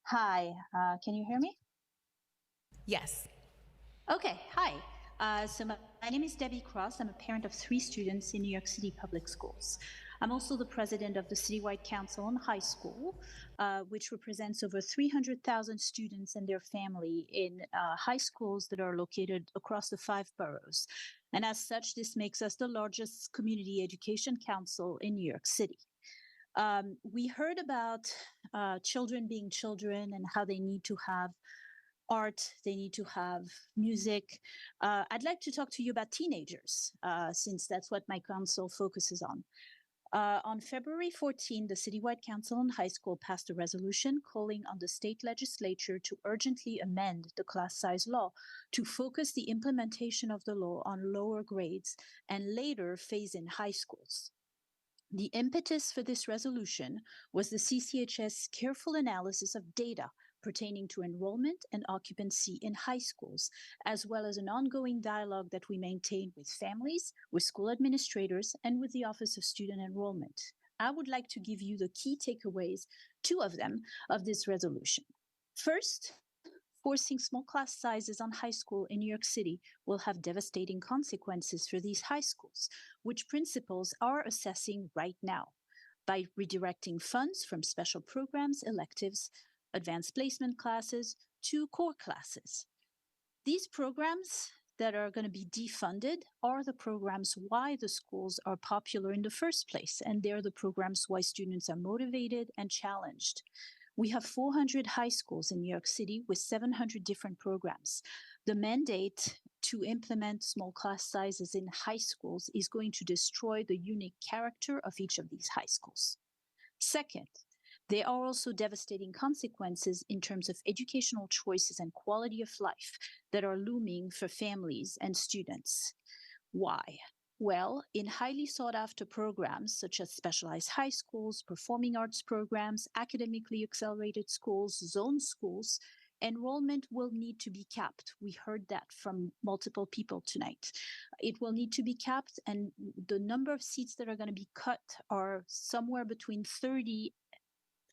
Hi, can you hear me? Yes. Okay, hi. So my name is Debbie Cross. I'm a parent of 3 students in New York City Public Schools. I'm also the president of the Citywide Council on High School, which represents over 300,000 students and their family in high schools that are located across the 5 boroughs. And as such, this makes us the largest community education council in New York City. We heard about children being children and how they need to have art, they need to have music. I'd like to talk to you about teenagers, since that's what my council focuses on. On February 14, the Citywide Council on High School passed a resolution calling on the state legislature to urgently amend the class size law to focus the implementation of the law on lower grades and later phase in high schools. The impetus for this resolution was the CCHS careful analysis of data pertaining to enrollment and occupancy in high schools, as well as an ongoing dialogue that we maintain with families, with school administrators, and with the Office of Student Enrollment. I would like to give you the key takeaways, two of them, of this resolution. First, forcing small class sizes on high school in New York City will have devastating consequences for these high schools, which principals are assessing right now by redirecting funds from special programs, electives, advanced placement classes to core classes. These programs that are going to be defunded are the programs why the schools are popular in the first place, and they're the programs why students are motivated and challenged. We have 400 high schools in New York City with 700 different programs. The mandate to implement small class sizes in high schools is going to destroy the unique character of each of these high schools. Second, there are also devastating consequences in terms of educational choices and quality of life that are looming for families and students. Why? Well, in highly sought after programs such as specialized high schools, performing arts programs, academically accelerated schools, zone schools, enrollment will need to be capped. We heard that from multiple people tonight. It will need to be capped, and the number of seats that are going to be cut are somewhere between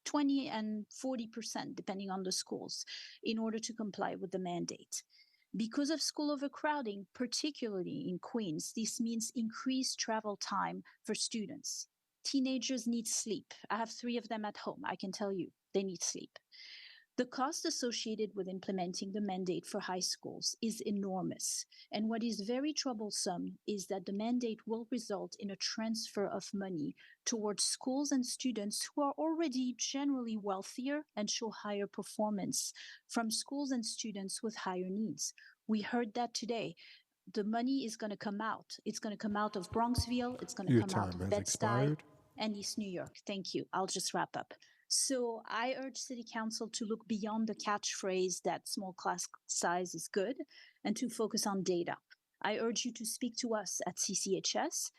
20 and 40%, depending on the schools, in order to comply with the mandate. Because of school overcrowding, particularly in Queens, this means increased travel time for students. Teenagers need sleep. I have 3 of them at home. I can tell you, they need sleep. The cost associated with implementing the mandate for high schools is enormous. And what is very troublesome is that the mandate will result in a transfer of money towards schools and students who are already generally wealthier and show higher performance from schools and students with higher needs. We heard that today. The money is going to come out. It's going to come out of Bronxville. It's going to come out of Bed-Stuy and East New York. Thank you. I'll just wrap up. So I urge City Council to look beyond the catchphrase that small class size is good and to focus on data. I urge you to speak to us at CCHS,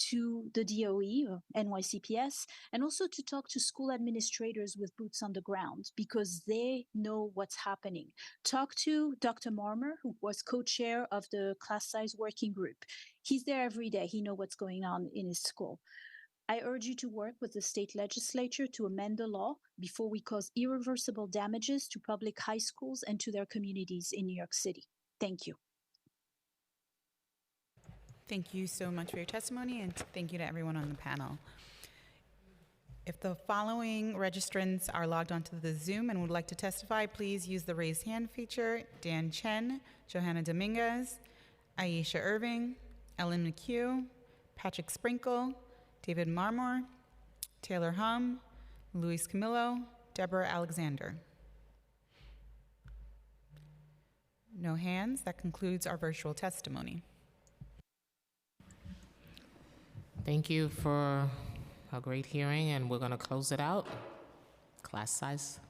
to the DOE or NYCPS, and also to talk to school administrators with boots on the ground because they know what's happening. Talk to Dr. Marmer, who was co-chair of the class size working group. He's there every day. He knows what's going on in his school. I urge you to work with the state legislature to amend the law before we cause irreversible damages to public high schools and to their communities in New York City. Thank you. Thank you so much for your testimony, and thank you to everyone on the panel. If the following registrants are logged onto the Zoom and would like to testify, please use the raise hand feature. Dan Chen, Johanna Dominguez, Aisha Irving, Ellen McHugh, Patrick Sprinkle, David Marmor, Taylor Hum, Luis Camillo, Deborah Alexander. No hands. That concludes our virtual testimony. Thank you for a great hearing, and we're going to close it out. Class size